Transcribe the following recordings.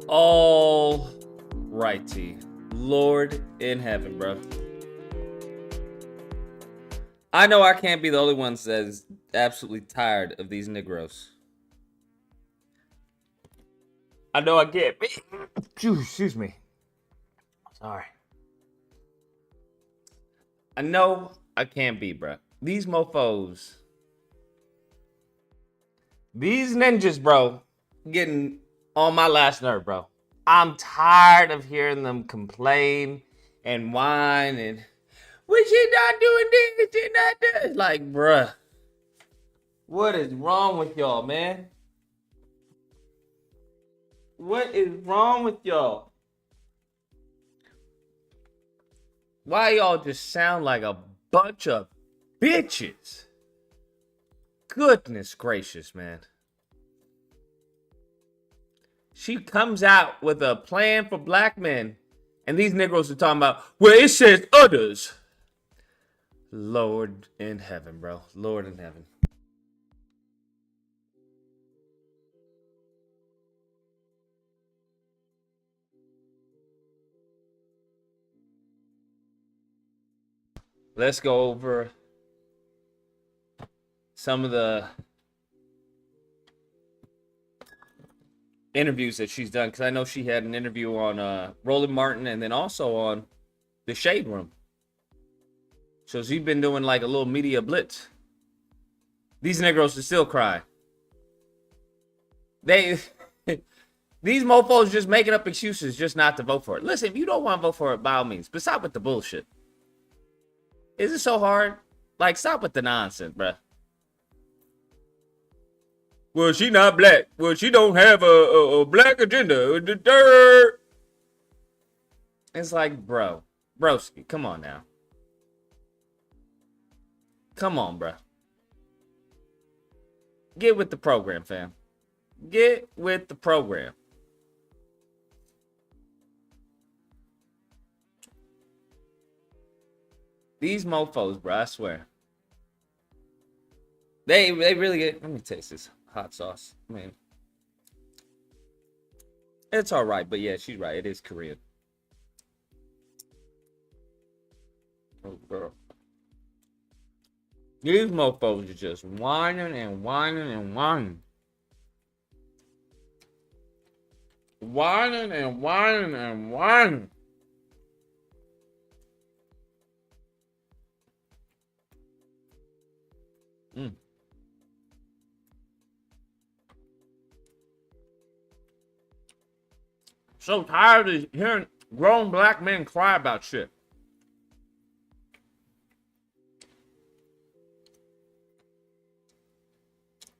All righty. Lord in heaven, bro. I know I can't be the only one that's absolutely tired of these Negroes. I know I can't be. Excuse me. Sorry. I know I can't be, bro. These mofos. These ninjas, bro, getting on my last nerve, bro. I'm tired of hearing them complain and whine and we should not doing this, she not doing. Like, bruh, what is wrong with y'all, man? What is wrong with y'all? Why y'all just sound like a bunch of bitches? Goodness gracious, man. She comes out with a plan for black men, and these Negroes are talking about, well, it says others. Lord in heaven, bro. Lord in heaven. Let's go over some of the interviews that she's done, because I know she had an interview on Roland Martin and then also on the Shade Room. So she's been doing like a little media blitz. These Negroes are still crying. These mofos just making up excuses just not to vote for it. Listen, if you don't want to vote for it, by all means, but stop with the bullshit. Is it so hard? Like, stop with the nonsense, bruh. Well, she not black. Well, she don't have a black agenda. It's like, broski, come on now. Come on, bro. Get with the program, fam. Get with the program. These mofos, bro, I swear. They really get. Let me taste this hot sauce. I mean, it's all right, but yeah, she's right. It is Korean. Oh, girl. These mofos are just whining and whining and whining. Whining and whining and whining. So tired of hearing grown black men cry about shit.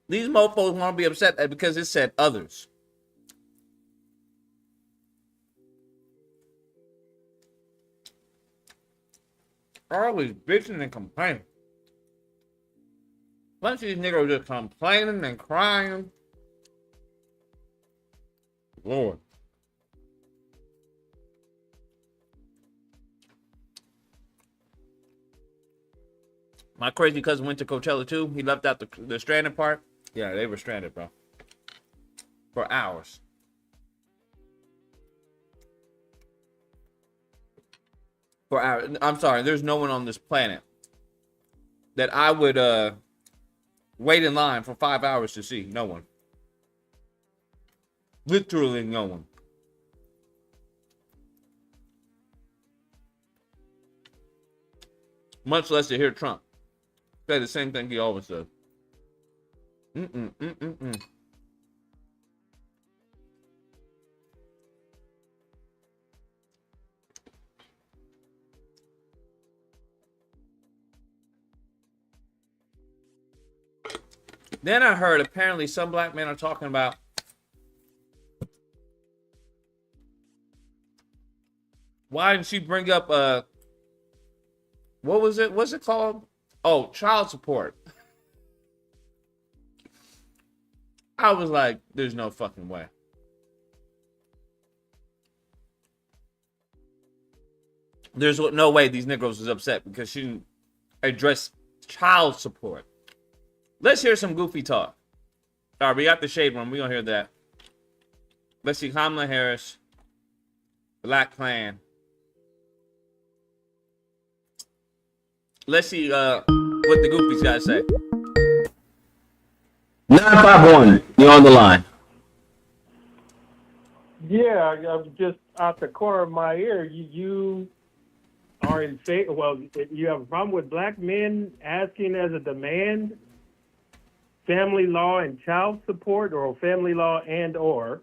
These mofos want to be upset because it said others. Always bitching and complaining. Bunch of these niggas just complaining and crying. Lord. My crazy cousin went to Coachella too. He left out the stranded part. Yeah, they were stranded, bro. For hours. For hours. I'm sorry, there's no one on this planet that I would wait in line for 5 hours to see. No one. Literally no one. Much less to hear Trump say the same thing he always does. Then I heard apparently some black men are talking about why didn't she bring up what was it? What's it called? Oh, child support. I was like, there's no fucking way. There's no way these Negroes was upset because she didn't address child support. Let's hear some goofy talk. All right, we got the Shade Room. We're going to hear that. Let's see, Kamala Harris, Black Klan. Let's see what the goofies got to say. 951, you're on the line. Yeah, I'm just out the corner of my ear. You are in favor. Well, you have a problem with black men asking as a demand family law and child support, or family law and or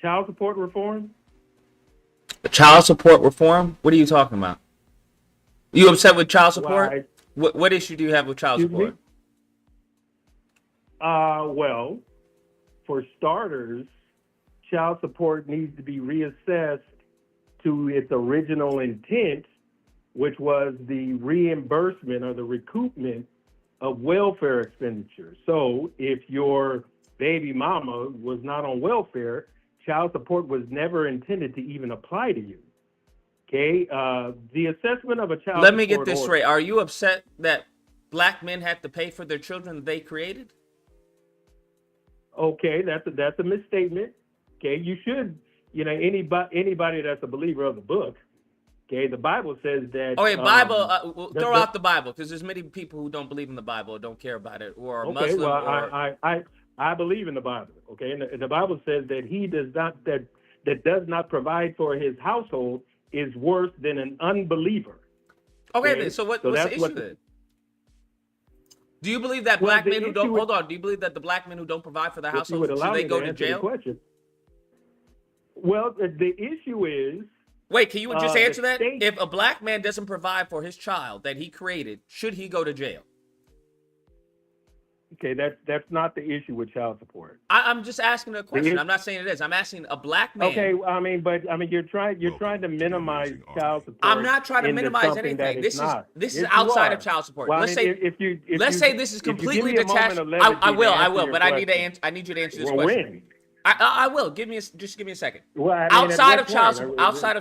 child support reform? Child support reform? What are you talking about? You upset with child support? What issue do you have with child support? Well, for starters, child support needs to be reassessed to its original intent, which was the reimbursement or the recoupment of welfare expenditures. So if your baby mama was not on welfare, child support was never intended to even apply to you. Okay, the assessment of a child. Let me get this straight. Are you upset that black men have to pay for their children that they created? Okay, that's a misstatement. Okay, you should, anybody that's a believer of the book. Okay, the Bible says that. Okay, Bible. Throw out the Bible, because there's many people who don't believe in the Bible, or don't care about it, or are Muslim. Well, I believe in the Bible. Okay, and the Bible says that he does not that does not provide for his household is worse than an unbeliever. Okay, then, so what's the issue then? Do you believe that black men who don't do you believe that the black men who don't provide for their household, should they go to jail? Well, the issue is. Wait, can you just answer that? If a black man doesn't provide for his child that he created, should he go to jail? Okay, that's not the issue with child support. I'm just asking a question. I'm not saying it is. I'm asking a black man. Okay, you're trying to minimize child support. I'm not trying to minimize anything. This is outside of child support. Well, let's say this is completely detached. I will, but I need you to answer this question. I will. Give me a second. Well, outside of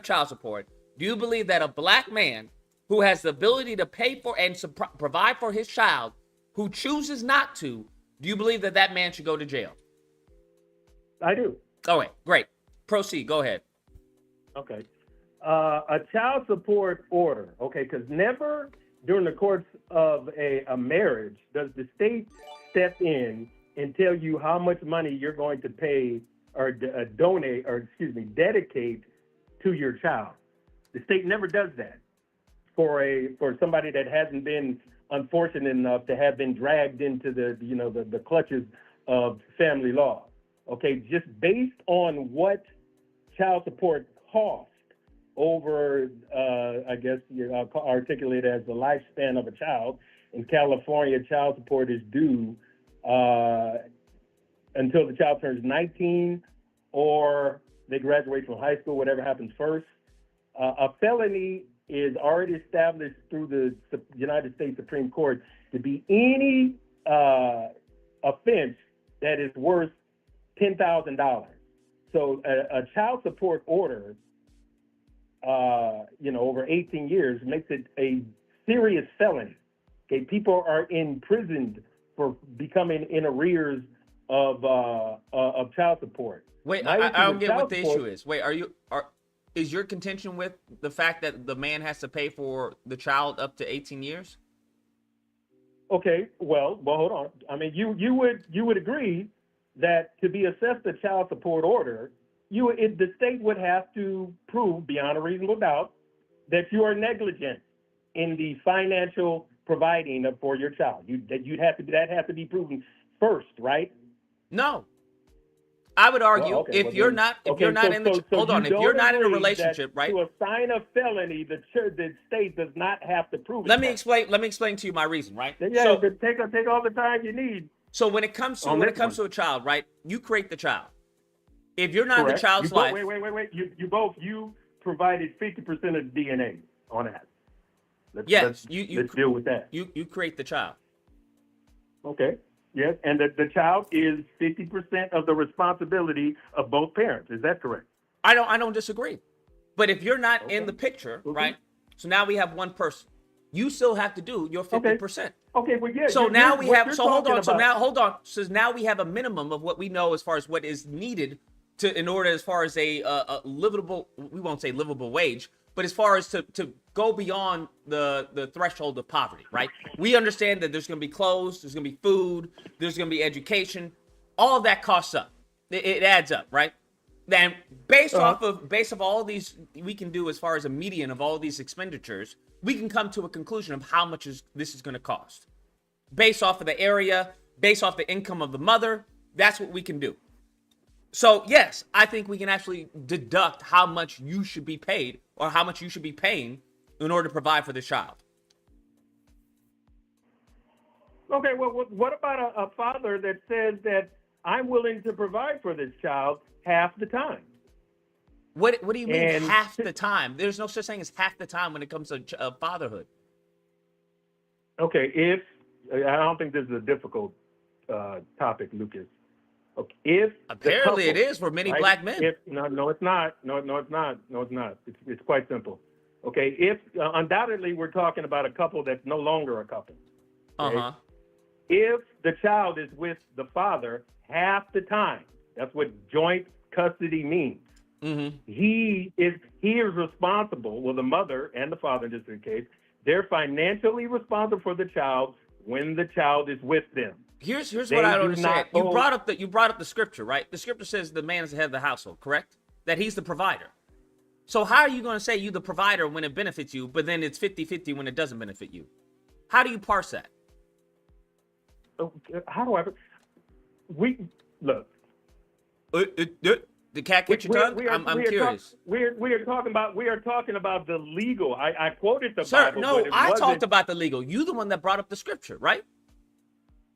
child support, do you believe that a black man who has the ability to pay for and provide for his child, who chooses not to, do you believe that man should go to jail? I do. Okay, great. Proceed. Go ahead. Okay. A child support order. Okay, because never during the course of a marriage does the state step in and tell you how much money you're going to pay or dedicate to your child. The state never does that for somebody that hasn't been unfortunate enough to have been dragged into the clutches of family law. Okay, just based on what child support costs over, I guess I'll articulate it as the lifespan of a child. In California, child support is due until the child turns 19 or they graduate from high school, whatever happens first. A felony is already established through the United States Supreme Court to be any offense that is worth $10,000. So a child support order, over 18 years makes it a serious felony. Okay, people are imprisoned for becoming in arrears of child support. Wait, I don't get what the issue is. Wait, is your contention with the fact that the man has to pay for the child up to 18 years? Okay, well, hold on. I mean, you would agree that to be assessed a child support order, the state would have to prove beyond a reasonable doubt that you are negligent in the financial providing for your child. That have to be proven first, right? No. I would argue if you're not in a relationship, right? To assign a felony, the state does not have to prove it. Let me explain to you my reason, right? Yeah, so, take all the time you need. So when it comes to a child, right? You create the child. If you're not in the child's life, wait. You provided 50% of the DNA on that. Let's deal with that. You create the child. Okay. Yes, and the child is 50% of the responsibility of both parents. Is that correct? I don't disagree. But if you're not in the picture, right? So now we have one person. You still have to do your 50%. Okay, well, yeah. So now we have. So hold on. So now hold on. So now we have a minimum of what we know as far as what is needed in order as far as a livable, we won't say livable wage, but as far as to go beyond the threshold of poverty, right? We understand that there's going to be clothes, there's going to be food, there's going to be education. All of that costs up. It adds up, right? Then based off of all these, we can do as far as a median of all these expenditures, we can come to a conclusion of how much this is going to cost. Based off of the area, based off the income of the mother, that's what we can do. So yes, I think we can actually deduct how much you should be paid or how much you should be paying in order to provide for the child. Okay, well, what about a father that says that I'm willing to provide for this child half the time? What do you mean half the time? There's no such thing as half the time when it comes to fatherhood. Okay, I don't think this is a difficult topic, Lucas. Okay, if apparently it is for many black men. No, it's not. No, it's not. It's quite simple. Okay, if undoubtedly we're talking about a couple that's no longer a couple. Okay? If the child is with the father half the time, that's what joint custody means. Mm-hmm. He is responsible. Well, the mother and the father, in this case, they're financially responsible for the child when the child is with them. Here's what I don't understand. You brought up the scripture, right? The scripture says the man is the head of the household, correct? That he's the provider. So how are you going to say you the provider when it benefits you, but then it's 50-50 when it doesn't benefit you? How do you parse that? How do I? Look. The cat catch your tongue? I'm curious. We are talking about the legal. I quoted the Sir, Bible. no, I talked about the legal. You the one that brought up the scripture, right?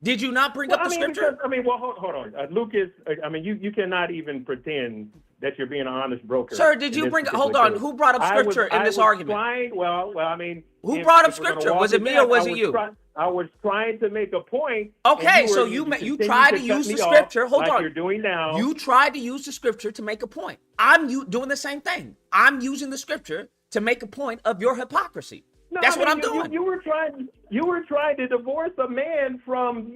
Did you not bring up the scripture? Hold on. Lucas, you cannot even pretend that you're being an honest broker. Sir, did you bring? Hold on. Who brought up scripture in this argument? Who brought up scripture? Was it me or was it you? I was trying to make a point. Okay, so you tried to use the scripture. Hold on. You're doing now. You tried to use the scripture to make a point. I'm doing the same thing. I'm using the scripture to make a point of your hypocrisy. No, that's what I'm doing. You were trying to divorce a man from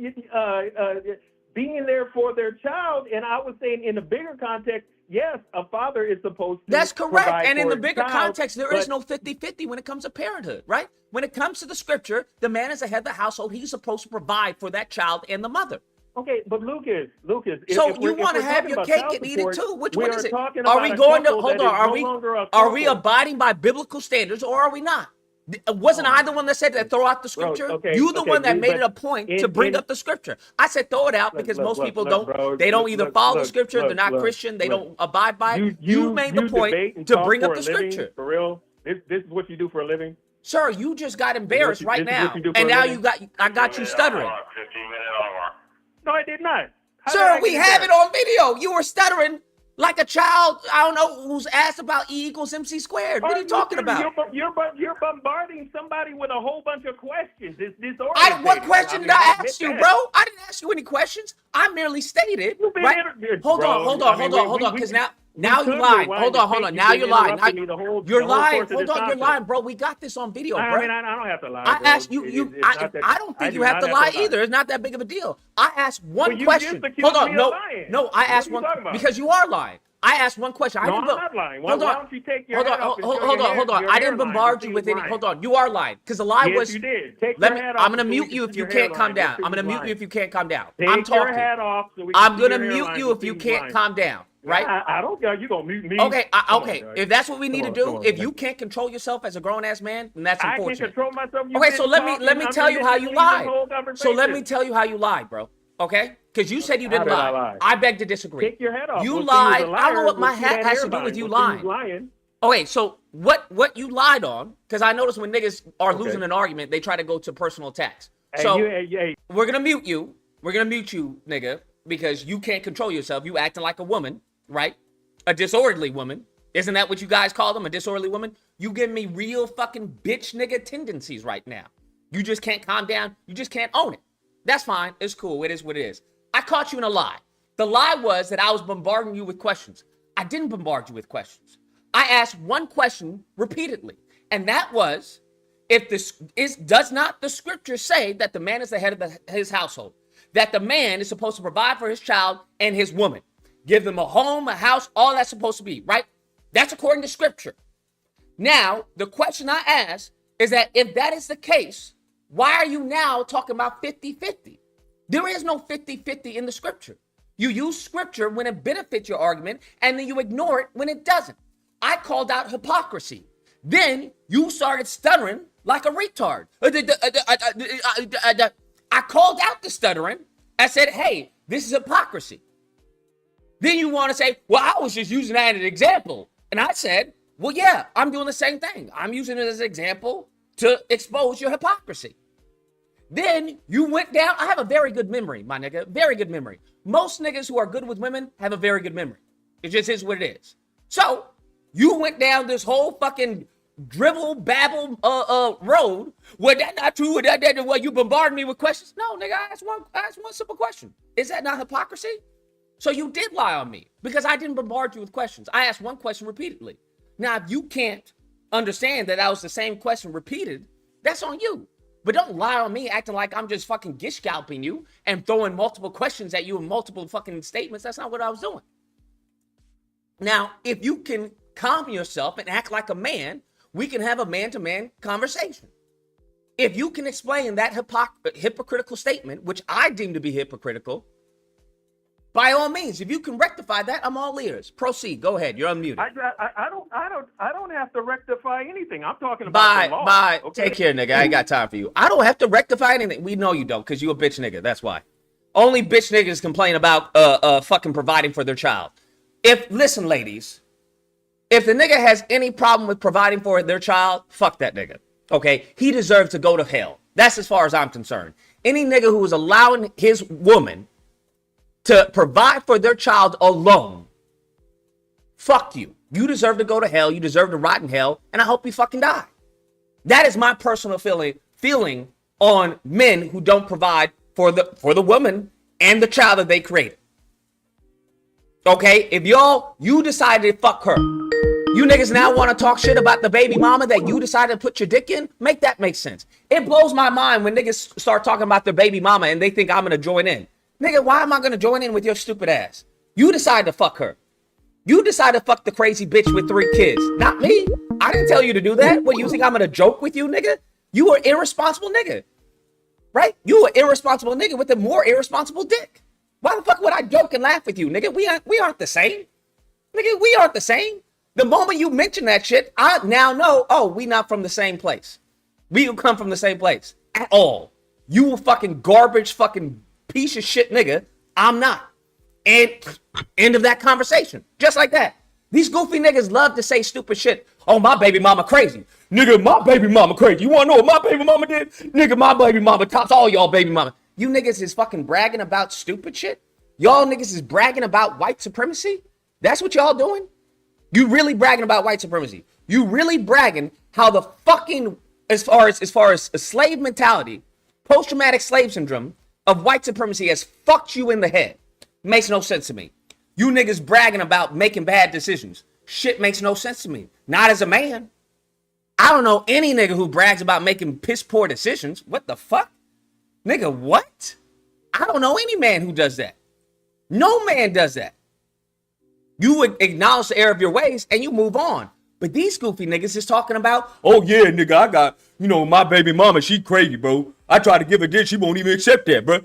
being there for their child, and I was saying in the bigger context, yes, a father is supposed to. That's correct. And in the bigger context, there is no 50-50 when it comes to parenthood, right? When it comes to the scripture, the man is the head of the household. He's supposed to provide for that child and the mother. Okay, but Lucas. So you want to have your cake and eat it too? Which one is it? Are we going to hold on? Are we abiding by biblical standards or are we not? Wasn't I the one that said that throw out the scripture? You the one that made it a point to bring up the scripture. I said throw it out because most people don't. They don't either follow the scripture. They're not Christian. They don't abide by it. You made the point to bring up the scripture. For real, this is what you do for a living. Sir, you just got embarrassed right now, and now I got you stuttering. 15-minute hour. No, I did not. Sir, we have it on video. You were stuttering like a child, I don't know, who's asked about E equals MC squared. What are you talking about? You're bombarding somebody with a whole bunch of questions. What question did I ask you, bro? I didn't ask you any questions. I merely stated, right? Hold on, because now you're lying. Hold on. Now you're lying. You're lying. Hold on, you're lying, bro. We got this on video, bro. I don't have to lie. I asked you. I don't think you have to lie either. It's not that big of a deal. I asked one question. Hold on. No. I asked one because you are lying. I asked one question. I'm not lying. Why don't you take your head off? Hold on. I didn't bombard you with any. Hold on. You are lying because the lie was. Yes, you did. Take your head off. I'm gonna mute you if you can't calm down. I'm gonna mute you if you can't calm down. I'm talking. Your head off so we can I'm gonna mute you if you can't calm down. Right? I don't care. You're going to mute me. Okay. If that's what we need to do, if you can't control yourself as a grown-ass man, then that's unfortunate. I can control myself. Okay, so let me tell you how you lied. So let me tell you how you lied, bro. Okay? Because you said you didn't lie. I beg to disagree. Take your head off. You lied. I don't know what my hat has to do with you lying. Okay, so what you lied on, because I notice when niggas are losing an argument, they try to go to personal attacks. So we're going to mute you. We're going to mute you, nigga, because you can't control yourself. You acting like a woman. Right? A disorderly woman. Isn't that what you guys call them? A disorderly woman? You give me real fucking bitch nigga tendencies right now. You just can't calm down. You just can't own it. That's fine. It's cool. It is what it is. I caught you in a lie. The lie was that I was bombarding you with questions. I didn't bombard you with questions. I asked one question repeatedly. And that was, does not the scripture say that the man is the head of his household? That the man is supposed to provide for his child and his woman? give them a home, a house, all that's supposed to be, right? That's according to scripture. Now, the question I ask is that if that is the case, why are you now talking about 50-50? There is no 50-50 in the scripture. You use scripture when it benefits your argument, and then you ignore it when it doesn't. I called out hypocrisy. Then you started stuttering like a retard. I called out the stuttering. I said, hey, this is hypocrisy. Then you want to say, well, I was just using that as an example. And I said, well, yeah, I'm doing the same thing. I'm using it as an example to expose your hypocrisy. Then you went down. I have a very good memory, my nigga. Very good memory. Most niggas who are good with women have a very good memory. It just is what it is. So you went down this whole fucking dribble, babble road. Well, that's not true. Well, you bombarded me with questions. No, nigga, I asked one simple question. Is that not hypocrisy? So you did lie on me because I didn't bombard you with questions. I asked one question repeatedly. Now, if you can't understand that was the same question repeated, that's on you. But don't lie on me acting like I'm just fucking gish-scalping you and throwing multiple questions at you and multiple fucking statements. That's not what I was doing. Now, if you can calm yourself and act like a man, we can have a man-to-man conversation. If you can explain that hypocritical statement, which I deem to be hypocritical, by all means, if you can rectify that, I'm all ears. Proceed. Go ahead. You're unmuted. I don't have to rectify anything. I'm talking about the law. Bye. Okay? Take care, nigga. I ain't got time for you. I don't have to rectify anything. We know you don't, because you a bitch nigga. That's why. Only bitch niggas complain about fucking providing for their child. Listen, ladies, if the nigga has any problem with providing for their child, fuck that nigga. Okay? He deserves to go to hell. That's as far as I'm concerned. Any nigga who is allowing his woman to provide for their child alone, fuck you. You deserve to go to hell. You deserve to rot in hell. And I hope you fucking die. That is my personal feeling on men who don't provide for the woman and the child that they created. Okay? If you decided to fuck her, you niggas now want to talk shit about the baby mama that you decided to put your dick in? Make that make sense. It blows my mind when niggas start talking about their baby mama and they think I'm going to join in. Nigga, why am I going to join in with your stupid ass? You decided to fuck her. You decided to fuck the crazy bitch with 3 kids. Not me. I didn't tell you to do that. What, you think I'm going to joke with you, nigga? You are irresponsible nigga. Right? You are irresponsible nigga with a more irresponsible dick. Why the fuck would I joke and laugh with you, nigga? We aren't the same. Nigga, we aren't the same. The moment you mention that shit, I now know, oh, we not from the same place. We don't come from the same place at all. You a fucking garbage fucking piece of shit nigga. I'm not. And end of that conversation. Just like that. These goofy niggas love to say stupid shit. Oh, my baby mama crazy. Nigga, my baby mama crazy. You want to know what my baby mama did? Nigga, my baby mama tops all y'all baby mama. You niggas is fucking bragging about stupid shit? Y'all niggas is bragging about white supremacy? That's what y'all doing? You really bragging about white supremacy? You really bragging how the fucking, as far as a slave mentality, post-traumatic slave syndrome of white supremacy has fucked you in the head? Makes no sense to me. You niggas bragging about making bad decisions. Shit makes no sense to me. Not as a man. I don't know any nigga who brags about making piss poor decisions. What the fuck? Nigga, what? I don't know any man who does that. No man does that. You would acknowledge the error of your ways and you move on. But these goofy niggas is talking about, oh yeah, nigga, I got, my baby mama, she crazy, bro. I try to give her this, she won't even accept that, bro.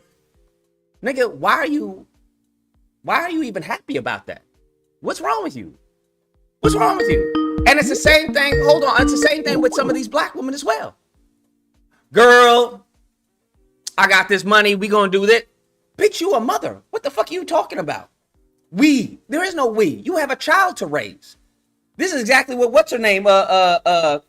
Nigga, why are you even happy about that? What's wrong with you? What's wrong with you? And it's the same thing, hold on, it's the same thing with some of these black women as well. Girl, I got this money, we gonna do that. Bitch, you a mother. What the fuck are you talking about? We. There is no we. You have a child to raise. This is exactly what's her name? Shahrazad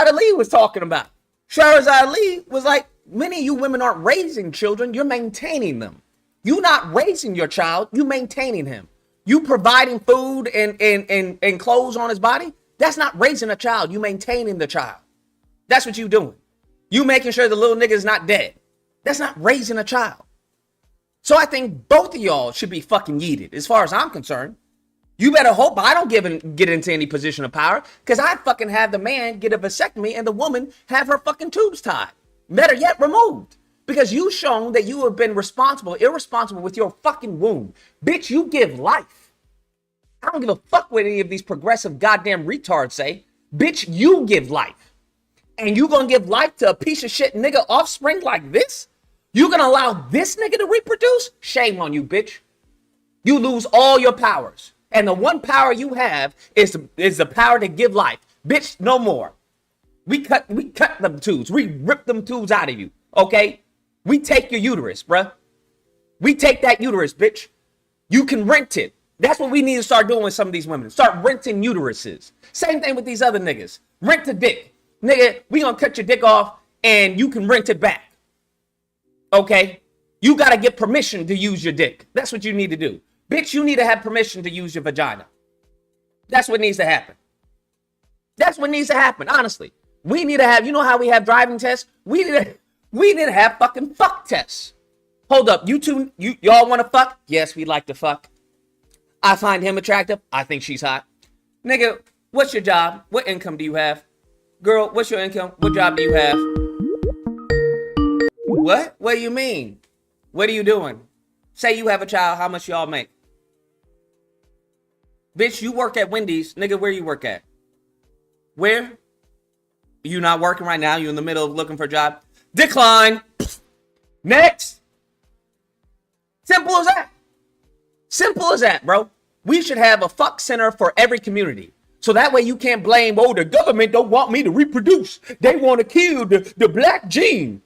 Ali was talking about. Shahrazad Ali was like, many of you women aren't raising children, you're maintaining them. You not raising your child, you maintaining him. You providing food and clothes on his body, that's not raising a child, you maintaining the child. That's what you doing. You making sure the little nigga is not dead. That's not raising a child. So I think both of y'all should be fucking yeeted, as far as I'm concerned. You better hope I don't get into any position of power, because I'd fucking have the man get a vasectomy and the woman have her fucking tubes tied. Better yet, removed. Because you shown that you have been irresponsible with your fucking womb. Bitch, you give life. I don't give a fuck what any of these progressive goddamn retards say. Bitch, you give life. And you gonna give life to a piece of shit nigga offspring like this? You gonna allow this nigga to reproduce? Shame on you, bitch. You lose all your powers. And the one power you have is the power to give life. Bitch, no more. We cut them tubes. We rip them tubes out of you, okay? We take your uterus, bruh. We take that uterus, bitch. You can rent it. That's what we need to start doing with some of these women. Start renting uteruses. Same thing with these other niggas. Rent a dick. Nigga, we gonna cut your dick off and you can rent it back. Okay? You gotta get permission to use your dick. That's what you need to do. Bitch, you need to have permission to use your vagina. That's what needs to happen. That's what needs to happen, honestly. We need to have, you know how we have driving tests? We need to have fucking fuck tests. Hold up, you two, y'all want to fuck? Yes, we like to fuck. I find him attractive. I think she's hot. Nigga, what's your job? What income do you have? Girl, what's your income? What job do you have? What? What do you mean? What are you doing? Say you have a child, how much y'all make? Bitch, you work at Wendy's. Nigga, where you work at? Where? You not working right now? You in the middle of looking for a job? Decline. Next. Simple as that. Simple as that, bro. We should have a fuck center for every community. So that way you can't blame, oh, the government don't want me to reproduce. They want to kill the black gene.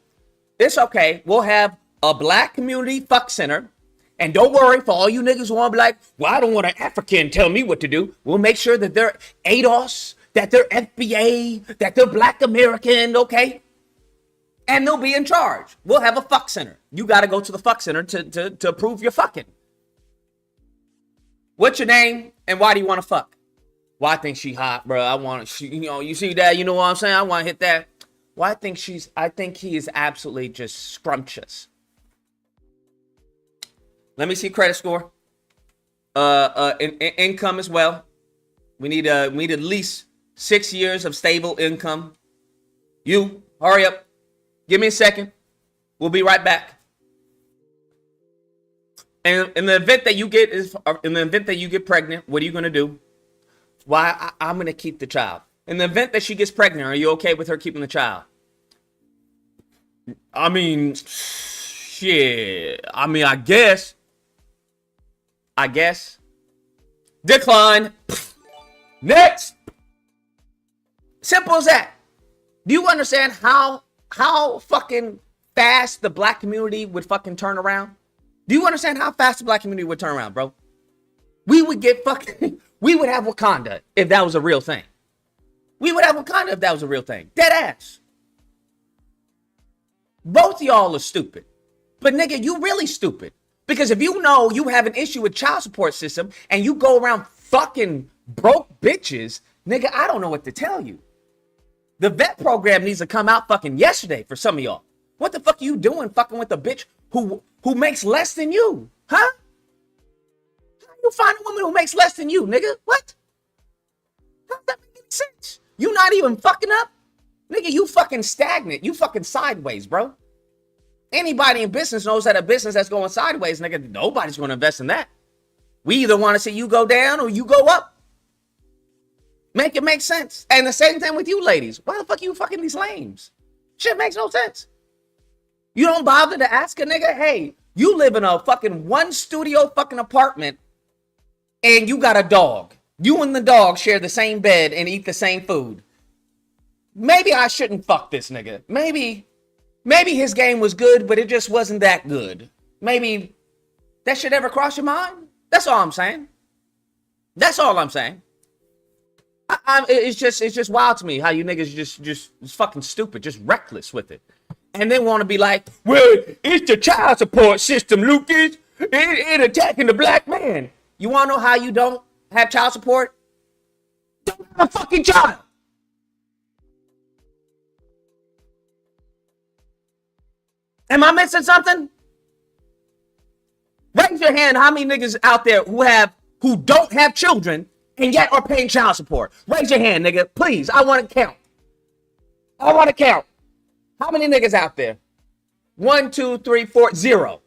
It's okay. We'll have a black community fuck center. And don't worry, for all you niggas who want to be like, well, I don't want an African tell me what to do. We'll make sure that they're ADOS, that they're FBA, that they're black American, okay? And they'll be in charge. We'll have a fuck center. You got to go to the fuck center to prove you're fucking. What's your name and why do you want to fuck? Well, I think she hot, bro. You see that? You know what I'm saying? I want to hit that. Well, I think he is absolutely just scrumptious. Let me see credit score. Income as well. We need at least 6 years of stable income. You, hurry up. Give me a second. We'll be right back. And in the event that you get pregnant, what are you gonna do? Why? I'm gonna keep the child. In the event that she gets pregnant, are you okay with her keeping the child? I mean, shit. I mean, I guess. Decline. Next. Simple as that. Do you understand how fucking fast the black community would fucking turn around? Do you understand how fast the black community would turn around, bro? We would have Wakanda if that was a real thing. We would have Wakanda if that was a real thing. Dead ass. Both y'all are stupid. But nigga, you really stupid. Because if you know you have an issue with child support system and you go around fucking broke bitches, nigga, I don't know what to tell you. The vet program needs to come out fucking yesterday for some of y'all. What the fuck are you doing fucking with a bitch who makes less than you? Huh? How do you find a woman who makes less than you, nigga? What? How does that make any sense? You not even fucking up? Nigga, you fucking stagnant. You fucking sideways, bro. Anybody in business knows that a business that's going sideways, nigga, nobody's going to invest in that. We either want to see you go down or you go up. Make it make sense. And the same thing with you ladies. Why the fuck you fucking these lames? Shit makes no sense. You don't bother to ask a nigga, hey, you live in a fucking one studio fucking apartment and you got a dog. You and the dog share the same bed and eat the same food. Maybe I shouldn't fuck this nigga. Maybe his game was good, but it just wasn't that good. Maybe that should ever cross your mind. That's all I'm saying. That's all I'm saying. It's just wild to me how you niggas just fucking stupid, just reckless with it. And they want to be like, well, it's the child support system, Lucas. It attacking the black man. You want to know how you don't have child support? Don't have a fucking child. Am I missing something? Raise your hand how many niggas out there who don't have children and yet are paying child support. Raise your hand, nigga. Please, I want to count. How many niggas out there? 1, 2, 3, 4, 0.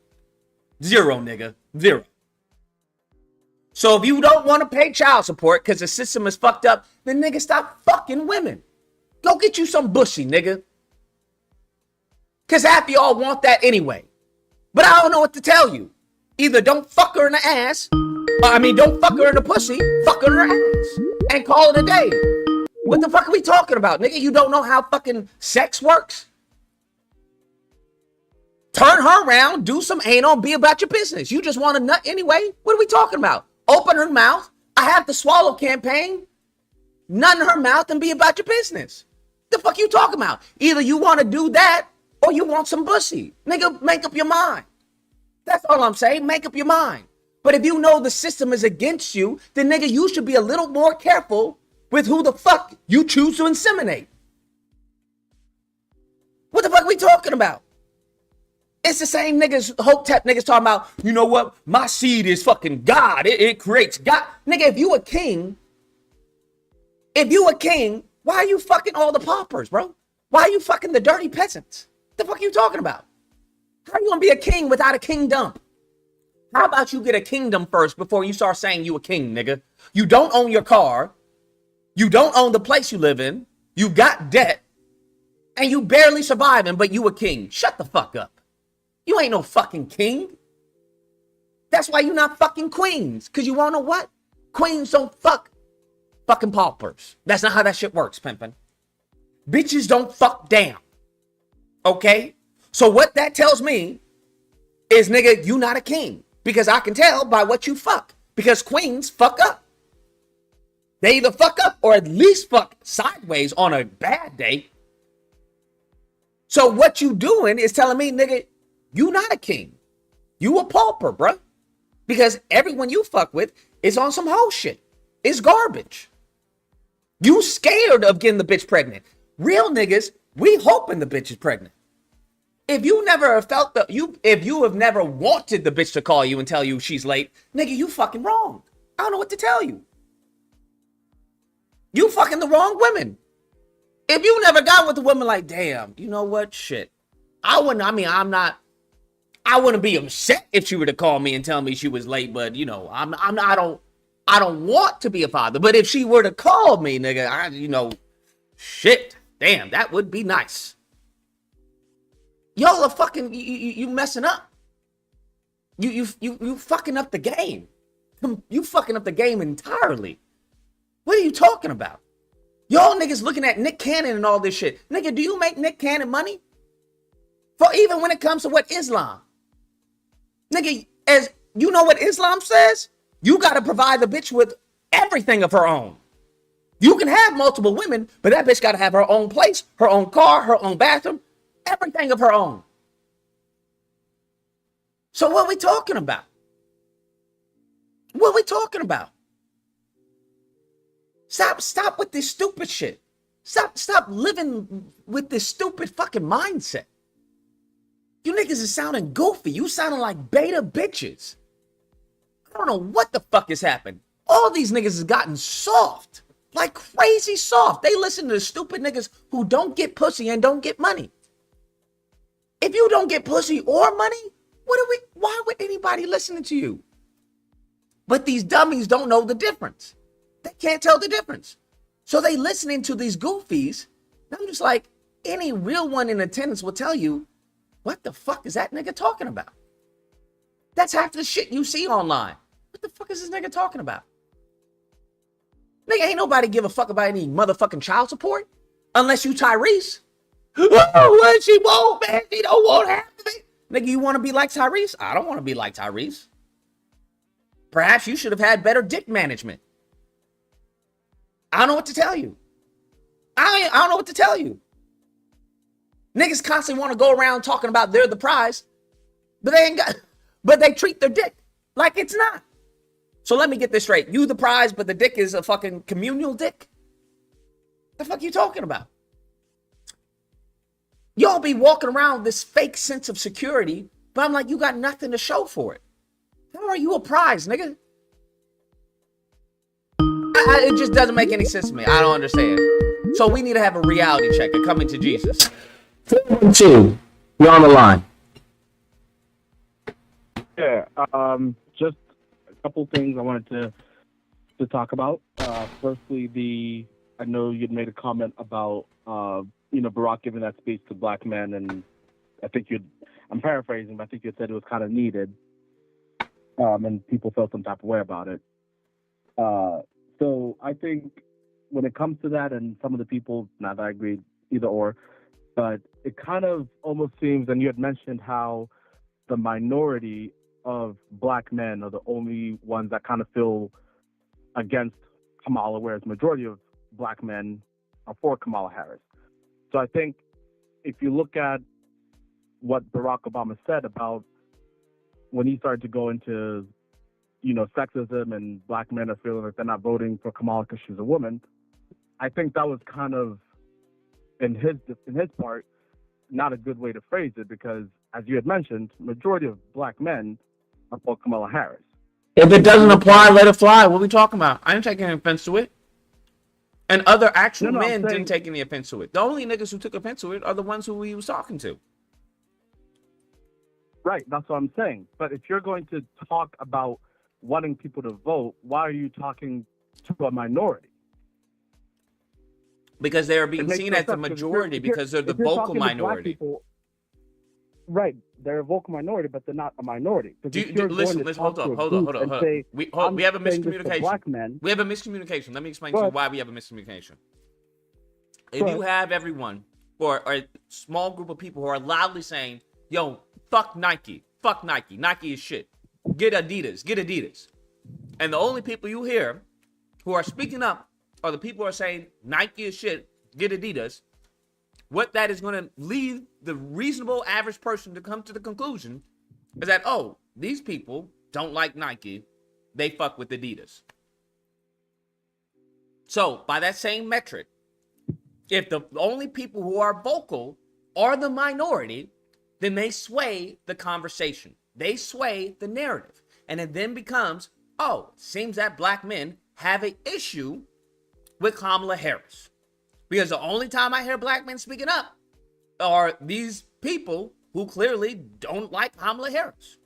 0, nigga. 0. So if you don't want to pay child support because the system is fucked up, then nigga stop fucking women. Go get you some bussy, nigga. Because half y'all want that anyway. But I don't know what to tell you. Either don't fuck her in the ass, don't fuck her in the pussy, fuck her in her ass, and call it a day. What the fuck are we talking about, nigga? You don't know how fucking sex works? Turn her around, do some anal, be about your business. You just want a nut anyway? What are we talking about? Open her mouth. I have the swallow campaign. Nut in her mouth and be about your business. The fuck you talking about? Either you want to do that or you want some pussy. Nigga, make up your mind. That's all I'm saying. Make up your mind. But if you know the system is against you, then nigga, you should be a little more careful with who the fuck you choose to inseminate. What the fuck are we talking about? It's the same niggas, hope tap niggas talking about, you know what? My seed is fucking God. It creates God. Nigga, if you a king, why are you fucking all the paupers, bro? Why are you fucking the dirty peasants? The fuck are you talking about? How are you gonna be a king without a kingdom? How about you get a kingdom first before you start saying you a king, nigga? You don't own your car. You don't own the place you live in. You got debt. And you barely surviving, but you a king. Shut the fuck up. You ain't no fucking king. That's why you not fucking queens. Because you wanna know what? Queens don't fuck fucking paupers. That's not how that shit works, pimpin'. Bitches don't fuck down. Okay? So what that tells me is, nigga, you not a king. Because I can tell by what you fuck. Because queens fuck up. They either fuck up or at least fuck sideways on a bad day. So what you doing is telling me, nigga, you not a king. You a pauper, bro. Because everyone you fuck with is on some hoe shit. It's garbage. You scared of getting the bitch pregnant. Real niggas, we hoping the bitch is pregnant. If you never felt if you have never wanted the bitch to call you and tell you she's late, nigga, you fucking wrong. I don't know what to tell you. You fucking the wrong women. If you never got with a woman like, damn, you know what? Shit. I wouldn't be upset if she were to call me and tell me she was late, but you know, I don't want to be a father. But if she were to call me, nigga, shit, damn, that would be nice. Y'all are fucking, you messing up. You fucking up the game. You fucking up the game entirely. What are you talking about? Y'all niggas looking at Nick Cannon and all this shit. Nigga, do you make Nick Cannon money? For even when it comes to what Islam. Nigga, as you know what Islam says? You got to provide the bitch with everything of her own. You can have multiple women, but that bitch got to have her own place, her own car, her own bathroom, everything of her own. So what are we talking about? What are we talking about? Stop with this stupid shit. Stop living with this stupid fucking mindset. You niggas is sounding goofy. You sounding like beta bitches. I don't know what the fuck has happened. All these niggas has gotten soft. Like crazy soft. They listen to the stupid niggas who don't get pussy and don't get money. If you don't get pussy or money, why would anybody listen to you? But these dummies don't know the difference. They can't tell the difference. So they listening to these goofies. And I'm just like, any real one in attendance will tell you, what the fuck is that nigga talking about? That's half the shit you see online. What the fuck is this nigga talking about? Nigga, ain't nobody give a fuck about any motherfucking child support. Unless you Tyrese. Oh, what she want, man? She don't want half of it. Nigga, you want to be like Tyrese? I don't want to be like Tyrese. Perhaps you should have had better dick management. I don't know what to tell you. I don't know what to tell you. Niggas constantly want to go around talking about they're the prize, but they treat their dick like it's not. So let me get this straight. You the prize, but the dick is a fucking communal dick? The fuck you talking about? Y'all be walking around with this fake sense of security, but I'm like, you got nothing to show for it. How are you a prize, nigga? It just doesn't make any sense to me. I don't understand. So we need to have a reality check of coming to Jesus. 412, you're on the line. Yeah, just a couple things I wanted to talk about. Firstly, I know you'd made a comment about Barack giving that space to black men, and I'm paraphrasing, but I think you said it was kind of needed, and people felt some type of way about it. So I think when it comes to that, and some of the people, not that I agree either or, but it kind of almost seems, and you had mentioned how the minority of black men are the only ones that kind of feel against Kamala, whereas majority of black men are for Kamala Harris. So I think if you look at what Barack Obama said about when he started to go into, sexism and black men are feeling like they're not voting for Kamala because she's a woman, I think that was kind of, in his part, not a good way to phrase it, because as you had mentioned, majority of black men are for Kamala Harris. If it doesn't apply, let it fly. What are we talking about? I ain't taking any offense to it. And other actual men didn't take any offense to it. The only niggas who took offense to it are the ones who he was talking to. Right, that's what I'm saying. But if you're going to talk about wanting people to vote, why are you talking to a minority? Because they are being seen as the majority because they're the vocal minority. People, right, they're a vocal minority, but they're not a minority. Listen, hold on. We have a miscommunication. Black men. We have a miscommunication. Let me explain to you why we have a miscommunication. If you have everyone, or a small group of people who are loudly saying, yo, fuck Nike, Nike is shit, get Adidas. And the only people you hear who are speaking up are the people who are saying Nike is shit, get Adidas. What that is going to lead the reasonable average person to come to the conclusion is that, oh, these people don't like Nike, they fuck with Adidas. So by that same metric, if the only people who are vocal are the minority, then they sway the conversation. They sway the narrative. And it then becomes, oh, seems that black men have an issue with Kamala Harris. Because the only time I hear black men speaking up are these people who clearly don't like Kamala Harris.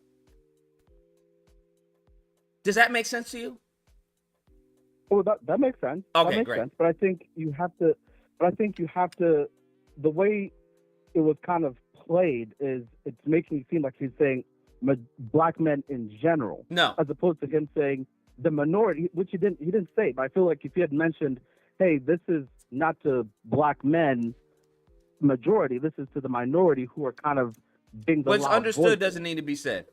Does that make sense to you? Well, that makes sense. Okay, that makes great. Sense. But I think you have to, the way it was kind of played is it's making it seem like he's saying black men in general. No. As opposed to him saying the minority, which he didn't say, but I feel like if he had mentioned, hey, this is not to black men majority, this is to the minority who are kind of being the what's loud understood voices. doesn't need to be said.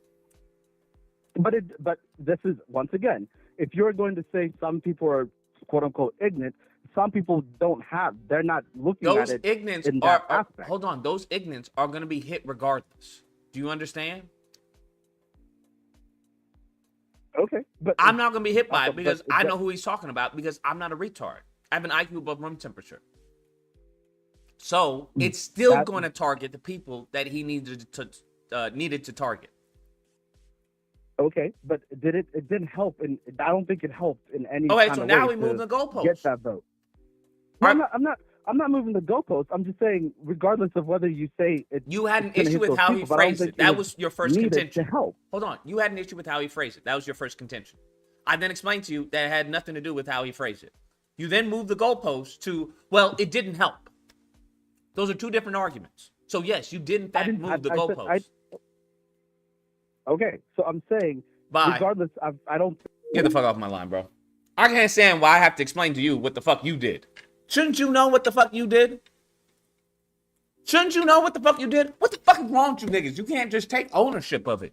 But this is, once again, if you're going to say some people are quote unquote ignorant, some people they're not looking Those at it ignorants in that aspect. Hold on, those ignorants are going to be hit regardless. Do you understand? Okay, but I'm not going to be hit by it because I know who he's talking about because I'm not a retard. I have an IQ above room temperature. So it's still going to target the people that he needed to target. Okay, but it didn't help, and I don't think it helped in any Okay, kind so of now way we move the goalpost. Get that vote. No, I'm not moving the goalpost. I'm just saying, regardless of whether you say it, you had an issue with how he phrased it. That was your first contention. To help. Hold on, you had an issue with how he phrased it. That was your first contention. I then explained to you that it had nothing to do with how he phrased it. You then moved the goalpost to, well, it didn't help. Those are two different arguments. So yes, you did in fact move the goalpost. Okay, so I'm saying, regardless, I don't. Get the fuck off my line, bro. I can't stand why I have to explain to you what the fuck you did. Shouldn't you know what the fuck you did? Shouldn't you know what the fuck you did? What the fuck is wrong with you niggas? You can't just take ownership of it.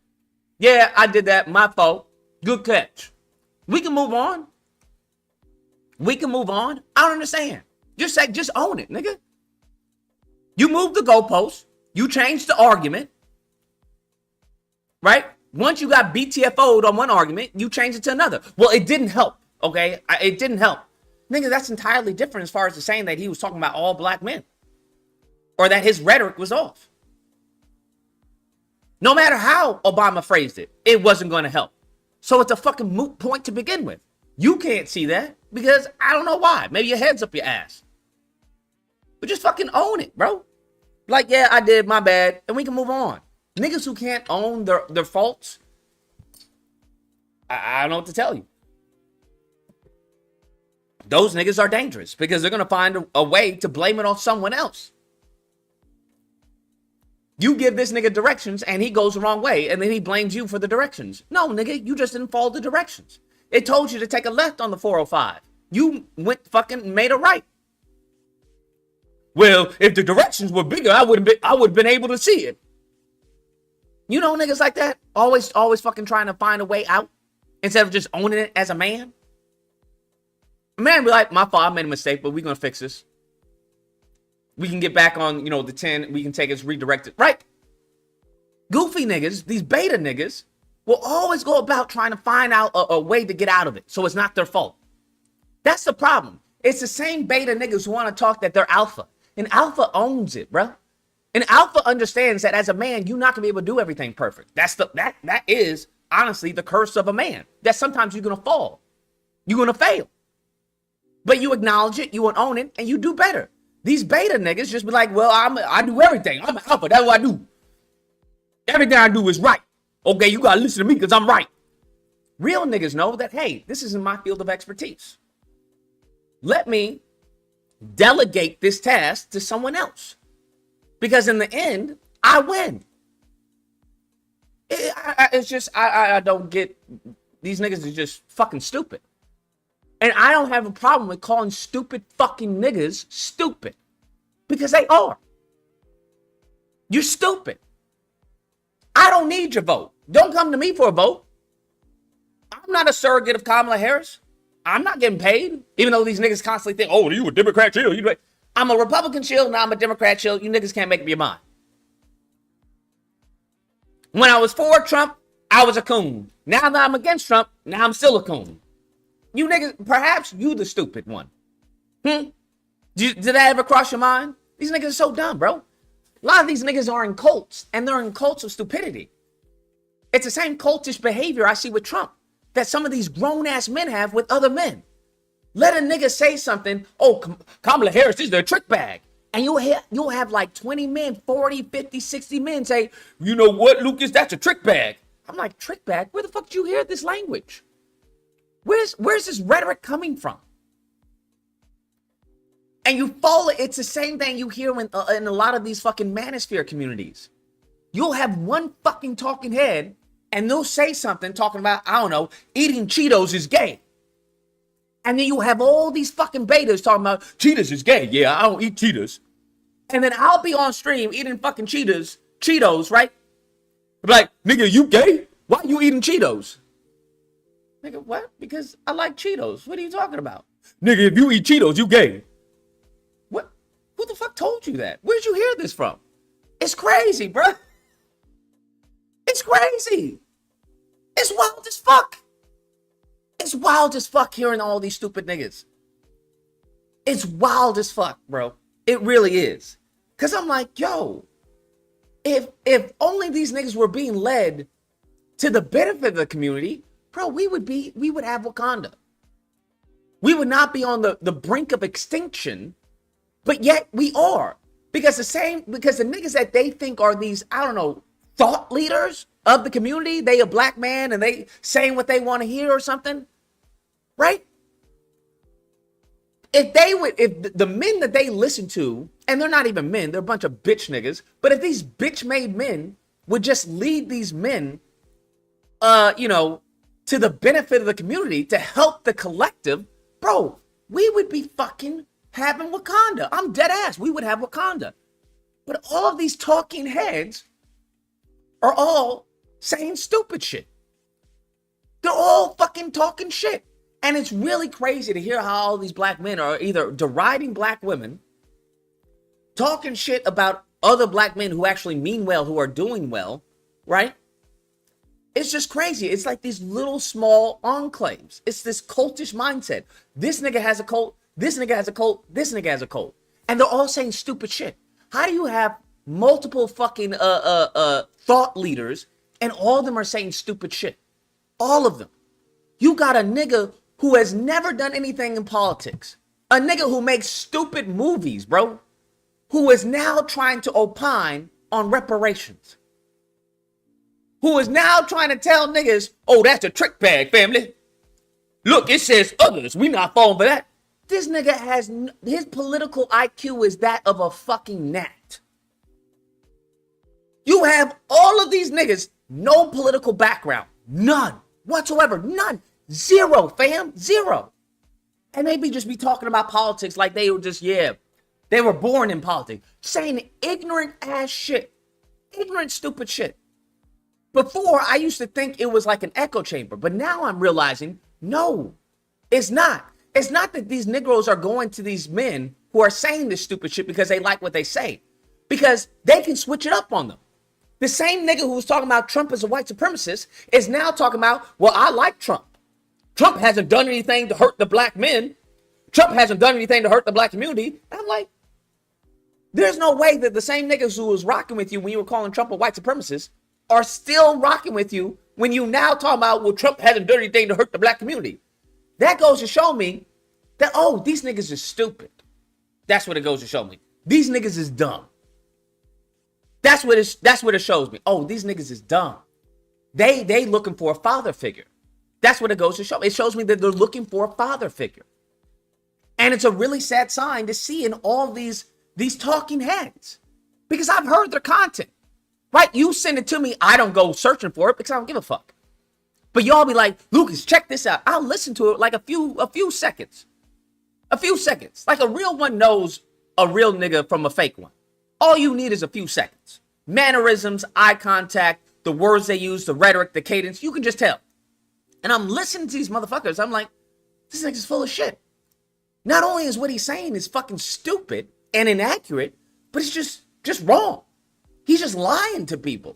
Yeah, I did that. My fault. Good catch. We can move on. I don't understand. Just own it, nigga. You moved the goalpost. You changed the argument. Right? Once you got BTFO'd on one argument, you changed it to another. Well, it didn't help, okay? It didn't help. Nigga, that's entirely different as far as the saying that he was talking about all black men. Or that his rhetoric was off. No matter how Obama phrased it, it wasn't going to help. So it's a fucking moot point to begin with. You can't see that because I don't know why. Maybe your head's up your ass. But just fucking own it, bro. Like, yeah, I did, my bad, and we can move on. Niggas who can't own their faults I don't know what to tell you. Those niggas are dangerous because they're going to find a way to blame it on someone else. You give this nigga directions and he goes the wrong way and then he blames you for the directions. No, nigga, you just didn't follow the directions. It told you to take a left on the 405. You went fucking made a right. Well, if the directions were bigger, I would have been able to see it. You know niggas like that? Always fucking trying to find a way out instead of just owning it as a man. A man be like, my fault, I made a mistake, but we're going to fix this. We can get back on, the 10. We can take it redirected. Right? Goofy niggas, these beta niggas, will always go about trying to find out a way to get out of it so it's not their fault. That's the problem. It's the same beta niggas who want to talk that they're alpha. And alpha owns it, bro. And alpha understands that as a man, you're not going to be able to do everything perfect. That is, honestly, the curse of a man. That sometimes you're going to fall. You're going to fail. But you acknowledge it, you will own it, and you do better. These beta niggas just be like, well, I do everything. I'm an alpha. That's what I do. Everything I do is right. Okay, you got to listen to me because I'm right. Real niggas know that, hey, this isn't my field of expertise. Let me delegate this task to someone else. Because in the end, I win. It's just, I don't get, these niggas are just fucking stupid. And I don't have a problem with calling stupid fucking niggas stupid. Because they are. You're stupid. I don't need your vote. Don't come to me for a vote. I'm not a surrogate of Kamala Harris. I'm not getting paid. Even though these niggas constantly think, oh, you a Democrat chill. I'm a Republican chill, now I'm a Democrat chill. You niggas can't make up your mind. When I was for Trump, I was a coon. Now that I'm against Trump, now I'm still a coon. You niggas, perhaps you the stupid one. Did that ever cross your mind? These niggas are so dumb, bro. A lot of these niggas are in cults, and they're in cults of stupidity. It's the same cultish behavior I see with Trump that some of these grown-ass men have with other men. Let a nigga say something, oh, Kamala Harris is their trick bag. And you'll have like 20 men, 40, 50, 60 men say, you know what, Lucas, that's a trick bag. I'm like, trick bag? Where the fuck did you hear this language? Where's this rhetoric coming from? And you follow it. It's the same thing you hear in a lot of these fucking manosphere communities. You'll have one fucking talking head and they'll say something talking about, I don't know, eating Cheetos is gay. And then you have all these fucking betas talking about Cheetos is gay. Yeah, I don't eat Cheetos. And then I'll be on stream eating fucking Cheetos, right? I'll be like, nigga, you gay? Why you eating Cheetos? Nigga, what? Because I like Cheetos. What are you talking about? Nigga, if you eat Cheetos, you gay. What? Who the fuck told you that? Where'd you hear this from? It's crazy, bro. It's crazy. It's wild as fuck. It's wild as fuck hearing all these stupid niggas. It's wild as fuck, bro. It really is. Because I'm like, yo, if only these niggas were being led to the benefit of the community, bro, we would have Wakanda. We would not be on the brink of extinction, but yet we are. Because the niggas that they think are these, I don't know, thought leaders of the community, they a black man and they saying what they want to hear or something, right? If the men that they listen to, and they're not even men, they're a bunch of bitch niggas, but if these bitch made men would just lead these men, to the benefit of the community, to help the collective, bro, we would be fucking having Wakanda. I'm dead ass. We would have Wakanda. But all of these talking heads are all saying stupid shit. They're all fucking talking shit. And it's really crazy to hear how all these black men are either deriding black women, talking shit about other black men who actually mean well, who are doing well, right? It's just crazy. It's like these little small enclaves. It's this cultish mindset. This nigga has a cult. This nigga has a cult. This nigga has a cult. And they're all saying stupid shit. How do you have multiple fucking thought leaders and all of them are saying stupid shit? All of them. You got a nigga who has never done anything in politics. A nigga who makes stupid movies, bro. Who is now trying to opine on reparations. who is now trying to tell niggas, oh, that's a trick bag, family. Look, it says others. We not falling for that. This nigga has, his political IQ is that of a fucking gnat. You have all of these niggas, no political background. None whatsoever. None. Zero, fam. Zero. And they just be talking about politics like they were just, they were born in politics. Saying ignorant ass shit. Ignorant, stupid shit. Before, I used to think it was like an echo chamber. But now I'm realizing, no, it's not. It's not that these Negroes are going to these men who are saying this stupid shit because they like what they say. Because they can switch it up on them. The same nigga who was talking about Trump as a white supremacist is now talking about, well, I like Trump. Trump hasn't done anything to hurt the black men. Trump hasn't done anything to hurt the black community. I'm like, there's no way that the same niggas who was rocking with you when you were calling Trump a white supremacist are still rocking with you when you now talk about, well, Trump hasn't done anything to hurt the black community. That goes to show me that, oh, these niggas are stupid. That's what it goes to show me. These niggas is dumb. That's what it shows me. Oh, these niggas is dumb. They looking for a father figure. That's what it goes to show. It shows me that they're looking for a father figure. And it's a really sad sign to see in all these talking heads. Because I've heard their content. Right? You send it to me. I don't go searching for it because I don't give a fuck. But y'all be like, Lucas, check this out. I'll listen to it like a few seconds. A few seconds. Like a real one knows a real nigga from a fake one. All you need is a few seconds. Mannerisms, eye contact, the words they use, the rhetoric, the cadence. You can just tell. And I'm listening to these motherfuckers. I'm like, this nigga's full of shit. Not only is what he's saying is fucking stupid and inaccurate, but it's just wrong. He's just lying to people.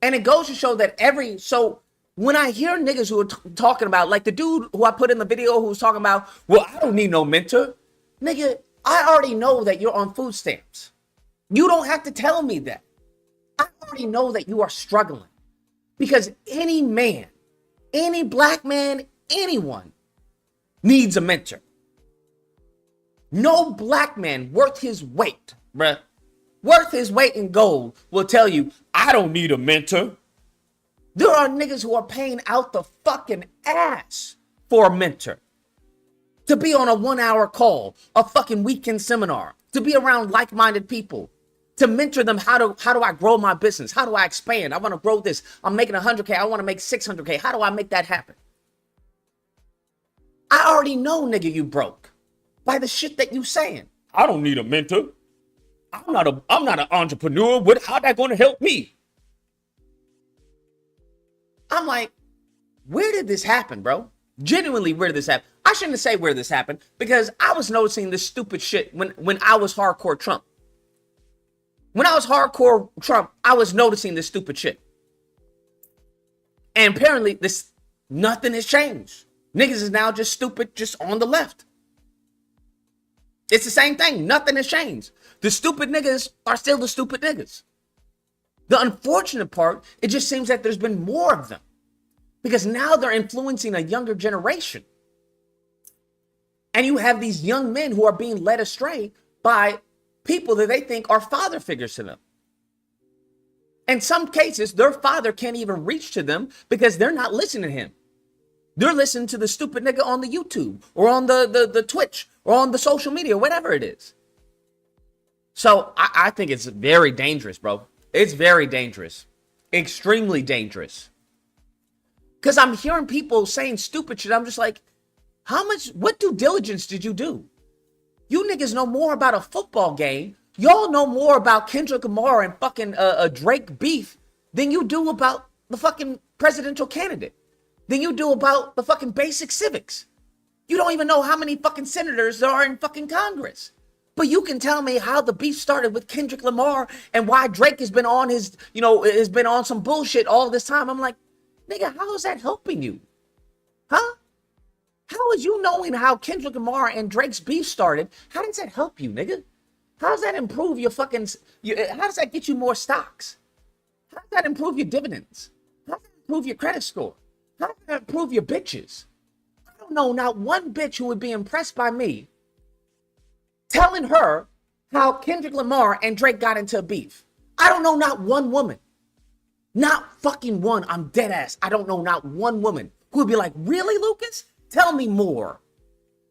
And it goes to show that so when I hear niggas who are talking about, like the dude who I put in the video who was talking about, well, I don't need no mentor. Nigga, I already know that you're on food stamps. You don't have to tell me that. I already know that you are struggling. Because any man, any black man, anyone needs a mentor. No black man worth his weight, bruh, worth his weight in gold will tell you, I don't need a mentor. There are niggas who are paying out the fucking ass for a mentor. To be on a 1-hour call, a fucking weekend seminar, to be around like-minded people, to mentor them. How do I grow my business? How do I expand? I want to grow this. I'm making 100K. I want to make 600K. How do I make that happen? I already know, nigga, you broke by the shit that you saying. I don't need a mentor. I'm not an entrepreneur. How's that going to help me? I'm like, where did this happen, bro? Genuinely, where did this happen? I shouldn't say where this happened because I was noticing this stupid shit when I was hardcore Trump. When I was hardcore Trump, I was noticing this stupid shit. And apparently, nothing has changed. Niggas is now just stupid, just on the left. It's the same thing. Nothing has changed. The stupid niggas are still the stupid niggas. The unfortunate part, it just seems that there's been more of them. Because now they're influencing a younger generation. And you have these young men who are being led astray by people that they think are father figures to them. In some cases, their father can't even reach to them because they're not listening to him. They're listening to the stupid nigga on the YouTube or on the Twitch or on the social media, whatever it is. So I think it's very dangerous, bro. It's very dangerous. Extremely dangerous. Because I'm hearing people saying stupid shit. I'm just like, what due diligence did you do? You niggas know more about a football game. Y'all know more about Kendrick Lamar and fucking Drake beef than you do about the fucking presidential candidate. Than you do about the fucking basic civics. You don't even know how many fucking senators there are in fucking Congress. But you can tell me how the beef started with Kendrick Lamar and why Drake has been on has been on some bullshit all this time. I'm like, nigga, how is that helping you? Huh? How is you knowing how Kendrick Lamar and Drake's beef started? How does that help you, nigga? How does that improve your fucking, how does that get you more stocks? How does that improve your dividends? How does that improve your credit score? How does that improve your bitches? I don't know not one bitch who would be impressed by me telling her how Kendrick Lamar and Drake got into a beef. I don't know not one woman. Not fucking one. I'm dead ass. I don't know not one woman who would be like, really, Lucas? Tell me more.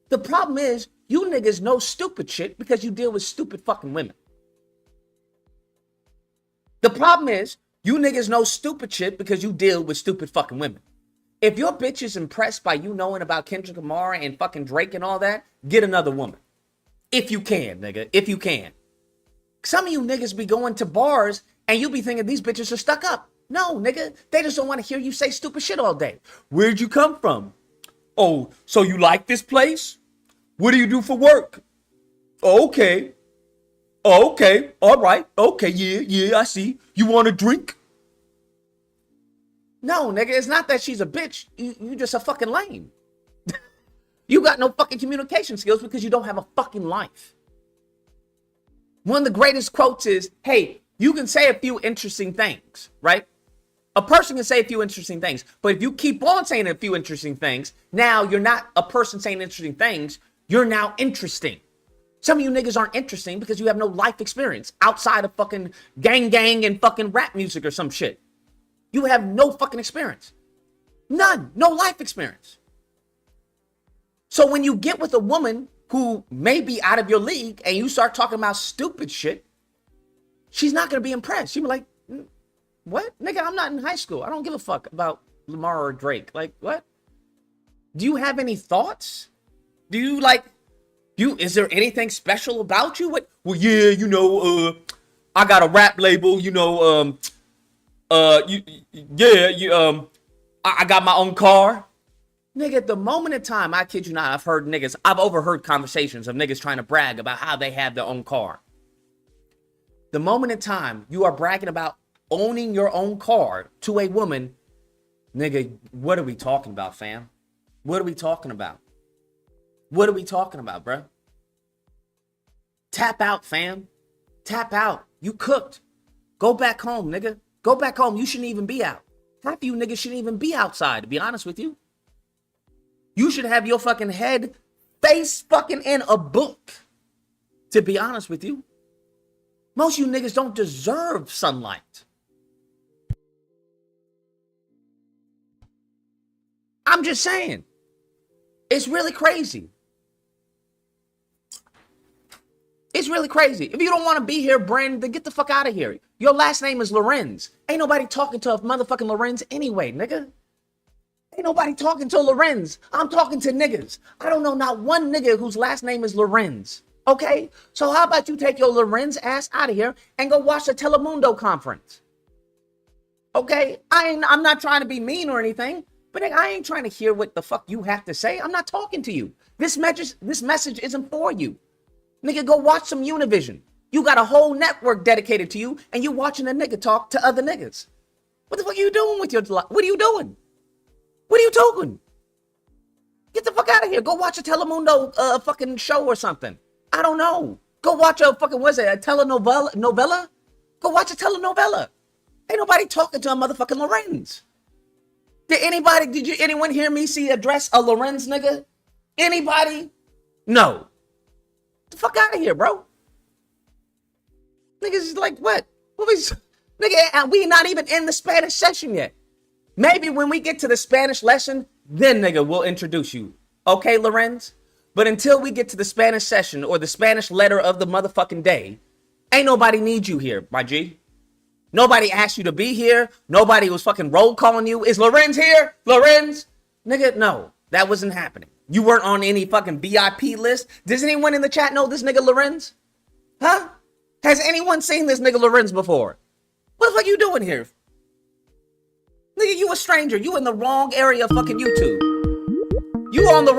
The problem is, you niggas know stupid shit because you deal with stupid fucking women. The problem is, you niggas know stupid shit because you deal with stupid fucking women. If your bitch is impressed by you knowing about Kendrick Lamar and fucking Drake and all that, get another woman. If you can, nigga. If you can. Some of you niggas be going to bars and you be thinking these bitches are stuck up. No, nigga. They just don't want to hear you say stupid shit all day. Where'd you come from? Oh, so you like this place? What do you do for work? Okay. Okay. All right. Okay. Yeah, I see. You want a drink? No, nigga. It's not that she's a bitch. You just a fucking lame. You got no fucking communication skills because you don't have a fucking life. One of the greatest quotes is, hey, you can say a few interesting things, right? A person can say a few interesting things, but if you keep on saying a few interesting things, now you're not a person saying interesting things, you're now interesting. Some of you niggas aren't interesting because you have no life experience outside of fucking gang and fucking rap music or some shit. You have no fucking experience. None. No life experience. So when you get with a woman who may be out of your league and you start talking about stupid shit, she's not going to be impressed. She'll be like, what? Nigga, I'm not in high school. I don't give a fuck about Lamar or Drake. Like, what? Do you have any thoughts? Is there anything special about you? What? Well, yeah, I got a rap label, I got my own car. Nigga, the moment in time, I kid you not, I've overheard conversations of niggas trying to brag about how they have their own car. The moment in time you are bragging about owning your own car to a woman, nigga, what are we talking about, fam? What are we talking about? What are we talking about, bro? Tap out, fam. Tap out. You cooked. Go back home, nigga. Go back home. You shouldn't even be out. Half of you niggas shouldn't even be outside, to be honest with you. You should have your fucking head face fucking in a book, to be honest with you. Most of you niggas don't deserve sunlight. I'm just saying. It's really crazy. It's really crazy. If you don't want to be here, Brandon, then get the fuck out of here. Your last name is Lorenz. Ain't nobody talking to a motherfucking Lorenz anyway, nigga. Ain't nobody talking to Lorenz. I'm talking to niggas. I don't know not one nigga whose last name is Lorenz. Okay? So how about you take your Lorenz ass out of here and go watch the Telemundo conference? Okay? I'm not trying to be mean or anything, but I ain't trying to hear what the fuck you have to say. I'm not talking to you. This message isn't for you. Nigga, go watch some Univision. You got a whole network dedicated to you, and you watching a nigga talk to other niggas. What the fuck are you doing with your life? What are you doing? What are you doing? Get the fuck out of here. Go watch a Telemundo fucking show or something. I don't know. Go watch a fucking, what's it, a telenovela? Go watch a telenovela. Ain't nobody talking to a motherfucking Lorenz. Did anyone hear me address a Lorenz, nigga? Anybody? No. Get the fuck out of here, bro. Niggas is like, what? Nigga, we not even in the Spanish session yet. Maybe when we get to the Spanish lesson, then, nigga, we'll introduce you. Okay, Lorenz? But until we get to the Spanish session or the Spanish letter of the motherfucking day, ain't nobody need you here, my G. Nobody asked you to be here. Nobody was fucking roll calling you. Is Lorenz here? Lorenz? Nigga, no. That wasn't happening. You weren't on any fucking VIP list. Does anyone in the chat know this nigga Lorenz? Huh? Has anyone seen this nigga Lorenz before? What the fuck you doing here? Nigga, you a stranger. You in the wrong area of fucking YouTube. You on the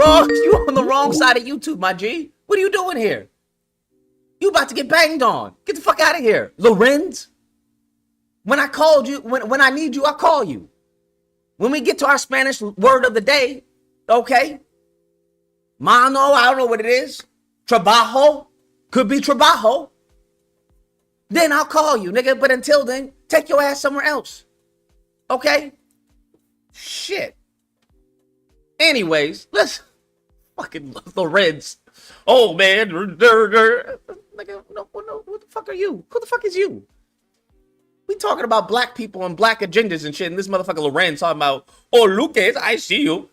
wrong side of YouTube, my G. What are you doing here? You about to get banged on. Get the fuck out of here. Lorenz? When I called you, when I need you, I call you. When we get to our Spanish word of the day, okay? Mano, I don't know what it is. Trabajo. Could be trabajo. Then I'll call you, nigga. But until then, take your ass somewhere else. Okay? Shit. Anyways, let's fucking Lorenz. Oh, man. Nigga, no, what the fuck are you? Who the fuck is you? We talking about black people and black agendas and shit, and this motherfucker Lorenz talking about, oh, Lucas, I see you.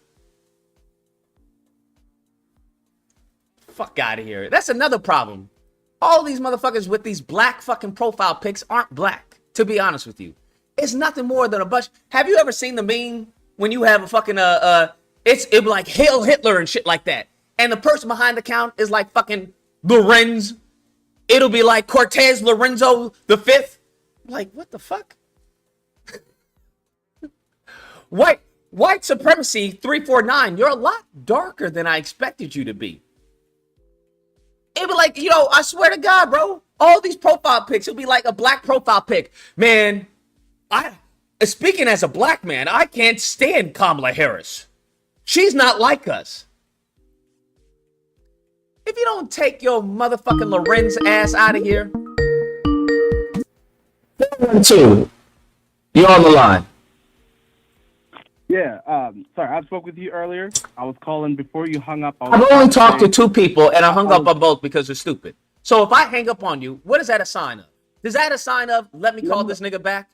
Fuck out of here. That's another problem. All these motherfuckers with these black fucking profile pics aren't black, to be honest with you. It's nothing more than a bunch. Have you ever seen the meme when you have a fucking, it be like Hail Hitler and shit like that, and the person behind the account is like fucking Lorenz. It'll be like Cortez Lorenzo the Fifth. Like, what the fuck? White supremacy 349. You're a lot darker than I expected you to be. It'll be like, I swear to God, bro. All these profile pics, it'll be like a black profile pic. Man, speaking as a black man, I can't stand Kamala Harris. She's not like us. If you don't take your motherfucking Lorenz ass out of here. 412. You're on the line. Yeah, sorry, I spoke with you earlier. I was calling before you hung up. I've only talked to 2 people, and I hung up on both because they're stupid. So if I hang up on you, what is that a sign of? Is that a sign of, let me call this nigga back?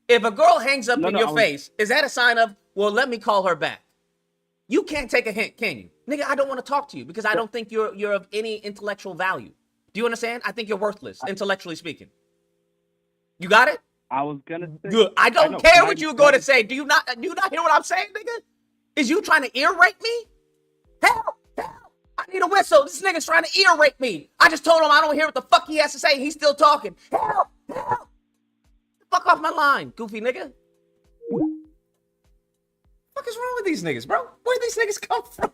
If a girl hangs up in your face, is that a sign of, well, let me call her back? You can't take a hint, can you? Nigga, I don't want to talk to you because I don't think you're of any intellectual value. Do you understand? I think you're worthless, intellectually speaking. You got it? I was gonna say. Good. I don't care what you're going to say. Do you not hear what I'm saying, nigga? Is you trying to ear rape me? Help! I need a whistle. This nigga's trying to ear rape me. I just told him I don't hear what the fuck he has to say. He's still talking. Help! Fuck off my line, goofy nigga. What the fuck is wrong with these niggas, bro? Where these niggas come from?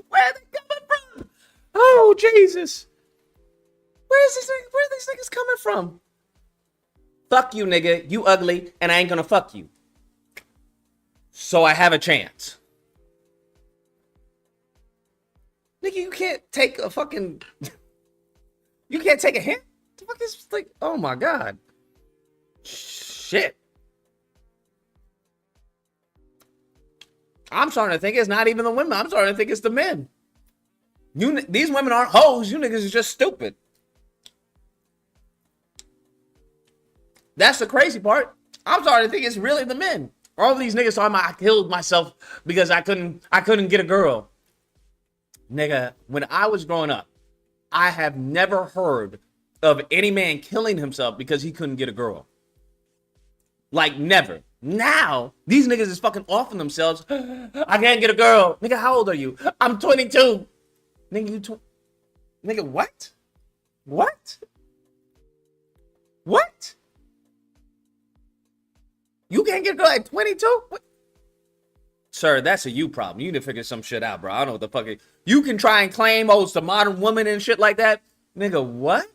Where are they coming from? Oh, Jesus. Where are these niggas coming from? Fuck you, nigga. You ugly, and I ain't gonna fuck you. So I have a chance. Nigga, you can't take a fucking... You can't take a hint? What the fuck is like... Oh my God. Shit. I'm starting to think it's not even the women. I'm starting to think it's the men. These women aren't hoes. You niggas is just stupid. That's the crazy part. I'm starting to think it's really the men. All of these niggas talking about I killed myself because I couldn't get a girl. Nigga, when I was growing up, I have never heard of any man killing himself because he couldn't get a girl. Like, never. Now, these niggas is fucking offing themselves. I can't get a girl. Nigga, how old are you? I'm 22. Nigga, Nigga, what? What? What? You can't get a girl at 22? What? Sir, that's a you problem. You need to figure some shit out, bro. I don't know what the fuck. You can try and claim, oh, it's the modern woman and shit like that. Nigga, what?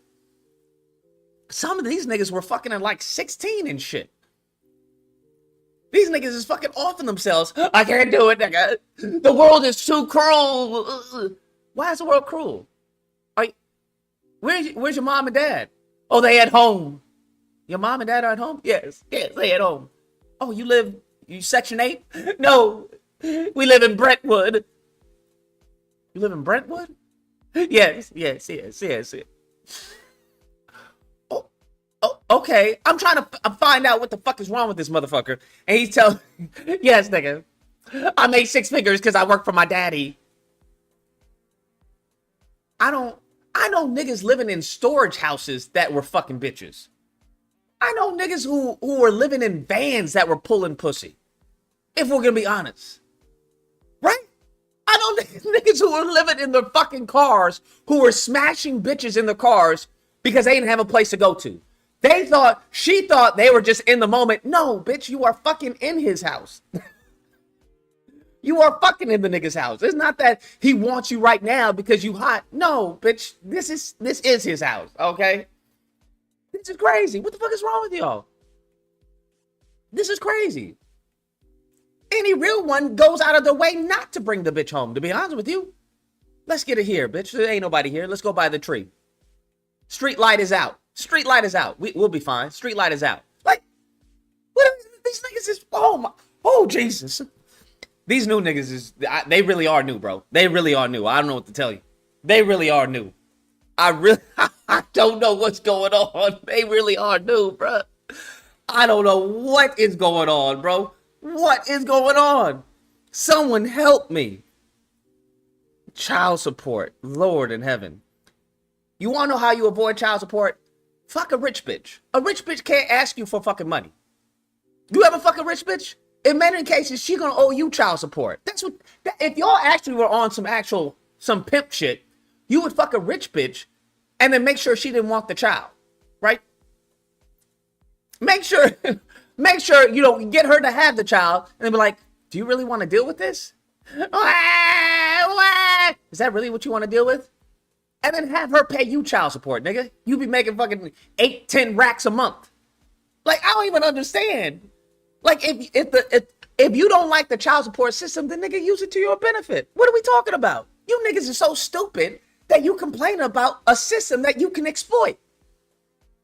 Some of these niggas were fucking at like 16 and shit. These niggas is fucking offing themselves. I can't do it, nigga. The world is too cruel. Why is the world cruel? Where's your mom and dad? Oh, they at home. Your mom and dad are at home? Yes, they at home. Oh, you Section 8? No, we live in Brentwood. You live in Brentwood? Yes. Oh, okay. I'm trying to find out what the fuck is wrong with this motherfucker. And he's telling me, yes, nigga. I made 6 figures because I work for my daddy. I know niggas living in storage houses that were fucking bitches. I know niggas who were living in vans that were pulling pussy. If we're gonna be honest. Right? I know niggas who were living in their fucking cars who were smashing bitches in their cars because they didn't have a place to go to. She thought they were just in the moment. No, bitch, you are fucking in his house. You are fucking in the nigga's house. It's not that he wants you right now because you hot. No, bitch, this is his house, okay? This is crazy. What the fuck is wrong with y'all? This is crazy. Any real one goes out of their way not to bring the bitch home, to be honest with you. Let's get it here, bitch. There ain't nobody here. Let's go by the tree. Street light is out. Street light is out. We'll be fine. Street light is out. Like, what are these niggas is, oh, Jesus. These new niggas they really are new, bro. They really are new. I don't know what to tell you. They really are new. I don't know what's going on. They really are new, bro. I don't know what is going on, bro. What is going on? Someone help me. Child support. Lord in heaven. You want to know how you avoid child support? Fuck a rich bitch. A rich bitch can't ask you for fucking money. You ever fuck a rich bitch? In many cases, she gonna owe you child support. That's what. If y'all actually were on some pimp shit, you would fuck a rich bitch, and then make sure she didn't want the child, right? Make sure you get her to have the child, and then be like, "Do you really want to deal with this? Is that really what you want to deal with?" And then have her pay you child support, nigga. You be making fucking 8-10 racks a month. Like, I don't even understand. Like, if you don't like the child support system, then nigga, use it to your benefit. What are we talking about? You niggas are so stupid that you complain about a system that you can exploit.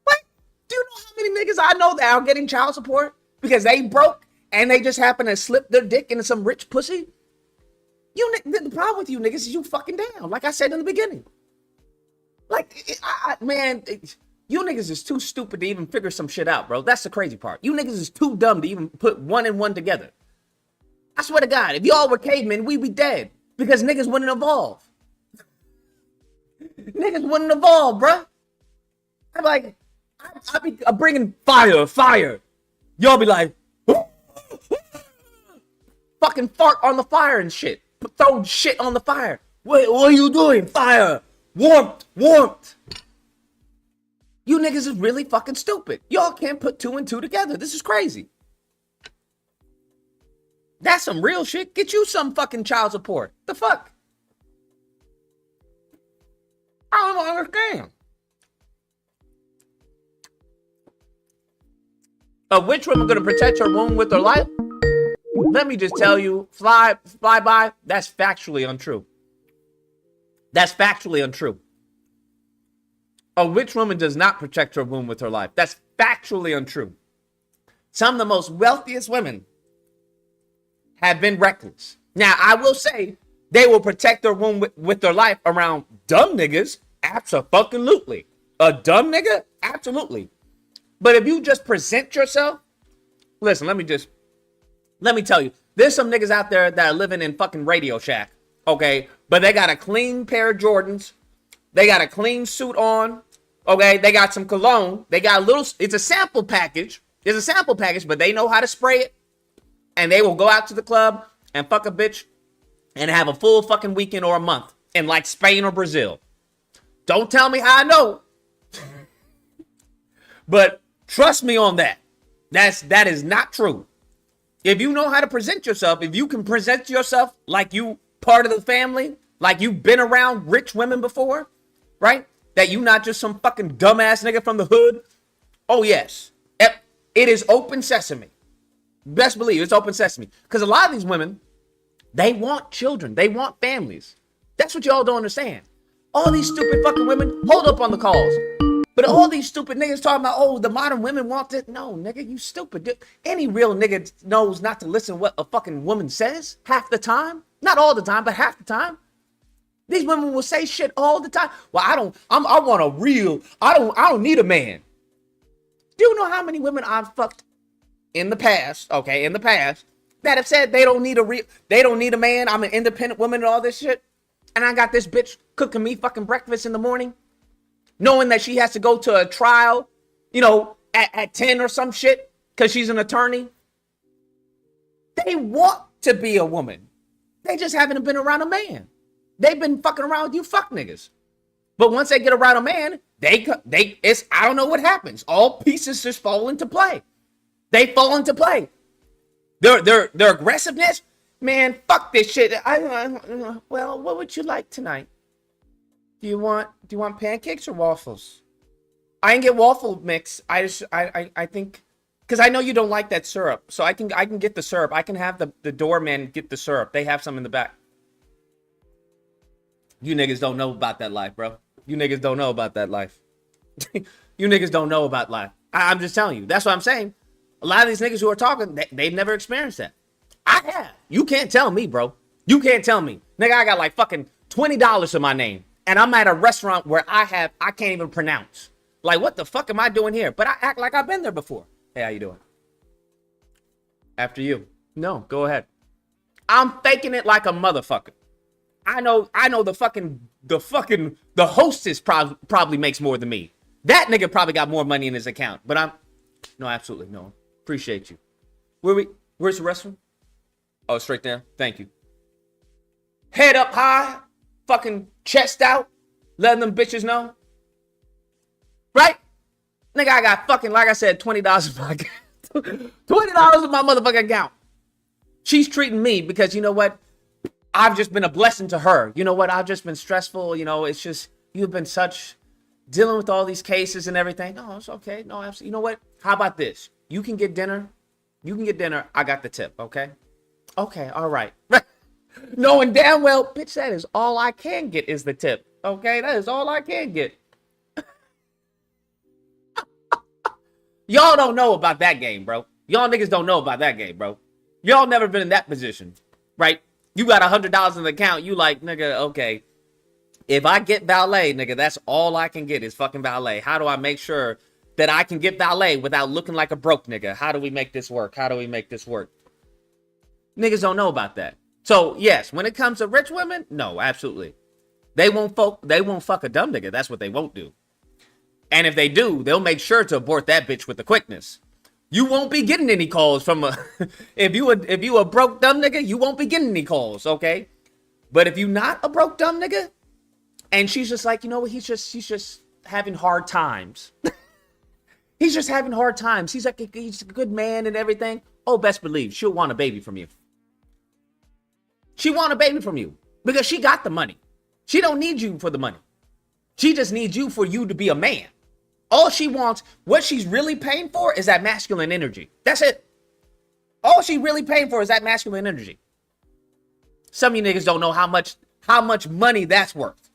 What? Do you know how many niggas I know that are getting child support because they broke and they just happen to slip their dick into some rich pussy? The problem with you niggas is you fucking down. Like I said in the beginning. Like, man, you niggas is too stupid to even figure some shit out, bro. That's the crazy part. You niggas is too dumb to even put one and one together. I swear to God, if y'all were cavemen, we'd be dead because niggas wouldn't evolve. Niggas wouldn't evolve, bro. I'm like, I'd be bringing fire. Y'all be like, fucking fart on the fire and shit. Throw shit on the fire. What are you doing? Fire. Warmth. You niggas is really fucking stupid. Y'all can't put 2 and 2 together. This is crazy. That's some real shit. Get you some fucking child support. The fuck? I don't understand. Which woman gonna protect her womb with her life? Let me just tell you, fly by, that's factually untrue. That's factually untrue. A rich woman does not protect her womb with her life. That's factually untrue. Some of the most wealthiest women have been reckless. Now, I will say they will protect their womb with their life around dumb niggas. Absolutely. A dumb nigga? Absolutely. But if you just present yourself, listen, let me tell you, there's some niggas out there that are living in fucking Radio Shack, okay? But they got a clean pair of Jordans. They got a clean suit on, okay? They got some cologne. They got it's a sample package. It's a sample package, but they know how to spray it. And they will go out to the club and fuck a bitch and have a full fucking weekend or a month in like Spain or Brazil. Don't tell me how I know. But trust me on that. That is not true. If you know how to present yourself, if you can present yourself like you part of the family, like you've been around rich women before, right? That you not just some fucking dumbass nigga from the hood. Oh, yes. It is open sesame. Best believe it's open sesame. Because a lot of these women, they want children. They want families. That's what y'all don't understand. All these stupid fucking women, hold up on the calls. But all these stupid niggas talking about, oh, the modern women want this. No, nigga, you stupid. Any real nigga knows not to listen to what a fucking woman says half the time. Not all the time, but half the time. These women will say shit all the time. Well, I want a real, I don't need a man. Do you know how many women I've fucked in the past, that have said they don't need a man. I'm an independent woman and all this shit. And I got this bitch cooking me fucking breakfast in the morning, knowing that she has to go to a trial, at 10 or some shit, because she's an attorney. They want to be a woman. They just haven't been around a man. They've been fucking around with you fuck niggas. But once they get around a man, I don't know what happens. All pieces just fall into play. They fall into play. Their aggressiveness, man, fuck this shit. Well, what would you like tonight? Do you want pancakes or waffles? I can get waffle mix. I think, because I know you don't like that syrup, so I can get the syrup. I can have the doorman get the syrup. They have some in the back. You niggas don't know about that life, bro. You niggas don't know about that life. You niggas don't know about life. I'm just telling you. That's what I'm saying. A lot of these niggas who are talking, they've never experienced that. I have. You can't tell me, bro. You can't tell me. Nigga, I got like fucking $20 in my name. And I'm at a restaurant where I can't even pronounce. Like, what the fuck am I doing here? But I act like I've been there before. Hey, how you doing? After you. No, go ahead. I'm faking it like a motherfucker. I know the hostess probably makes more than me. That nigga probably got more money in his account. But no, absolutely no. Appreciate you. Where's the restroom? Oh, straight there. Thank you. Head up high, fucking chest out, letting them bitches know. Right? Nigga, I got fucking, like I said, $20 in my account. $20 in my motherfucking account. She's treating me because, you know what? I've just been a blessing to her. You know what? I've just been stressful. You know, it's just, you've been dealing with all these cases and everything. No, it's okay. No, absolutely. You know what? How about this? You can get dinner. I got the tip, okay? Okay, all right. Knowing damn well, bitch, that is all I can get is the tip. Okay, that is all I can get. Y'all don't know about that game, bro. Y'all niggas don't know about that game, bro. Y'all never been in that position, right? You got $100 in the account. You like, nigga, okay. If I get valet, nigga, that's all I can get is fucking valet. How do I make sure that I can get valet without looking like a broke nigga? How do we make this work? How do we make this work? Niggas don't know about that. So, yes, when it comes to rich women, no, absolutely. They won't fuck a dumb nigga. That's what they won't do. And if they do, they'll make sure to abort that bitch with the quickness. You won't be getting any calls from if you a broke dumb nigga, you won't be getting any calls, okay? But if you not a broke dumb nigga, and she's just like, you know what, he's just having hard times. He's just having hard times. He's like, he's a good man and everything. Oh, best believe she'll want a baby from you. She want a baby from you because she got the money. She don't need you for the money. She just needs you for you to be a man. All she wants, what she's really paying for is that masculine energy. That's it. All she really paying for is that masculine energy. Some of you niggas don't know how much money that's worth.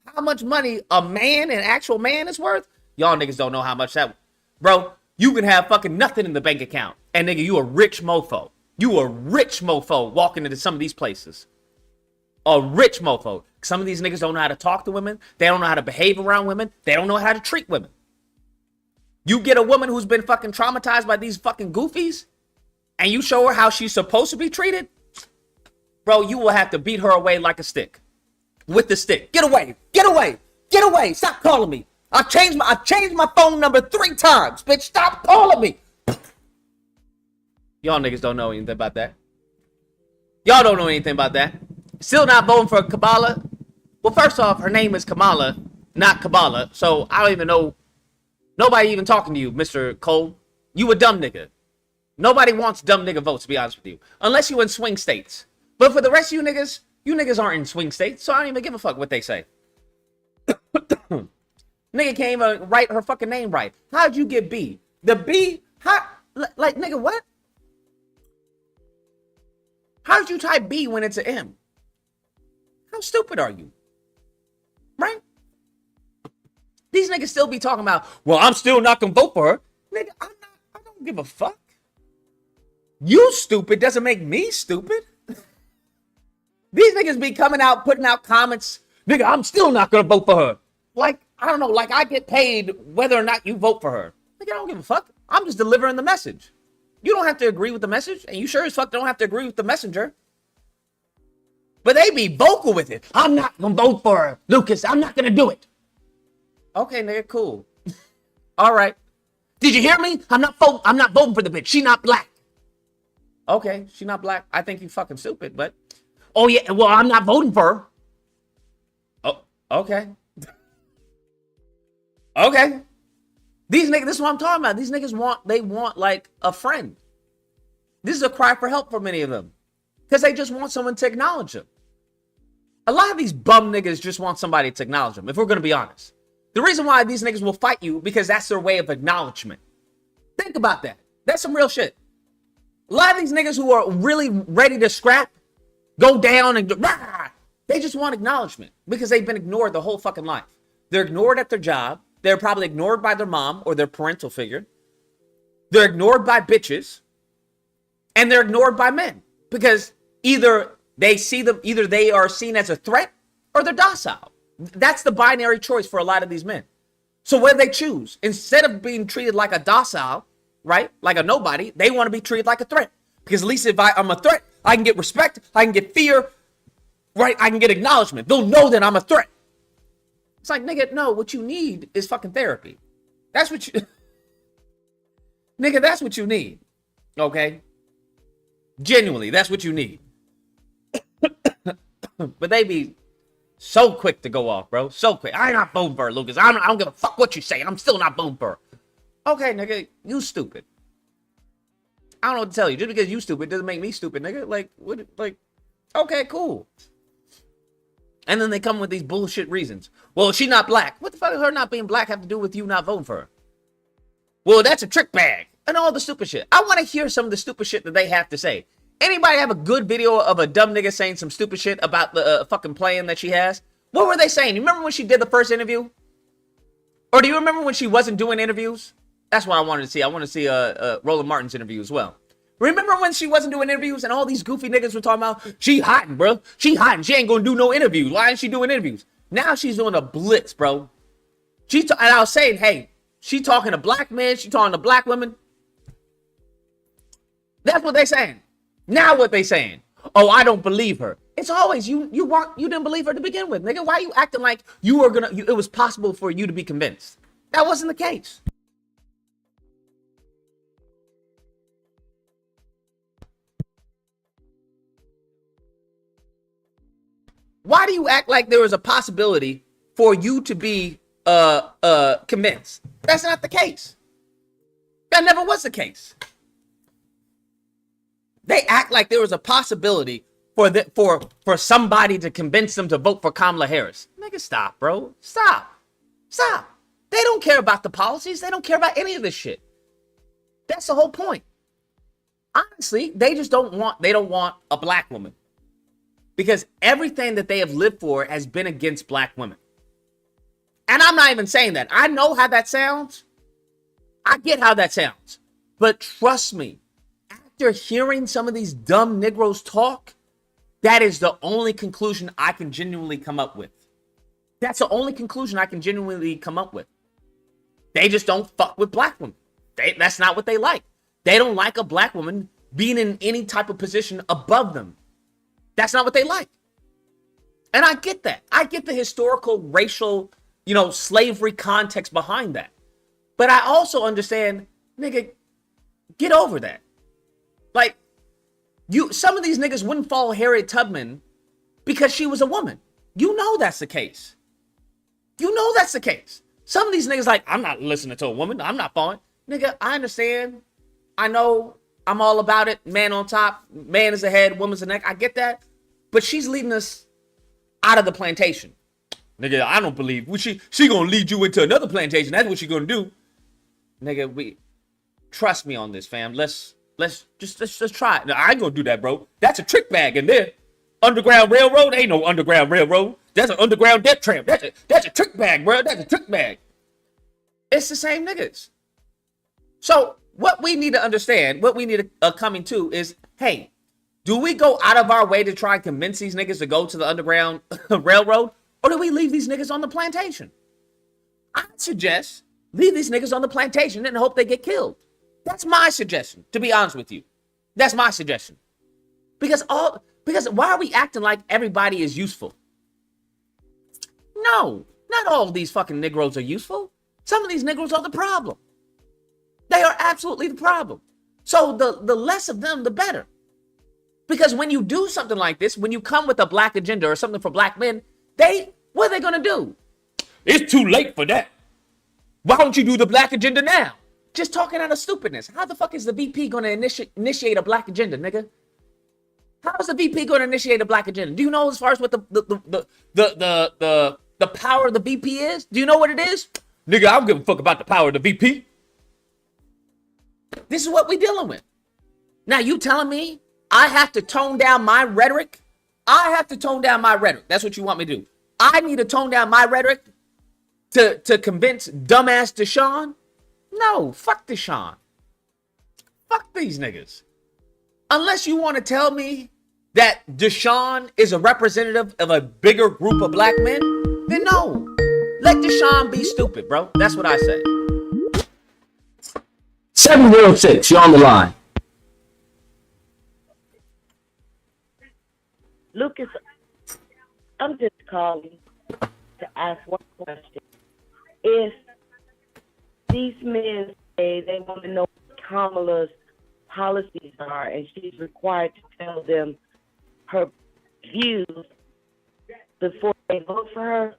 How much money a man, an actual man, is worth. Y'all niggas don't know how much that. Bro, you can have fucking nothing in the bank account. And nigga, you a rich mofo. You a rich mofo walking into some of these places. A rich mofo. Some of these niggas don't know how to talk to women. They don't know how to behave around women. They don't know how to treat women. You get a woman who's been fucking traumatized by these fucking goofies, and you show her how she's supposed to be treated, bro, you will have to beat her away like a stick. With the stick. Get away. Get away. Get away. Stop calling me. I've changed my phone number 3 times. Bitch, stop calling me. Y'all niggas don't know anything about that. Y'all don't know anything about that. Still not voting for Kamala. Well, first off, her name is Kamala, not Kabbalah. So I don't even know. Nobody even talking to you, Mr. Cole. You a dumb nigga. Nobody wants dumb nigga votes, to be honest with you. Unless you in swing states. But for the rest of you niggas aren't in swing states, so I don't even give a fuck what they say. Nigga can't even write her fucking name right. How'd you get B? The B? How? Like, nigga, what? How'd you type B when it's an M? How stupid are you? Right? These niggas still be talking about, well, I'm still not gonna vote for her. Nigga, I don't give a fuck. You stupid doesn't make me stupid. These niggas be coming out, putting out comments. Nigga, I'm still not gonna vote for her. Like, I don't know, like I get paid whether or not you vote for her. Nigga, I don't give a fuck. I'm just delivering the message. You don't have to agree with the message, and you sure as fuck don't have to agree with the messenger. But they be vocal with it. I'm not gonna vote for her, Lucas. I'm not gonna do it. Okay, nigga, cool. All right. Did you hear me? I'm not voting for the bitch. She not black. Okay, she not black. I think you fucking stupid, but oh yeah, well, I'm not voting for her. Oh, okay. Okay. These niggas, this is what I'm talking about. These niggas want like a friend. This is a cry for help for many of them. Because they just want someone to acknowledge them. A lot of these bum niggas just want somebody to acknowledge them, if we're going to be honest. The reason why these niggas will fight you, because that's their way of acknowledgement. Think about that. That's some real shit. A lot of these niggas who are really ready to scrap, go down and they just want acknowledgement because they've been ignored the whole fucking life. They're ignored at their job. They're probably ignored by their mom or their parental figure. They're ignored by bitches. And they're ignored by men because either they are seen as a threat or they're docile. That's the binary choice for a lot of these men. So what do they choose? Instead of being treated like a docile, right? Like a nobody. They want to be treated like a threat. Because at least if I'm a threat, I can get respect, I can get fear, right? I can get acknowledgement. They'll know that I'm a threat. It's like, nigga, no, what you need is fucking therapy. That's what you... nigga, that's what you need. Okay? Genuinely, that's what you need. But they be so quick to go off, bro. So quick. I'm not voting for her, Lucas. I don't give a fuck what you say. I'm still not voting for her. Okay, nigga, you stupid. I don't know what to tell you. Just because you stupid doesn't make me stupid, nigga. Like, what? Like, okay, cool. And then they come with these bullshit reasons. Well, she not black. What the fuck does her not being black have to do with you not voting for her? Well, that's a trick bag. And all the stupid shit. I want to hear some of the stupid shit that they have to say. Anybody have a good video of a dumb nigga saying some stupid shit about the fucking plan that she has? What were they saying? You remember when she did the first interview? Or do you remember when she wasn't doing interviews? That's what I wanted to see. I want to see Roland Martin's interview as well. Remember when she wasn't doing interviews and all these goofy niggas were talking about, she hotting, bro. She hotting. She ain't going to do no interviews. Why ain't she doing interviews? Now she's doing a blitz, bro. And I was saying, hey, she talking to black men. She talking to black women. That's what they saying. Now what they saying? Oh, I don't believe her. It's always you didn't believe her to begin with, nigga. Why are you acting like it was possible for you to be convinced? That wasn't the case. Why do you act like there was a possibility for you to be convinced? That's not the case. That never was the case. They act like there was a possibility for somebody to convince them to vote for Kamala Harris. Nigga, stop, bro. Stop. They don't care about the policies. They don't care about any of this shit. That's the whole point. Honestly, they don't want a black woman. Because everything that they have lived for has been against black women. And I'm not even saying that. I know how that sounds. I get how that sounds. But trust me, after hearing some of these dumb Negroes talk, that is the only conclusion I can genuinely come up with. That's the only conclusion I can genuinely come up with. They just don't fuck with black women. That's not what they like. They don't like a black woman being in any type of position above them. That's not what they like. And I get that. I get the historical, racial, slavery context behind that. But I also understand, nigga, get over that. Like, some of these niggas wouldn't follow Harriet Tubman because she was a woman. You know that's the case. You know that's the case. Some of these niggas like, I'm not listening to a woman. I'm not following. Nigga, I understand. I know. I'm all about it. Man on top. Man is the head. Woman's the neck. I get that. But she's leading us out of the plantation. Nigga, I don't believe. She gonna lead you into another plantation. That's what she gonna do. Nigga, trust me on this, fam. Let's try it. No, I ain't gonna do that, bro. That's a trick bag in there. Underground Railroad? Ain't no Underground Railroad. That's an underground death tramp. That's a trick bag, bro. That's a trick bag. It's the same niggas. So what we need to understand, what we need to coming to is, hey, do we go out of our way to try and convince these niggas to go to the Underground Railroad? Or do we leave these niggas on the plantation? I suggest leave these niggas on the plantation and hope they get killed. That's my suggestion, to be honest with you. That's my suggestion. Because why are we acting like everybody is useful? No, not all of these fucking Negroes are useful. Some of these Negroes are the problem. They are absolutely the problem. So the less of them, the better. Because when you do something like this, when you come with a black agenda or something for black men, what are they going to do? It's too late for that. Why don't you do the black agenda now? Just talking out of stupidness. How the fuck is the VP going to initiate a black agenda, nigga? How is the VP going to initiate a black agenda? Do you know as far as what the power of the VP is? Do you know what it is? Nigga, I don't give a fuck about the power of the VP. This is what we dealing with. Now you telling me I have to tone down my rhetoric? I have to tone down my rhetoric. That's what you want me to do. I need to tone down my rhetoric to convince dumbass Deshaun? No, fuck Deshaun. Fuck these niggas. Unless you want to tell me that Deshaun is a representative of a bigger group of black men, then no. Let Deshaun be stupid, bro. That's what I say. 706, you're on the line. Lucas, I'm just calling to ask one question. If these men say they want to know what Kamala's policies are and she's required to tell them her views before they vote for her,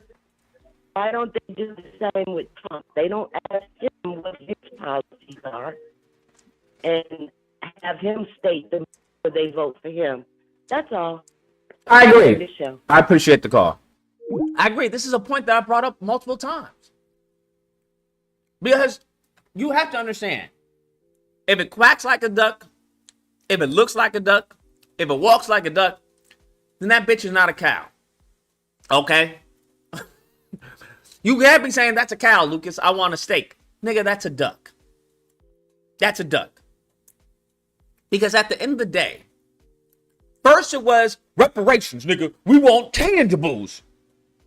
why don't they do the same with Trump? They don't ask him what his policies are and have him state them before they vote for him. That's all. I agree. I appreciate the call. I agree. This is a point that I brought up multiple times. Because you have to understand, if it quacks like a duck, if it looks like a duck, if it walks like a duck, then that bitch is not a cow. Okay? You can't be saying that's a cow, Lucas. I want a steak. Nigga, that's a duck. That's a duck. Because at the end of the day, first it was reparations, nigga. We want tangibles.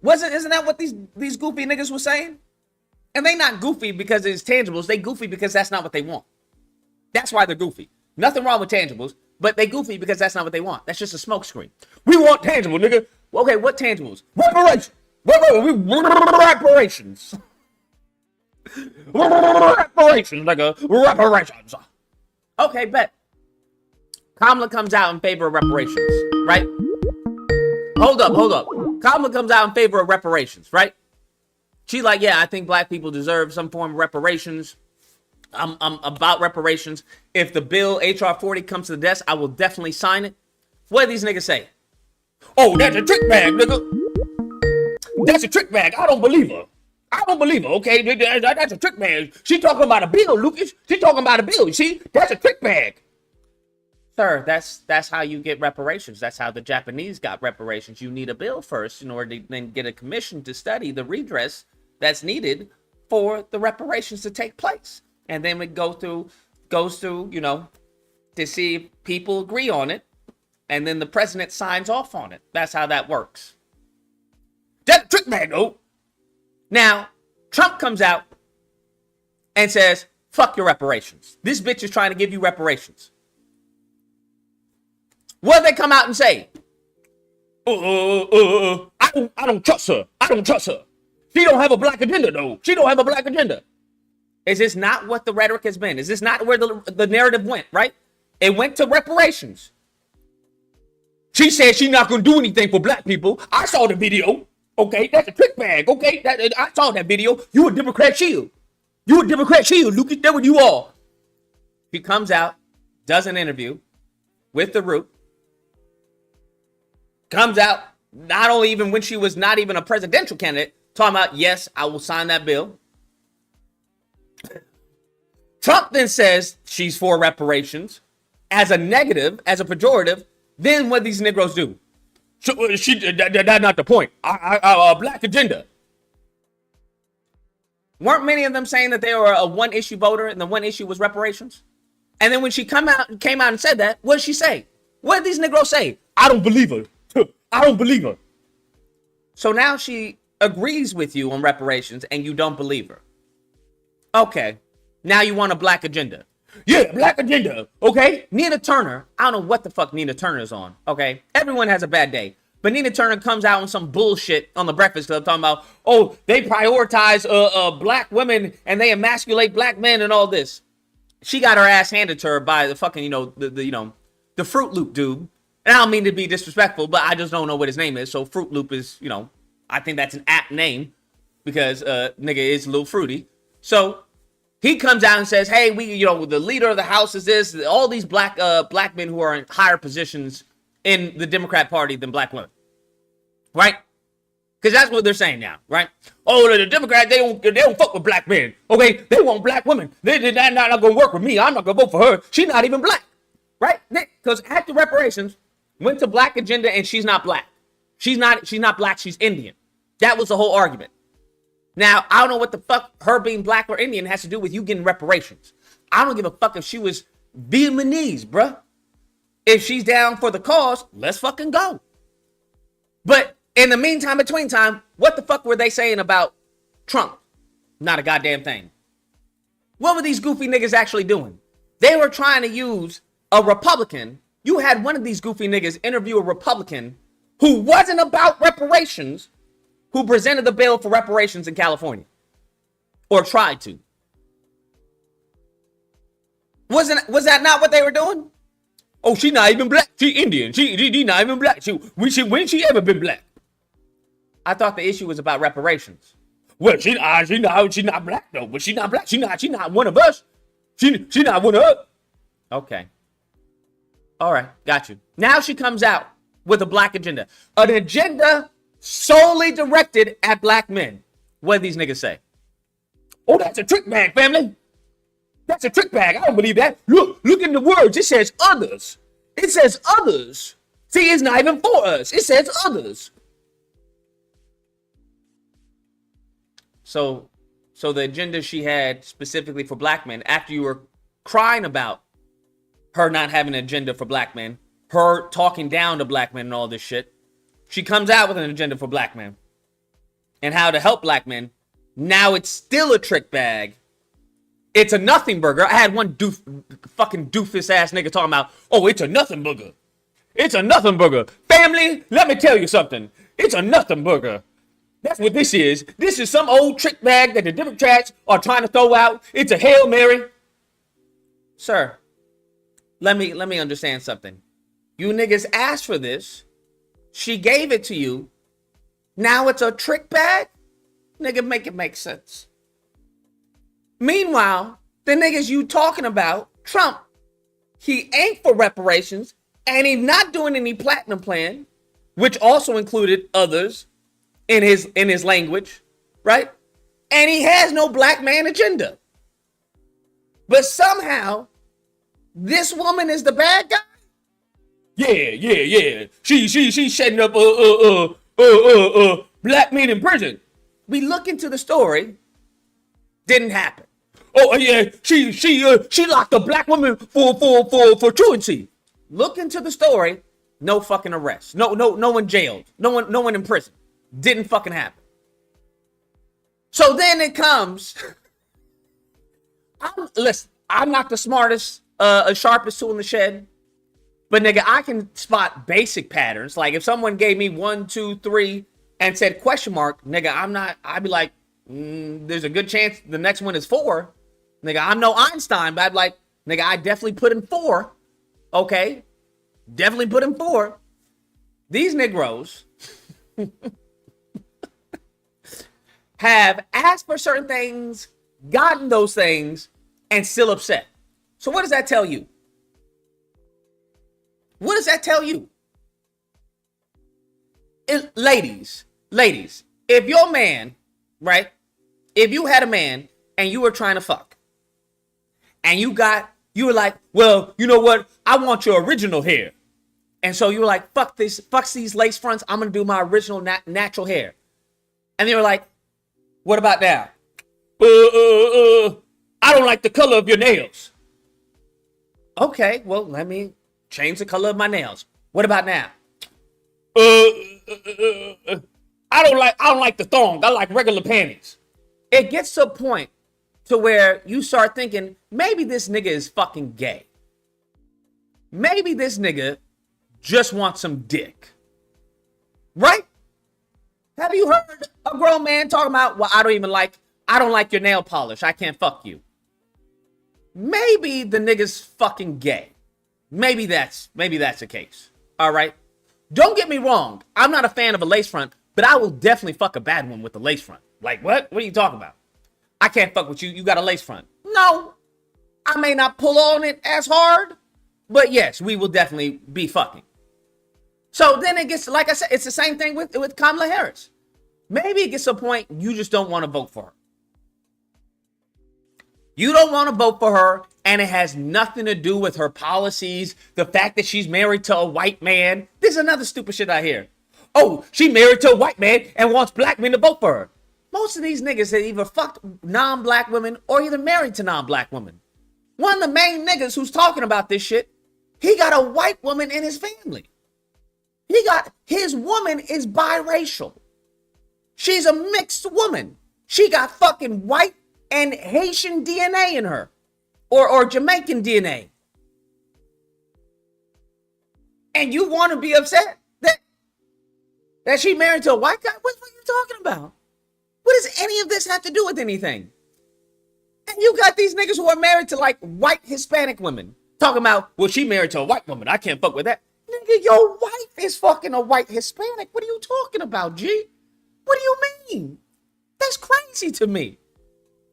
Isn't that what these goofy niggas were saying? And they not goofy because it's tangibles. They goofy because that's not what they want. That's why they're goofy. Nothing wrong with tangibles, but they goofy because that's not what they want. That's just a smokescreen. We want tangible, nigga. Okay, what tangibles? Reparations. Reparations. Reparations, nigga. Reparations. Okay, bet. Kamala comes out in favor of reparations, right? Hold up. Kamala comes out in favor of reparations, right? She's like, yeah, I think black people deserve some form of reparations. I'm about reparations. If the bill, HR 40, comes to the desk, I will definitely sign it. What do these niggas say? Oh, that's a trick bag, nigga. That's a trick bag. I don't believe her. Okay? That's a trick bag. She talking about a bill, Lucas. She talking about a bill. You see? That's a trick bag. Sir, that's how you get reparations. That's how the Japanese got reparations. You need a bill first in order to then get a commission to study the redress that's needed for the reparations to take place. And then it goes through, to see if people agree on it. And then the president signs off on it. That's how that works. That's a trick bag, though. Now, Trump comes out and says, fuck your reparations. This bitch is trying to give you reparations. What do they come out and say? I don't trust her. She don't have a black agenda, though. Is this not what the rhetoric has been? Is this not where the narrative went, right? It went to reparations. She said she's not going to do anything for black people. I saw the video. Okay, that's a trick bag. Okay, I saw that video. You a Democrat shield. Lucas. That's what you are. He comes out, does an interview with the Root. Comes out, not only even when she was not even a presidential candidate, talking about, yes, I will sign that bill. Trump then says she's for reparations as a negative, as a pejorative. Then what these Negroes do? That's not the point. Black agenda. Weren't many of them saying that they were a one-issue voter and the one issue was reparations? And then when she came out and said that, what did she say? What did these Negroes say? I don't believe her. So now she agrees with you on reparations and you don't believe her. Okay. Now you want a black agenda. Yeah, black agenda. Okay. Nina Turner. I don't know what the fuck Nina Turner's on. Okay. Everyone has a bad day. But Nina Turner comes out on some bullshit on the Breakfast Club talking about, oh, they prioritize black women and they emasculate black men and all this. She got her ass handed to her by the fucking, the Fruit Loop dude. And I don't mean to be disrespectful, but I just don't know what his name is. So Fruit Loop is, I think that's an apt name because nigga is a little fruity. So he comes out and says, hey, the leader of the House is this. All these black men who are in higher positions in the Democrat Party than black women. Right? Because that's what they're saying now, right? Oh, the Democrats, they don't fuck with black men. Okay? They want black women. They're not going to work with me. I'm not going to vote for her. She's not even black. Right? Because after reparations, went to black agenda and she's not black. She's not black. She's Indian. That was the whole argument. Now, I don't know what the fuck her being black or Indian has to do with you getting reparations. I don't give a fuck if she was Vietnamese, bruh. If she's down for the cause, let's fucking go. But in the meantime, between time, what the fuck were they saying about Trump? Not a goddamn thing. What were these goofy niggas actually doing? They were trying to use a Republican. You had one of these goofy niggas interview a Republican who wasn't about reparations, who presented the bill for reparations in California. Or tried to. Was that not what they were doing? Oh, she not even black. She Indian. She not even black. When she ever been black? I thought the issue was about reparations. Well, she not black though. But she not black. She not one of us. She not one of us. Okay. All right, got you. Now she comes out with a black agenda. An agenda solely directed at black men. What do these niggas say? Oh, that's a trick bag, family. That's a trick bag. I don't believe that. Look in the words. It says others. It says others. See, it's not even for us. It says others. So the agenda she had specifically for black men, after you were crying about her not having an agenda for black men, her talking down to black men and all this shit, she comes out with an agenda for black men and how to help black men. Now it's still a trick bag. It's a nothing burger. I had one fucking doofus ass nigga talking about, oh, it's a nothing burger. It's a nothing burger. Family, let me tell you something. It's a nothing burger. That's what this is. This is some old trick bag that the Democrats are trying to throw out. It's a Hail Mary. Sir, let me understand something. You niggas asked for this. She gave it to you. Now it's a trick bag? Nigga, make it make sense. Meanwhile, the niggas you talking about, Trump, he ain't for reparations, and he's not doing any platinum plan, which also included others in his language, right? And he has no black man agenda. But somehow, this woman is the bad guy? Yeah. She's setting up black men in prison. We look into the story, didn't happen. Oh yeah, she locked a black woman for truancy. Look into the story, no fucking arrest. No one jailed. No one in prison. Didn't fucking happen. So then it comes. Listen, I'm not the smartest, sharpest tool in the shed, but nigga, I can spot basic patterns. Like if someone gave me 1, 2, 3 and said question mark, nigga, I'd be like, there's a good chance the next one is 4. Nigga, I'm no Einstein, but I'd be like, nigga, I definitely put in 4. Okay? Definitely put in 4. These Negroes have asked for certain things, gotten those things, and still upset. So what does that tell you? What does that tell you? Ladies, if your man, right? If you had a man and you were trying to fuck, and you were like, well, you know what? I want your original hair. And so you were like, fuck these lace fronts. I'm going to do my original natural hair. And they were like, what about now? I don't like the color of your nails. Okay, well, let me change the color of my nails. What about now? I don't like the thong. I like regular panties. It gets to a point to where you start thinking, maybe this nigga is fucking gay. Maybe this nigga just wants some dick. Right? Have you heard a grown man talking about, well, I don't like your nail polish. I can't fuck you. Maybe the nigga's fucking gay. Maybe that's the case. All right? Don't get me wrong. I'm not a fan of a lace front, but I will definitely fuck a bad one with a lace front. Like, what? What are you talking about? I can't fuck with you. You got a lace front. No. I may not pull on it as hard, but yes, we will definitely be fucking. So then it gets, like I said, it's the same thing with Kamala Harris. Maybe it gets to a point you just don't want to vote for her. You don't want to vote for her, and it has nothing to do with her policies, the fact that she's married to a white man. This is another stupid shit I hear. Oh, she married to a white man and wants black men to vote for her. Most of these niggas have either fucked non-black women or either married to non-black women. One of the main niggas who's talking about this shit, he got a white woman in his family. His woman is biracial. She's a mixed woman. She got fucking white and Haitian DNA in her or Jamaican DNA. And you want to be upset that she married to a white guy? What are you talking about? What does any of this have to do with anything? And you got these niggas who are married to like white Hispanic women talking about, well, she married to a white woman. I can't fuck with that. Nigga, your wife is fucking a white Hispanic. What are you talking about, G? What do you mean? That's crazy to me.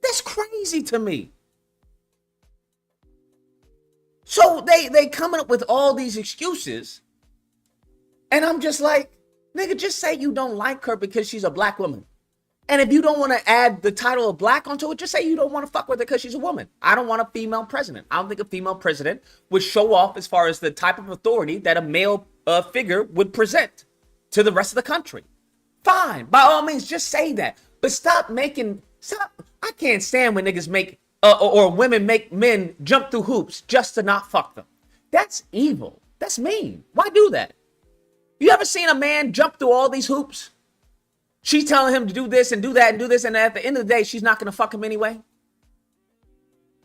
That's crazy to me. So they coming up with all these excuses. And I'm just like, nigga, just say you don't like her because she's a black woman. And if you don't want to add the title of black onto it, just say you don't want to fuck with her because she's a woman. I don't want a female president. I don't think a female president would show off as far as the type of authority that a male figure would present to the rest of the country. Fine. By all means, just say that. But stop. I can't stand when niggas make or women make men jump through hoops just to not fuck them. That's evil. That's mean. Why do that? You ever seen a man jump through all these hoops? She's telling him to do this and do that and do this, and at the end of the day, she's not going to fuck him anyway.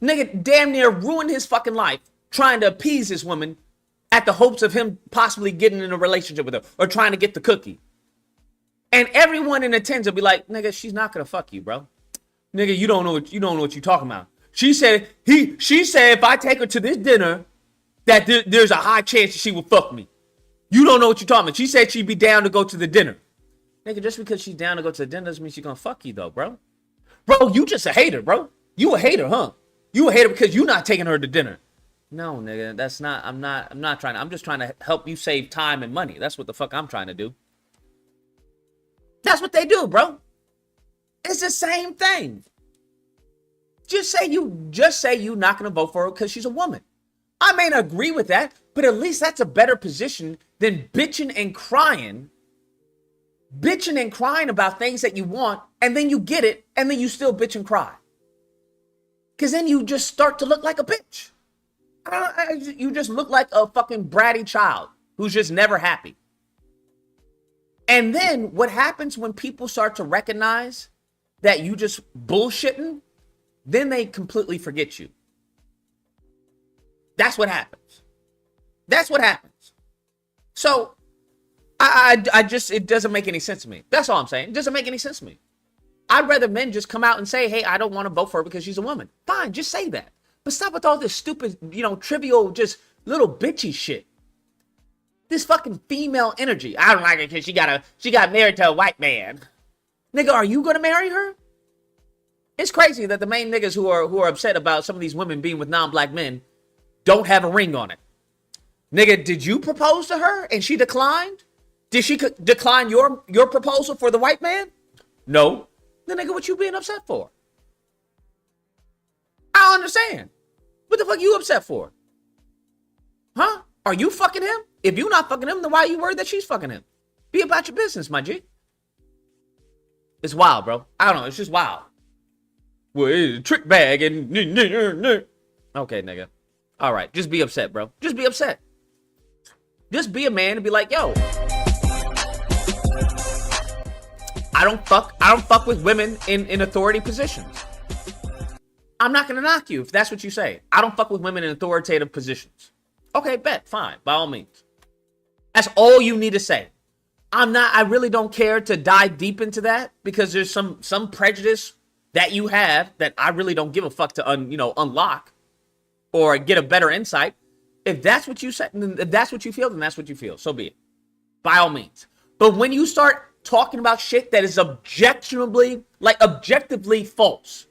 Nigga damn near ruined his fucking life trying to appease this woman at the hopes of him possibly getting in a relationship with her or trying to get the cookie. And everyone in attendance will be like, nigga, she's not going to fuck you, bro. Nigga, you don't know what you're talking about. She said if I take her to this dinner, that there's a high chance that she will fuck me. You don't know what you're talking about. She said she'd be down to go to the dinner. Nigga, just because she's down to go to the dinner doesn't mean she's gonna fuck you though, bro. Bro, you just a hater, bro. You a hater, huh? You a hater because you're not taking her to dinner. No, nigga, that's not, I'm not trying to, I'm just trying to help you save time and money. That's what the fuck I'm trying to do. That's what they do, bro. It's the same thing. Just say you not gonna vote for her because she's a woman. I may not agree with that, but at least that's a better position than bitching and crying about things that you want, and then you get it, and then you still bitch and cry. Because then you just start to look like a bitch. You just look like a fucking bratty child who's just never happy. And then what happens when people start to recognize that you just bullshitting, then they completely forget you. That's what happens. That's what happens. So I just, it doesn't make any sense to me. That's all I'm saying. It doesn't make any sense to me. I'd rather men just come out and say, hey, I don't want to vote for her because she's a woman. Fine, just say that. But stop with all this stupid, trivial, just little bitchy shit. This fucking female energy. I don't like her because she got married to a white man. Nigga, are you gonna marry her? It's crazy that the main niggas who are upset about some of these women being with non-black men don't have a ring on it. Nigga, did you propose to her and she declined? Did she decline your proposal for the white man? No. Then nigga, what you being upset for? I don't understand. What the fuck you upset for? Huh? Are you fucking him? If you not fucking him, then why are you worried that she's fucking him? Be about your business, my G. It's wild, bro. I don't know. It's just wild. Well, it's a trick bag and... Okay, nigga. All right. Just be upset, bro. Just be upset. Just be a man and be like, yo, I don't fuck with women in authority positions. I'm not gonna knock you if that's what you say. I don't fuck with women in authoritative positions. Okay, bet, fine, by all means. That's all you need to say. I really don't care to dive deep into that because there's some prejudice that you have that I really don't give a fuck to unlock or get a better insight. If that's what you say, if that's what you feel, then that's what you feel. So be it. By all means. But when you start talking about shit that is objectively false.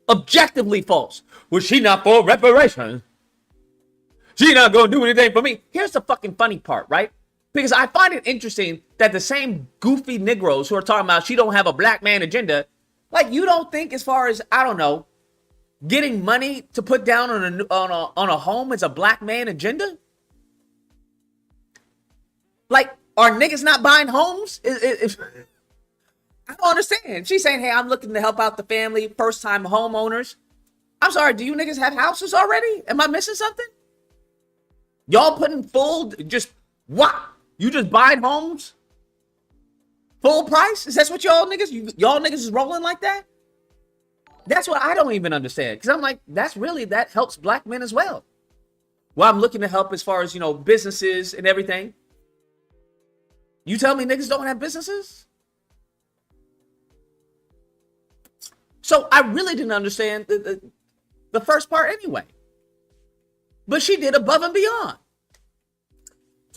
Objectively false. Was she not for reparations? She not gonna do anything for me. Here's the fucking funny part, right? Because I find it interesting that the same goofy Negroes who are talking about she don't have a black man agenda, like you don't think as far as, I don't know, getting money to put down on a home is a black man agenda? Like, are niggas not buying homes? I don't understand. She's saying, hey, I'm looking to help out the family, first-time homeowners. I'm sorry, do you niggas have houses already? Am I missing something? Y'all putting what? You just buying homes? Full price? Is that what y'all niggas is rolling like that? That's what I don't even understand. Because I'm like, that helps black men as well. Well, I'm looking to help as far as, businesses and everything. You tell me niggas don't have businesses? So I really didn't understand the first part anyway. But she did above and beyond.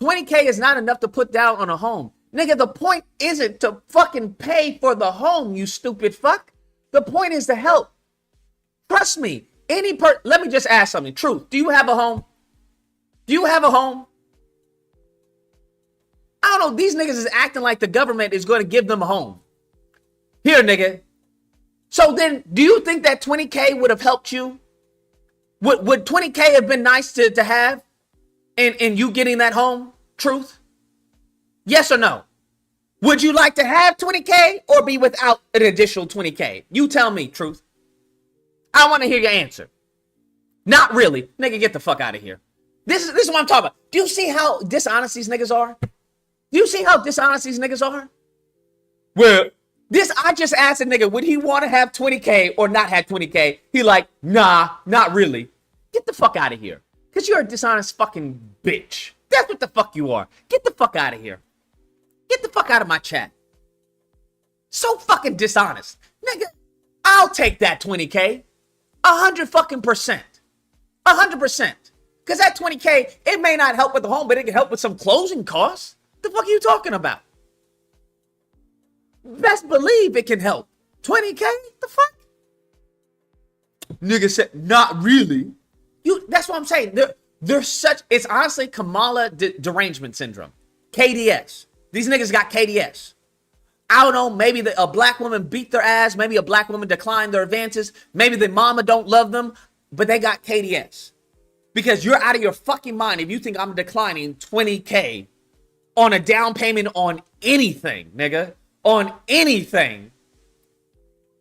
20K is not enough to put down on a home. Nigga, the point isn't to fucking pay for the home, you stupid fuck. The point is to help. Trust me. Let me just ask something. Truth, do you have a home? Do you have a home? I don't know. These niggas is acting like the government is going to give them a home. Here, nigga. So then, do you think that 20K would have helped you? Would 20K have been nice to have in you getting that home? Truth? Yes or no? Would you like to have 20K or be without an additional 20K? You tell me, truth. I want to hear your answer. Not really. Nigga, get the fuck out of here. This is what I'm talking about. Do you see how dishonest these niggas are? Do you see how dishonest these niggas are? Well, I just asked a nigga, would he want to have 20K or not have 20K? He like, nah, not really. Get the fuck out of here. Because you're a dishonest fucking bitch. That's what the fuck you are. Get the fuck out of here. Get the fuck out of my chat. So fucking dishonest. Nigga, I'll take that 20K. 100 fucking percent. 100%. Because that 20K, it may not help with the home, but it can help with some closing costs. The fuck are you talking about? Best believe it can help. 20K? The fuck? Nigga said, not really. That's what I'm saying. It's honestly Kamala derangement syndrome. KDS. These niggas got KDS. I don't know, maybe a black woman beat their ass. Maybe a black woman declined their advances. Maybe the mama don't love them, but they got KDS. Because you're out of your fucking mind if you think I'm declining 20K on a down payment on anything, nigga. On anything.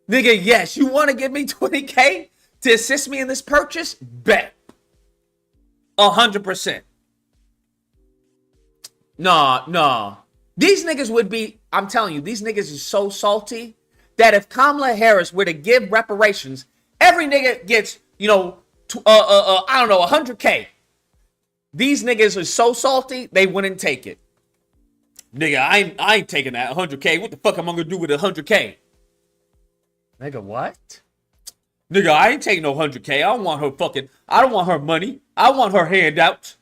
Nigga, yes, you want to give me 20K to assist me in this purchase? Bet. 100%. Nah. These niggas would be, I'm telling you, these niggas is so salty that if Kamala Harris were to give reparations, every nigga gets, I don't know, 100K. These niggas are so salty, they wouldn't take it. Nigga, I ain't taking that 100K. What the fuck am I gonna do with 100K? Nigga, what? Nigga, I ain't taking no 100K. I don't want her money. I want her handouts.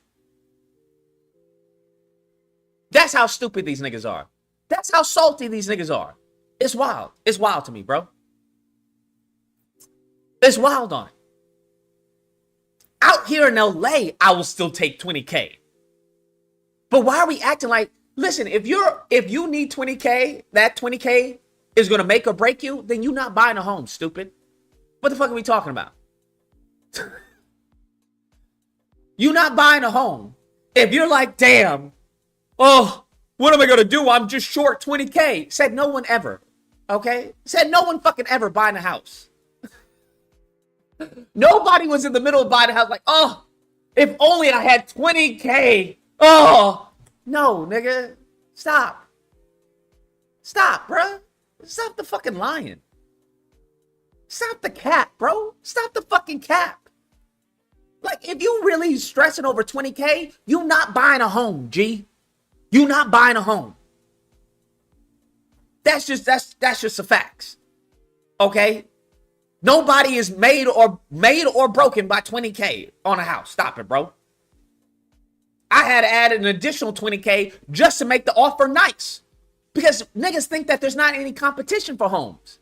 That's how stupid these niggas are. That's how salty these niggas are. It's wild. It's wild to me, bro. It's wild on it. Out here in LA, I will still take 20K. But why are we acting like, listen, if you need 20K, that 20K is going to make or break you, then you're not buying a home, stupid. What the fuck are we talking about? You're not buying a home. If you're like, damn, oh, what am I going to do? I'm just short 20K. Said no one ever. Okay? Said no one fucking ever buying a house. Nobody was in the middle of buying a house like, oh, if only I had 20K. Oh, no, nigga. Stop. Stop, bruh. Stop the fucking lying. Stop the cap, bro. Stop the fucking cap. Like, if you really stressing over 20K, you not buying a home, G. You not buying a home. That's just the facts. Okay? Nobody is made or broken by 20K on a house. Stop it, bro. I had to add an additional 20K just to make the offer nice. Because niggas think that there's not any competition for homes.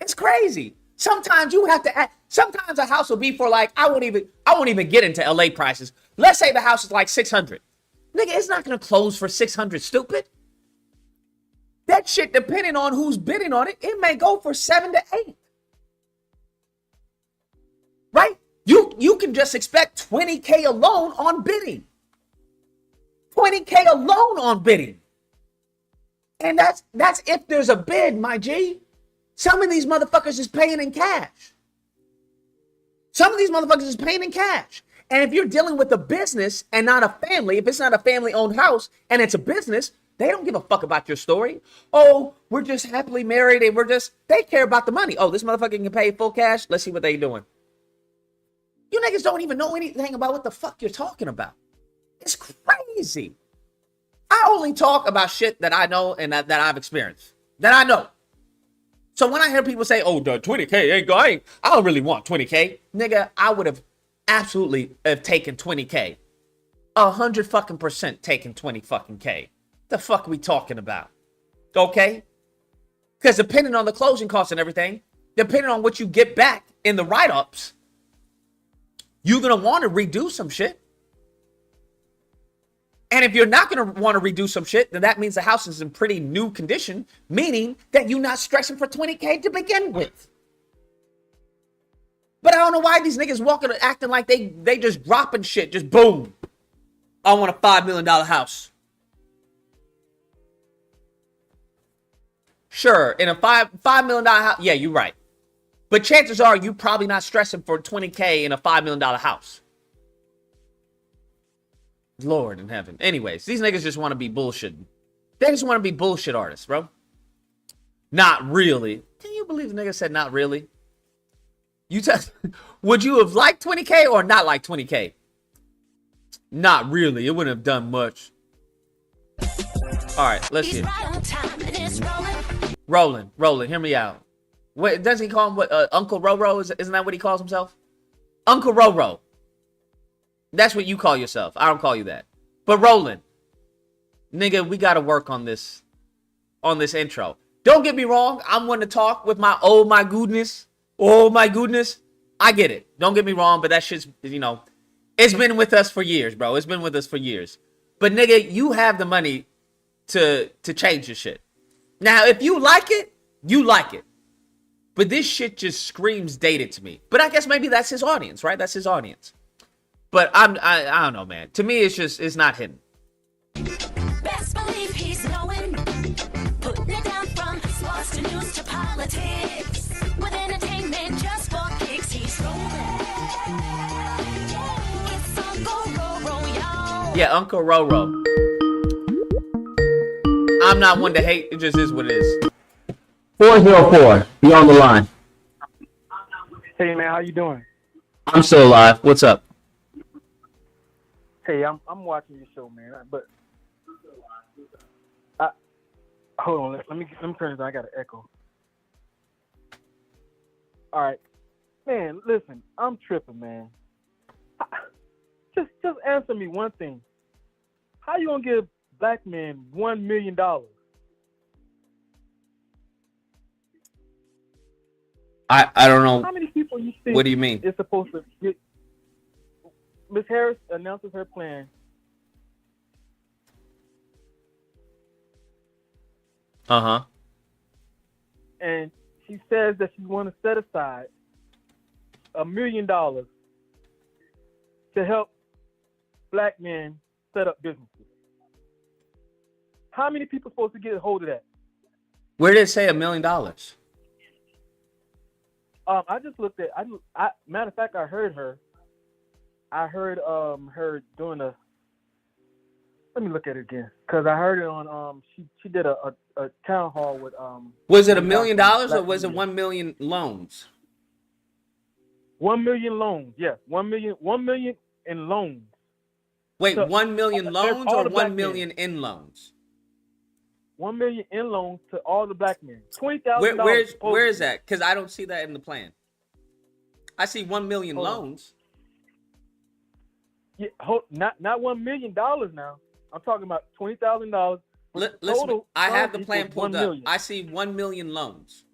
It's crazy. Sometimes you have to add, sometimes a house will be for like, I won't even get into LA prices. Let's say the house is like 600. Nigga, it's not going to close for 600, stupid. That shit, depending on who's bidding on it, it may go for 7 to 8. Right? You can just expect 20K alone on bidding. 20K alone on bidding. And that's if there's a bid, my G. Some of these motherfuckers is paying in cash. Some of these motherfuckers is paying in cash. And if you're dealing with a business and not a family, if it's not a family-owned house and it's a business, They don't give a fuck about your story. Oh, we're just happily married and they care about the money. Oh, this motherfucker can pay full cash. Let's see what they doing. You niggas don't even know anything about what the fuck you're talking about. It's crazy. I only talk about shit that I know and that I've experienced. That I know. So when I hear people say, oh, the 20K ain't going, I don't really want 20K. Nigga, I would have absolutely have taken 20K. 100 fucking % taking 20 fucking K. The fuck we talking about? Okay? Because depending on the closing costs and everything, depending on what you get back in the write-ups, you're going to want to redo some shit. And if you're not going to want to redo some shit, then that means the house is in pretty new condition, meaning that you're not stressing for 20K to begin with. But I don't know why these niggas walking acting like they just dropping shit, just boom. I want a $5 million house. Sure, in a $5 million house, yeah, you're right. But chances are you probably not stressing for 20K in a $5 million house. Lord in heaven. Anyways, these niggas just want to be bullshitting. They just want to be bullshit artists, bro. Not really. Can you believe the nigga said not really? Would you have liked 20K or not like 20K? Not really. It wouldn't have done much. All right, let's see. Rolling. Hear me out. Wait, doesn't he call him what? Uncle Roro? Isn't that what he calls himself? Uncle Roro. That's what you call yourself. I don't call you that. But Roland, nigga, we got to work on this intro. Don't get me wrong. I'm one to talk with my oh my goodness. I get it. Don't get me wrong, but that shit's, it's been with us for years, bro. It's been with us for years. But nigga, you have the money to change your shit. Now, if you like it, you like it. But this shit just screams dated to me. But I guess maybe that's his audience, right? That's his audience. But I don't know, man. To me, it's not hidden. Best believe he's knowing, putting it down from sports to news to politics. With entertainment just for kicks, he's rolling. It's Uncle Roro, y'all. Yeah, Uncle Roro. I'm not one to hate. It just is what it is. 404. You on the line? Hey man, how you doing? I'm still alive. What's up? Hey, I'm watching your show, man. But hold on, let me turn this on. I got an echo. All right, man. Listen, I'm tripping, man. Just answer me one thing. How you gonna give black men $1 million? I don't know. How many people you think? What do you mean? It's supposed to get. Ms. Harris announces her plan. Uh-huh. And she says that she want to set aside $1 million to help black men set up businesses. How many people are supposed to get a hold of that? Where did it say $1 million? I just looked at. Matter of fact, I heard her. I heard her doing a. Let me look at it again, because I heard it on she did a town hall with Was it $1 million or was it 1 million loans? 1 million loans, yes. 1 million in loans. Wait, So, 1 million loans all or the 1 black million in loans? 1 million in loans to all the black men. $20,000. Where is that? Because I don't see that in the plan. I see 1 million loans. Yeah, not $1 million now. I'm talking about $20,000. Listen, I have the plan pulled up. Million. I see 1 million loans.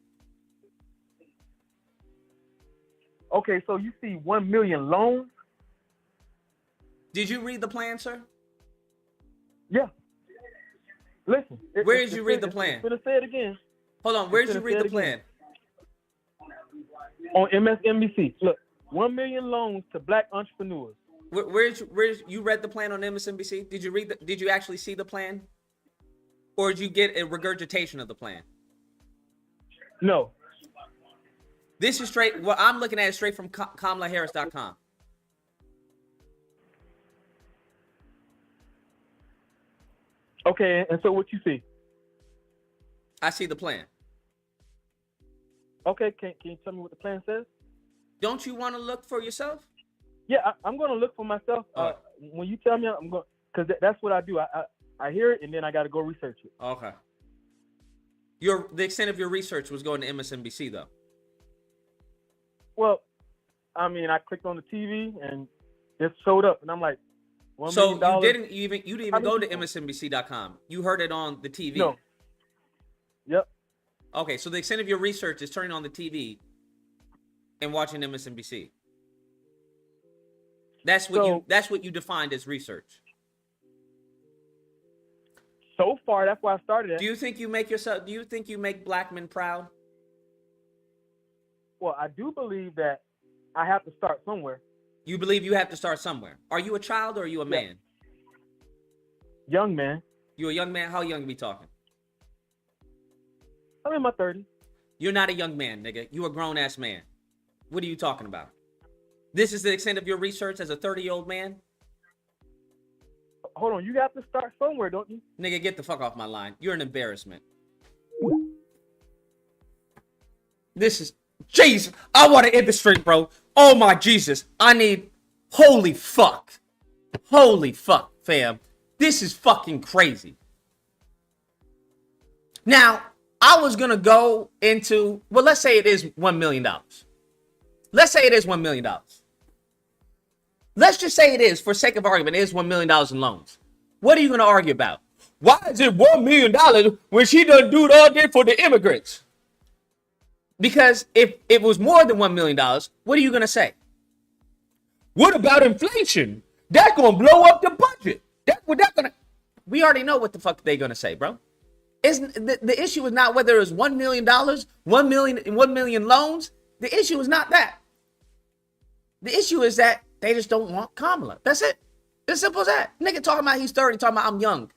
Okay, so you see 1 million loans? Did you read the plan, sir? Yeah. Listen. Where did you read the plan? I'm going to say it again. Hold on. Where did you read the plan? On MSNBC. Look, 1 million loans to black entrepreneurs. Where's you read the plan on MSNBC? Did you actually see the plan? Or did you get a regurgitation of the plan? No. This is straight. What I'm looking at is straight from KamalaHarris.com. Okay, and so what you see? I see the plan. Okay, can you tell me what the plan says? Don't you want to look for yourself? Yeah, I'm going to look for myself. When you tell me, I'm going, because that's what I do. I hear it and then I got to go research it. Okay. The extent of your research was going to MSNBC though. Well, I mean, I clicked on the TV and it showed up, and I'm like, $1 So million. you didn't even go to MSNBC.com. You heard it on the TV. No. Yep. Okay, so the extent of your research is turning on the TV and watching MSNBC. That's what you defined as research. So far, that's why I started it. Do you think you make black men proud? Well, I do believe that I have to start somewhere. You believe you have to start somewhere. Are you a child or are you a man? Young man. You a young man? How young are we talking? I'm in my 30s. You're not a young man, nigga. You a grown-ass man. What are you talking about? This is the extent of your research as a 30-year-old man? Hold on, you got to start somewhere, don't you? Nigga, get the fuck off my line. You're an embarrassment. This is... Jesus! I want to end the stream, bro. Oh my Jesus. I need... Holy fuck. Holy fuck, fam. This is fucking crazy. Now, I was going to go into... Well, let's say it is $1 million. Let's say it is $1 million. Let's just say it is, for sake of argument, it is $1 million in loans. What are you going to argue about? Why is it $1 million when she done do it all day for the immigrants? Because if it was more than $1 million, what are you going to say? What about inflation? That's going to blow up the budget. We already know what the fuck they're going to say, bro. The issue is not whether it's $1 million, 1 million loans. The issue is not that. The issue is that they just don't want Kamala. That's it. It's simple as that. Nigga talking about he's 30, talking about I'm young.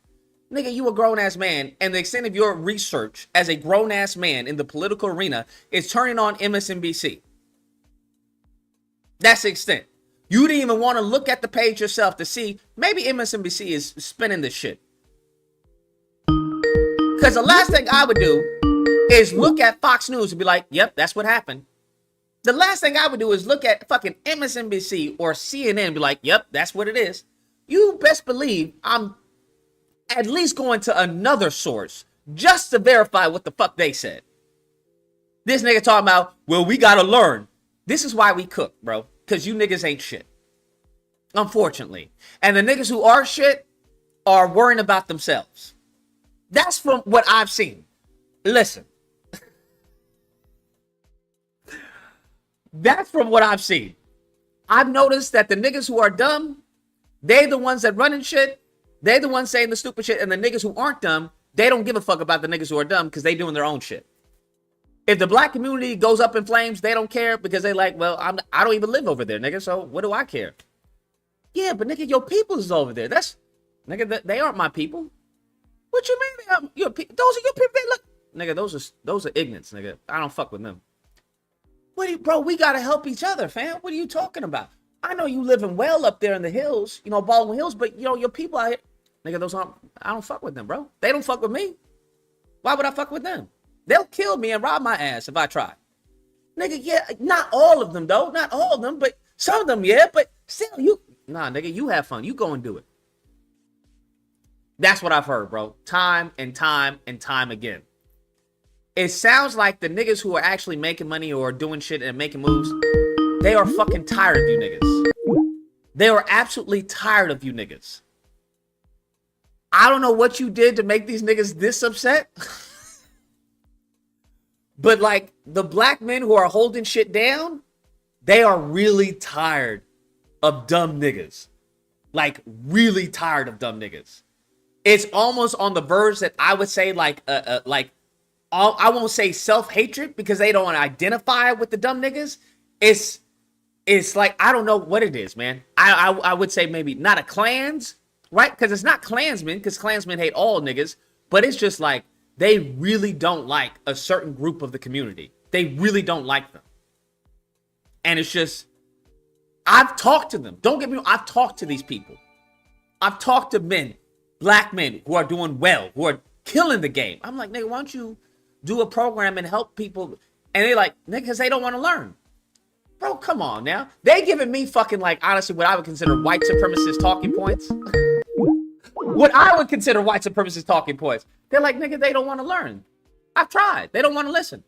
Nigga, you a grown-ass man, and the extent of your research as a grown-ass man in the political arena is turning on MSNBC. That's the extent. You didn't even want to look at the page yourself to see maybe MSNBC is spinning this shit. Because the last thing I would do is look at Fox News and be like, yep, that's what happened. The last thing I would do is look at fucking MSNBC or CNN and be like, yep, that's what it is. You best believe I'm at least going to another source just to verify what the fuck they said. This nigga talking about, well, we gotta learn. This is why we cook, bro. Because you niggas ain't shit. Unfortunately. And the niggas who are shit are worrying about themselves. That's from what I've seen. Listen. That's from what I've seen. I've noticed that the niggas who are dumb, they the ones that running shit. They the ones saying the stupid shit. And the niggas who aren't dumb, they don't give a fuck about the niggas who are dumb because they doing their own shit. If the black community goes up in flames, they don't care because they like, well, I don't even live over there, nigga. So what do I care? Yeah, but nigga, your people is over there. That's, nigga, they aren't my people. What you mean? Those are your people. Look, nigga, those are ignorants, nigga. I don't fuck with them. Bro, we gotta help each other, fam. What are you talking about? I know you living well up there in the hills, Baldwin Hills, but your people out here, nigga, I don't fuck with them, bro. They don't fuck with me. Why would I fuck with them? They'll kill me and rob my ass if I try. Nigga, yeah, not all of them though, not all of them, but some of them, yeah, but still, nigga, you have fun. You go and do it. That's what I've heard, bro. Time and time and time again. It sounds like the niggas who are actually making money or doing shit and making moves, they are fucking tired of you niggas. They are absolutely tired of you niggas. I don't know what you did to make these niggas this upset. But like the black men who are holding shit down, they are really tired of dumb niggas. Like really tired of dumb niggas. It's almost on the verge that I would say I won't say self-hatred because they don't identify with the dumb niggas. It's like, I don't know what it is, man. I would say maybe not a clans, right? Because it's not Klansmen, because Klansmen hate all niggas. But it's just like, they really don't like a certain group of the community. They really don't like them. And it's just, I've talked to them. Don't get me wrong, I've talked to these people. I've talked to men black men who are doing well, who are killing the game. I'm like, nigga, why don't you do a program and help people? And they like, nigga, because they don't want to learn. Bro, come on now. They giving me fucking, like, honestly, what I would consider white supremacist talking points. What I would consider white supremacist talking points. They're like, nigga, they don't want to learn. I've tried. They don't want to listen.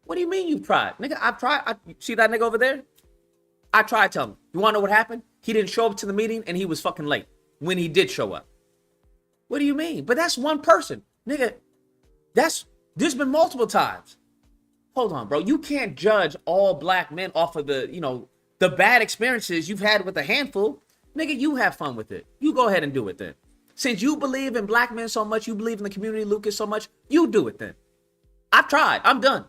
What do you mean you've tried? Nigga, I've tried. See that nigga over there? I tried to tell him. You want to know what happened? He didn't show up to the meeting and he was fucking late when he did show up. What do you mean? But that's one person. Nigga, there's been multiple times. Hold on, bro. You can't judge all black men off of the bad experiences you've had with a handful. Nigga, you have fun with it. You go ahead and do it then. Since you believe in black men so much, you believe in the community, Lucas, so much, you do it then. I've tried. I'm done.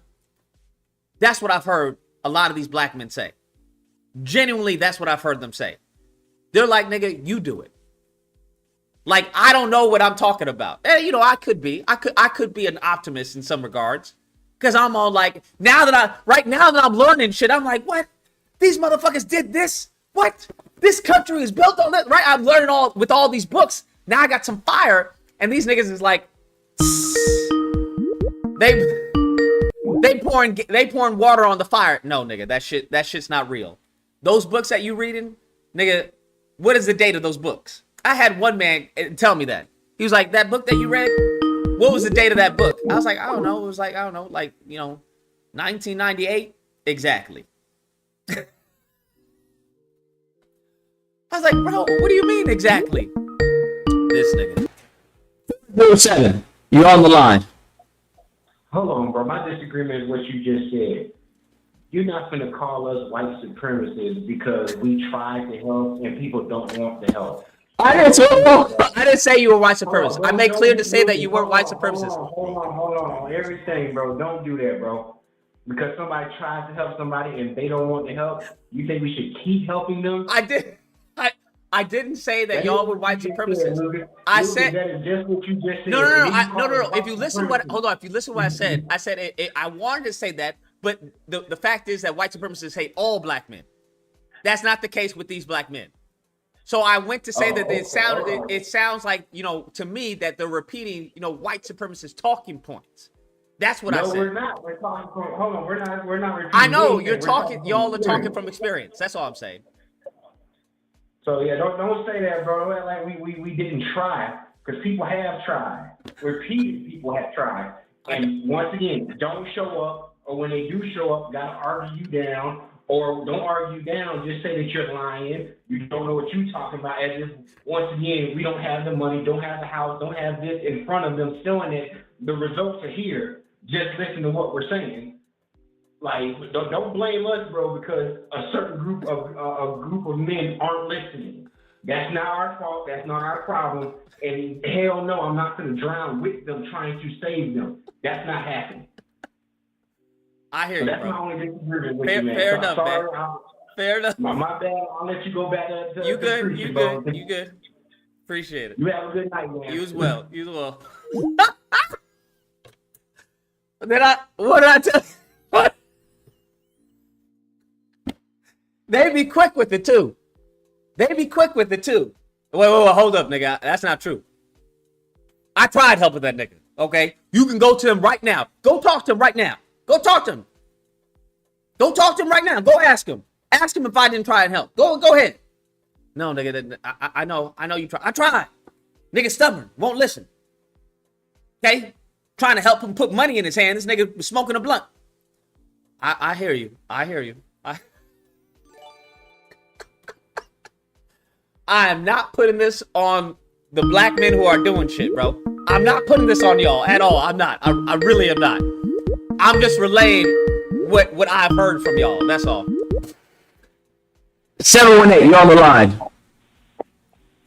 That's what I've heard a lot of these black men say. Genuinely, that's what I've heard them say. They're like, nigga, you do it. Like, I don't know what I'm talking about. I could be. I could be an optimist in some regards. Because I'm all like, now that I'm learning shit, I'm like, what? These motherfuckers did this? What? This country is built on that, right? I'm learning all with all these books. Now I got some fire, and these niggas is like, they pouring water on the fire. No, nigga, that shit's not real. Those books that you reading, nigga, what is the date of those books? I had one man tell me that. He was like, that book that you read, what was the date of that book? I was like, I don't know. It was like, I don't know, like, 1998? Exactly. I was like, bro, what do you mean exactly? This nigga. 07, you're on the line. Hold on, bro. My disagreement is what you just said. You're not going to call us white supremacists because we tried to help and people don't want to help. I didn't say you were white supremacist. I made clear to say that you weren't white supremacist. Hold on. Everything, bro. Don't do that, bro. Because somebody tries to help somebody and they don't want to help, you think we should keep helping them? I didn't say that y'all were white supremacists. I said that is just what you just said. No. If you listen to what I said, I wanted to say that, but the fact is that white supremacists hate all black men. That's not the case with these black men. So I went to say that it sounds like, to me that they're repeating, white supremacist talking points. That's what I said. No, we're not. We're talking from, hold on, we're not repeating. I know you're talking. Y'all are talking from experience. That's all I'm saying. So yeah, don't say that, bro. Like we didn't try, because people have tried. Repeated people have tried, and once again, don't show up, or when they do show up, gotta argue you down, or don't argue down. Just say that you're lying. You don't know what you're talking about. As if once again, we don't have the money, don't have the house, don't have this in front of them, selling it. The results are here. Just listen to what we're saying. Like, don't blame us, bro, because a certain group of men aren't listening. That's not our fault. That's not our problem. And hell no, I'm not going to drown with them trying to save them. That's not happening. I hear you, that's bro. my only disagreement with you, man. Fair enough, man. Fair enough. My bad. I'll let you go back to You good. Appreciate it. You have a good night, man. You as well. What did I tell you? What? They be quick with it too. Wait, hold up, nigga. That's not true. I tried helping that nigga, okay? You can go to him right now. Go talk to him right now. Go talk to him. Right now. Go ask him. Ask him if I didn't try and help. Go ahead. No, nigga, I know you tried. I tried. Nigga stubborn, won't listen. Okay? Trying to help him put money in his hand. This nigga was smoking a blunt. I hear you. I am not putting this on the black men who are doing shit, bro. I'm not putting this on y'all at all. I'm not. I really am not. I'm just relaying what I've heard from y'all. That's all. 718, you're on the line.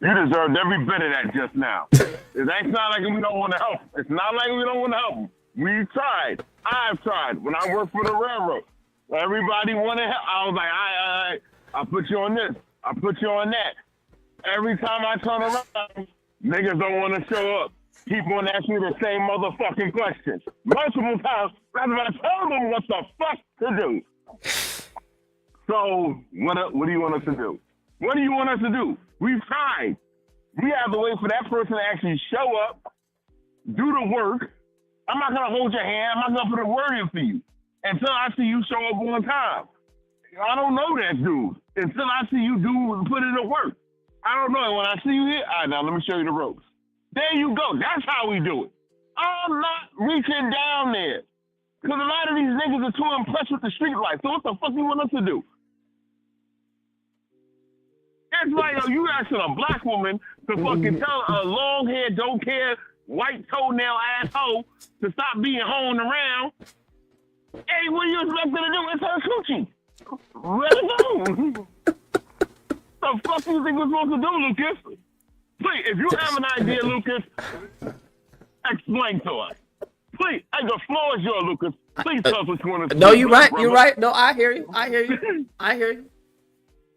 You deserved every bit of that just now. It's not like we don't want to help. It's not like we don't want to help them. We tried. I've tried. When I worked for the railroad, everybody wanted help. I was like, I'll put you on this. I'll put you on that. Every time I turn around, niggas don't want to show up. Keep on asking me the same motherfucking questions. Multiple times, after I tell them what the fuck to do. So, what do you want us to do? What do you want us to do? We've tried. We have to wait for that person to actually show up, do the work. I'm not gonna hold your hand. I'm not gonna put a word in for you until I see you show up on time. I don't know that dude until I see you put in the work. I don't know. And when I see you here, all right, now let me show you the ropes. There you go. That's how we do it. I'm not reaching down there. Because a lot of these niggas are too impressed with the street life. So what the fuck you want us to do? It's like, yo, you asking a black woman to fucking tell a long-haired, don't care, white toenail asshole to stop being hoeing around. Hey, what do you expect her to do? It's her coochie. Let it go. The fuck do you think we're supposed to do, Lucas? Please, if you have an idea, Lucas, explain to us. Please, the floor is yours, Lucas. Please tell us what you want to do. No, you're right. Brother. You're right. No, I hear you. I hear you. I hear you.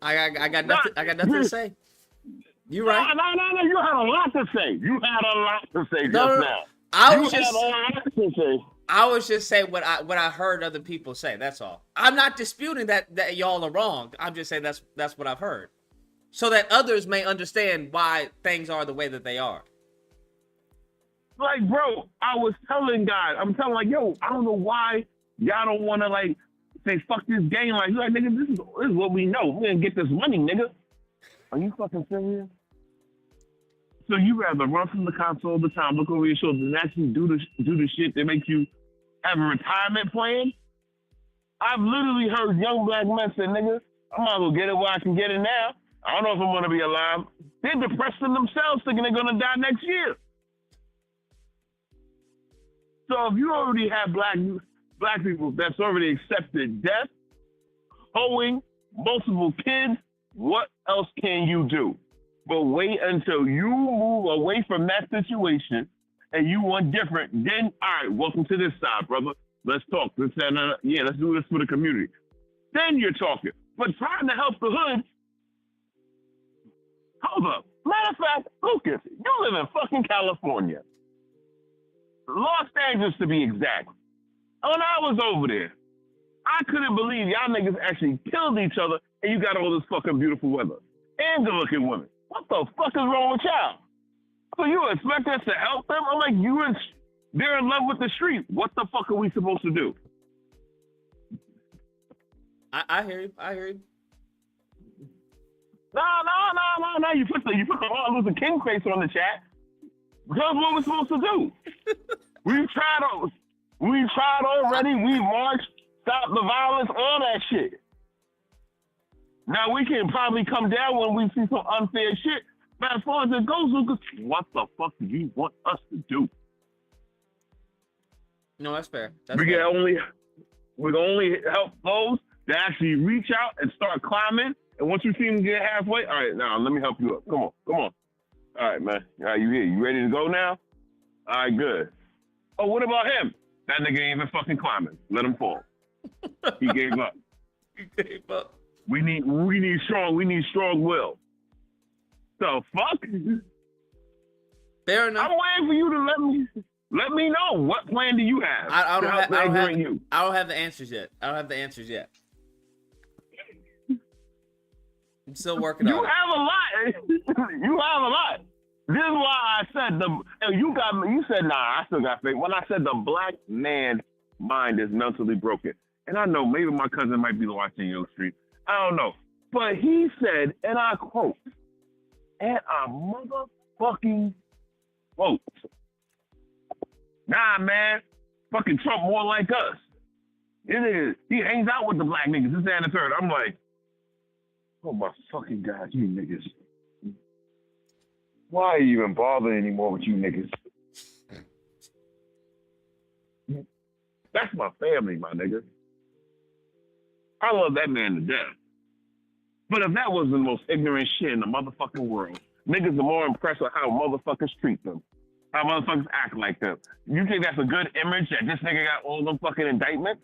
I got nothing. I got nothing to say. You right. No. You had a lot to say. You had a lot to say no, now. I was just saying what I heard other people say. That's all. I'm not disputing that y'all are wrong. I'm just saying that's what I've heard, so that others may understand why things are the way that they are. Like, bro, I was telling guys, I'm telling like, yo, I don't know why y'all don't want to like say fuck this game. Like, nigga, this is what we know. We're gonna get this money, nigga. Are you fucking serious? So you rather run from the cops all the time, look over your shoulder, and actually do the shit that makes you have a retirement plan? I've literally heard young black men say, nigga, I might as well get it while I can get it now. I don't know if I'm gonna be alive. They're depressed in themselves, thinking they're gonna die next year. So if you already have black people that's already accepted death, hoeing, multiple kids, what else can you do? But wait until you move away from that situation and you want different, then, all right, welcome to this side, brother. Let's talk. Let's do this for the community. Then you're talking. But trying to help the hood, hold up. Matter of fact, Lucas, you live in fucking California. Los Angeles, to be exact. When I was over there, I couldn't believe y'all niggas actually killed each other and you got all this fucking beautiful weather and good-looking women. What the fuck is wrong with y'all? So you expect us to help them? I'm like, they're in love with the street. What the fuck are we supposed to do? I hear you. I hear you. No. You put the Martin Luther King face on the chat. Because what we're supposed to do. We've tried already. We marched, stop the violence, all that shit. Now we can probably come down when we see some unfair shit. But as far as it goes, Lucas, what the fuck do you want us to do? No, that's fair. We can only help those that actually reach out and start climbing. And once you see them get halfway, all right, now let me help you up. Come on. All right, man. All right, you here? You ready to go now? All right, good. Oh, what about him? That nigga ain't even fucking climbing. Let him fall. He gave up. We need strong will. The fuck? Fair enough. I'm waiting for you to let me know. What plan do you have? I don't have the answers yet. I'm still working on it. You have a lot. This is why I said you said, nah, I still got faith. When I said the black man's mind is mentally broken. And I know maybe my cousin might be watching your stream. I don't know. But he said, and I quote, and I motherfucking quote, nah, man, fucking Trump more like us. It is. He hangs out with the black niggas. This and the third. I'm like, oh my fucking God, you niggas. Why are you even bothering anymore with you niggas? That's my family, my nigga. I love that man to death. But if that was the most ignorant shit in the motherfucking world, niggas are more impressed with how motherfuckers treat them, how motherfuckers act like them. You think that's a good image that this nigga got all them fucking indictments?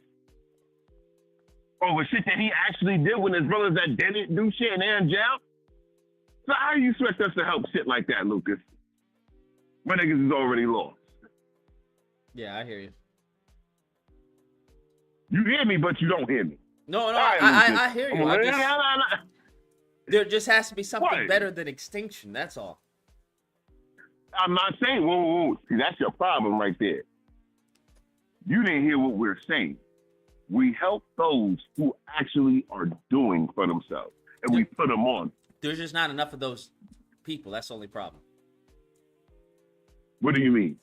Over shit that he actually did when his brothers that didn't do shit and they're in jail? So how do you expect us to help shit like that, Lucas? My niggas is already lost. Yeah, I hear you. You hear me, but you don't hear me. No, right, I hear you. There just has to be something better than extinction. That's all. I'm not saying, whoa. See, that's your problem right there. You didn't hear what we're saying. We help those who actually are doing for themselves, and we put them on. There's just not enough of those people. That's the only problem. What do you mean?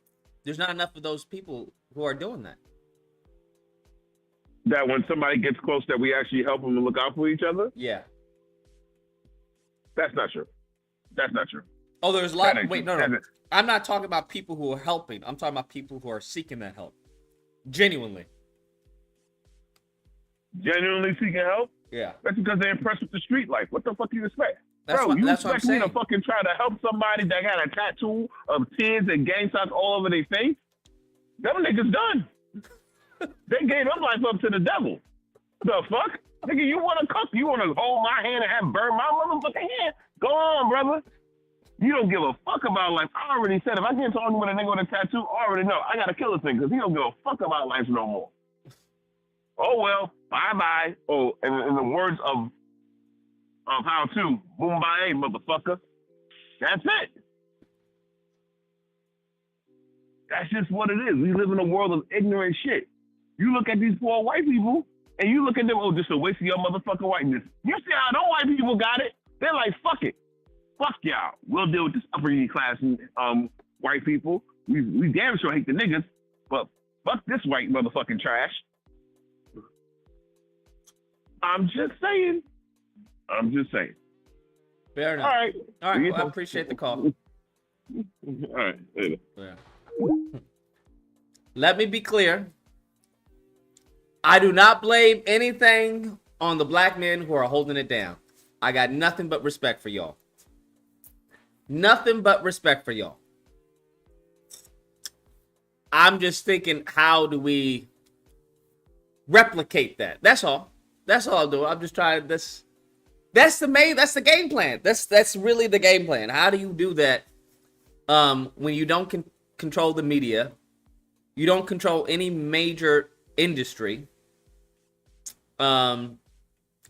There's not enough of those people who are doing that. That when somebody gets close, that we actually help them and look out for each other? Yeah. That's not true. That's not true. Oh, there's a lot. Wait, true. no. I'm not talking about people who are helping. I'm talking about people who are seeking that help. Genuinely. Genuinely seeking help? Yeah. That's because they're impressed with the street life. What the fuck do you expect? That's Bro, what, you that's what I'm expect me to saying. fucking try to help somebody that got a tattoo of tears and gang signs all over their face? Them niggas done. They gave their life up to the devil. The fuck? Nigga, you want to cook? You want to hold my hand and have burn my motherfucking hand? Go on, brother. You don't give a fuck about life. I already said if I get talking with a nigga with a tattoo, I already know. I got to kill this thing because he don't give a fuck about life no more. Oh, well, bye-bye. Oh, and in the words of how to, boom-bye, motherfucker. That's it. That's just what it is. We live in a world of ignorant shit. You look at these poor white people, and you look at them, oh, just a waste of your motherfucking whiteness. You see how those white people got it? They're like, fuck it. Fuck y'all. We'll deal with this upper class white people. We damn sure hate the niggas, but fuck this white motherfucking trash. I'm just saying. Fair enough. All right. Well, I appreciate the call. All right. Later. Yeah. Let me be clear. I do not blame anything on the black men who are holding it down. I got nothing but respect for y'all. Nothing but respect for y'all. I'm just thinking, how do we replicate that? That's all. That's all I'm doing. I'm just trying this. That's the game plan. That's really the game plan. How do you do that when you don't control the media, you don't control any major industry, and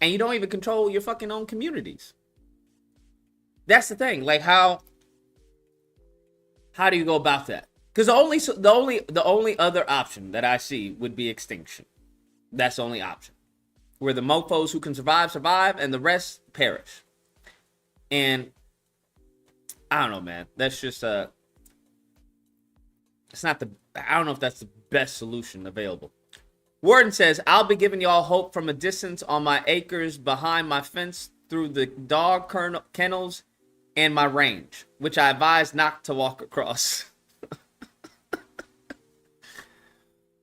you don't even control your fucking own communities? That's the thing. Like, how do you go about that? Because the only other option that I see would be extinction. That's the only option, where the mofos who can survive, and the rest perish. And I don't know, man. That's just it's not the. I don't know if that's the best solution available. Warden says, I'll be giving y'all hope from a distance on my acres behind my fence through the dog kennels and my range, which I advise not to walk across.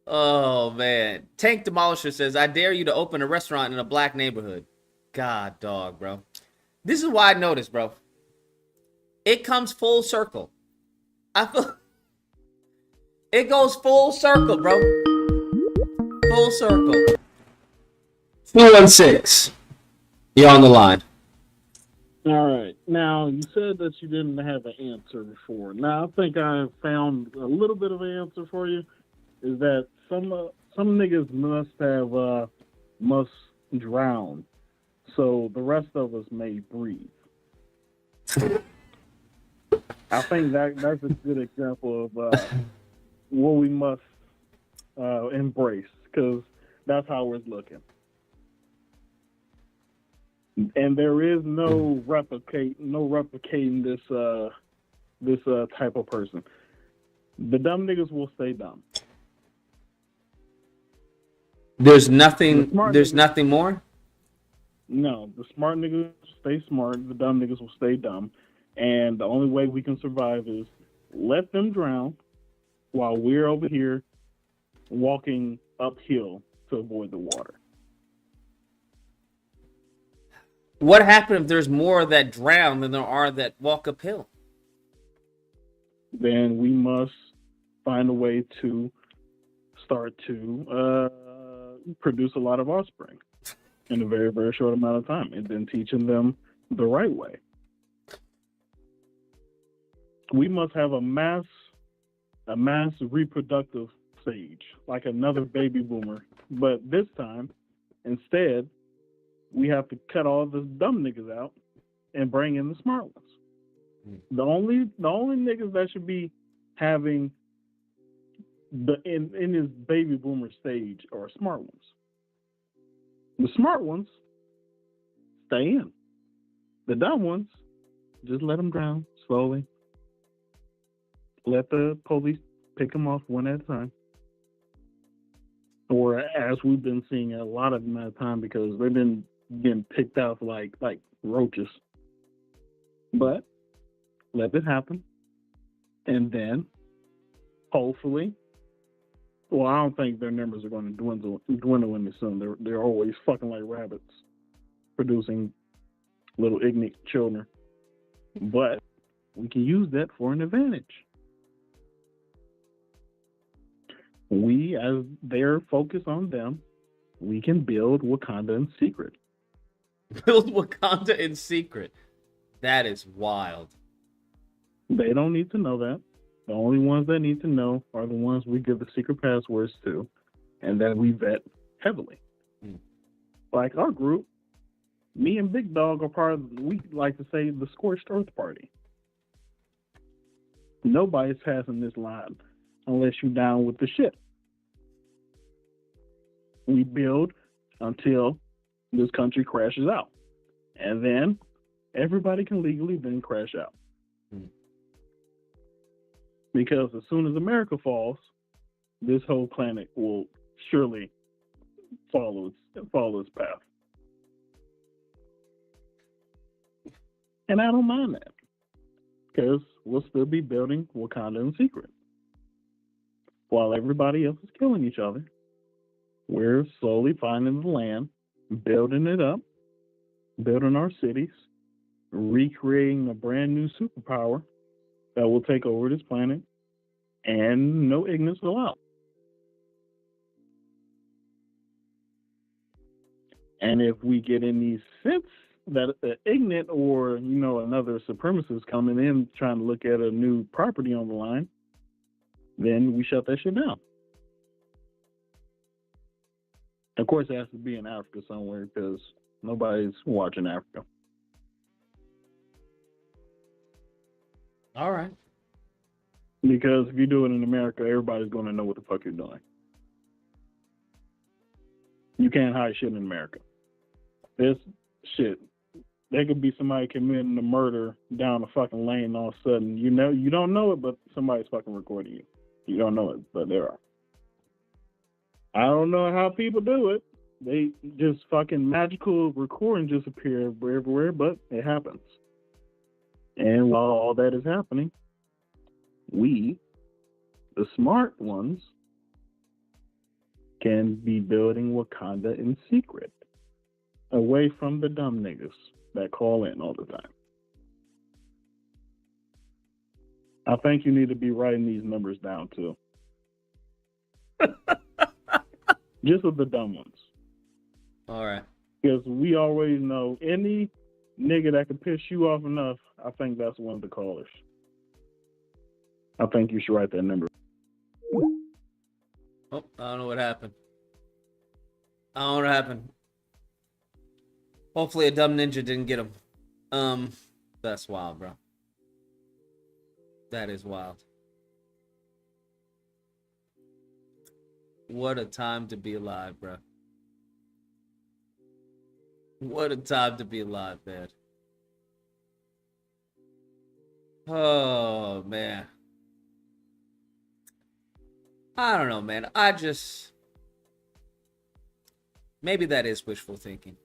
Oh, man. Tank Demolisher says, I dare you to open a restaurant in a black neighborhood. God, dog, bro. This is why I noticed, bro. It comes full circle. I feel it goes full circle, bro. Full circle. 216. You're on the line. All right. Now, you said that you didn't have an answer before. Now, I think I found a little bit of an answer for you. Is that some niggas must drown, so the rest of us may breathe. I think that's a good example of what we must embrace, because that's how it's looking. And there is no replicating this type of person. The dumb niggas will stay dumb. There's nothing more? No, the smart niggas stay smart, the dumb niggas will stay dumb. And the only way we can survive is let them drown while we're over here walking uphill to avoid the water. What happens if there's more that drown than there are that walk uphill? Then we must find a way to start to produce a lot of offspring in a very, very short amount of time, and then teaching them the right way. We must have a mass reproductive stage, like another baby boomer. But this time, instead, we have to cut all the dumb niggas out and bring in the smart ones. The only niggas that should be having in his baby boomer stage are smart ones. The smart ones stay in. The dumb ones, just let them drown slowly. Let the police pick them off one at a time. Or as we've been seeing a lot of them at a time, because they've been getting picked off like roaches. But let it happen. And then hopefully, well, I don't think their numbers are going to dwindle any soon. They're always fucking like rabbits, producing little ignorant children. But we can use that for an advantage. We, as their focus on them, we can build Wakanda in secret. Build Wakanda in secret. That is wild. They don't need to know that. The only ones that need to know are the ones we give the secret passwords to, and that we vet heavily. Like our group, me and Big Dog are part of, we like to say, the Scorched Earth Party. Nobody's passing this line unless you're down with the shit. We build until this country crashes out. And then everybody can legally then crash out. Because as soon as America falls, this whole planet will surely follow its path. And I don't mind that. Because we'll still be building Wakanda in secret. While everybody else is killing each other, we're slowly finding the land, building it up, building our cities, recreating a brand new superpower that will take over this planet, and no ignorance allowed. And if we get any sense that ignorant or, another supremacist coming in trying to look at a new property on the line, then we shut that shit down. Of course, it has to be in Africa somewhere because nobody's watching Africa. All right. Because if you do it in America, everybody's going to know what the fuck you're doing. You can't hide shit in America. This shit, there could be somebody committing a murder down a fucking lane, and all of a sudden, you don't know it, but somebody's fucking recording you. You don't know it, but there are. I don't know how people do it. They just fucking magical recording just appear everywhere, but it happens. And while all that is happening, we, the smart ones, can be building Wakanda in secret, away from the dumb niggas that call in all the time. I think you need to be writing these numbers down too. Just with the dumb ones. All right. Because we always know any nigga that can piss you off enough, I think that's one of the callers. I think you should write that number. Oh, I don't know what happened. Hopefully a dumb ninja didn't get him. That's wild, bro. That is wild. What a time to be alive, bro. What a time to be alive, man. Oh, man. I don't know, man. Maybe that is wishful thinking.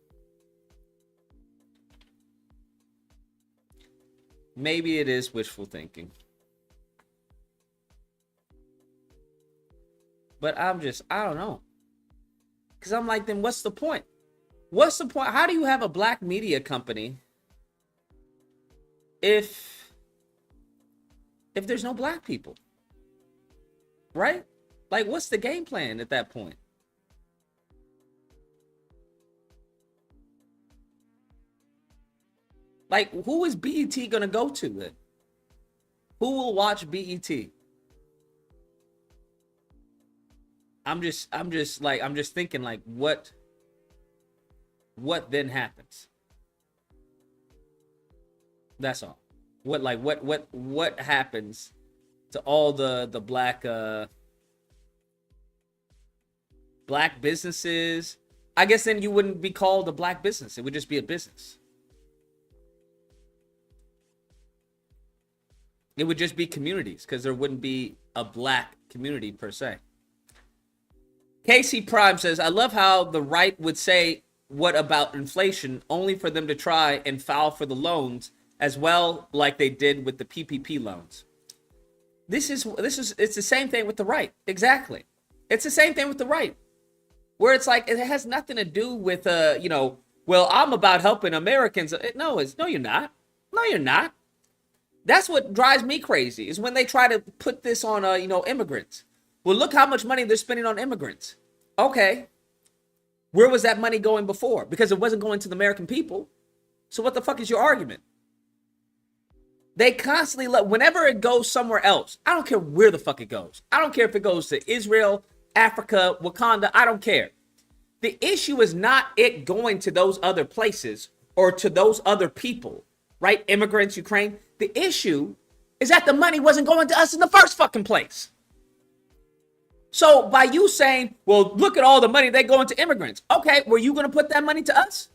Maybe it is wishful thinking. But I don't know. Because I'm like, then what's the point? What's the point? How do you have a black media company if there's no black people? Right? Like, what's the game plan at that point? Like, who is BET gonna go to then? Who will watch BET? I'm just thinking, like, what then happens? That's all. What happens to all the black businesses? I guess then you wouldn't be called a black business. It would just be a business. It would just be communities because there wouldn't be a black community per se. Casey Prime says, I love how the right would say, what about inflation, only for them to try and file for the loans as well, like they did with the PPP loans. It's the same thing with the right. Exactly. It's the same thing with the right, where it's like, it has nothing to do with, well, I'm about helping Americans. No, you're not. No, you're not. That's what drives me crazy, is when they try to put this on, immigrants. Well, look how much money they're spending on immigrants. Okay. Where was that money going before? Because it wasn't going to the American people. So what the fuck is your argument? They constantly whenever it goes somewhere else, I don't care where the fuck it goes. I don't care if it goes to Israel, Africa, Wakanda. I don't care. The issue is not it going to those other places or to those other people, right? Immigrants, Ukraine. The issue is that the money wasn't going to us in the first fucking place. So by you saying, well, look at all the money they going to immigrants. Okay, were you going to put that money to us?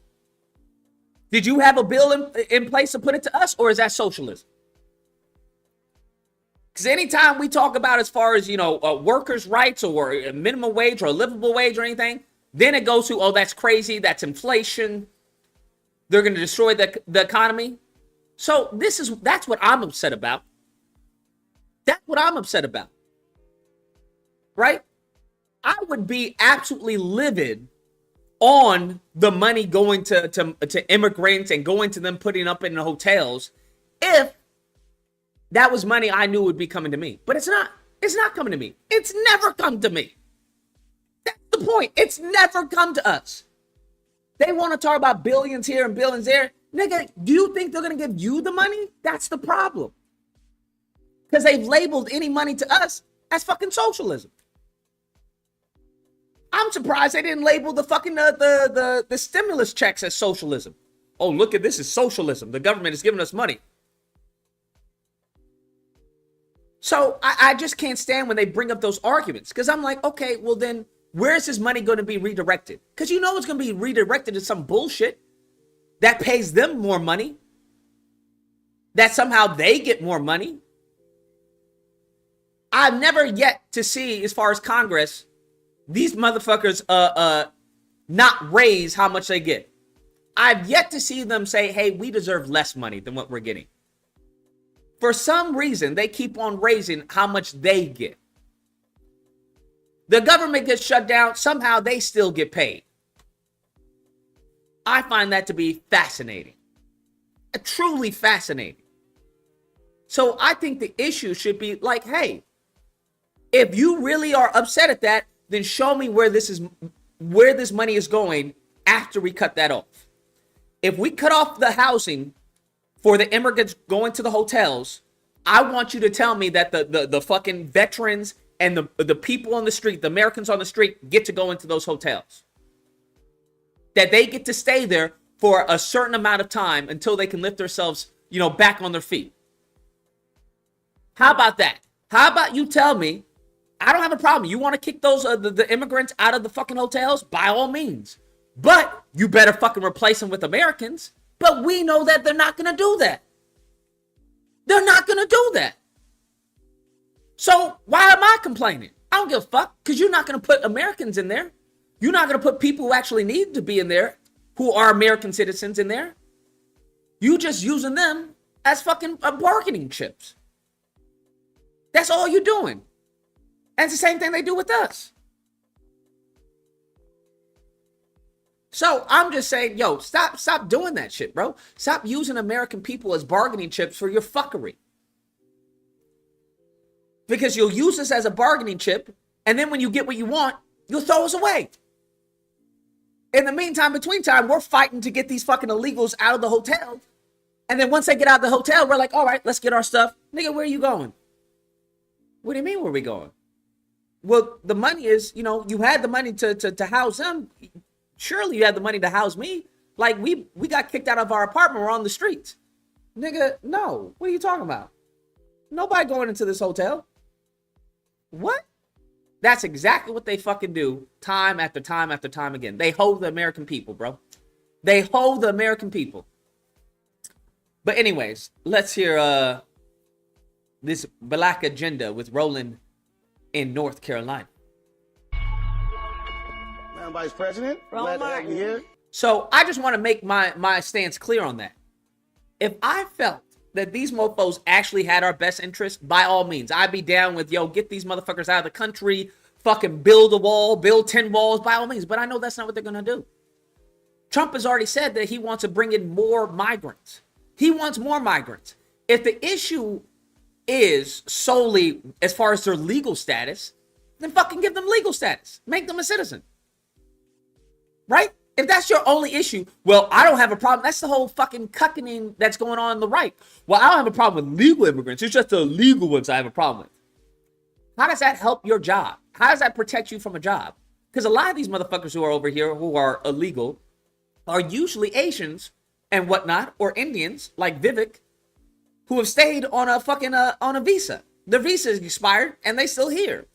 Did you have a bill in place to put it to us, or is that socialism? Because anytime we talk about as far as, workers' rights or a minimum wage or a livable wage or anything, then it goes to, oh, that's crazy. That's inflation. They're going to destroy the economy. So that's what I'm upset about. That's what I'm upset about. Right? I would be absolutely livid on the money going to immigrants and going to them putting up in the hotels if that was money I knew would be coming to me. But it's not. It's not coming to me. It's never come to me. That's the point. It's never come to us. They want to talk about billions here and billions there. Nigga, do you think they're going to give you the money? That's the problem. Because they've labeled any money to us as fucking socialism. I'm surprised they didn't label the fucking the stimulus checks as socialism. Oh, look at this is socialism. The government is giving us money. So I just can't stand when they bring up those arguments, because I'm like, okay, well then where's this money going to be redirected? Because you know it's going to be redirected to some bullshit that pays them more money, that somehow they get more money. I've never yet to see, as far as Congress, these motherfuckers not raise how much they get. I've yet to see them say, hey, we deserve less money than what we're getting. For some reason, they keep on raising how much they get. The government gets shut down. Somehow they still get paid. I find that to be fascinating. Truly fascinating. So I think the issue should be like, hey, if you really are upset at that, then show me where this money is going after we cut that off. If we cut off the housing for the immigrants going to the hotels, I want you to tell me that the fucking veterans and the people on the street, the Americans on the street, get to go into those hotels. That they get to stay there for a certain amount of time until they can lift themselves, back on their feet. How about that? How about you tell me, I don't have a problem. You want to kick those the immigrants out of the fucking hotels? By all means. But you better fucking replace them with Americans. But we know that they're not going to do that. They're not going to do that. So why am I complaining? I don't give a fuck, because you're not going to put Americans in there. You're not going to put people who actually need to be in there, who are American citizens in there. You just using them as fucking bargaining chips. That's all you're doing. And it's the same thing they do with us. So I'm just saying, yo, stop doing that shit, bro. Stop using American people as bargaining chips for your fuckery. Because you'll use us as a bargaining chip, and then when you get what you want, you'll throw us away. In the meantime, between time, we're fighting to get these fucking illegals out of the hotel. And then once they get out of the hotel, we're like, all right, let's get our stuff. Nigga, where are you going? What do you mean, where are we going? Well, the money is, you had the money to house them. Surely you had the money to house me. Like, we got kicked out of our apartment. We're on the streets. Nigga, no. What are you talking about? Nobody going into this hotel. What? That's exactly what they fucking do time after time after time again. They hold the American people, bro. They hold the American people. But anyways, let's hear this black agenda with Roland in North Carolina. Madam Vice President, glad to have you here. So I just want to make my stance clear on that. If I felt that these mofos actually had our best interest, by all means, I'd be down with, yo, get these motherfuckers out of the country, fucking build a wall, build 10 walls, by all means. But I know that's not what they're going to do. Trump has already said that he wants to bring in more migrants. He wants more migrants. If the issue is solely as far as their legal status, then fucking give them legal status. Make them a citizen. Right? If that's your only issue, well, I don't have a problem. That's the whole fucking cucking that's going on the right. Well, I don't have a problem with legal immigrants. It's just the illegal ones I have a problem with. How does that help your job? How does that protect you from a job? Because a lot of these motherfuckers who are over here who are illegal are usually Asians and whatnot, or Indians like Vivek, who have stayed on a fucking on a visa. Their visa is expired and they still here.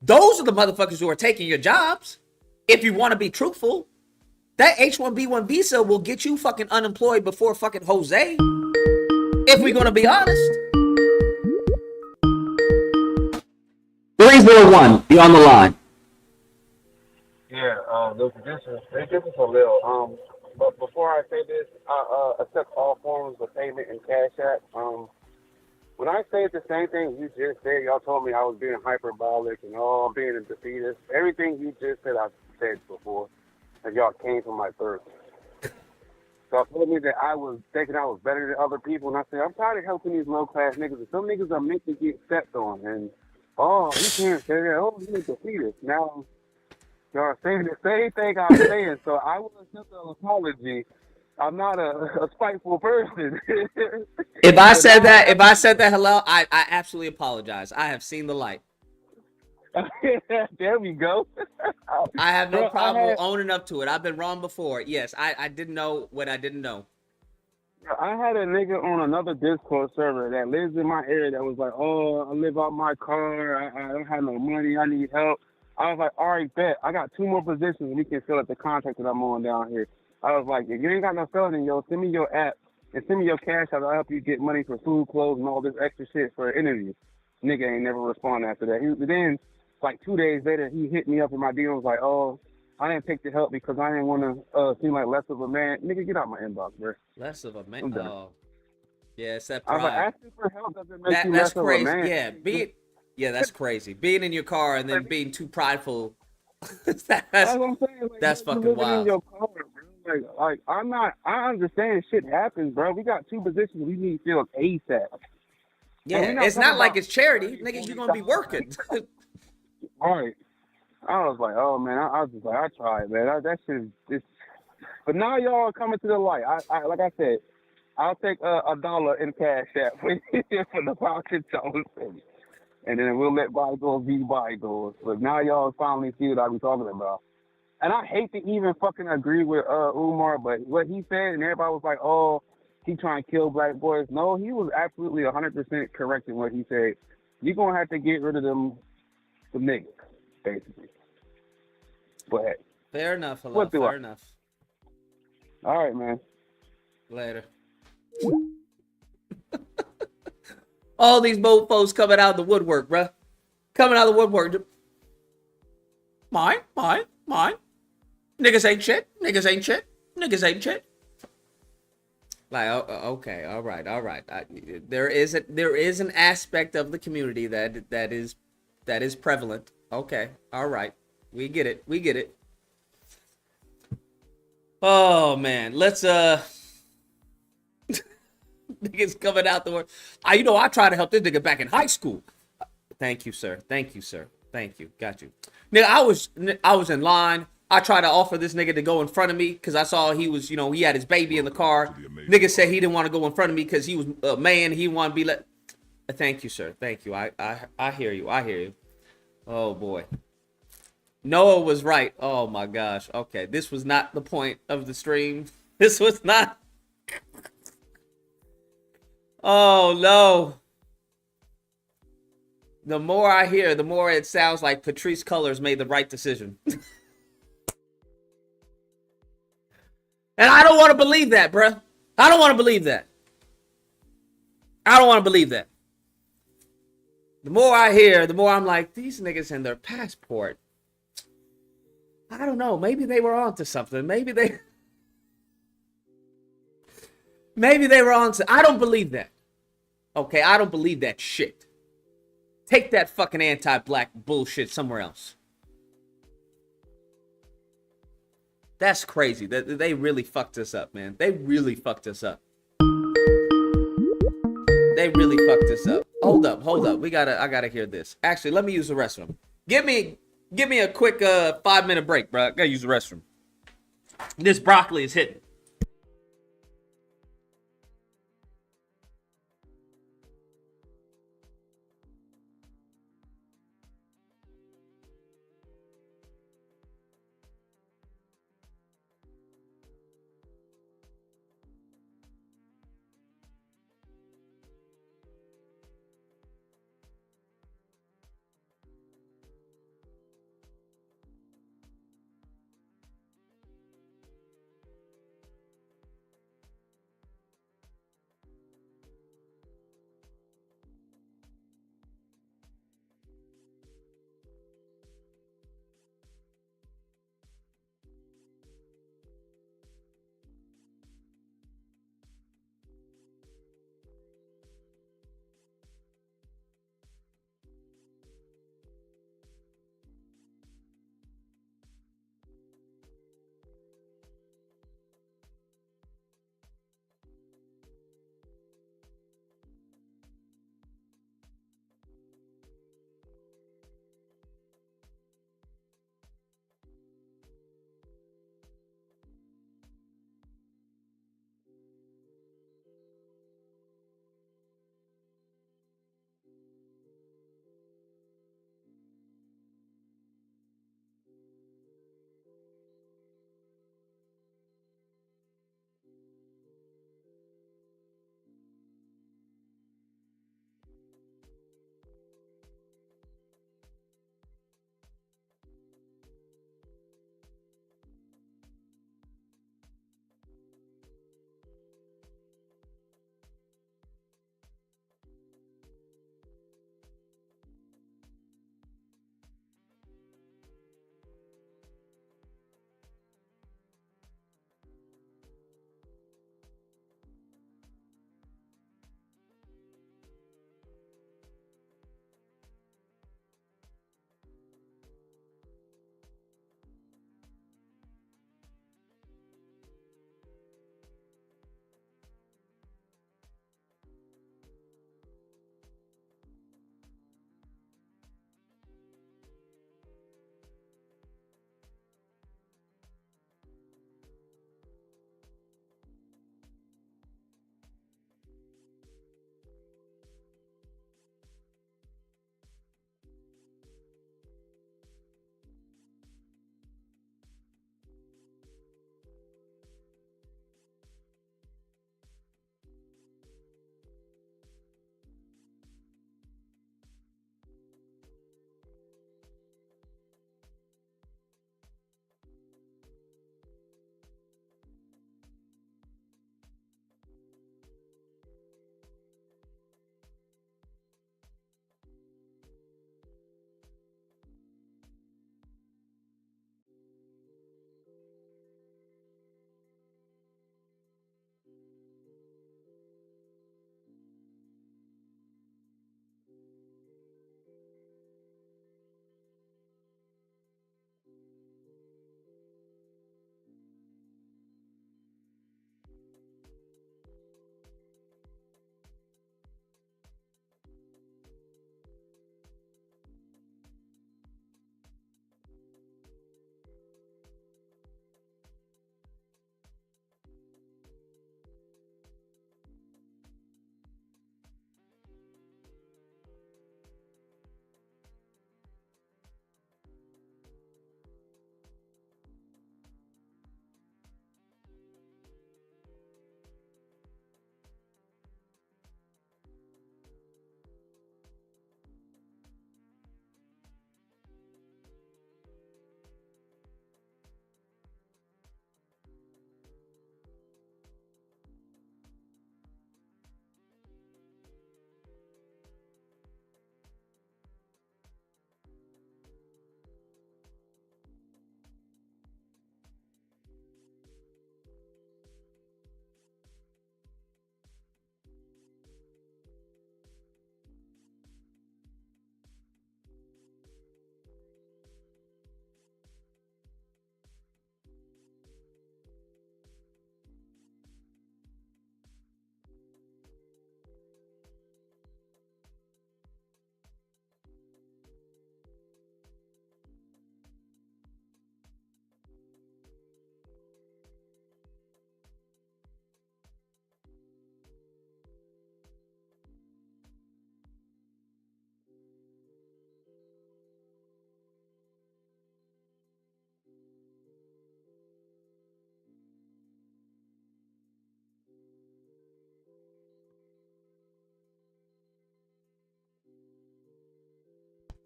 Those are the motherfuckers who are taking your jobs. If you want to be truthful, that H-1B1 visa will get you fucking unemployed before fucking Jose. If we're gonna be honest. 301, you're on the line. Yeah, they differ a little. But before I say this, I accept all forms of payment in Cash App. When I say the same thing you just said, y'all told me I was being hyperbolic and I'm being a defeatist. Everything you just said, I've said before, and y'all came from my third. So I told me that I was thinking I was better than other people, and I said, I'm tired of helping these low-class niggas. And some niggas are meant to get stepped on, and, you can't say that. You're a defeatist. Now, y'all are saying the same thing I'm saying, so I will accept an apology. I'm not a spiteful person. If I said that, hello, I absolutely apologize. I have seen the light. There we go. I have no problem owning up to it. I've been wrong before. Yes, I didn't know what I didn't know. I had a nigga on another Discord server that lives in my area that was like, I live out my car. I don't have no money. I need help. I was like, all right, bet. I got 2 more positions. We can fill up the contract that I'm on down here. I was like, if you ain't got no felony, yo, send me your app and send me your cash out. I'll help you get money for food, clothes, and all this extra shit for an interview. Nigga ain't never respond after that. Then, like 2 days later, he hit me up in my DM, was like, I didn't take the help because I didn't want to seem like less of a man. Nigga, get out my inbox, bro. Less of a man? Oh. Yeah, it's that pride. I was like, asking for help doesn't make you less crazy. Of a man. Yeah, that's crazy. Being in your car and then being too prideful. that's what I'm saying. Like, that's fucking wild. In your car, bro. Like I understand shit happens, bro. We got 2 positions we need filled ASAP. Yeah, it's not like it's charity. Nigga, you're going to be working. All right. I was like, oh, man. I was just like, I tried, man. That shit is... But now y'all are coming to the light. I like I said, I'll take $1 in Cash App for the pocket Jones. And then we'll let bygones be bygones. But now y'all finally see what I be talking about. And I hate to even fucking agree with Umar, but what he said, and everybody was like, he trying to kill black boys. No, he was absolutely 100% correct in what he said. You're going to have to get rid of them niggas, basically. But fair enough, hello. Fair enough. All right, man. Later. All these mofos coming out of the woodwork, bruh. Coming out of the woodwork. Mine. Niggas ain't shit. Like, okay, all right. There is an aspect of the community that is prevalent. Okay, all right. We get it. Oh man, let's niggas coming out the work. I tried to help this nigga back in high school. Thank you, sir. Thank you. Got you. Nigga, I was in line. I tried to offer this nigga to go in front of me because I saw he was, he had his baby in the car. Nigga said he didn't want to go in front of me because he was a man. He wanted to be let. Thank you, sir. Thank you. I hear you. Oh boy. Noah was right. Oh my gosh. Okay, this was not the point of the stream. This was not. Oh no. The more I hear, the more it sounds like Patrice Cullors made the right decision. And I don't want to believe that, bruh. I don't want to believe that. I don't want to believe that. The more I hear, the more I'm like, these niggas and their passport. I don't know. Maybe they were onto something. Maybe they were onto. I don't believe that. Okay, I don't believe that shit. Take that fucking anti-black bullshit somewhere else. That's crazy. They really fucked us up, man. They really fucked us up. They really fucked us up. Hold up. I gotta hear this. Actually, let me use the restroom. Give me a quick 5-minute break, bro. I gotta use the restroom. This broccoli is hitting.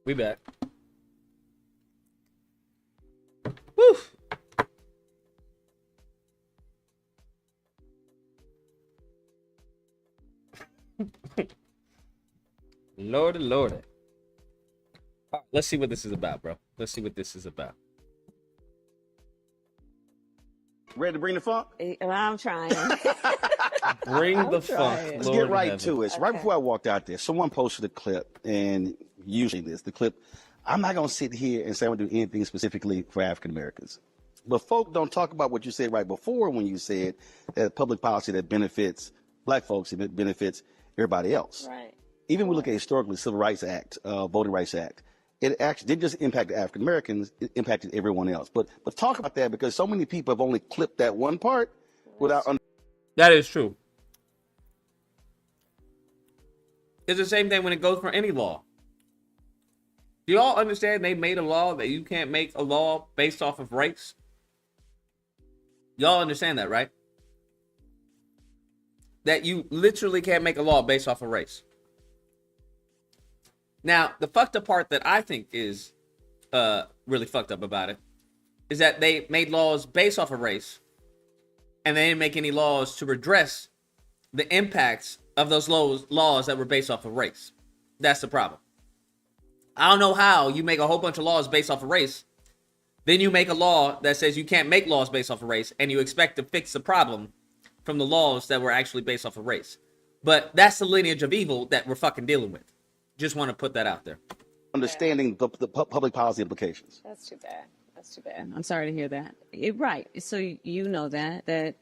We back. Woo. Lordy, lordy. All right, let's see what this is about, bro. Let's see what this is about. Ready to bring the funk? I'm trying. Bring the funk. Let's get right to it. So right before I walked out there, someone posted a clip, and usually the clip. I'm not going to sit here and say I'm going to do anything specifically for African Americans. But folk don't talk about what you said right before when you said that public policy that benefits black folks, it benefits everybody else. Right. Even we look at historically, Civil Rights Act, Voting Rights Act, it actually didn't just impact the African Americans, it impacted everyone else. But talk about that, because so many people have only clipped that one part without. That is true. It's the same thing when it goes for any law. Do y'all understand they made a law that you can't make a law based off of race? Y'all understand that, right? That you literally can't make a law based off of race. Now, the fucked up part that I think is really fucked up about it is that they made laws based off of race, and they didn't make any laws to redress the impacts of those laws that were based off of race. That's the problem. I don't know how you make a whole bunch of laws based off of race, then you make a law that says you can't make laws based off of race, and you expect to fix the problem from the laws that were actually based off of race. But that's the lineage of evil that we're fucking dealing with. Just want to put that out there. Understanding the public policy implications. That's too bad. That's too bad. I'm sorry to hear that. Right. So you know that,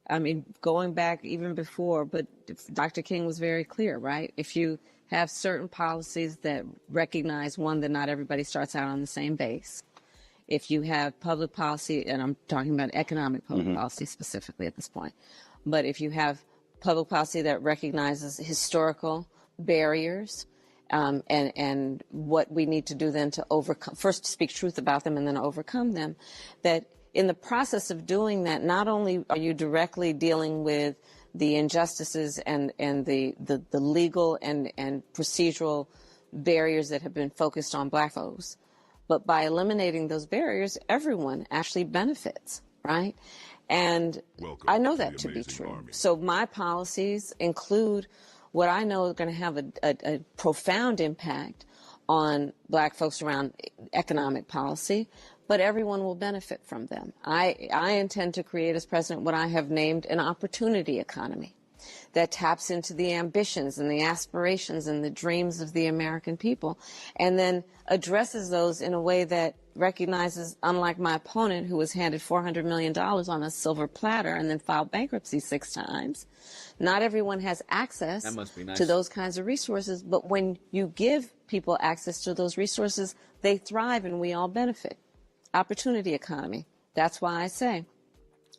I mean, going back even before, but Dr. King was very clear, right? If you have certain policies that recognize, one, that not everybody starts out on the same base. If you have public policy, and I'm talking about economic public policy specifically at this point, but if you have public policy that recognizes historical barriers, and what we need to do then to overcome, first speak truth about them and then overcome them, that in the process of doing that, not only are you directly dealing with the injustices and the legal and procedural barriers that have been focused on black folks, but by eliminating those barriers, everyone actually benefits, right? And I know that to be true. So my policies include what I know is going to have a profound impact on black folks around economic policy, but everyone will benefit from them. I intend to create as president what I have named an opportunity economy that taps into the ambitions and the aspirations and the dreams of the American people, and then addresses those in a way that recognizes, unlike my opponent who was handed $400 million on a silver platter and then filed bankruptcy 6 times, not everyone has access to those kinds of resources, but when you give people access to those resources, they thrive and we all benefit. Opportunity economy. That's why I say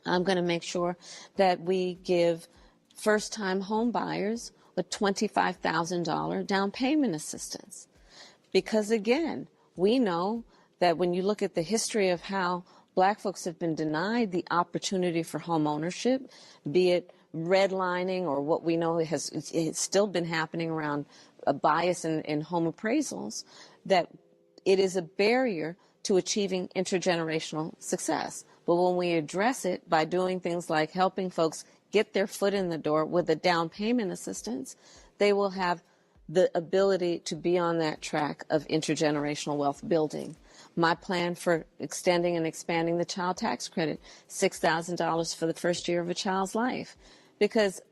I'm going to make sure that we give first-time home buyers a $25,000 down payment assistance. Because again, we know that when you look at the history of how black folks have been denied the opportunity for home ownership, be it redlining or what we know has still been happening around a bias in home appraisals, that it is a barrier to achieving intergenerational success. But when we address it by doing things like helping folks get their foot in the door with a down payment assistance, they will have the ability to be on that track of intergenerational wealth building. My plan for extending and expanding the child tax credit, $6,000 for the first year of a child's life. Because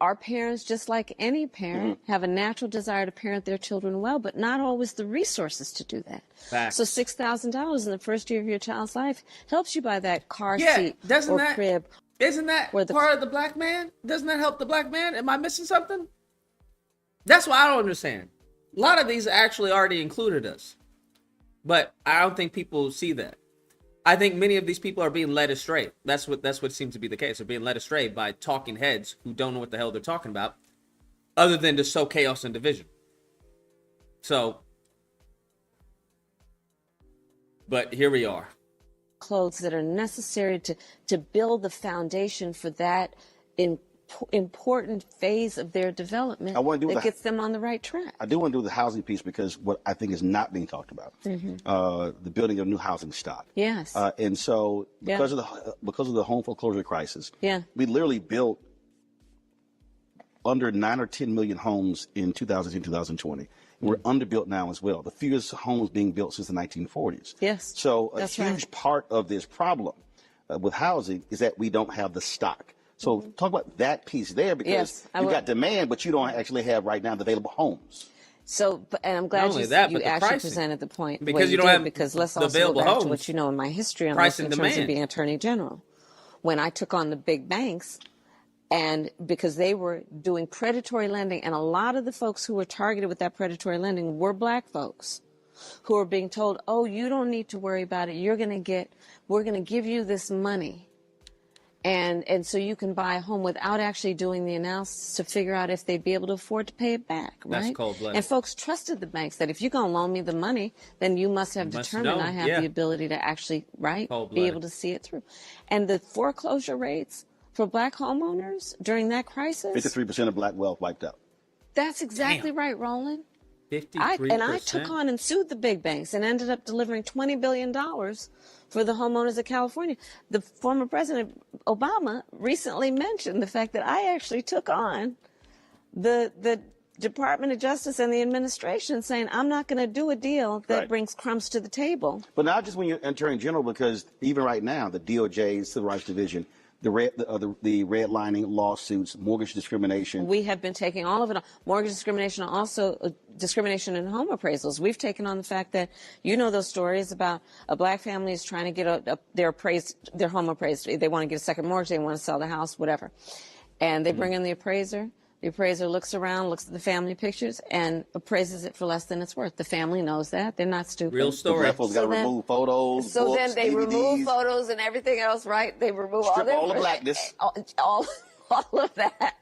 our parents, just like any parent, have a natural desire to parent their children well, but not always the resources to do that. Facts. So $6,000 in the first year of your child's life helps you buy that car seat or crib. Isn't that part of the black man? Doesn't that help the black man? Am I missing something? That's what I don't understand. A lot of these actually already included us, but I don't think people see that. I think many of these people are being led astray. That's what seems to be the case. They're being led astray by talking heads who don't know what the hell they're talking about, other than to sow chaos and division. So, but here we are. Clothes that are necessary to build the foundation for that important phase of their development that gets them on the right track. I do want to do the housing piece because what I think is not being talked about, the building of new housing stock. Yes. And so because of the home foreclosure crisis, we literally built under 9 or 10 million homes in 2010, 2020. We're underbuilt now as well. The fewest homes being built since the 1940s. Yes. So a huge part of this problem with housing is that we don't have the stock. So talk about that piece there, because you got demand, but you don't actually have right now the available homes. So, and I'm glad you actually presented the point. Because you don't have because let's the also available go back homes. to what you know in my history on Price this in and terms demand. of being Attorney General. When I took on the big banks, and because they were doing predatory lending, and a lot of the folks who were targeted with that predatory lending were black folks who were being told, oh, you don't need to worry about it. We're going to give you this money. And so you can buy a home without actually doing the analysis to figure out if they'd be able to afford to pay it back, right? That's cold-blooded. And folks trusted the banks that if you're going to loan me the money, then you must have determined I have the ability to actually, be able to see it through. And the foreclosure rates for black homeowners during that crisis. 53% of black wealth wiped out. That's exactly right, Roland. 53%. And I took on and sued the big banks and ended up delivering $20 billion for the homeowners of California. The former President Obama recently mentioned the fact that I actually took on the Department of Justice and the administration, saying, I'm not going to do a deal that brings crumbs to the table. But not just when you're Attorney General, because even right now, the DOJ, Civil Rights Division, the redlining lawsuits, mortgage discrimination. We have been taking all of it on. Mortgage discrimination, also discrimination in home appraisals. We've taken on the fact that, you know, those stories about a black family is trying to get their home appraised. They want to get a second mortgage, they want to sell the house, whatever. And they bring in the appraiser. The appraiser looks around, looks at the family pictures, and appraises it for less than it's worth. The family knows that. They're not stupid. Real story. Got to remove photos, so books, then they DVDs, remove photos and everything else, right? They remove strip all the blackness. all of that.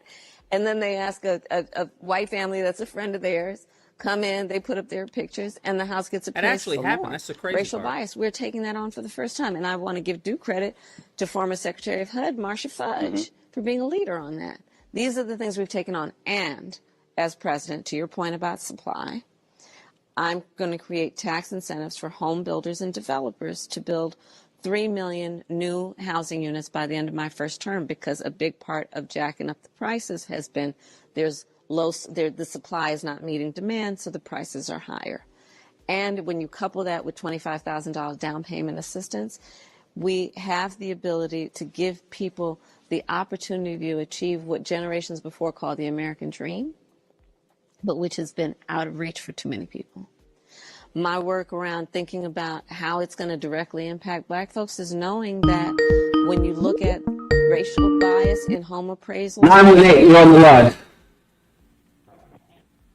And then they ask a white family that's a friend of theirs, come in, they put up their pictures, and the house gets appraised. It actually for happened. more. That's the crazy Racial part. bias. We're taking that on for the first time. And I want to give due credit to former Secretary of HUD, Marcia Fudge, for being a leader on that. These are the things we've taken on. And as president, to your point about supply, I'm going to create tax incentives for home builders and developers to build 3 million new housing units by the end of my first term, because a big part of jacking up the prices has been the supply is not meeting demand, so the prices are higher. And when you couple that with $25,000 down payment assistance, we have the ability to give people the opportunity to achieve what generations before called the American dream, but which has been out of reach for too many people. My work around thinking about how it's going to directly impact black folks is knowing that when you look at racial bias in home appraisals. 918, you're on the line.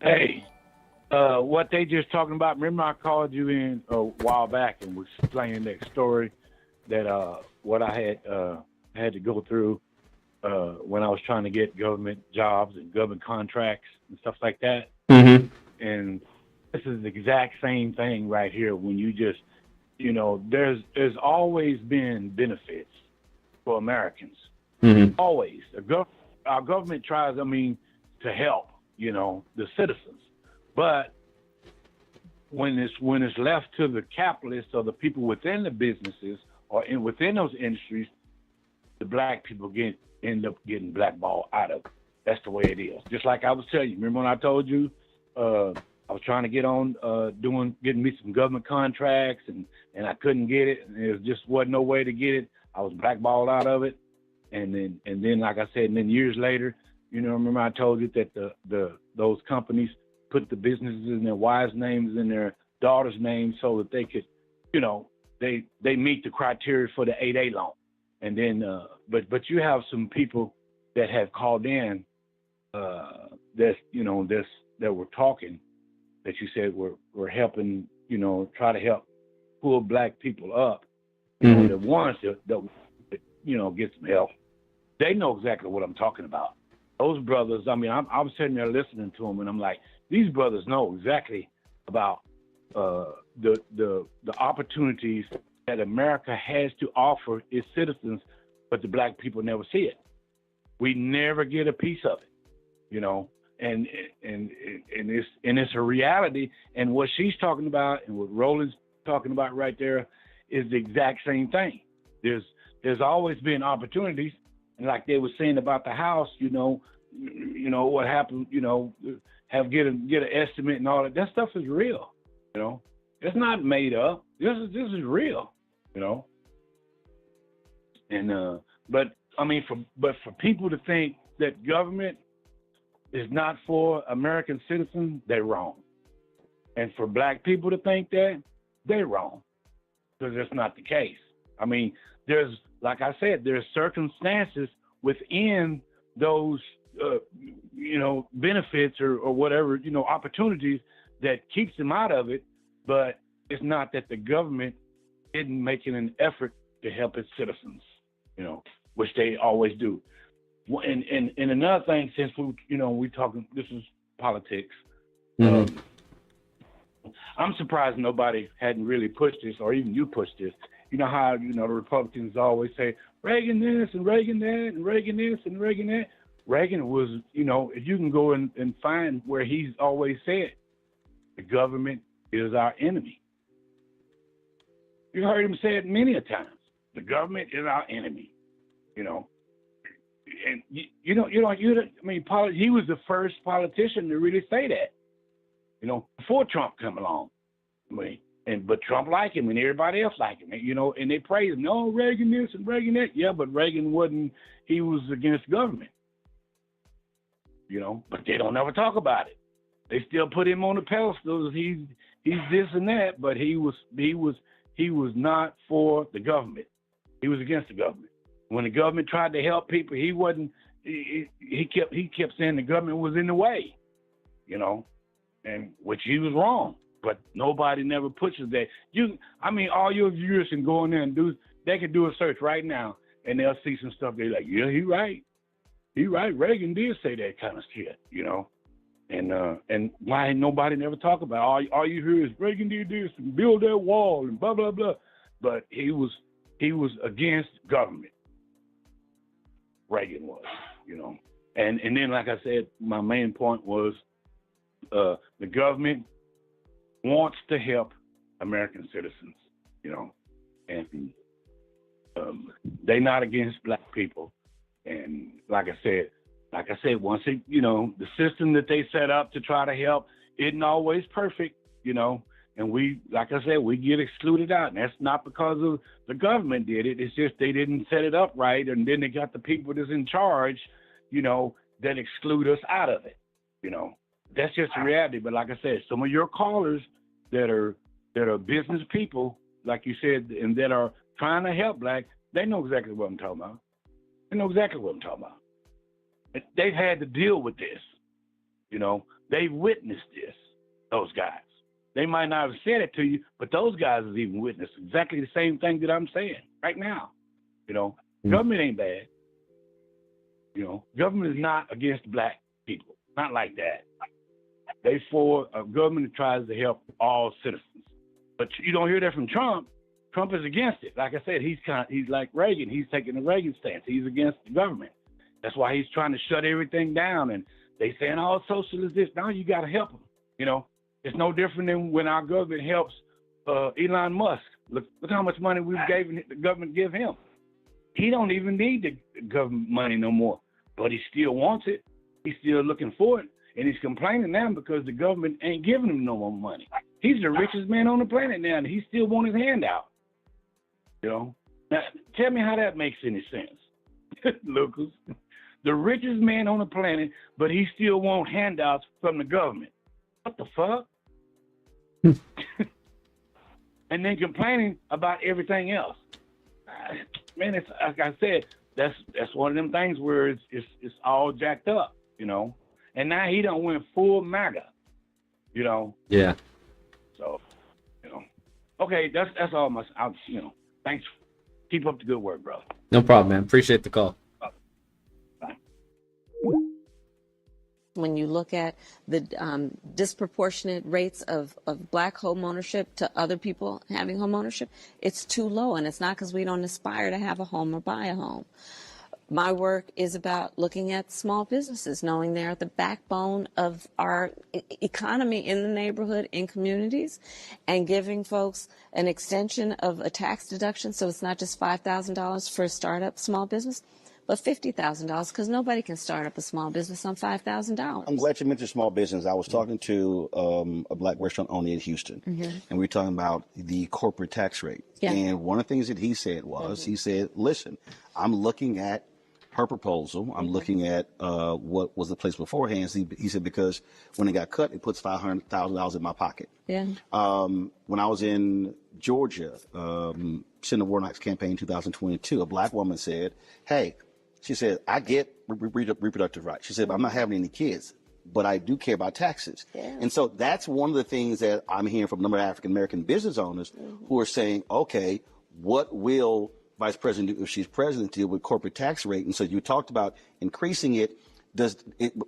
Hey, what they just talking about, remember I called you in a while back and was explaining that story that what I had to go through when I was trying to get government jobs and government contracts and stuff like that. Mm-hmm. And this is the exact same thing right here. When you just, you know, there's always been benefits for Americans. Mm-hmm. Always. Our government tries, to help, you know, the citizens. But when it's left to the capitalists or the people within the businesses or within those industries, the black people end up getting blackballed out of it. That's the way it is. Just like I was telling you. Remember when I told you I was trying to get on getting me some government contracts and I couldn't get it, and there just wasn't no way to get it. I was blackballed out of it. And then like I said, and then years later, you know, remember I told you that those companies put the businesses in their wives' names and their daughters' names so that they could, you know, they meet the criteria for the 8A loan. And then but you have some people that have called in that were talking, that you said were helping, you know, try to help pull black people up. You know, the ones that you know, get some help. They know exactly what I'm talking about. Those brothers, I'm sitting there listening to them, and I'm like, these brothers know exactly about the opportunities that America has to offer its citizens, but the black people never see it. We never get a piece of it, you know. And it's a reality. And what she's talking about and what Roland's talking about right there is the exact same thing. There's always been opportunities, and like they were saying about the house, you know what happened, you know, get an estimate and all that. That stuff is real, you know. It's not made up. This is real, you know. And but for people to think that government is not for American citizens, they're wrong. And for black people to think that, they're wrong, because that's not the case. I mean, like I said, there's circumstances within those, benefits or whatever, opportunities that keeps them out of it. But it's not that the government isn't making an effort to help its citizens, which they always do. And another thing, since we talking, this is politics. Mm-hmm. I'm surprised nobody hadn't really pushed this, or even you pushed this. You know how the Republicans always say Reagan this and Reagan that and Reagan this and Reagan that. Reagan was, if you can go and find where he's always said, the government is our enemy. You heard him say it many a times. The government is our enemy. And he was the first politician to really say that, before Trump come along. But Trump liked him and everybody else liked him, and they praised him. No, Reagan this and Reagan that. Yeah, but Reagan he was against government, but they don't ever talk about it. They still put him on the pedestal. He's this and that, but he was not for the government. He was against the government. When the government tried to help people, he wasn't. He kept saying the government was in the way, and which he was wrong. But nobody never pushes that. All your viewers can go in there and they can do a search right now, and they'll see some stuff. They're like, yeah, he right. Reagan did say that kind of shit, And why nobody never talk about it? All you hear is Reagan did this and build that wall and blah blah blah. But he was against government. Reagan was, and then like I said, my main point was the government wants to help American citizens, and they're not against black people. And like I said, once it, the system that they set up to try to help isn't always perfect, and we, like I said, we get excluded out. And that's not because of the government did it. It's just they didn't set it up right. And then they got the people that's in charge, that exclude us out of it, That's just the reality. But like I said, some of your callers that are business people, like you said, and that are trying to help black, they know exactly what I'm talking about. They've had to deal with this, They've witnessed this, those guys. They might not have said it to you, but those guys have even witnessed exactly the same thing that I'm saying right now. Government ain't bad. Government is not against black people. Not like that. They for a government that tries to help all citizens. But you don't hear that from Trump. Trump is against it. Like I said, he's like Reagan. He's taking the Reagan stance. He's against the government. That's why he's trying to shut everything down. And they saying, oh, socialists this. Now you got to help them. It's no different than when our government helps Elon Musk. Look how much money the government give him. He don't even need the government money no more, but he still wants it. He's still looking for it, and he's complaining now because the government ain't giving him no more money. He's the richest man on the planet now, and he still wants his hand out. Now, tell me how that makes any sense, Lucas. The richest man on the planet, but he still wants handouts from the government. What the fuck? And then complaining about everything else. Man, it's like I said, that's one of them things where it's all jacked up, And now he done went full MAGA, Yeah. So, okay, that's all thanks. Keep up the good work, brother. No problem, man. Appreciate the call. When you look at the disproportionate rates of black home ownership to other people having home ownership, it's too low. And it's not because we don't aspire to have a home or buy a home. My work is about looking at small businesses, knowing they're the backbone of our economy in the neighborhood, in communities, and giving folks an extension of a tax deduction so it's not just $5,000 for a startup small business, but $50,000 because nobody can start up a small business on $5,000. I'm glad you mentioned small business. I was talking to a black restaurant owner in Houston, and we were talking about the corporate tax rate. Yeah. And one of the things that he said was, he said, listen, I'm looking at her proposal. I'm looking at what was the place beforehand. He said, because when it got cut, it puts $500,000 in my pocket. Yeah. When I was in Georgia, Senator Warnock's campaign in 2022, a black woman said, hey, she said, I get reproductive rights. She said, I'm not having any kids, but I do care about taxes. Yeah. And so that's one of the things that I'm hearing from a number of African-American business owners who are saying, okay, what will Vice President do if she's president deal with corporate tax rate? And so you talked about increasing it.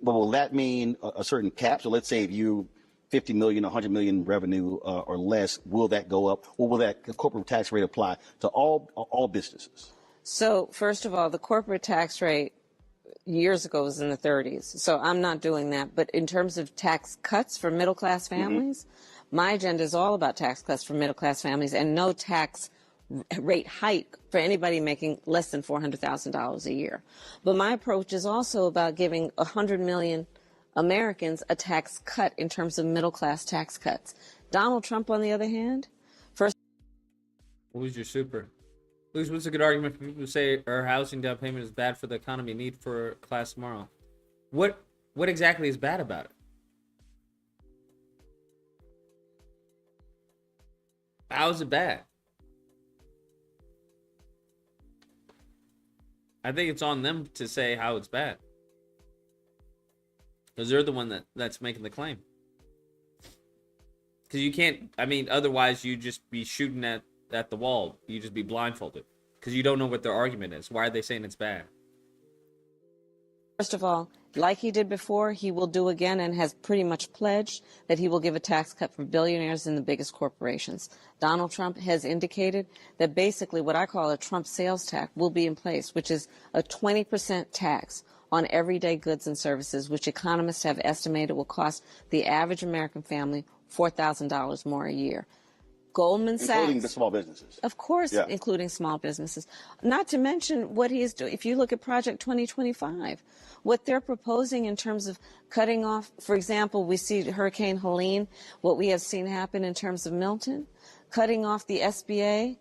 Will that mean a certain cap? So let's say if you 50 million, 100 million revenue or less, will that go up? Or will that corporate tax rate apply to all businesses? So first of all, the corporate tax rate years ago was in the 30s. So I'm not doing that. But in terms of tax cuts for middle-class families, my agenda is all about tax cuts for middle-class families and no tax rate hike for anybody making less than $400,000 a year. But my approach is also about giving 100 million Americans a tax cut in terms of middle-class tax cuts. Donald Trump, on the other hand, first... Who's your super? What's a good argument for people who say our housing down payment is bad for the economy, need for class tomorrow? What exactly is bad about it? How is it bad? I think it's on them to say how it's bad. Because they're the one that's making the claim. Because you can't, otherwise you just be shooting at the wall. You just be blindfolded. Because you don't know what their argument is. Why are they saying it's bad? First of all, like he did before, he will do again and has pretty much pledged that he will give a tax cut for billionaires and the biggest corporations. Donald Trump has indicated that basically what I call a Trump sales tax will be in place, which is a 20% tax on everyday goods and services, which economists have estimated will cost the average American family $4,000 more a year. Goldman Sachs. Including the small businesses. Of course, yeah. Including small businesses. Not to mention what he is doing. If you look at Project 2025, what they're proposing in terms of cutting off, for example, we see Hurricane Helene, what we have seen happen in terms of Milton, cutting off the SBA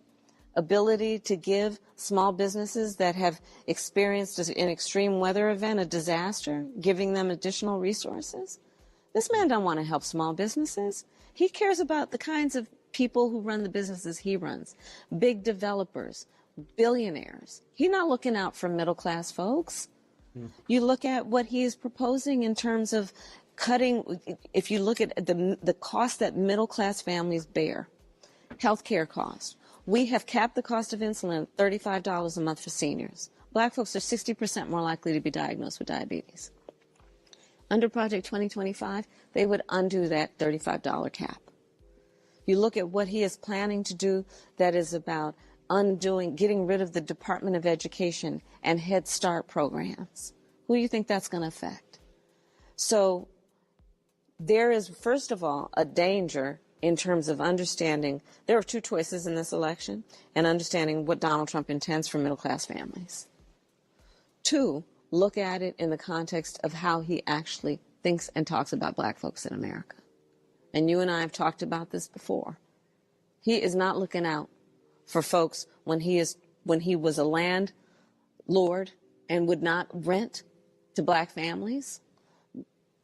ability to give small businesses that have experienced an extreme weather event, a disaster, giving them additional resources. This man don't want to help small businesses. He cares about the kinds of people who run the businesses he runs, big developers, billionaires. He's not looking out for middle-class folks. You look at what he is proposing in terms of cutting, if you look at the cost that middle-class families bear, healthcare costs. We have capped the cost of insulin at $35 a month for seniors. Black folks are 60% more likely to be diagnosed with diabetes. Under Project 2025, they would undo that $35 cap. You look at what he is planning to do that is about getting rid of the Department of Education and Head Start programs. Who do you think that's going to affect? So there is, first of all, a danger in terms of understanding. There are two choices in this election and understanding what Donald Trump intends for middle-class families. Two, look at it in the context of how he actually thinks and talks about black folks in America. And you and I have talked about this before. He is not looking out for folks when he was a landlord and would not rent to black families,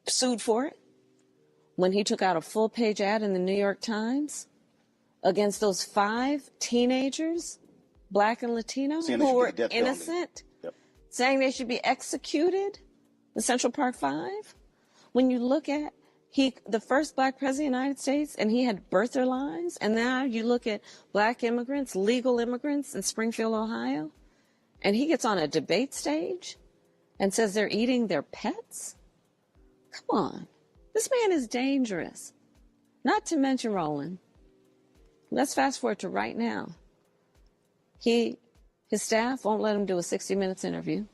sued for it. When he took out a full-page ad in the New York Times against those 5 teenagers, black and Latino, who were innocent, saying they should be executed, the Central Park 5. When you look at the first black president of the United States, and he had birther lines, and now you look at black immigrants, legal immigrants in Springfield, Ohio, and he gets on a debate stage and says they're eating their pets? Come on. This man is dangerous. Not to mention, Roland, let's fast forward to right now. His staff won't let him do a 60 Minutes interview.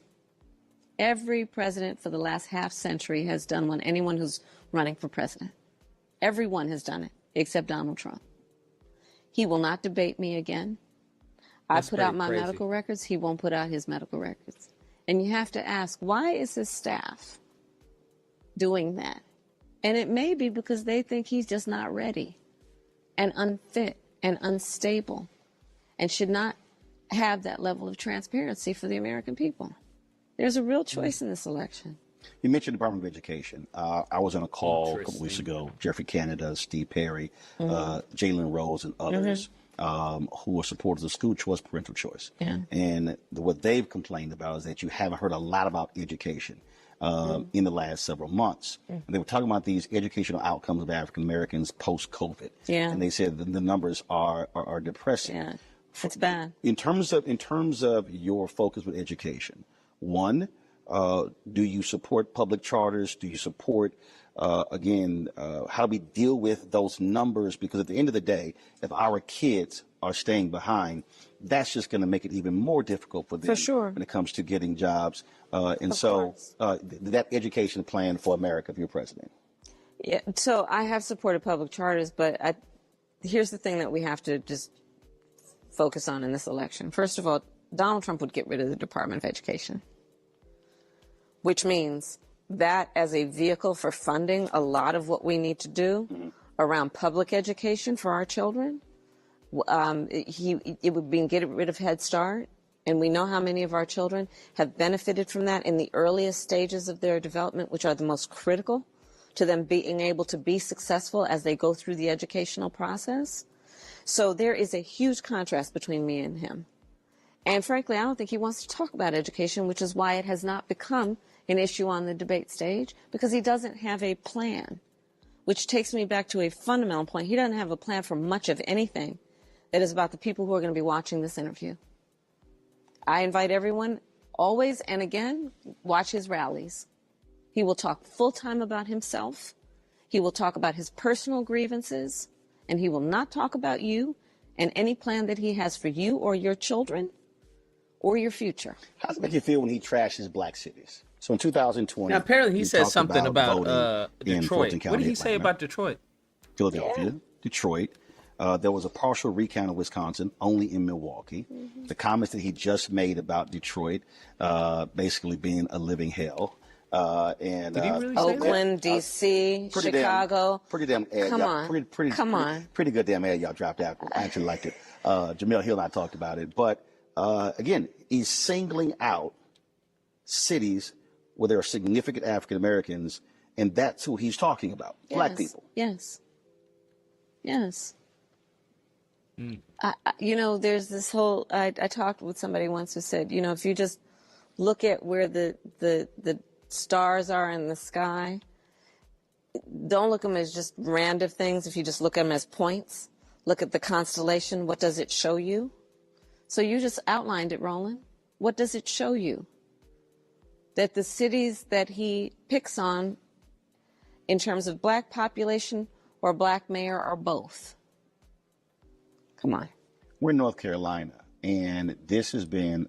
Every president for the last half century has done one. Anyone who's running for president. Everyone has done it, except Donald Trump. He will not debate me again. That's I put out my crazy. medical records. He won't put out his medical records. And you have to ask, why is his staff doing that? And it may be because they think he's just not ready and unfit and unstable and should not have that level of transparency for the American people. There's a real choice in this election. You mentioned the Department of Education. I was on a call a couple weeks ago. Jeffrey Canada, Steve Perry, Jalen Rose, and others who are supporters of school choice, parental choice. Yeah. And what they've complained about is that you haven't heard a lot about education in the last several months. And they were talking about these educational outcomes of African Americans post-COVID. Yeah. And they said that the numbers are depressing. Yeah, it's bad. In terms of your focus with education, one, do you support public charters? Do you support, how do we deal with those numbers? Because at the end of the day, if our kids are staying behind, that's just going to make it even more difficult for them when it comes to getting jobs. That education plan for America, if you're president. Yeah, so I have supported public charters, but here's the thing that we have to just focus on in this election. First of all, Donald Trump would get rid of the Department of Education, which means that as a vehicle for funding a lot of what we need to do around public education for our children, it would be get rid of Head Start. And we know how many of our children have benefited from that in the earliest stages of their development, which are the most critical to them being able to be successful as they go through the educational process. So there is a huge contrast between me and him. And frankly, I don't think he wants to talk about education, which is why it has not become an issue on the debate stage, because he doesn't have a plan, which takes me back to a fundamental point. He doesn't have a plan for much of anything that is about the people who are going to be watching this interview. I invite everyone always and again, watch his rallies. He will talk full-time about himself. He will talk about his personal grievances, and he will not talk about you and any plan that he has for you or your children or your future. How does it make you feel when he trashes black cities? So in 2020, now, apparently he said something about Detroit. County, what did he say about Detroit? Philadelphia, Detroit. There was a partial recount of Wisconsin, only in Milwaukee. The comments that he just made about Detroit basically being a living hell. Did he really say Oakland, D.C., Chicago. Pretty damn ad. Come on. Pretty good damn ad y'all dropped out. I actually liked it. Jamel Hill and I talked about it. But again, he's singling out cities where there are significant African Americans, and that's who he's talking about. Yes. Black people. Yes. There's this whole, I talked with somebody once who said, if you just look at where the stars are in the sky, don't look at them as just random things. If you just look at them as points, look at the constellation, what does it show you? So you just outlined it, Roland. What does it show you? That the cities that he picks on in terms of black population or black mayor are both. Come on. We're in North Carolina, and this has been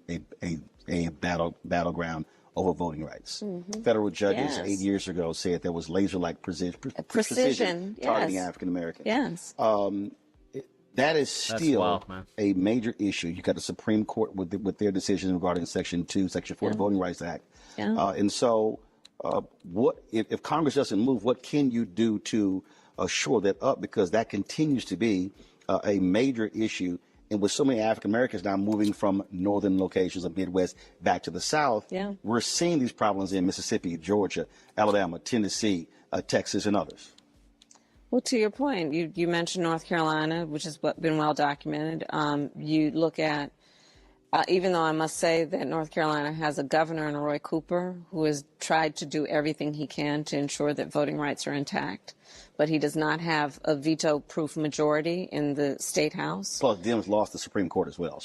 a battleground over voting rights. Federal judges 8 years ago said there was laser-like precision targeting African Americans. Yes. That is still a major issue. You got the Supreme Court with their decision regarding Section 4 of the Voting Rights Act. And so what if Congress doesn't move, what can you do to shore that up? Because that continues to be a major issue. And with so many African Americans now moving from northern locations of Midwest back to the South, we're seeing these problems in Mississippi, Georgia, Alabama, Tennessee, Texas, and others. Well, to your point, you mentioned North Carolina, which has been well documented. You look at, even though I must say that North Carolina has a governor in Roy Cooper who has tried to do everything he can to ensure that voting rights are intact, but he does not have a veto-proof majority in the state house. Plus, Dems lost the Supreme Court as well.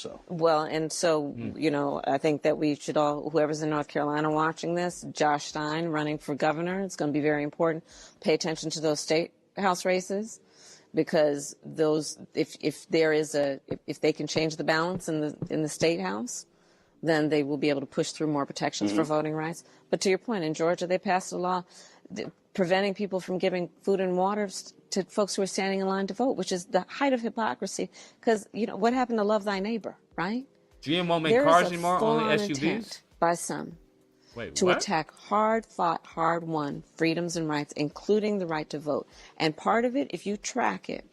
I think that we should all, whoever's in North Carolina watching this, Josh Stein running for governor, it's going to be very important. Pay attention to those state house races, because those, if they can change the balance in the state house, then they will be able to push through more protections for voting rights. But to your point, in Georgia, they passed a law preventing people from giving food and water to folks who are standing in line to vote, which is the height of hypocrisy. Because, what happened to love thy neighbor, right? GM won't make There cars is a anymore, only full-on SUVs? intent by some to what? attack hard-fought, hard-won freedoms and rights, including the right to vote. And part of it, if you track it,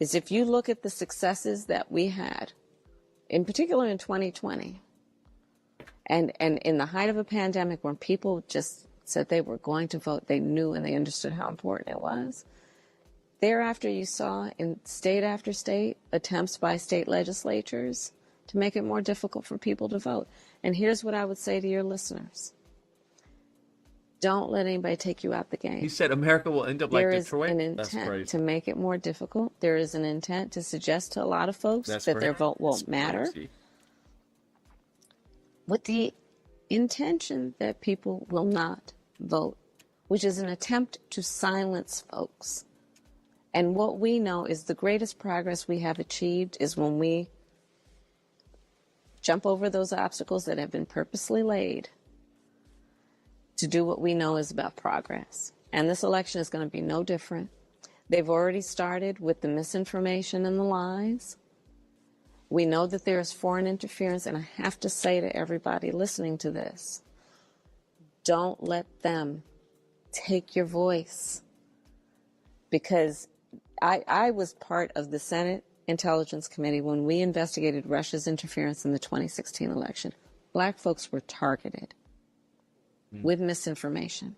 is if you look at the successes that we had, in particular in 2020, and in the height of a pandemic when people just said they were going to vote, they knew and they understood how important it was. Thereafter, you saw in state after state attempts by state legislatures to make it more difficult for people to vote. And here's what I would say to your listeners. Don't let anybody take you out the game. He said America will end up like Detroit? There is an intent to make it more difficult. There is an intent to suggest to a lot of folks that their vote won't matter. With the intention that people will not vote, which is an attempt to silence folks. And what we know is the greatest progress we have achieved is when we jump over those obstacles that have been purposely laid to do what we know is about progress. And this election is going to be no different. They've already started with the misinformation and the lies. We know that there is foreign interference, and I have to say to everybody listening to this, don't let them take your voice. Because I was part of the Senate Intelligence Committee when we investigated Russia's interference in the 2016 election. Black folks were targeted with misinformation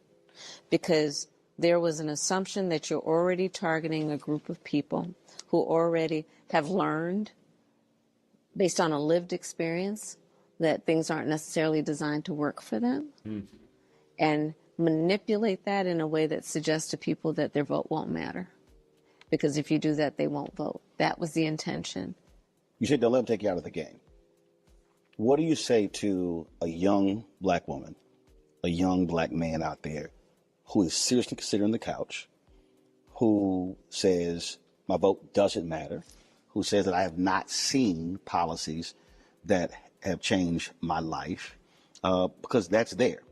because there was an assumption that you're already targeting a group of people who already have learned based on a lived experience that things aren't necessarily designed to work for them, and manipulate that in a way that suggests to people that their vote won't matter. Because if you do that, they won't vote. That was the intention. You said don't let them take you out of the game. What do you say to a young black woman, a young black man out there who is seriously considering the couch, who says my vote doesn't matter, who says that I have not seen policies that have changed my life, because that's there.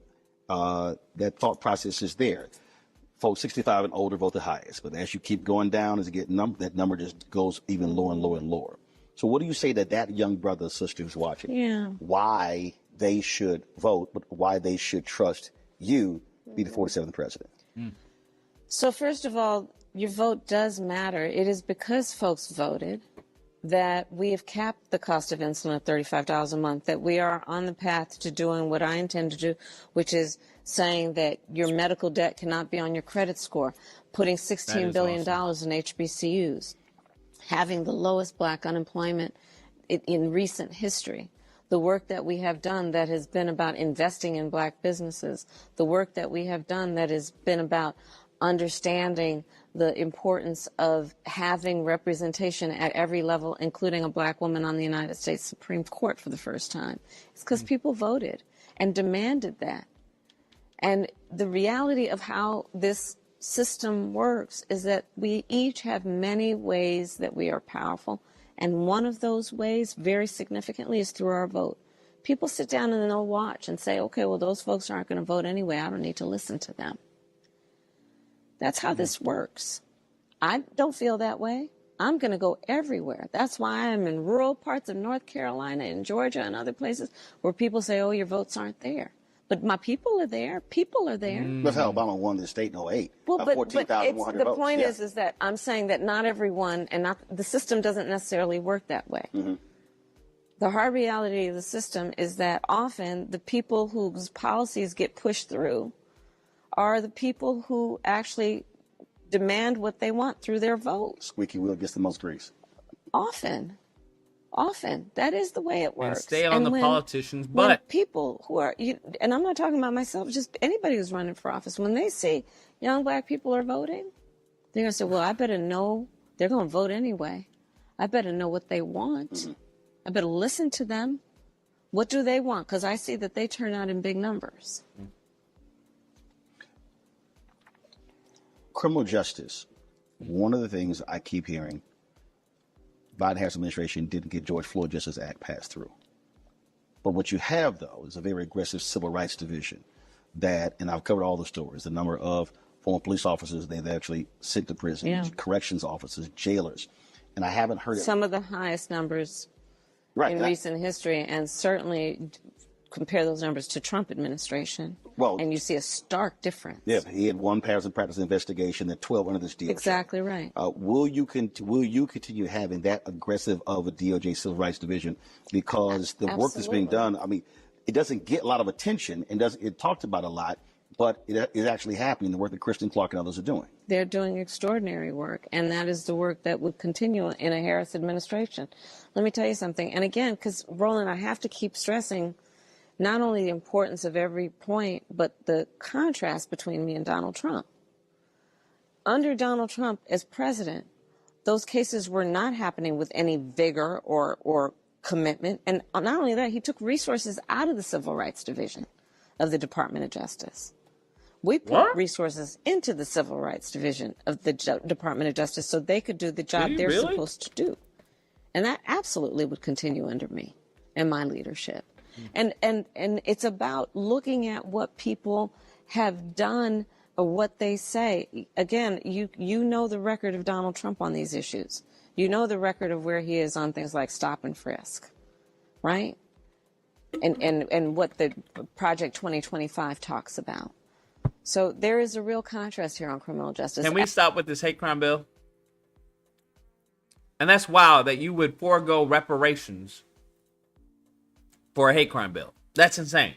That thought process is there. Folks 65 and older vote the highest, but as you keep going down, as you get that number just goes even lower and lower and lower. So what do you say to that young brother or sister who's watching? Why they should vote, but why they should trust you to be the 47th president? So first of all, your vote does matter. It is because folks voted that we have capped the cost of insulin at $35 a month, that we are on the path to doing what I intend to do, which is saying that your medical debt cannot be on your credit score, putting $16 billion in HBCUs, having the lowest black unemployment in recent history. The work that we have done that has been about investing in black businesses, the work that we have done that has been about understanding the importance of having representation at every level, including a black woman on the United States Supreme Court for the first time. It's because people voted and demanded that. And the reality of how this system works is that we each have many ways that we are powerful. And one of those ways, very significantly, is through our vote. People sit down and they'll watch and say, okay, well, those folks aren't going to vote anyway. I don't need to listen to them. That's how this works. I don't feel that way. I'm going to go everywhere. That's why I'm in rural parts of North Carolina and Georgia and other places where people say, oh, your votes aren't there. But my people are there. People are there. That's how Obama won the state in 2008. Well, but 14,100 votes. The point is that I'm saying that not everyone, and not the system doesn't necessarily work that way. The hard reality of the system is that often the people whose policies get pushed through are the people who actually demand what they want through their vote. Squeaky wheel gets the most grease. Often. That is the way it works. And stay on the politicians, but people who are, and I'm not talking about myself, just anybody who's running for office, when they see young black people are voting, they're going to say, well, I better know they're going to vote anyway. I better know what they want. I better listen to them. What do they want? Because I see that they turn out in big numbers. Criminal justice. One of the things I keep hearing, Biden-Harris administration didn't get George Floyd Justice Act passed through. But what you have, though, is a very aggressive civil rights division that, and I've covered all the stories, the number of former police officers they've actually sent to prison, Yeah. corrections officers, jailers. And I haven't heard Some of the highest numbers in recent history, and certainly compare those numbers to Trump administration, and you see a stark difference. Yeah, he had one pattern practice investigation and 12 under this DOJ. Exactly right. Will you continue having that aggressive of a DOJ civil rights division? Because the work that's being done, I mean, it doesn't get a lot of attention and it talked about a lot, but it is actually happening, the work that Kristen Clark and others are doing. They're doing extraordinary work, and that is the work that would continue in a Harris administration. Let me tell you something, and again, because Roland, I have to keep stressing not only the importance of every point, but the contrast between me and Donald Trump. Under Donald Trump as president, those cases were not happening with any vigor or commitment. And not only that, he took resources out of the Civil Rights Division of the Department of Justice. We put resources into the Civil Rights Division of the Department of Justice so they could do the job they're supposed to do. And that absolutely would continue under me and my leadership. And it's about looking at what people have done or what they say. Again, you know the record of Donald Trump on these issues. You know the record of where he is on things like stop and frisk, right? And what the Project 2025 talks about. So there is a real contrast here on criminal justice. Can we stop with this hate crime bill? And that's wild that you would forego reparations for a hate crime bill. That's insane.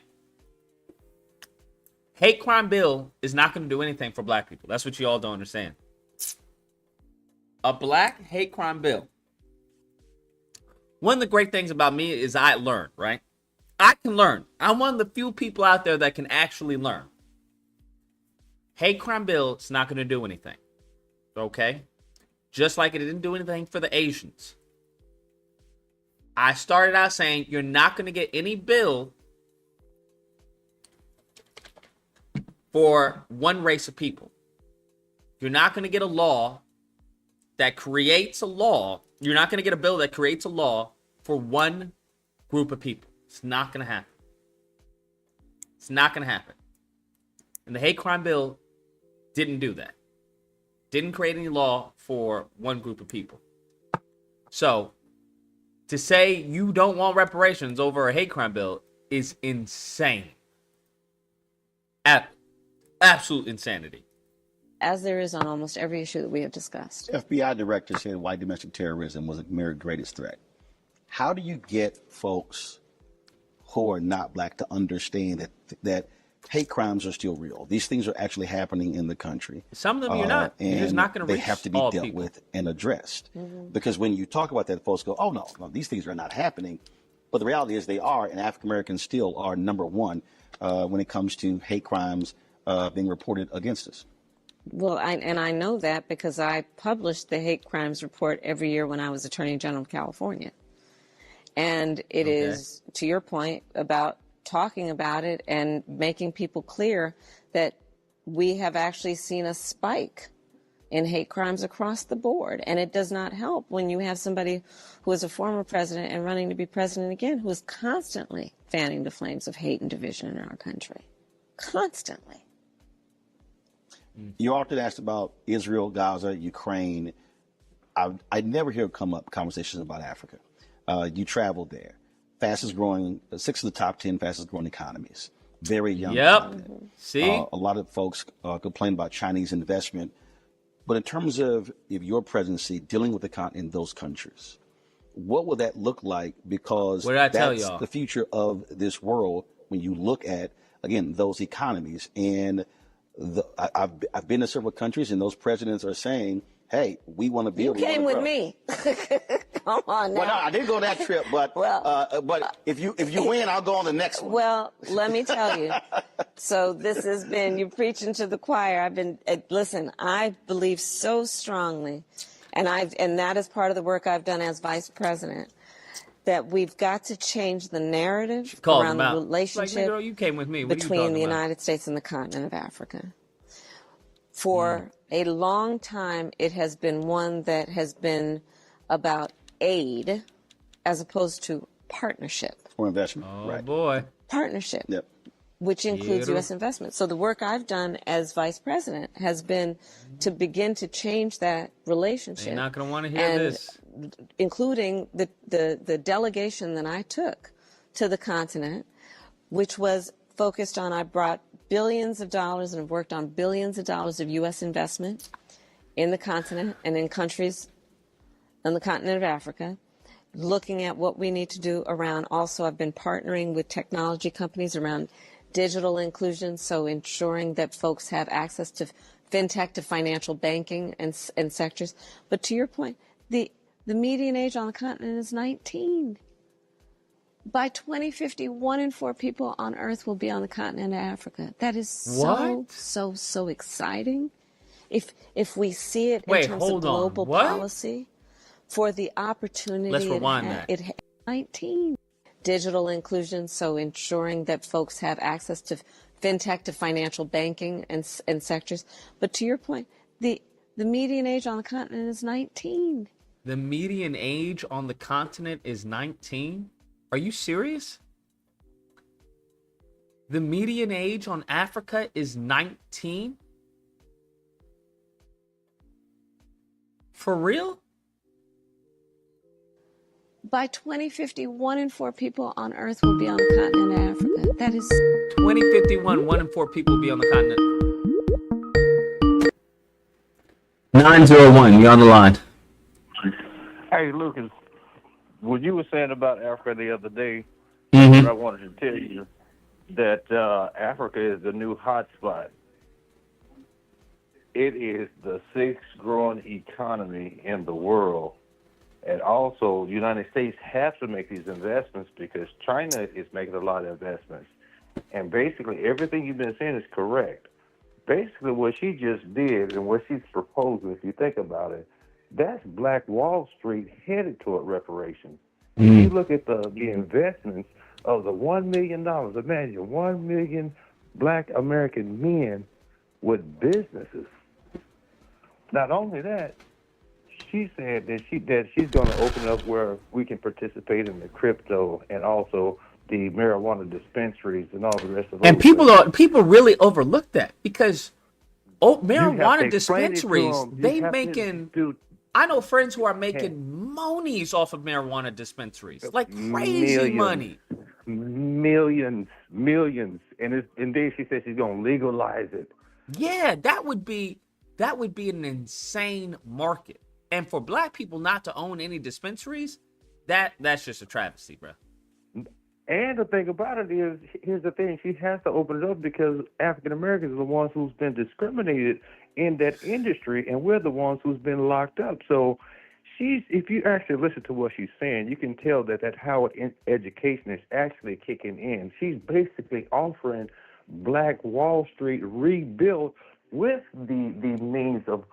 Hate crime bill is not going to do anything for black people. That's what you all don't understand. A black hate crime bill. One of the great things about me is I learn, right? I can learn. I'm one of the few people out there that can actually learn. Hate crime bill is not going to do anything. Okay? Just like it didn't do anything for the Asians. I started out saying you're not going to get any bill for one race of people. You're not going to get a law that creates a law. You're not going to get a bill that creates a law for one group of people. It's not going to happen. It's not going to happen. And the hate crime bill didn't do that. Didn't create any law for one group of people. So, to say you don't want reparations over a hate crime bill is insane. Absolute insanity. As there is on almost every issue that we have discussed. FBI director said white domestic terrorism was America's greatest threat. How do you get folks who are not black to understand that hate crimes are still real? These things are actually happening in the country. Some of them you're not. You're just not going to reach they have to be all dealt people. with and addressed. Because when you talk about that, folks go, oh, no, these things are not happening. But the reality is they are, and African Americans still are number one when it comes to hate crimes being reported against us. Well, I know that because I published the hate crimes report every year when I was Attorney General of California. And it is, to your point, about talking about it and making people clear that we have actually seen a spike in hate crimes across the board. And it does not help when you have somebody who is a former president and running to be president again, who is constantly fanning the flames of hate and division in our country. Constantly. You often asked about Israel, Gaza, Ukraine. I never hear come up conversations about Africa. You traveled there. Fastest growing, 6 of the top 10 fastest growing economies. Very young. See? A lot of folks complain about Chinese investment. But in terms of your presidency dealing with the continent in those countries, what will that look like? Because what did I tell that's y'all? the future of this world when you look at, again, those economies. And I've been to several countries, and those presidents are saying, hey, we want to build. You came with me. Come on now. Well, no, I didn't go on that trip, but but if you win, I'll go on the next one. Well, let me tell you. So this has been, you're preaching to the choir. Listen, I believe so strongly, and that is part of the work I've done as vice president, that we've got to change the narrative around the relationship you came with me. between the United States and the continent of Africa. For a long time, it has been one that has been about aid as opposed to partnership. Or investment. Oh Right. boy. Partnership. Yep. Which includes Quiero. U.S. investment. So the work I've done as vice president has been to begin to change that relationship. They're not gonna want to hear and this. including the delegation that I took to the continent, which was focused on, I brought billions of dollars and have worked on billions of dollars of U.S. investment in the continent and in countries on the continent of Africa, looking at what we need to do around. Also, I've been partnering with technology companies around digital inclusion, so ensuring that folks have access to fintech, to financial banking and sectors. But to your point, the median age on the continent is 19. By 2050, 1 in 4 people on Earth will be on the continent of Africa. That is so exciting. If we see it in terms of global policy, for the opportunity. Let's rewind that. It has 19. Digital inclusion, so ensuring that folks have access to fintech, to financial banking and sectors. But to your point, the median age on the continent is 19. The median age on the continent is 19? Are you serious? The median age on Africa is 19? For real? By 2050, 1 in 4 people on Earth will be on the continent of Africa. That is 2051, 1 in 4 people will be on the continent. 901, you're on the line. Hey, Lucas, what you were saying about Africa the other day, Mm-hmm. I wanted to tell you that Africa is the new hotspot. It is the 6th growing economy in the world. And also, the United States has to make these investments because China is making a lot of investments. And basically, everything you've been saying is correct. Basically, what she just did and what she's proposing, if you think about it, that's Black Wall Street headed toward reparations. If you look at the investments of the $1 million, imagine 1 million Black American men with businesses. Not only that, she said that she's going to open up where we can participate in the crypto and also the marijuana dispensaries and all the rest of those. And people really overlook that because marijuana dispensaries, I know friends who are making monies off of marijuana dispensaries, like crazy money. Millions. And then she said she's going to legalize it. Yeah, that would be an insane market. And for Black people not to own any dispensaries, that's just a travesty, bro. And the thing about it is, here's the thing, she has to open it up because African Americans are the ones who's been discriminated in that industry, and we're the ones who's been locked up. So if you actually listen to what she's saying, you can tell that Howard education is actually kicking in. She's basically offering Black Wall Street rebuilt with the means of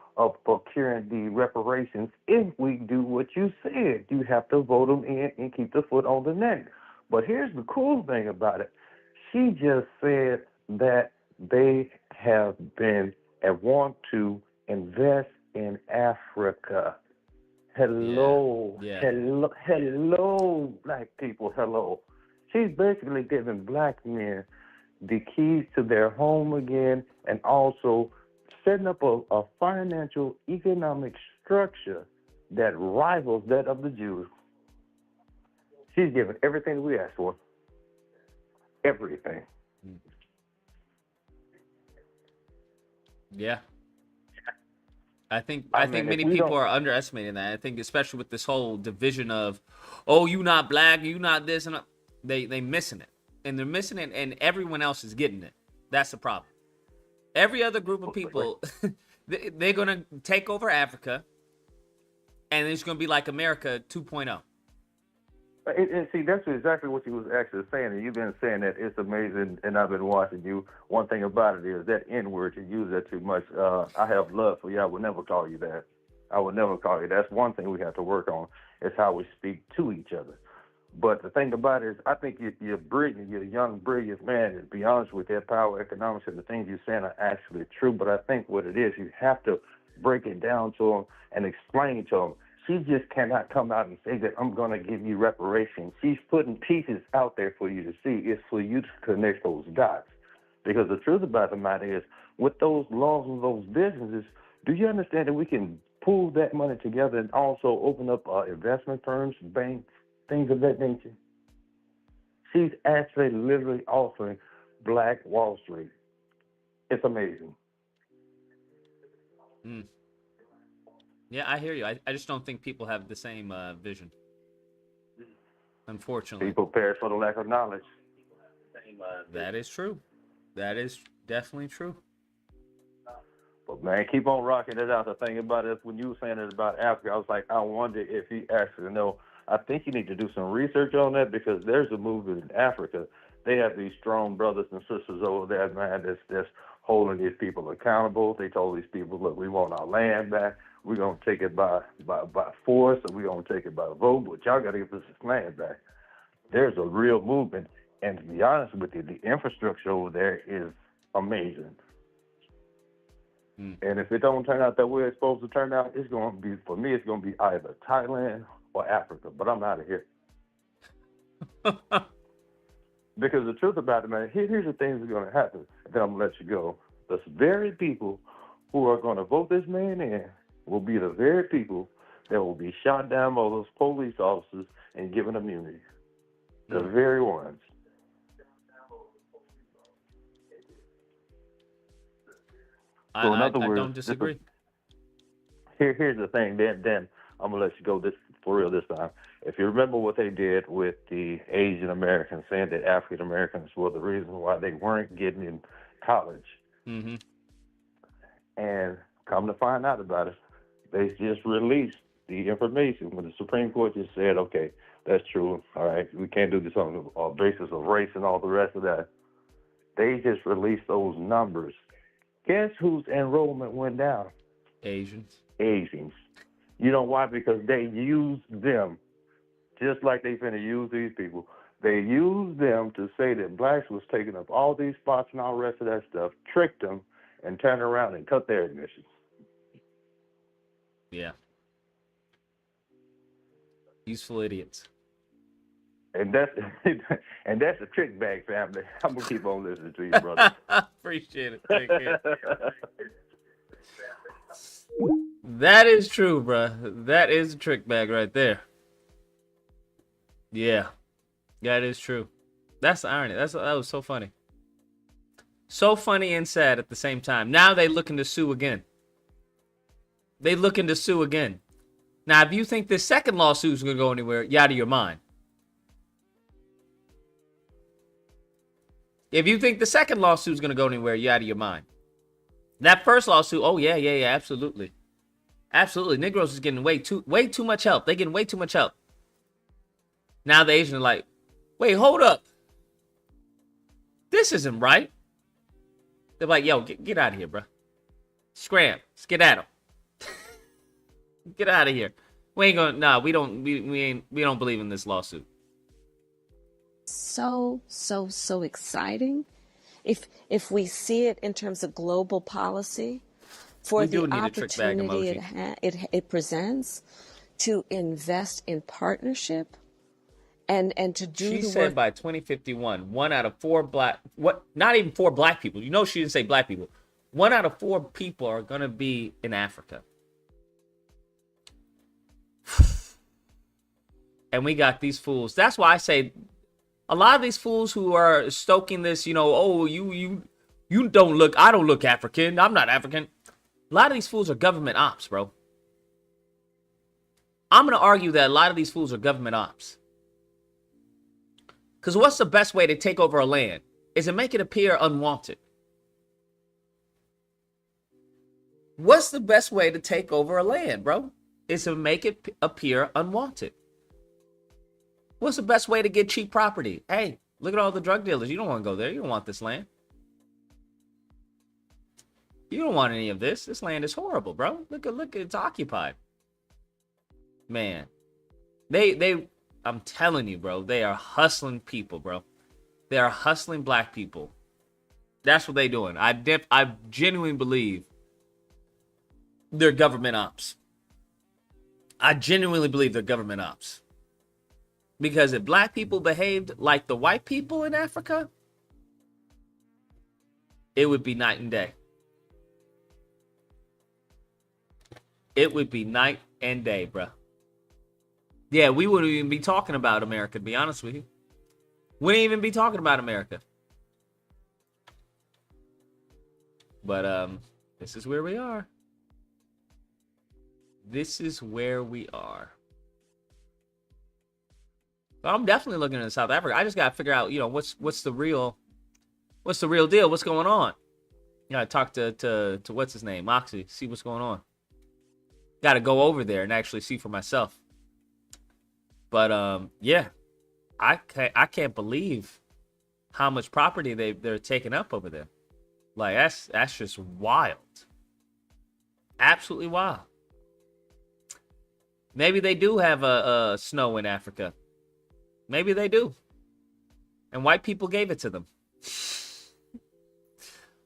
procuring the reparations if we do what you said. You have to vote them in and keep the foot on the neck. But here's the cool thing about it. She just said that they have been and want to invest in Africa. Hello, Black people, hello. She's basically giving Black men the keys to their home again and also setting up a financial economic structure that rivals that of the Jews. She's given everything we asked for. Everything. Yeah. I think many people are underestimating that. I think especially with this whole division of, oh, you not Black, you not this, and they missing it. And they're missing it, and everyone else is getting it. That's the problem. Every other group of people, they're going to take over Africa, and it's going to be like America 2.0. And see, that's exactly what you was actually saying, and you've been saying that it's amazing, and I've been watching you. One thing about it is that N-word, you use that too much. I have love for you. I would never call you that. I would never call you. That's one thing we have to work on, is how we speak to each other. But the thing about it is, I think you're brilliant. You're a young, brilliant man. And to be honest with you, that power economics and the things you're saying are actually true. But I think what it is, you have to break it down to them and explain to them She just cannot come out and say that I'm going to give you reparations. She's putting pieces out there for you to see. It's for you to connect those dots. Because the truth about the matter is, with those laws of those businesses, do you understand that we can pool that money together and also open up investment firms, banks, things of that nature? She's actually literally offering Black Wall Street. It's amazing. Mm. Yeah, I hear you. I just don't think people have the same vision. Unfortunately. People perish for the lack of knowledge. That is true. That is definitely true. But man, keep on rocking it out. The thing about it is, when you were saying it about Africa, I was like, I wonder if you actually know. I think you need to do some research on that, because there's a movement in Africa. They have these strong brothers and sisters over there, man, that's holding these people accountable. They told these people, look, we want our land back. We're going to take it by force, or we're going to take it by vote, but y'all got to give us this land back. There's a real movement, and to be honest with you, the infrastructure over there is amazing. And if it don't turn out that way it's supposed to turn out, it's going to be, for me, it's going to be either Thailand or Africa, but I'm out of here. Because the truth about it, man, here's the things that are going to happen, and then I'm going to let you go. The very people who are going to vote this man in will be the very people that will be shot down by those police officers and given immunity. The very ones. So in other words, I don't disagree. Here's the thing, then I'm going to let you go this for real this time. If you remember what they did with the Asian Americans, saying that African Americans were the reason why they weren't getting in college. Mm-hmm. And come to find out about it, they just released the information when the Supreme Court just said, okay, that's true. All right, we can't do this on the basis of race and all the rest of that. They just released those numbers. Guess whose enrollment went down? Asians. You know why? Because they used them, just like they finna use these people. They used them to say that blacks was taking up all these spots and all the rest of that stuff, tricked them, and turned around and cut their admissions. Yeah. Useful idiots. And that's a trick bag family. I'm gonna keep on listening to you, brother. Appreciate it. Thank you. That is true, bruh. That is a trick bag right there. Yeah, that is true. That's the irony. That was so funny. So funny and sad at the same time. Now they looking to sue again. Now, if you think this second lawsuit is going to go anywhere, you're out of your mind. If you think the second lawsuit is going to go anywhere, you're out of your mind. That first lawsuit, oh yeah, absolutely. Absolutely. Negroes is getting way too much help. They're getting way too much help. Now the Asians are like, wait, hold up. This isn't right. They're like, yo, get out of here, bro. Scram. Skedaddle. Get out of here. We ain't gonna, nah, we don't believe in this lawsuit. So exciting. If we see it in terms of global policy, for the opportunity it presents to invest in partnership and to do she the said work. By 2051, 1 out of 4 not even 4 black people. You know she didn't say black people. 1 out of 4 people are gonna be in Africa. And we got these fools. That's why I say a lot of these fools who are stoking this, oh, you don't look, I don't look African. I'm not African. A lot of these fools are government ops, bro. I'm going to argue that a lot of these fools are government ops. Because what's the best way to take over a land? Is to make it appear unwanted. What's the best way to take over a land, bro? Is to make it appear unwanted. What's the best way to get cheap property? Hey, look at all the drug dealers. You don't want to go there. You don't want this land. You don't want any of this. This land is horrible, bro. Look, it's occupied. Man. I'm telling you, bro, they are hustling people, bro. They are hustling black people. That's what they're doing. I genuinely believe they're government ops. I genuinely believe they're government ops. Because if black people behaved like the white people in Africa, it would be night and day. It would be night and day, bro. Yeah, we wouldn't even be talking about America, to be honest with you. Wouldn't even be talking about America. But this is where we are. This is where we are. I'm definitely looking into South Africa. I just gotta figure out, what's the real deal? What's going on? I talk to what's his name, Moxie, see what's going on. Got to go over there and actually see for myself. But yeah, I can't believe how much property they're taking up over there. Like that's just wild, absolutely wild. Maybe they do have a snow in Africa. Maybe they do, and white people gave it to them.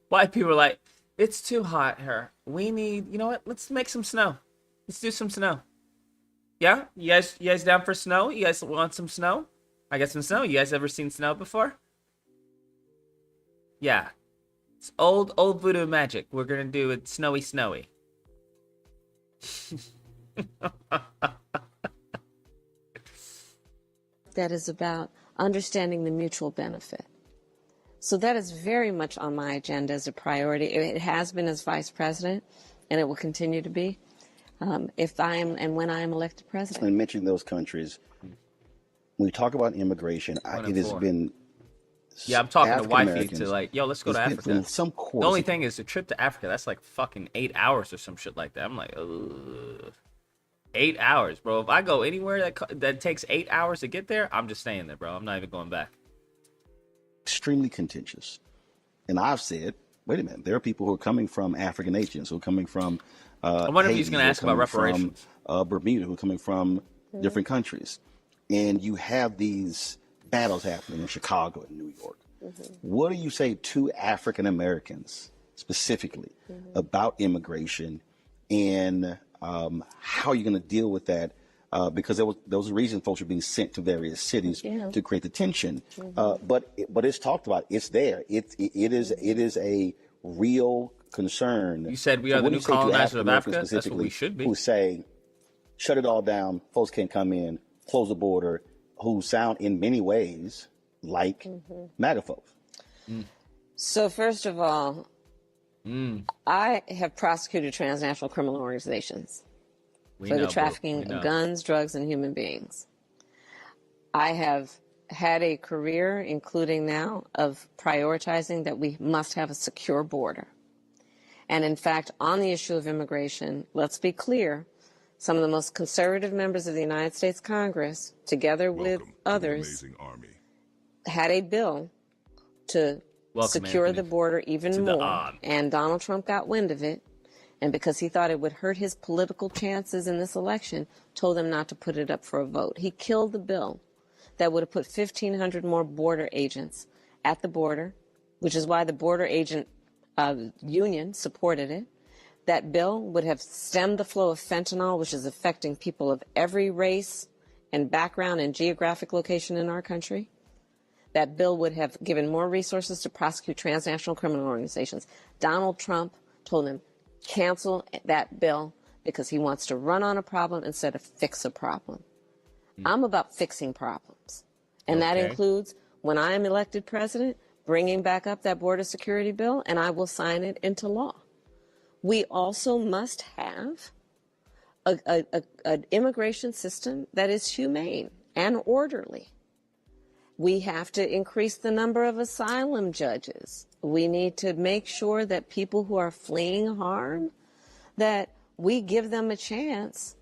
White people are like, it's too hot here. We need, you know what? Let's make some snow. Let's do some snow. Yeah? You guys down for snow? You guys want some snow? I got some snow. You guys ever seen snow before? Yeah. It's old voodoo magic. We're going to do it snowy. That is about understanding the mutual benefit. So that is very much on my agenda as a priority. It has been as vice president, and it will continue to be if I am and when I am elected president. And mentioning those countries, when we talk about immigration, it has been. Yeah, I'm talking to wifey to like, yo, let's go to Africa. The only thing is the trip to Africa, that's like fucking 8 hours or some shit like that. I'm like, ugh. 8 hours, bro. If I go anywhere that takes 8 hours to get there, I'm just staying there, bro. I'm not even going back. Extremely contentious. And I've said, wait a minute, there are people who are coming from African nations, who are coming from I wonder Haiti, if he's going to ask about reparations. From Bermuda, who are coming from different countries. And you have these battles happening in Chicago and New York. What do you say to African Americans specifically about immigration and how you're going to deal with that? Because there was a reason folks were being sent to various cities to create the tension. But it's talked about. It's there. It is a real concern. You said we are the new colonizers of Africa. That's what we should be. Who say, shut it all down. Folks can't come in. Close the border. Who sound in many ways like MAGA folks. So first of all, I have prosecuted transnational criminal organizations for the trafficking of guns, drugs, and human beings. I have had a career, including now, of prioritizing that we must have a secure border. And in fact, on the issue of immigration, let's be clear, some of the most conservative members of the United States Congress, together with others, had a bill to secure the border even more. And Donald Trump got wind of it. And because he thought it would hurt his political chances in this election, told them not to put it up for a vote. He killed the bill that would have put 1,500 more border agents at the border, which is why the border agent union supported it. That bill would have stemmed the flow of fentanyl, which is affecting people of every race and background and geographic location in our country. That bill would have given more resources to prosecute transnational criminal organizations. Donald Trump told them, cancel that bill because he wants to run on a problem instead of fix a problem. I'm about fixing problems. And that includes, when I am elected president, bringing back up that border security bill, and I will sign it into law. We also must have an immigration system that is humane and orderly. We have to increase the number of asylum judges. We need to make sure that people who are fleeing harm, that we give them a chance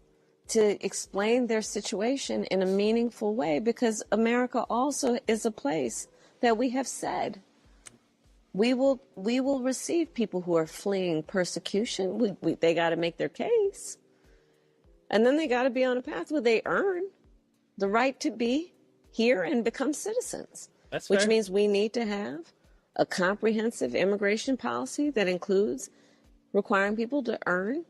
to explain their situation in a meaningful way, because America also is a place that we have said we will receive people who are fleeing persecution. They got to make their case. And then they got to be on a path where they earn the right to be here and become citizens. That's which fair. means we need to have a comprehensive immigration policy that includes requiring people to earn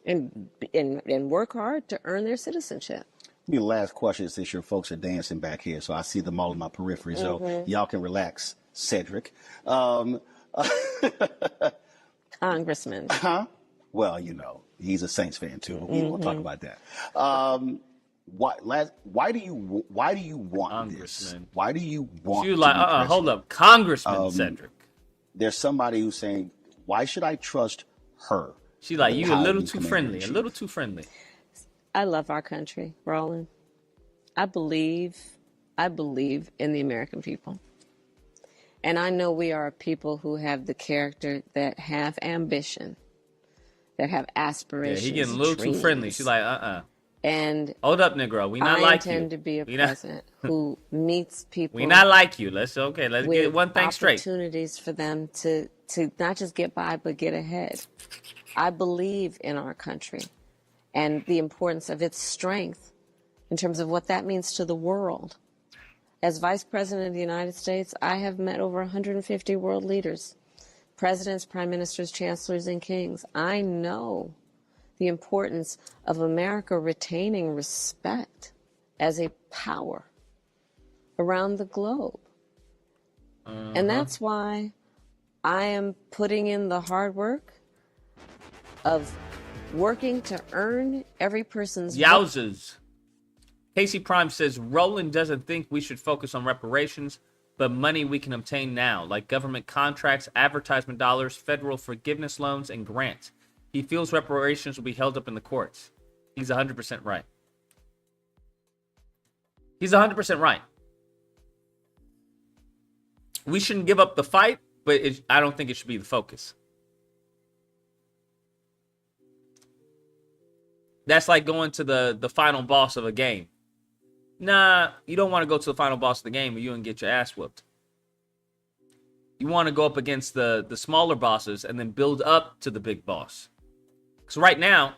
and work hard to earn their citizenship. The last question, since your folks are dancing back here, so I see them all in my periphery, so y'all can relax, Cedric. Congressman. Huh? Well, you know, he's a Saints fan too. We won't talk about that. Why do you want this? Why do you want? She was like, hold up, Congressman Cedric. There's somebody who's saying, why should I trust her? She's like, you a little too friendly, a little too friendly. I love our country, Roland. I believe in the American people. And I know we are a people who have the character, that have ambition, that have aspirations. Yeah, he getting a little too friendly. She's like, And hold up, Negro. We not like you. I intend to be a president who meets people. We not like you. Let's get one thing straight. Opportunities for them to not just get by, but get ahead. I believe in our country and the importance of its strength in terms of what that means to the world. As Vice President of the United States, I have met over 150 world leaders, presidents, prime ministers, chancellors, and kings. I know the importance of America retaining respect as a power around the globe. And that's why I am putting in the hard work of working to earn every person's Yowzers. Casey Prime says, Roland doesn't think we should focus on reparations, but money we can obtain now, like government contracts, advertisement dollars, federal forgiveness loans, and grants. He feels reparations will be held up in the courts. He's 100% right. He's 100% right. We shouldn't give up the fight, but I don't think it should be the focus. That's like going to the final boss of a game. Nah, you don't want to go to the final boss of the game or you and get your ass whooped. You want to go up against the smaller bosses and then build up to the big boss. Because right now,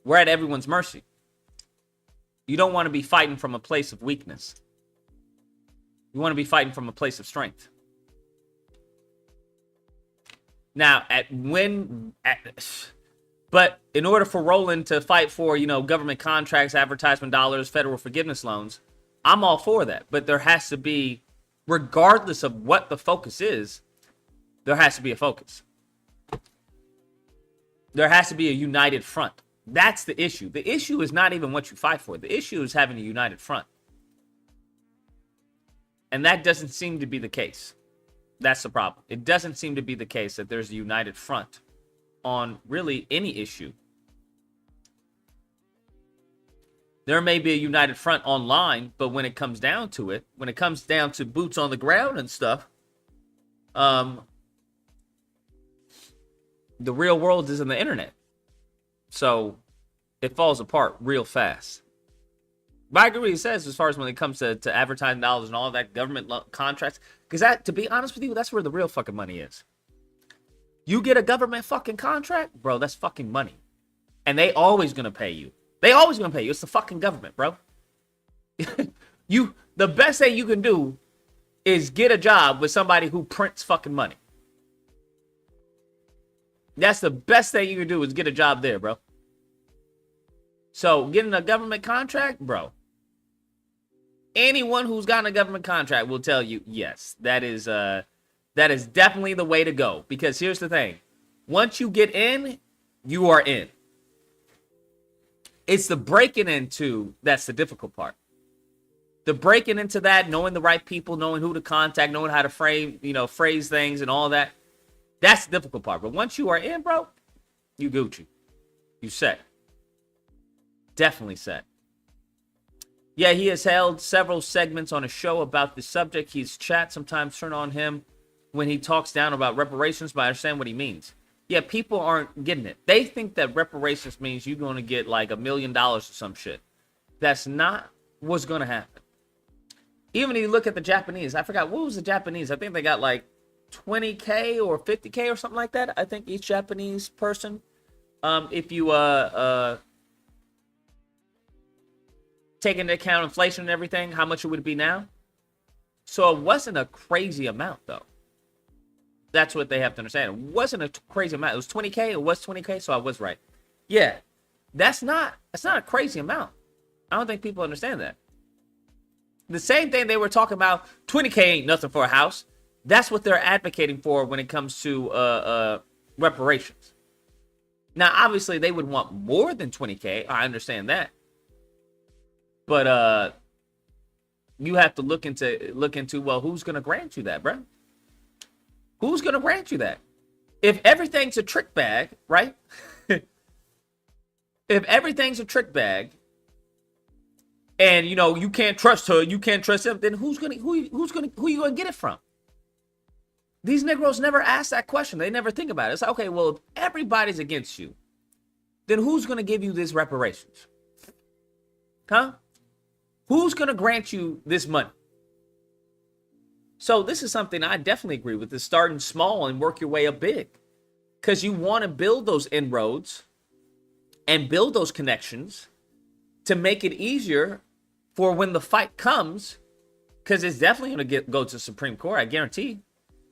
we're at everyone's mercy. You don't want to be fighting from a place of weakness. You want to be fighting from a place of strength. Now, but in order for Roland to fight for, government contracts, advertisement dollars, federal forgiveness loans, I'm all for that. But there has to be, regardless of what the focus is, there has to be a focus. There has to be a united front. That's the issue. The issue is not even what you fight for. The issue is having a united front. And that doesn't seem to be the case. That's the problem. It doesn't seem to be the case that there's a united front on really any issue. There may be a united front online, but when it comes down to it, when it comes down to boots on the ground and stuff, the real world is in the internet. So it falls apart real fast. But I agree with what he says as far as when it comes to advertising dollars and all that government contracts. Because that, to be honest with you, that's where the real fucking money is. You get a government fucking contract, bro, that's fucking money. And they always gonna pay you. They always gonna pay you. It's the fucking government, bro. The best thing you can do is get a job with somebody who prints fucking money. That's the best thing you can do is get a job there, bro. So getting a government contract, bro. Anyone who's gotten a government contract will tell you, yes, that is definitely the way to go. Because here's the thing. Once you get in, you are in. It's the breaking into that's the difficult part. The breaking into that, knowing the right people, knowing who to contact, knowing how to phrase things and all that. That's the difficult part. But once you are in, bro, you Gucci. You set. Definitely set. Yeah, he has held several segments on a show about the subject. His chat sometimes turn on him when he talks down about reparations, but I understand what he means. Yeah, people aren't getting it. They think that reparations means you're going to get like $1 million or some shit. That's not what's going to happen. Even if you look at the Japanese, I forgot, what was the Japanese? I think they got like 20K or 50K or something like that. I think each Japanese person, if you take into account inflation and everything, how much it would be now. So it wasn't a crazy amount, though. That's what they have to understand. It wasn't a crazy amount. It was 20K. It was 20K, so I was right. Yeah, that's not a crazy amount. I don't think people understand that. The same thing they were talking about, 20K ain't nothing for a house. That's what they're advocating for when it comes to reparations. Now, obviously, they would want more than 20K. I understand that. But you have to look into well, who's going to grant you that, bro? Who's going to grant you that? If everything's a trick bag, right? If everything's a trick bag, and you can't trust her, you can't trust him, then who you gonna get it from? These Negroes never ask that question. They never think about it. It's like, okay, well, if everybody's against you, then who's gonna give you this reparations? Huh? Who's gonna grant you this money? So this is something I definitely agree with, is starting small and work your way up big. Because you want to build those inroads and build those connections to make it easier for when the fight comes, because it's definitely going to go to the Supreme Court, I guarantee.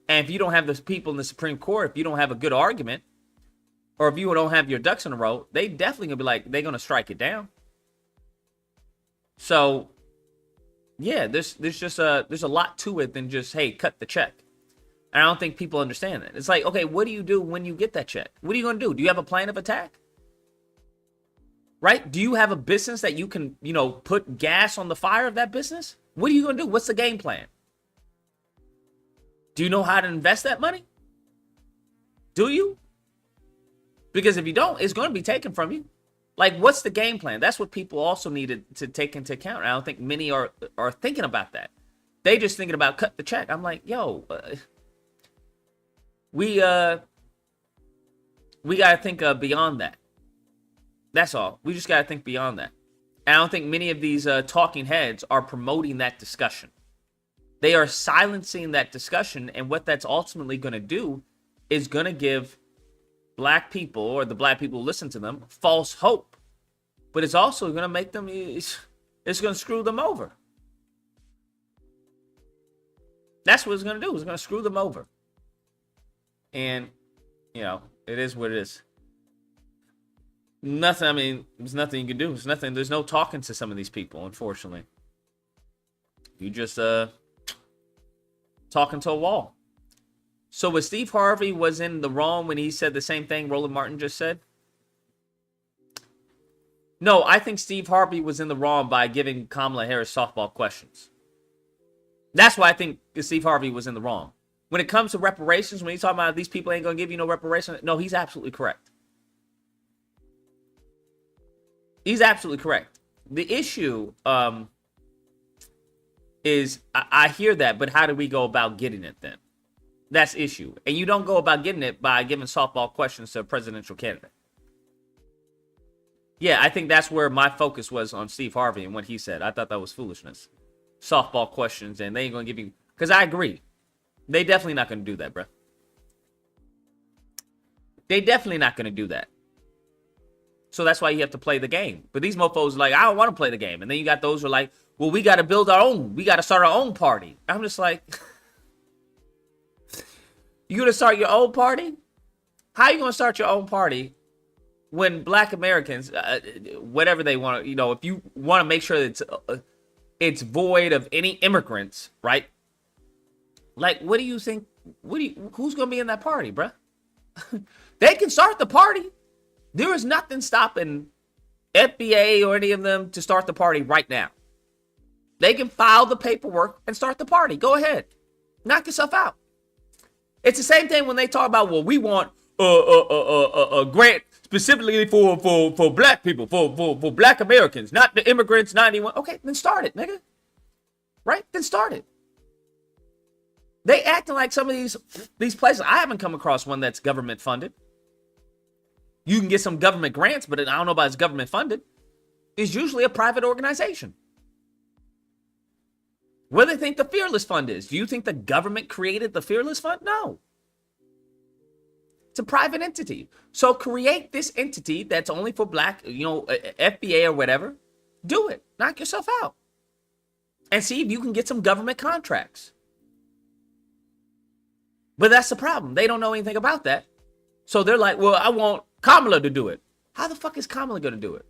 And if you don't have those people in the Supreme Court, if you don't have a good argument, or if you don't have your ducks in a row, they definitely going to be like, they're going to strike it down. So, yeah, there's a lot to it than just, hey, cut the check. And I don't think people understand that. It's like, okay, what do you do when you get that check? What are you going to do? Do you have a plan of attack? Right? Do you have a business that you can, put gas on the fire of that business? What are you going to do? What's the game plan? Do you know how to invest that money? Do you? Because if you don't, it's going to be taken from you. Like, what's the game plan? That's what people also needed to take into account. And I don't think many are thinking about that. They just thinking about cut the check. I'm like, yo, we got to think beyond that. That's all. We just got to think beyond that. And I don't think many of these talking heads are promoting that discussion. They are silencing that discussion, and what that's ultimately going to do is going to give black people, or the black people who listen to them, false hope. But it's also going to make them, it's going to screw them over. That's what it's going to do. It's going to screw them over. And, it is what it is. Nothing, there's nothing you can do. There's no talking to some of these people, unfortunately. You just talking to a wall. So was Steve Harvey was in the wrong when he said the same thing Roland Martin just said? No, I think Steve Harvey was in the wrong by giving Kamala Harris softball questions. That's why I think Steve Harvey was in the wrong. When it comes to reparations, when he's talking about these people ain't going to give you no reparations, no, he's absolutely correct. He's absolutely correct. The issue is, I hear that, but how do we go about getting it then? That's the issue. And you don't go about getting it by giving softball questions to a presidential candidate. Yeah, I think that's where my focus was on Steve Harvey and what he said. I thought that was foolishness. Softball questions, and they ain't going to give you... Because I agree. They definitely not going to do that, bro. They definitely not going to do that. So that's why you have to play the game. But these mofos are like, I don't want to play the game. And then you got those who are like, well, we got to build our own. We got to start our own party. I'm just like, you going to start your own party? How are you going to start your own party when black Americans, whatever they want to, if you want to make sure that it's void of any immigrants, right? Like, what do you think? Who's going to be in that party, bruh? They can start the party. There is nothing stopping FBA or any of them to start the party right now. They can file the paperwork and start the party. Go ahead. Knock yourself out. It's the same thing when they talk about, well, we want a grant specifically for black people, for black Americans, not the immigrants, not anyone. Okay, then start it, nigga. Right? Then start it. They acting like some of these places. I haven't come across one that's government funded. You can get some government grants, but I don't know about it's government funded. It's usually a private organization. What do they think the Fearless Fund is? Do you think the government created the Fearless Fund? No. It's a private entity. So create this entity that's only for black, FBA or whatever. Do it. Knock yourself out. And see if you can get some government contracts. But that's the problem. They don't know anything about that. So they're like, well, I want Kamala to do it. How the fuck is Kamala going to do it?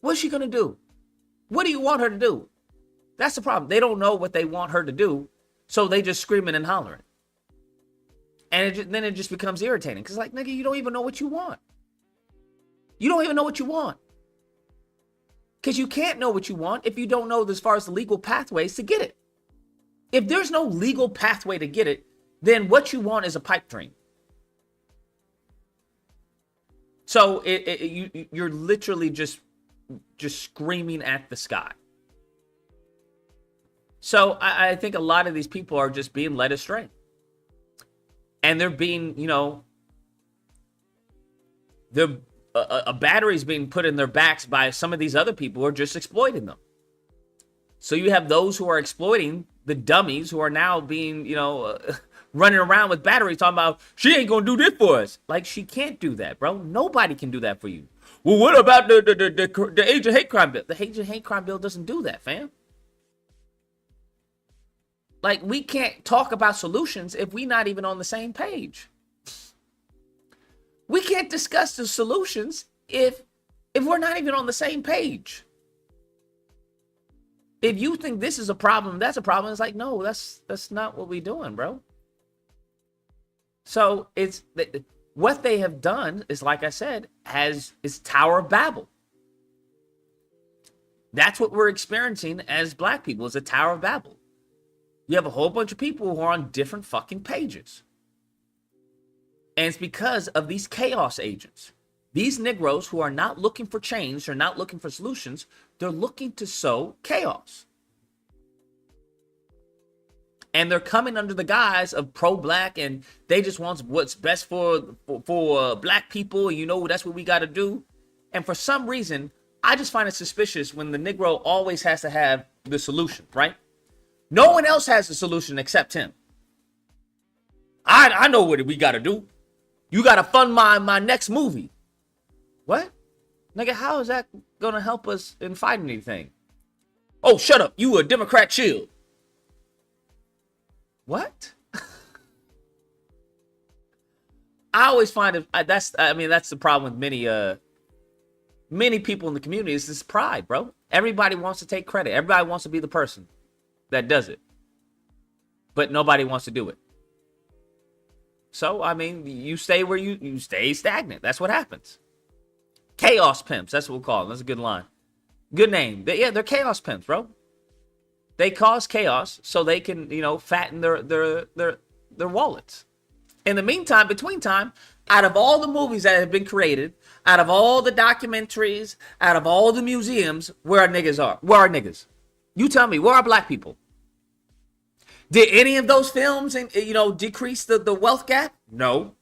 What's she going to do? What do you want her to do? That's the problem. They don't know what they want her to do, so they just screaming and hollering. And then it just becomes irritating. Because, like, nigga, you don't even know what you want. You don't even know what you want. Because you can't know what you want if you don't know as far as the legal pathways to get it. If there's no legal pathway to get it, then what you want is a pipe dream. So you're literally just screaming at the sky. So I think a lot of these people are just being led astray. And they're being, a battery's being put in their backs by some of these other people who are just exploiting them. So you have those who are exploiting the dummies who are now being, running around with batteries talking about, she ain't gonna do this for us. Like, she can't do that, bro. Nobody can do that for you. Well, what about the age of hate crime bill? The age of hate crime bill doesn't do that, fam. Like, we can't talk about solutions if we're not even on the same page. We can't discuss the solutions if we're not even on the same page. If you think this is a problem, that's a problem. It's like, no, that's not what we're doing, bro. So it's what they have done is, like I said, is Tower of Babel. That's what we're experiencing as black people, is a Tower of Babel. You have a whole bunch of people who are on different fucking pages. And it's because of these chaos agents. These Negroes who are not looking for change, they're not looking for solutions, they're looking to sow chaos. And they're coming under the guise of pro-black, and they just want what's best for black people, and that's what we got to do. And for some reason, I just find it suspicious when the Negro always has to have the solution, right? No one else has the solution except him. I know what we got to do. You got to fund my next movie. What? Nigga, how is that going to help us in fighting anything? Oh, shut up. You a Democrat shield. What? I always find it, that's the problem with many people in the community is this pride, bro. Everybody wants to take credit. Everybody wants to be the person that does it. But nobody wants to do it. So, you stay where you stay stagnant. That's what happens. Chaos pimps. That's what we'll call them. That's a good line. Good name. They're chaos pimps, bro. They cause chaos so they can, fatten their wallets. In the meantime, between time, out of all the movies that have been created, out of all the documentaries, out of all the museums, where our niggas are? Where are niggas? You tell me, where are black people? Did any of those films, decrease the wealth gap? No.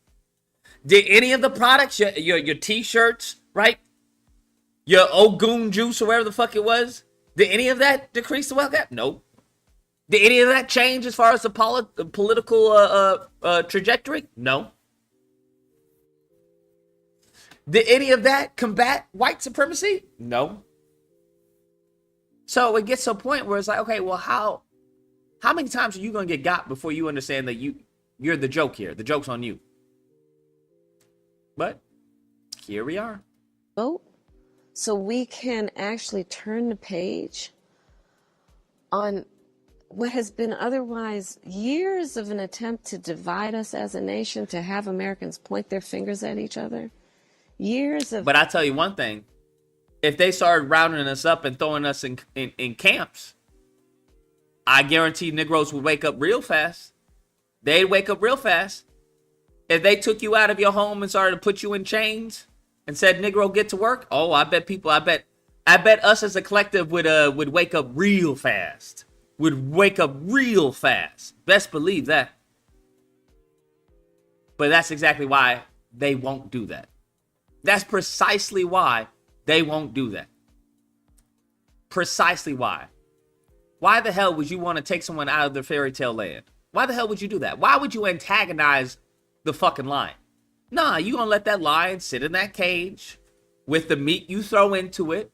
Did any of the products, your t-shirts, right? Your Ogun juice or whatever the fuck it was, did any of that decrease the wealth gap? No. Did any of that change as far as the political trajectory? No. Did any of that combat white supremacy? No. So it gets to a point where it's like, okay, well, how many times are you going to get got before you understand that you're the joke here? The joke's on you. But here we are. Vote so we can actually turn the page on what has been otherwise years of an attempt to divide us as a nation, to have Americans point their fingers at each other. Years of... But I tell you one thing. If they started rounding us up and throwing us in camps, I guarantee Negroes would wake up real fast. They'd wake up real fast. If they took you out of your home and started to put you in chains and said, Negro, get to work. Oh, I bet us as a collective would wake up real fast. Would wake up real fast. Best believe that. But that's exactly why they won't do that. That's precisely why they won't do that. Precisely why. Why the hell would you want to take someone out of their fairy tale land? Why the hell would you do that? Why would you antagonize the fucking lion? Nah, you gonna let that lion sit in that cage with the meat you throw into it,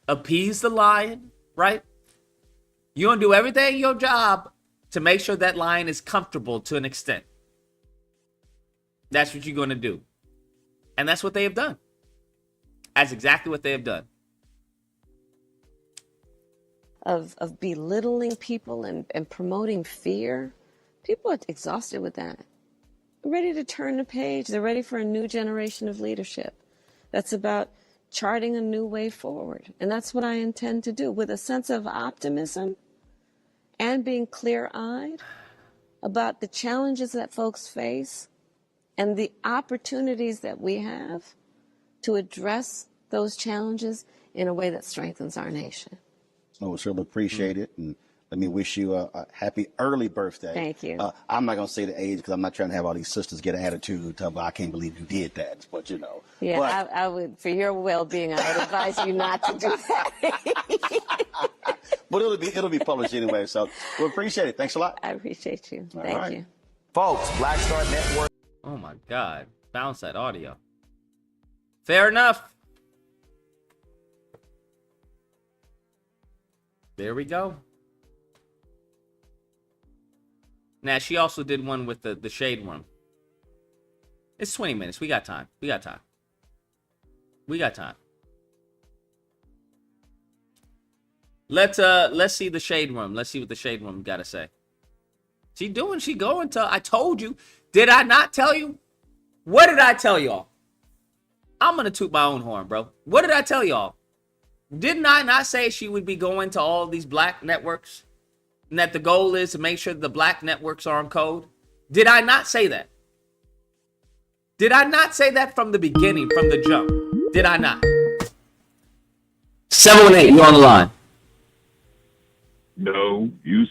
appease the lion, right? You're gonna do everything in your job to make sure that lion is comfortable to an extent. That's what you're gonna do. And that's what they have done. That's exactly what they have done. Of belittling people and promoting fear. People are exhausted with that. They're ready to turn the page. They're ready for a new generation of leadership that's about charting a new way forward. And that's what I intend to do with a sense of optimism and being clear-eyed about the challenges that folks face and the opportunities that we have to address those challenges in a way that strengthens our nation. I would certainly appreciate it. And let me wish you a happy early birthday. Thank you. I'm not going to say the age because I'm not trying to have all these sisters get an attitude. I can't believe you did that. But, Yeah, But, I would, for your well-being, I would advise you not to do that. but it'll be published anyway. So we appreciate it. Thanks a lot. I appreciate you. All Thank right. you. Folks, Black Star Network. Oh my God. Bounce that audio. Fair enough. There we go. Now, she also did one with the Shade Room. It's 20 minutes. We got time. We got time. Let's see the Shade Room. Let's see what the Shade Room got to say. She going to, I told you. Did I not tell you? What did I tell y'all? I'm going to toot my own horn, bro. What did I tell y'all? Didn't I not say she would be going to all these black networks? And that the goal is to make sure the black networks are on code? Did I not say that? Did I not say that from the beginning, from the jump? Did I not? 718, you're on the line. No, you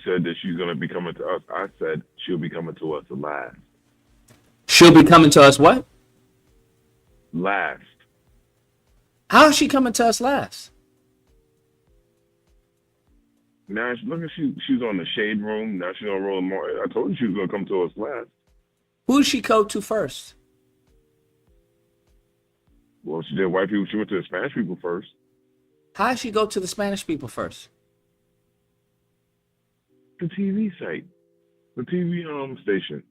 said that she's going to be coming to us. I said she'll be coming to us last. She'll be coming to us what? Last. How is she coming to us last? Now, look at she's on the Shade Room. Now she's on Rolling More. I told you she was going to come to us last. Who did she go to first? Well, she did white people. She went to the Spanish people first. How did she go to the Spanish people first? The TV site. The TV station.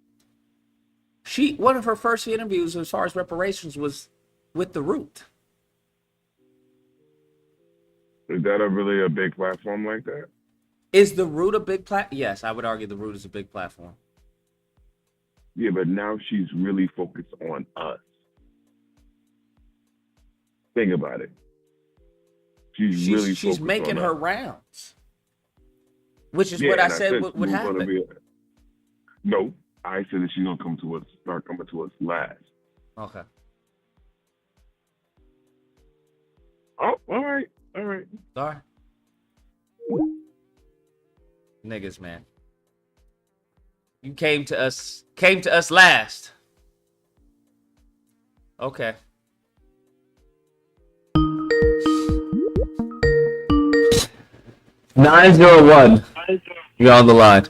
One of her first interviews as far as reparations was with The Root. Is that really a big platform like that? Is The Root a big platform? Yes, I would argue The Root is a big platform. Yeah, but now she's really focused on us. Think about it. She's making her rounds. Which is what I said would happen. No, I said that she's going to start coming to us last. Okay. Oh, all right. Sorry. Niggas, man. You came to us last. Okay. $901. You're on the line.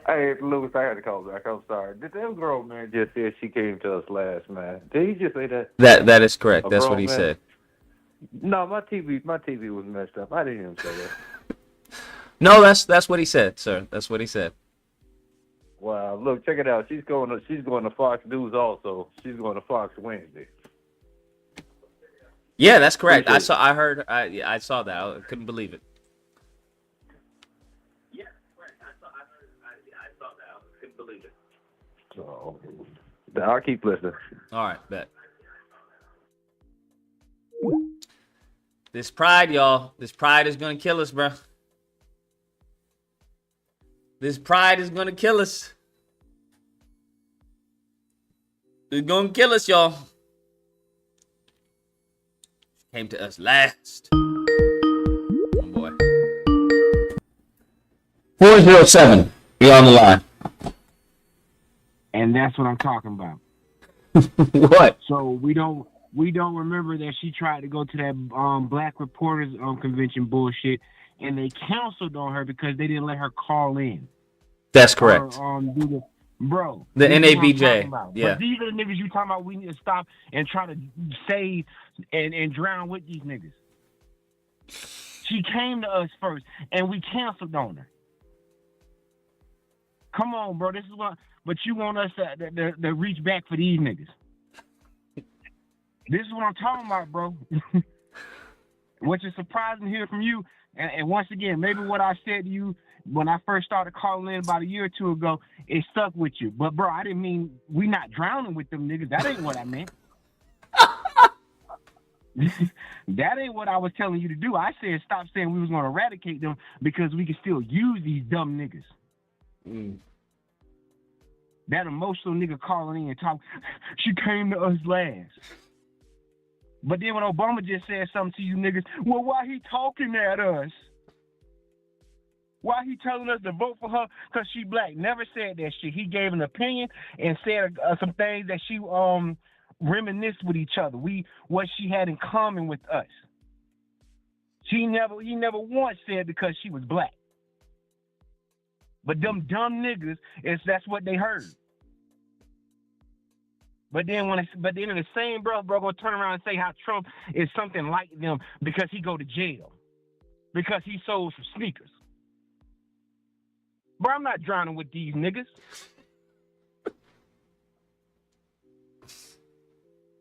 Hey, Lucas, I had to call back. I'm sorry. Did that girl, man, just said she came to us last, man? Did he just say that? That is correct. That's what he said. No, my TV was messed up. I didn't even say that. No, that's what he said, sir. That's what he said. Wow, look, check it out. She's going to Fox News also. She's going to Fox Wednesday. Yeah, that's correct. I saw that. I couldn't believe it. Yeah, correct. I saw that. I couldn't believe it. So, I'll keep listening. All right, bet. This pride, y'all. This pride is gonna kill us, bro. This pride is gonna kill us. It's gonna kill us, y'all. Came to us last. Oh boy. 407. You're on the line. And that's what I'm talking about. What? So we don't remember that she tried to go to that Black Reporters convention bullshit, and they canceled on her because they didn't let her call in. That's correct. The NABJ. Yeah. But these are the niggas you talking about we need to stop and try to save and drown with these niggas. She came to us first, and we canceled on her. Come on, bro. This is what. But you want us to reach back for these niggas. This is what I'm talking about, bro. Which is surprising to hear from you. And once again, maybe what I said to you when I first started calling in about a year or two ago, it stuck with you. But, bro, I didn't mean we not drowning with them niggas. That ain't what I meant. That ain't what I was telling you to do. I said stop saying we was going to eradicate them because we can still use these dumb niggas. That emotional nigga calling in and talking, she came to us last. But then when Obama just said something to you niggas, well, why he talking at us? Why he telling us to vote for her because she black? Never said that shit. He gave an opinion and said some things that she reminisced with each other. What she had in common with us. He never once said because she was black. But them dumb niggas, that's what they heard. But then in the same breath, bro, gonna turn around and say how Trump is something like them because he go to jail. Because he sold some sneakers. Bro, I'm not drowning with these niggas.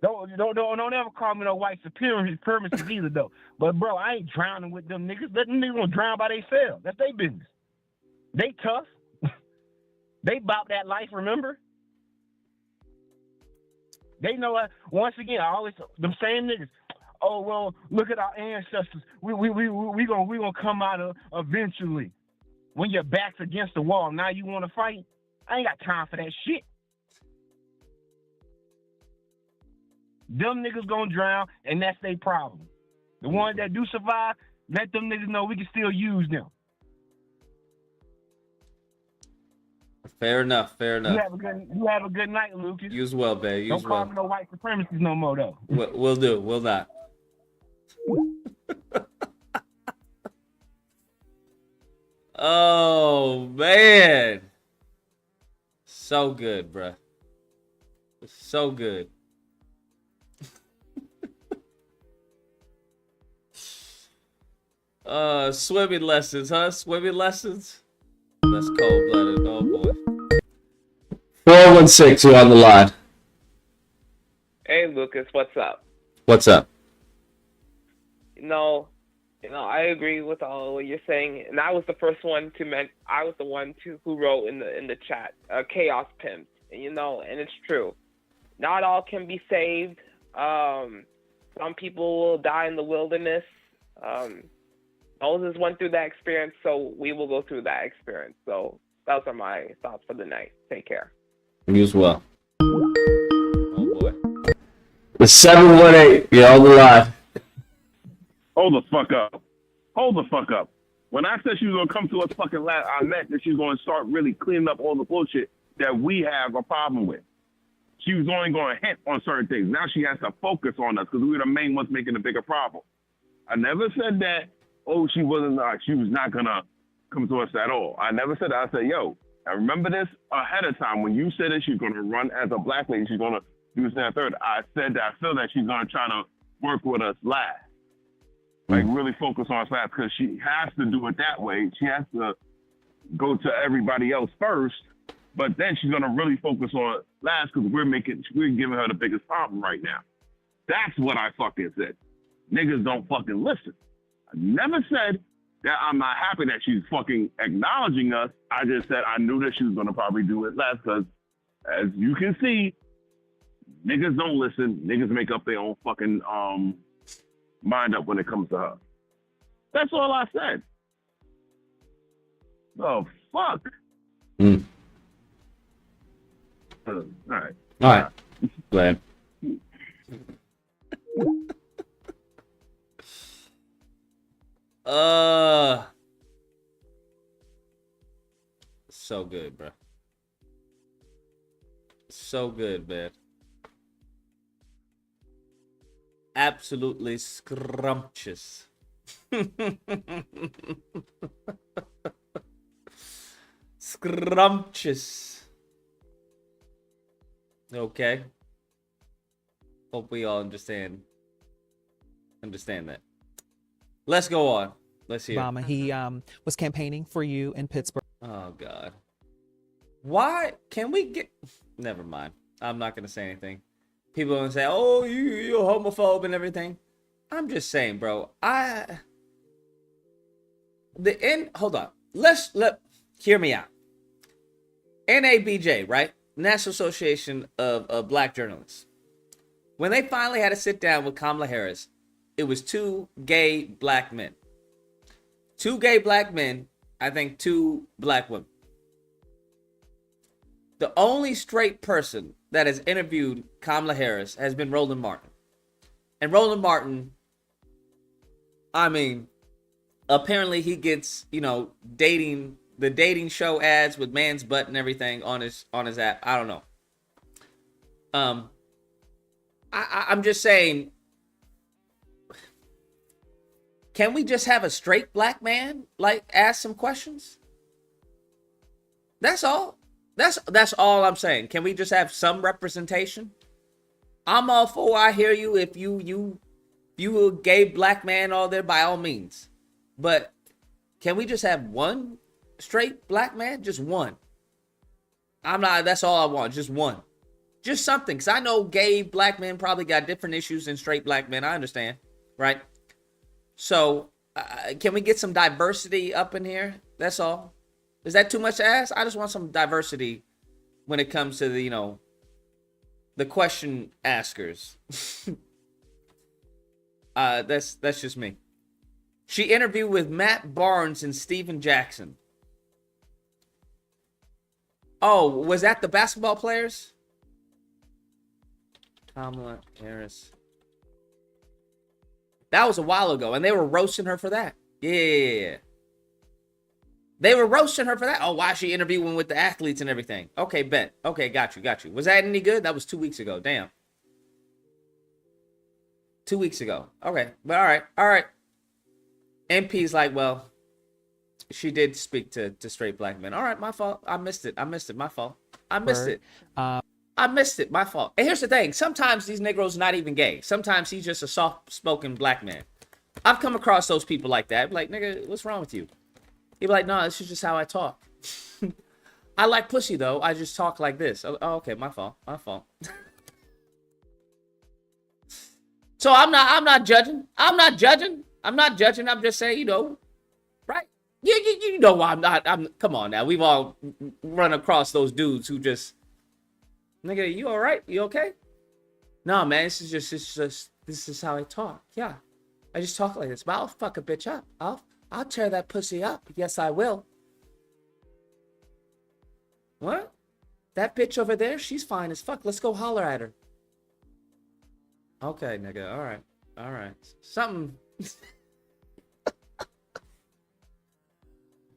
Don't ever call me no white supremacist either though. But bro, I ain't drowning with them niggas. Let them niggas gonna drown by themselves. That's their business. They tough. They bop that life, remember? They know once again, them same niggas. Oh well, look at our ancestors. We gonna come out eventually. When your back's against the wall, now you wanna fight? I ain't got time for that shit. Them niggas gonna drown, and that's their problem. The ones that do survive, let them niggas know we can still use them. Fair enough. You have a good night, Lucas. You as well, babe. You Don't as call well. me no white supremacists no more, though. We'll do. We'll not. Oh, man. So good, bruh. So good. Swimming lessons, huh? Swimming lessons? That's cold-blooded. Oh, boy. 416, you're on the line. Hey, Lucas, what's up? What's up? I agree with all what you're saying, and I was the first one I was the one who wrote in the chat, chaos pimps, and it's true. Not all can be saved. Some people will die in the wilderness. Moses went through that experience, so we will go through that experience. So those are my thoughts for the night. Take care. You as well. Oh boy. The 718, you're on the line. Hold the fuck up. Hold the fuck up. When I said she was gonna come to us fucking last, I meant that she was gonna start really cleaning up all the bullshit that we have a problem with. She was only gonna hint on certain things. Now she has to focus on us because we're the main ones making the bigger problem. I never said that. She was not gonna come to us at all. I never said that. I said, yo, I remember this ahead of time when you said that she's gonna run as a black lady. She's gonna do this and that third. I said that I feel that she's gonna try to work with us last. Like really focus on us last because she has to do it that way. She has to go to everybody else first, but then she's gonna really focus on last because we're giving her the biggest problem right now. That's what I fucking said. Niggas don't fucking listen. I never said that I'm not happy that she's fucking acknowledging us. I just said I knew that she was gonna probably do it last because, as you can see, niggas don't listen. Niggas make up their own fucking mind up when it comes to her. That's all I said. Oh fuck. All right. Glad. So good, bro. So good, man. Absolutely scrumptious. Scrumptious. Okay. Hope we all understand that. Let's go on. Let's hear. Obama, he was campaigning for you in Pittsburgh. Oh God. Why can we get? Never mind. I'm not gonna say anything. people gonna say, "Oh, you're homophobe and everything." I'm just saying, bro. Hold on. Let hear me out. NABJ, right? National Association of Black Journalists. When they finally had to sit down with Kamala Harris, it was 2 gay black men. 2 gay black men, I think 2 black women. The only straight person that has interviewed Kamala Harris has been Roland Martin. And Roland Martin, I mean, apparently he gets, dating show ads with man's butt and everything on his app. I don't know. I'm just saying, can we just have a straight black man ask some questions? That's all. That's all I'm saying. Can we just have some representation? I'm all for. I hear you. If you a gay black man all there, by all means. But can we just have one straight black man? Just one. That's all I want. Just one. Just something. Because I know gay black men probably got different issues than straight black men. I understand. Right? So, can we get some diversity up in here? That's all. Is that too much to ask? I just want some diversity when it comes to the question askers. That's just me. She interviewed with Matt Barnes and Steven Jackson. Oh, was that the basketball players? Kamala Harris. That was a while ago, and they were roasting her for that. Yeah. They were roasting her for that. Oh, why is she interviewing with the athletes and everything? Okay, bet. Okay, got you. Was that any good? That was 2 weeks ago. Damn. 2 weeks ago. Okay, but all right. MP's like, well, she did speak to straight black men. All right, my fault. I missed it. My fault. I missed it. My fault. And here's the thing. Sometimes these Negroes not even gay. Sometimes he's just a soft-spoken black man. I've come across those people like that. Like, nigga, what's wrong with you? He'd be like, no, this is just how I talk. I like pussy, though. I just talk like this. Oh, okay, my fault. So I'm not judging. I'm just saying, right? You know why come on now. We've all run across those dudes who just, nigga, you all right? You okay? No, man, this is how I talk. Yeah, I just talk like this. But I'll fuck a bitch up. I'll tear that pussy up. Yes, I will. What? That bitch over there, she's fine as fuck. Let's go holler at her. Okay, nigga. All right. Something.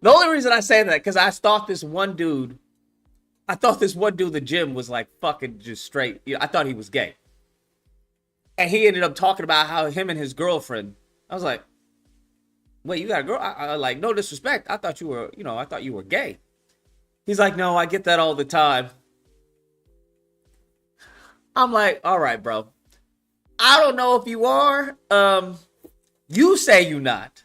The only reason I say that, because I thought this one dude at the gym was like fucking just straight. I thought he was gay. And he ended up talking about how him and his girlfriend, I was like, wait, you got a girl? I like, no disrespect. I thought you were gay. He's like, no, I get that all the time. I'm like, all right, bro. I don't know if you are. You say you not.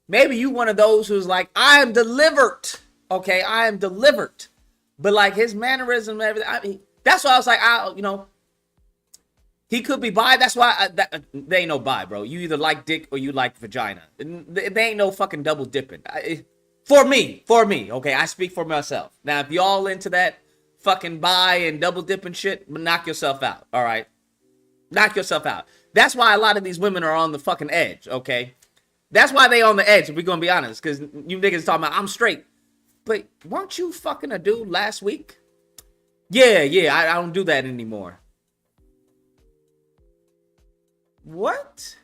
Maybe you one of those who's like, I am delivered. Okay, I am delivered. But like his mannerism and everything, I mean, that's why I was like, he could be bi. That's why they ain't no bi, bro. You either like dick or you like vagina. They ain't no fucking double dipping. For me, okay? I speak for myself. Now, if y'all into that fucking bi and double dipping shit, knock yourself out, all right? Knock yourself out. That's why a lot of these women are on the fucking edge, okay? That's why they on the edge, if we're gonna be honest, because you niggas talking about, I'm straight. But weren't you fucking a dude last week? Yeah, I don't do that anymore. What?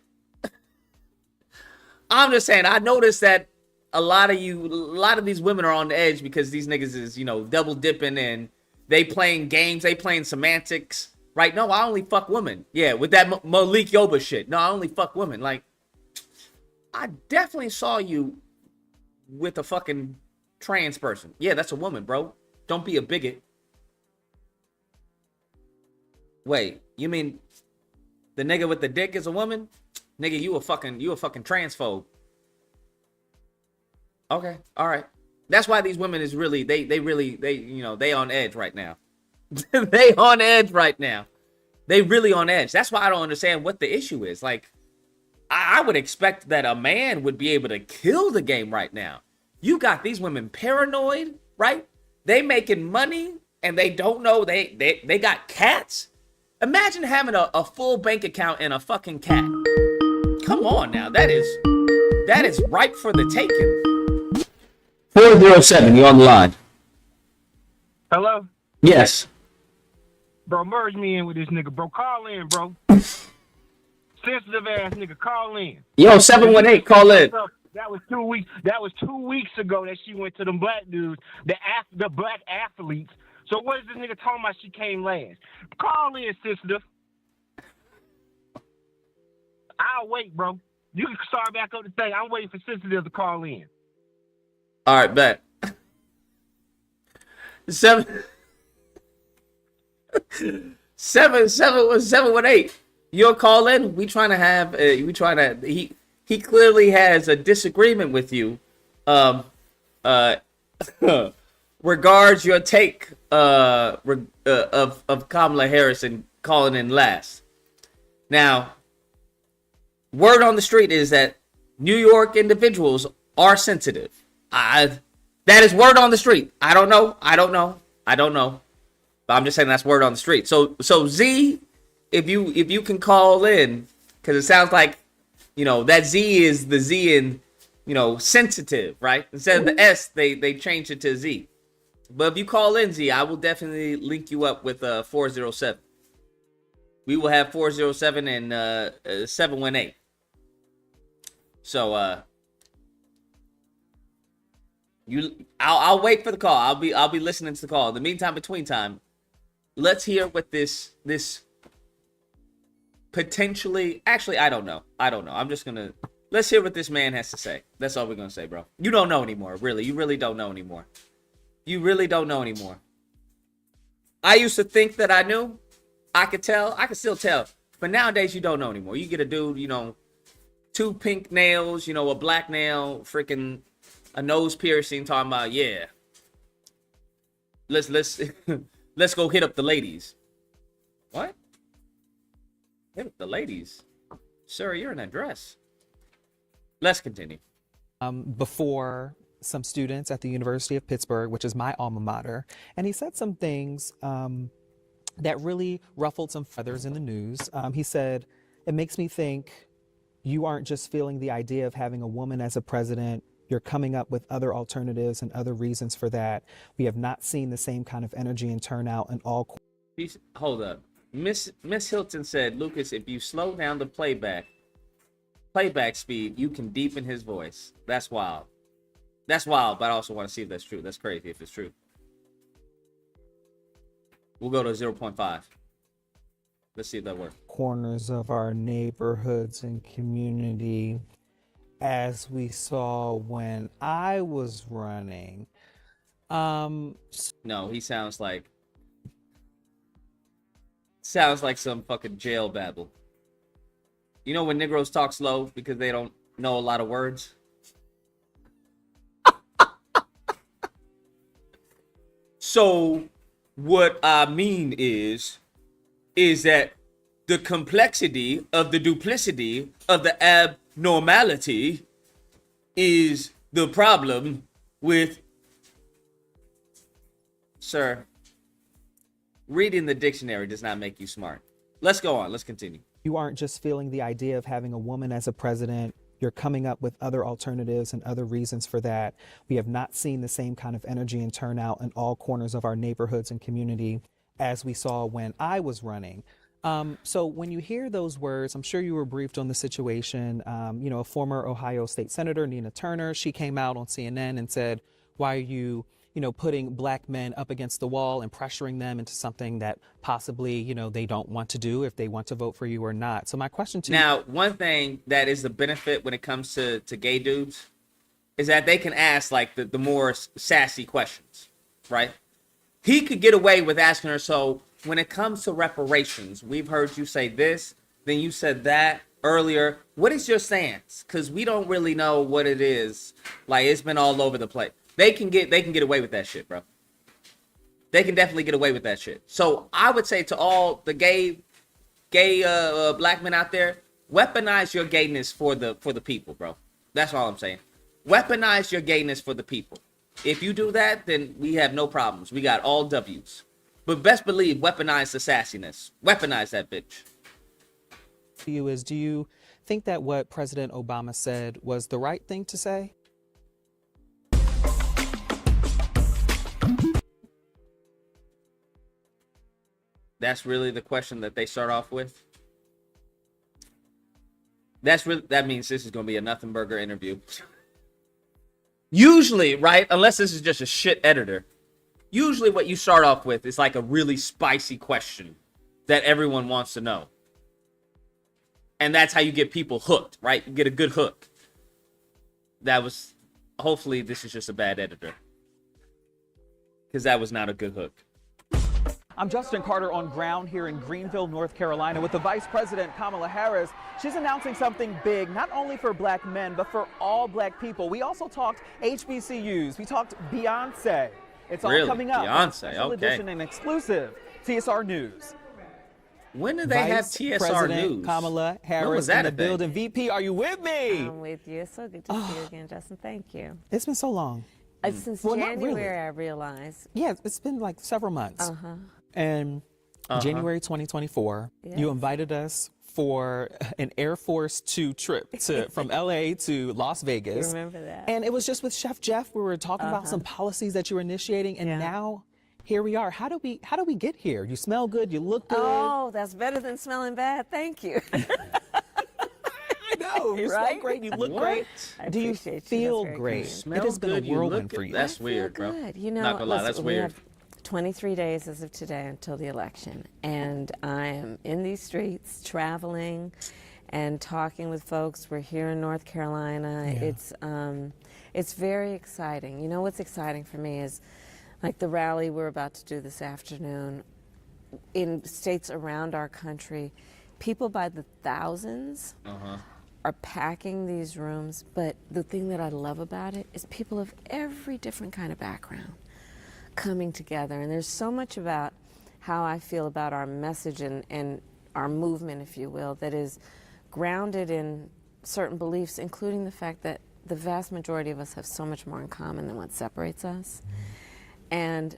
I'm just saying, I noticed that a lot of these women are on the edge because these niggas is, double dipping and they playing games, they playing semantics. Right? No, I only fuck women. Yeah, with that Malik Yoba shit. No, I only fuck women. Like, I definitely saw you with a fucking trans person. Yeah, that's a woman, bro. Don't be a bigot. Wait, you mean the nigga with the dick is a woman? Nigga, you a fucking transphobe. Okay, all right. That's why these women is really they on edge right now. They on edge right now. They really on edge. That's why I don't understand what the issue is. Like, I would expect that a man would be able to kill the game right now. You got these women paranoid, right? They making money and they don't know they got cats. Imagine having a full bank account and a fucking cat. Come on now. That is ripe for the taking. 407, you're on the line. Hello? Yes. Bro, merge me in with this nigga, bro. Call in, bro. Sensitive ass nigga, call in. Yo, 718, call in. That was 2 weeks. That was 2 weeks ago that she went to them black dudes, the black athletes. So what is this nigga talking about? She came last. Call in, sensitive. I'll wait, bro. You can start back up the thing. I'm waiting for sensitive to call in. All right, bet. 718. You'll call in. We trying to have. He clearly has a disagreement with you. Regards your take of Kamala Harris and calling in last. Now, word on the street is that New York individuals are sensitive. That is word on the street. I don't know. But I'm just saying that's word on the street. So Z, if you can call in, because it sounds like, that Z is the Z in, sensitive, right? Instead of the S, they changed it to Z. But if you call in, Z, I will definitely link you up with 407. We will have 407 and 718. So I'll wait for the call. I'll be listening to the call. In the meantime, between time, let's hear what this potentially. Actually, I don't know. Let's hear what this man has to say. That's all we're gonna say, bro. You don't know anymore, really. You really don't know anymore. I used to think that I knew. I could tell. I could still tell. But nowadays, you don't know anymore. You get a dude, 2 pink nails, a black nail, freaking a nose piercing, talking about, yeah. Let's let's go hit up the ladies. What? Hit up the ladies? Sir, you're in a dress. Let's continue. Before some students at the University of Pittsburgh, which is my alma mater, and he said some things that really ruffled some feathers in the news. He said, "It makes me think you aren't just feeling the idea of having a woman as a president. You're coming up with other alternatives and other reasons for that. We have not seen the same kind of energy and turnout in all." Hold up. Miss Hilton said, Lucas, if you slow down the playback speed, you can deepen his voice. That's wild. But I also want to see if that's true. That's crazy if it's true. We'll go to 0.5. Let's see if that works. Corners of our neighborhoods and community, as we saw when I was running. No, he sounds like some fucking jail babble. You know when Negroes talk slow because they don't know a lot of words? So what I mean is that the complexity of the duplicity of the abnormality is the problem with... Sir, reading the dictionary does not make you smart. Let's go on. Let's continue. You aren't just feeling the idea of having a woman as a president. You're coming up with other alternatives and other reasons for that. We have not seen the same kind of energy and turnout in all corners of our neighborhoods and community as we saw when I was running. So when you hear those words, I'm sure you were briefed on the situation. A former Ohio State Senator, Nina Turner, she came out on CNN and said, why are you, putting black men up against the wall and pressuring them into something that possibly, they don't want to do if they want to vote for you or not. So my question to you. Now, one thing that is the benefit when it comes to gay dudes is that they can ask like the more sassy questions, right? He could get away with asking her, so when it comes to reparations, we've heard you say this, then you said that earlier. What is your stance? Because we don't really know what it is. Like, it's been all over the place. They can get away with that shit, bro. They can definitely get away with that shit. So I would say to all the gay gay black men out there, weaponize your gayness for the people, bro. That's all I'm saying. Weaponize your gayness for the people. If you do that, then we have no problems. We got all W's. But best believe, weaponize the sassiness. Weaponize that bitch. Do you think that what President Obama said was the right thing to say? That's really the question that they start off with. That means this is going to be a nothing burger interview. Usually, right? Unless this is just a shit editor. Usually what you start off with is like a really spicy question that everyone wants to know. And that's how you get people hooked, right? You get a good hook. Hopefully this is just a bad editor. Because that was not a good hook. I'm Justin Carter on ground here in Greenville, North Carolina with the Vice President Kamala Harris. She's announcing something big, not only for black men, but for all black people. We also talked HBCUs. We talked Beyonce. It's all coming up. Beyonce, Special okay. edition and exclusive TSR News. When do they have TSR President News? Kamala Harris When was that in the building. VP, are you with me? I'm with you. It's so good to see you again, Justin. Thank you. It's been so long. Since Well, not January, really. I realized. Yeah, it's been like several months. Uh-huh. And January 2024, you invited us for an Air Force 2 trip from LA to Las Vegas. You remember that? And it was just with Chef Jeff. We were talking about some policies that you were initiating, and now here we are. How do we get here? You smell good, you look good. Oh, that's better than smelling bad. Thank you. I know. You smell great, you look great. Do you feel great? It has been a whirlwind for you. That's weird, bro. Good. You know, Not gonna lie, that's we weird. have 23 days as of today until the election, and I am in these streets traveling and talking with folks. We're here in North Carolina. It's very exciting. You know what's exciting for me is like the rally we're about to do this afternoon in states around our country. People by the thousands are packing these rooms, but the thing that I love about it is people of every different kind of background coming together. And there's so much about how I feel about our message and our movement, if you will, that is grounded in certain beliefs, including the fact that the vast majority of us have so much more in common than what separates us. And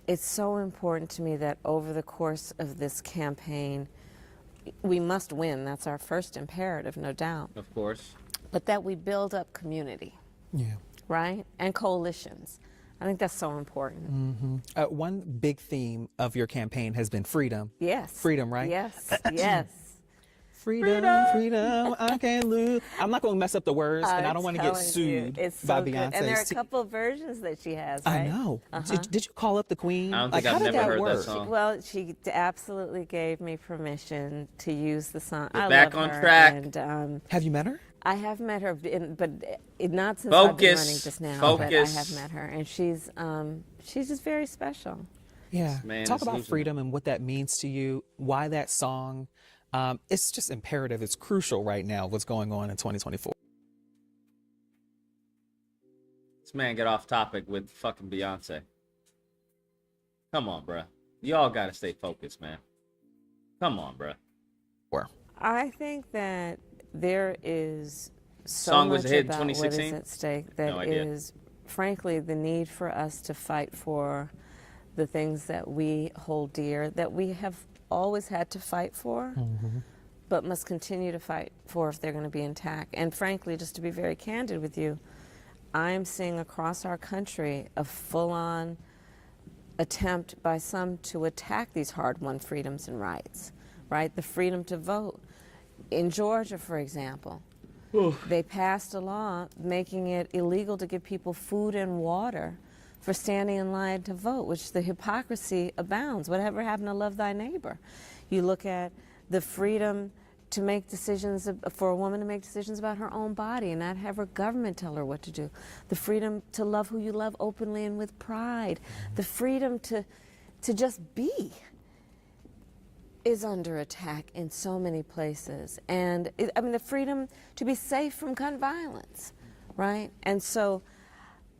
it's so important to me that over the course of this campaign, we must win. That's our first imperative, no doubt. Of course. But that we build up community, right? And coalitions. I think that's so important. One big theme of your campaign has been freedom. Yes. Freedom, right? Yes, yes. Freedom, I can't lose. I'm not going to mess up the words, and I don't want to get sued by Beyonce. And there are a couple of versions that she has, right? I know. Did you call up the queen? I don't like, think how I've did never that heard work? that song. Well, she absolutely gave me permission to use the song. You're I back love on her, track. And, have you met her? I have met her, but not since I've been running just now. But I Focus. have met her, and she's just very special. Yeah. Man, Talk it's about losing freedom and what that means to you. Why that song? It's just imperative. It's crucial right now. What's going on in 2024? This man get off topic with fucking Beyonce. Come on, bruh. Y'all gotta stay focused, man. Come on, bruh. I think that there is so Song much was a hit in about what 2016? is at stake No that idea. is, frankly, the need for us to fight for the things that we hold dear, that we have always had to fight for, but must continue to fight for if they're going to be intact. And frankly, just to be very candid with you, I'm seeing across our country a full-on attempt by some to attack these hard-won freedoms and rights, right? The freedom to vote. In Georgia, for example, they passed a law making it illegal to give people food and water for standing in line to vote, which the hypocrisy abounds. Whatever happened to love thy neighbor? You look at the freedom to make decisions, for a woman to make decisions about her own body and not have her government tell her what to do. The freedom to love who you love openly and with pride. The freedom to just be is under attack in so many places. And the freedom to be safe from gun violence, right? And so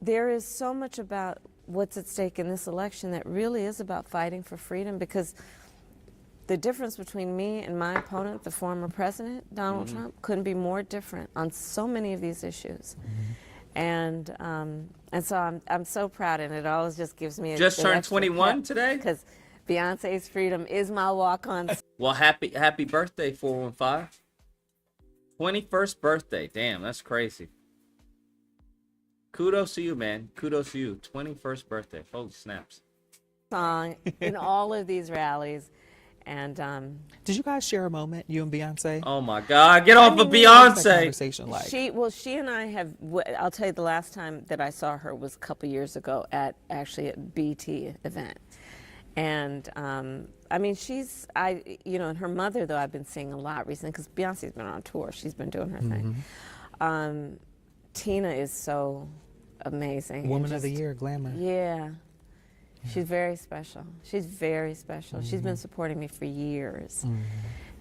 there is so much about what's at stake in this election that really is about fighting for freedom, because the difference between me and my opponent, the former president, Donald Trump, couldn't be more different on so many of these issues. And so I'm so proud, and it always just gives me Just turned 21 today? Because Beyonce's Freedom is my walk-on. Well, happy birthday, 415. 21st birthday. Damn, that's crazy. Kudos to you, man. Kudos to you. 21st birthday. Holy snaps. Song in all of these rallies. And did you guys share a moment, you and Beyonce? Oh my God, get off of What's that Beyonce. conversation like? She and I have. I'll tell you, the last time that I saw her was a couple years ago at BT event, and I mean, and her mother though I've been seeing a lot recently because Beyonce's been on tour. She's been doing her thing. Tina is so amazing. Woman of the Year, Glamour. Yeah. She's very special. She's very special. She's been supporting me for years.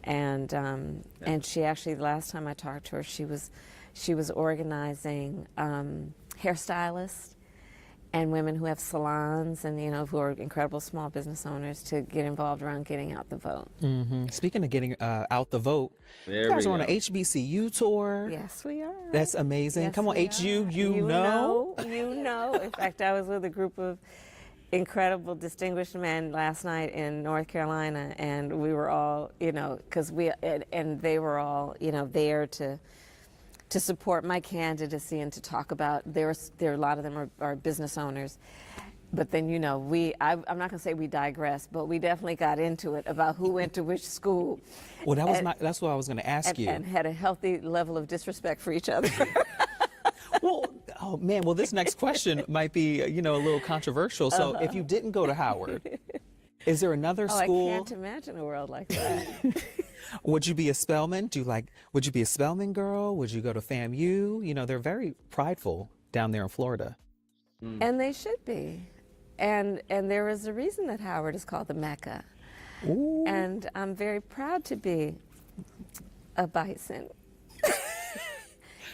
And she actually, the last time I talked to her, she was organizing hairstylists and women who have salons and, who are incredible small business owners to get involved around getting out the vote. Speaking of getting out the vote, you guys are on an HBCU tour. Yes, we are. That's amazing. Yes, Come on, we HU, are. you know. You know. In fact, I was with a group of incredible, distinguished men last night in North Carolina, and we were all, because they were all, there to support my candidacy and to talk about. There a lot of them are business owners, but then I'm not going to say we digress, but we definitely got into it about who went to which school. Well, that's what I was going to ask you. And had a healthy level of disrespect for each other. Well, oh man, this next question might be, a little controversial. So if you didn't go to Howard, is there another school? I can't imagine a world like that. Would you be a Spelman? Would you be a Spelman girl? Would you go to FAMU? They're very prideful down there in Florida. And they should be. And there is a reason that Howard is called the Mecca. Ooh. And I'm very proud to be a Bison.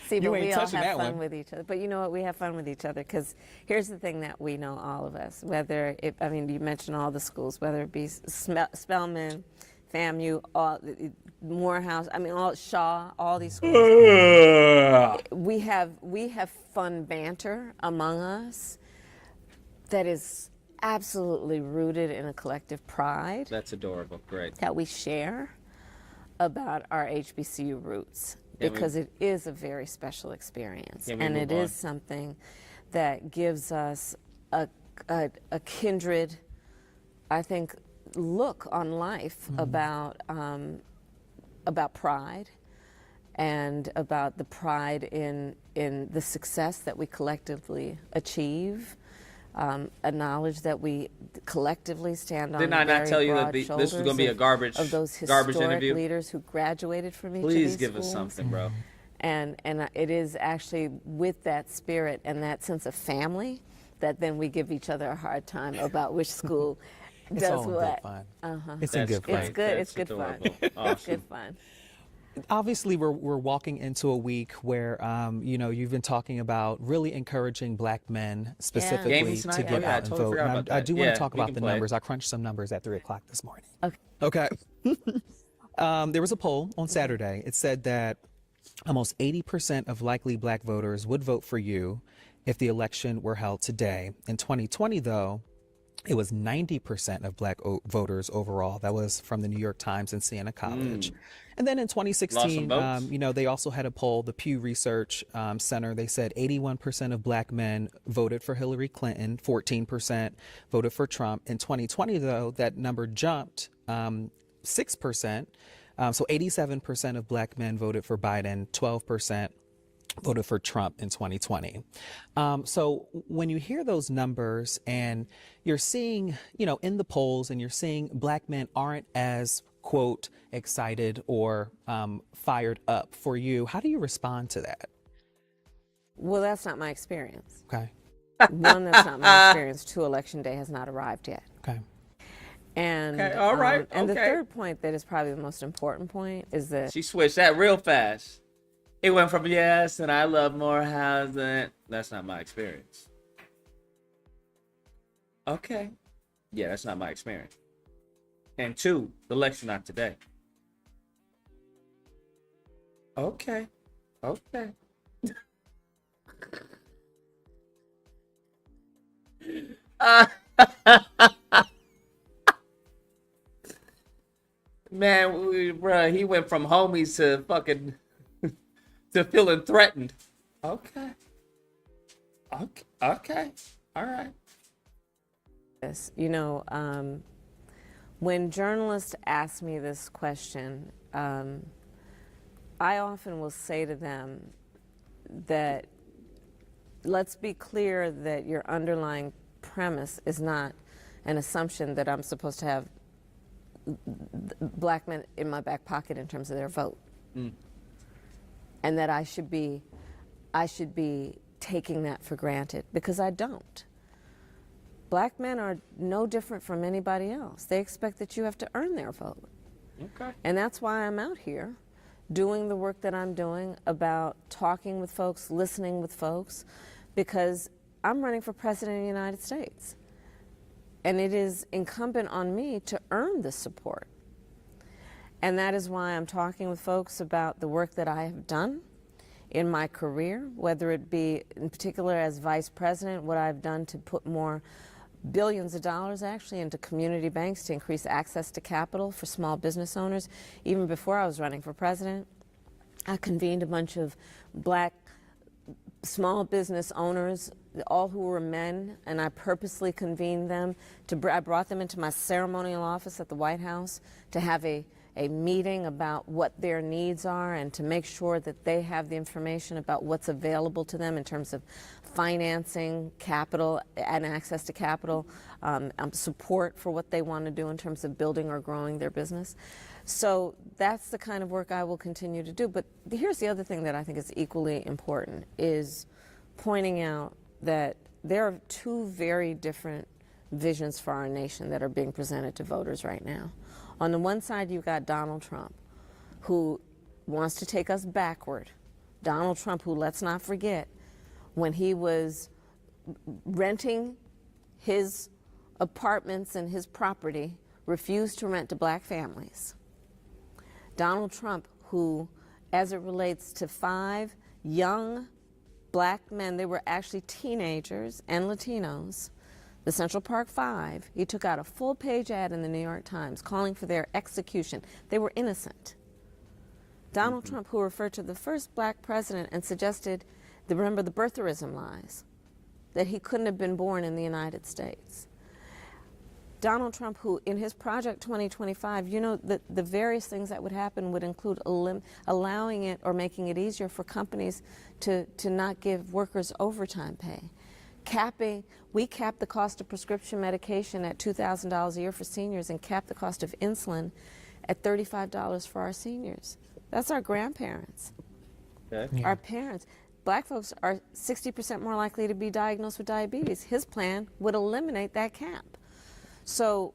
See, but we all have fun with each other. But you know what? We have fun with each other because here's the thing that we know, all of us. You mentioned all the schools, whether it be Spelman, FAMU, Morehouse, Shaw, all these schools. We have fun banter among us that is absolutely rooted in a collective pride. That's adorable. Great. That we share about our HBCU roots. Because it is a very special experience, and it is something that gives us a kindred, I think, look on life about pride and about the pride in the success that we collectively achieve. A knowledge that we collectively stand on. Didn't I not tell you that this was going to be a garbage interview? Leaders who graduated from each of Please these give schools. us something, bro. And it is actually with that spirit and that sense of family that then we give each other a hard time about which school does what. It's in good fun. It's good. It's good fun. Awesome. It's good fun. Obviously, we're walking into a week where, you've been talking about really encouraging Black men specifically to get out and vote. And I do want to talk about the numbers. I crunched some numbers at 3 o'clock this morning. Okay. There was a poll on Saturday. It said that almost 80% of likely Black voters would vote for you if the election were held today. In 2020, though, it was 90% of Black voters overall. That was from the New York Times and Siena College. And then in 2016, they also had a poll, the Pew Research Center. They said 81% of Black men voted for Hillary Clinton, 14% voted for Trump. In 2020, though, that number jumped 6%. So 87% of Black men voted for Biden, 12% voted for Trump in 2020. So when you hear those numbers and you're seeing, in the polls and you're seeing Black men aren't as, quote, excited or fired up for you, how do you respond to that? Well, that's not my experience. Okay. One, that's not my experience. 2, election day has not arrived yet. Okay. And all right. And the third point that is probably the most important point is that She switched that real fast. It went from yes, and I love Morehouse, and that's not my experience. Okay. Yeah, that's not my experience. And 2, the election not today. Okay. Okay. Man, bruh, he went from homies to fucking to feeling threatened. Okay. Okay. Okay. All right. Yes, you know, when journalists ask me this question, I often will say to them that let's be clear that your underlying premise is not an assumption that I'm supposed to have black men in my back pocket in terms of their vote, and that I should be taking that for granted, because I don't. Black men are no different from anybody else. They expect that you have to earn their vote. Okay. And that's why I'm out here doing the work that I'm doing about talking with folks, listening with folks, because I'm running for president of the United States. And it is incumbent on me to earn the support. And that is why I'm talking with folks about the work that I have done in my career, whether it be in particular as vice president, what I've done to put more billions of dollars actually into community banks to increase access to capital for small business owners. Even before I was running for president, I convened a bunch of black small business owners, all who were men, and I purposely convened them. I brought them into my ceremonial office at the White House to have a meeting about what their needs are and to make sure that they have the information about what's available to them in terms of financing, capital, and access to capital, support for what they want to do in terms of building or growing their business. So that's the kind of work I will continue to do. But here's the other thing that I think is equally important, is pointing out that there are 2 very different visions for our nation that are being presented to voters right now. On the one side, you've got Donald Trump, who wants to take us backward. Donald Trump, who, let's not forget, when he was renting his apartments and his property, refused to rent to black families. Donald Trump, who, as it relates to 5 young black men, they were actually teenagers and Latinos, the Central Park 5, he took out a full-page ad in the New York Times calling for their execution. They were innocent. Donald Trump, who referred to the first black president and suggested, remember the birtherism lies, that he couldn't have been born in the United States. Donald Trump, who in his Project 2025, you know, the various things that would happen would include allowing it or making it easier for companies to not give workers overtime pay. We capped the cost of prescription medication at $2,000 a year for seniors and capped the cost of insulin at $35 for our seniors. That's our grandparents, our parents. Black folks are 60% more likely to be diagnosed with diabetes. His plan would eliminate that cap. So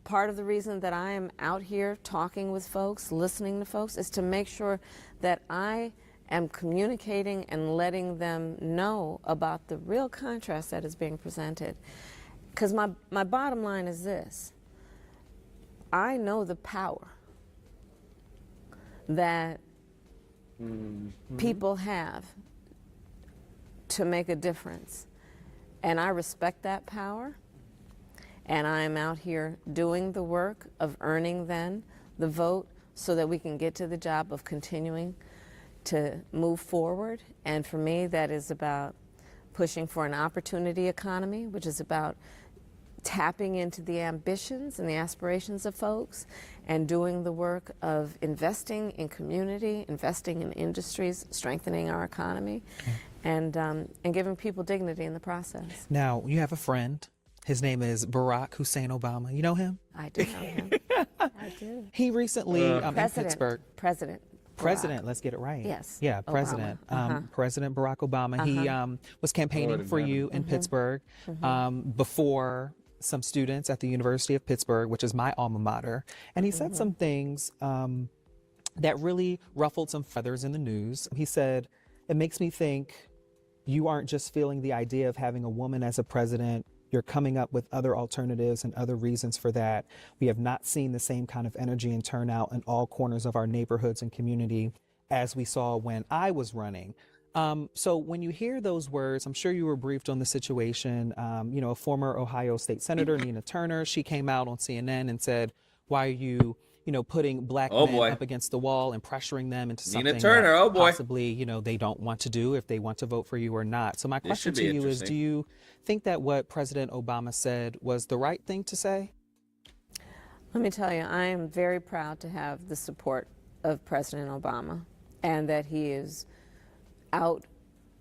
part of the reason that I am out here talking with folks, listening to folks, is to make sure that I am communicating and letting them know about the real contrast that is being presented. Because my bottom line is this: I know the power that people have to make a difference. And I respect that power. And I am out here doing the work of earning then the vote so that we can get to the job of continuing to move forward. And for me, that is about pushing for an opportunity economy, which is about tapping into the ambitions and the aspirations of folks and doing the work of investing in community, investing in industries, strengthening our economy, and giving people dignity in the process. Now, you have a friend. His name is Barack Hussein Obama. You know him? I do know him. I do. He recently, in Pittsburgh. President, let's get it right. Yes. Yeah, President. President Barack Obama. He was campaigning for you in Pittsburgh before some students at the University of Pittsburgh, which is my alma mater. And he said some things that really ruffled some feathers in the news. He said, "It makes me think you aren't just feeling the idea of having a woman as a president. you're coming up with other alternatives and other reasons for that. We have not seen the same kind of energy and turnout in all corners of our neighborhoods and community as we saw when I was running. So when you hear those words, I'm sure you were briefed on the situation. A former Ohio State Senator, Nina Turner, she came out on CNN and said, why are you, putting black men up against the wall and pressuring them into Nina something Turner, that oh boy. possibly, they don't want to do if they want to vote for you or not. So my question to you is, do you think that what President Obama said was the right thing to say? Let me tell you, I am very proud to have the support of President Obama, and that he is out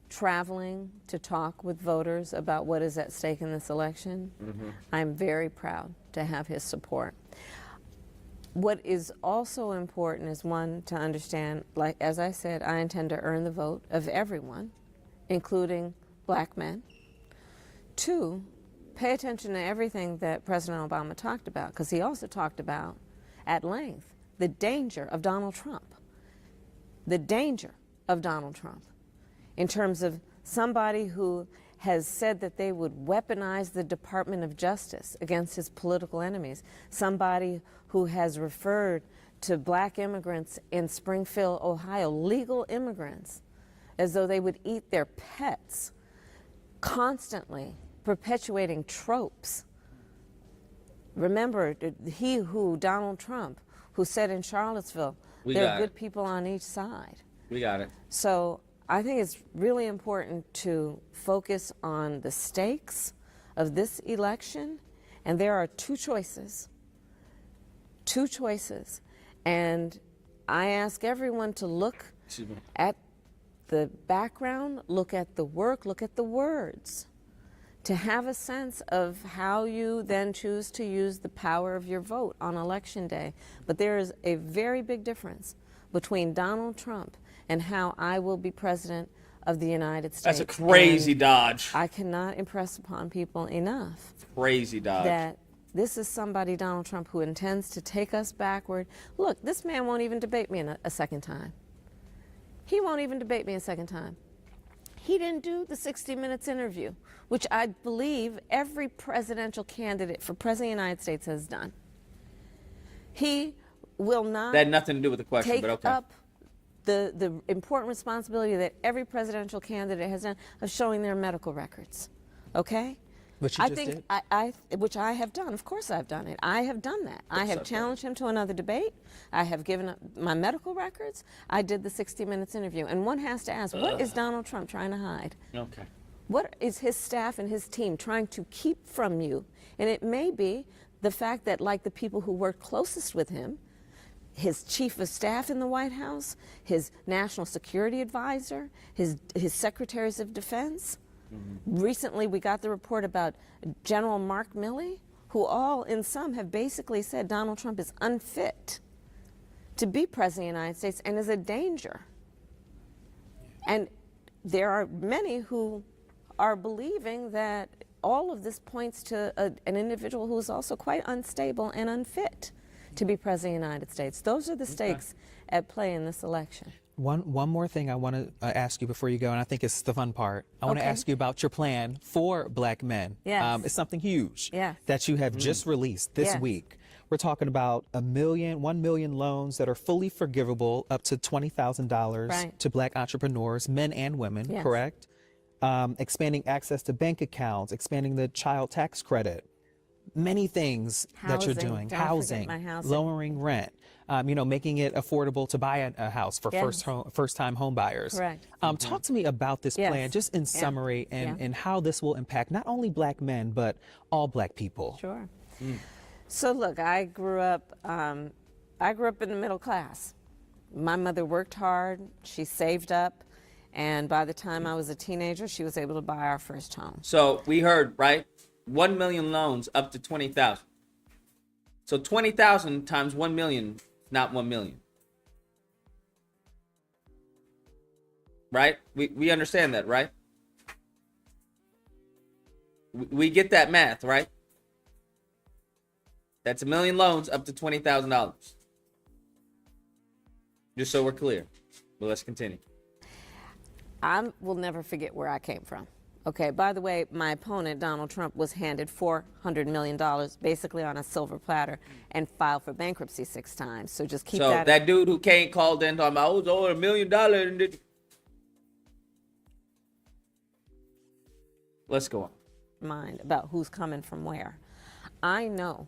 traveling to talk with voters about what is at stake in this election. I'm very proud to have his support. What is also important is, one, to understand, like as I said, I intend to earn the vote of everyone, including black men. Two, pay attention to everything that President Obama talked about, because he also talked about at length the danger of Donald Trump. The danger of Donald Trump in terms of somebody who has said that they would weaponize the Department of Justice against his political enemies, somebody who has referred to black immigrants in Springfield, Ohio, legal immigrants, as though they would eat their pets, constantly perpetuating tropes. Remember, Donald Trump, who said in Charlottesville, there are good people on each side. We got it. So I think it's really important to focus on the stakes of this election, and there are two choices. And I ask everyone to look at the background, look at the work, look at the words, to have a sense of how you then choose to use the power of your vote on Election Day. But there is a very big difference between Donald Trump and how I will be president of the United States. That's a crazy dodge. I cannot impress upon people enough Crazy dodge. that this is somebody, Donald Trump, who intends to take us backward. Look, this man won't even debate me a second time. He won't even debate me a second time. He didn't do the 60 Minutes interview, which I believe every presidential candidate for President of the United States has done. He will not That had nothing to do with the question, take but okay. up the important responsibility that every presidential candidate has done of showing their medical records. Okay? Which you I just think did. which I have done. Of course I've done it. I have done that. I have challenged him to another debate. I have given up my medical records. I did the 60 Minutes interview. And one has to ask, what is Donald Trump trying to hide? Okay. What is his staff and his team trying to keep from you? And it may be the fact that, like the people who work closest with him, his chief of staff in the White House, his national security advisor, his secretaries of defense. Recently, we got the report about General Mark Milley, who all, in some, have basically said Donald Trump is unfit to be president of the United States and is a danger. And there are many who are believing that all of this points to an individual who is also quite unstable and unfit to be president of the United States. Those are the stakes at play in this election. One more thing I want to ask you before you go, and I think it's the fun part. I want to ask you about your plan for black men. Yes. It's something huge Yes. that you have just released this Yes. week. We're talking about 1 million loans that are fully forgivable up to $20,000 Right. to black entrepreneurs, men and women, Yes. correct? Expanding access to bank accounts, expanding the child tax credit, many things that you're Housing. doing. Don't forget my housing. Lowering rent, making it affordable to buy a house for Yes. first-time home buyers. Correct. Talk to me about this Yes. plan, just in Yeah. summary, and, Yeah. and how this will impact not only black men, but all black people. Sure. So look, I grew up in the middle class. My mother worked hard, she saved up, and by the time I was a teenager, she was able to buy our first home. So we heard, right? 1 million loans up to 20,000. So 20,000 times 1 million, not 1 million. Right? We understand that, right? We get that math, right? That's 1 million loans up to $20,000. Just so we're clear. But let's continue. I will never forget where I came from. Okay, by the way, my opponent, Donald Trump, was handed $400 million basically on a silver platter and filed for bankruptcy 6 times. So just keep So that. that dude who came called in talking about, I was owed $1 million. Let's go on. Mind about who's coming from where. I know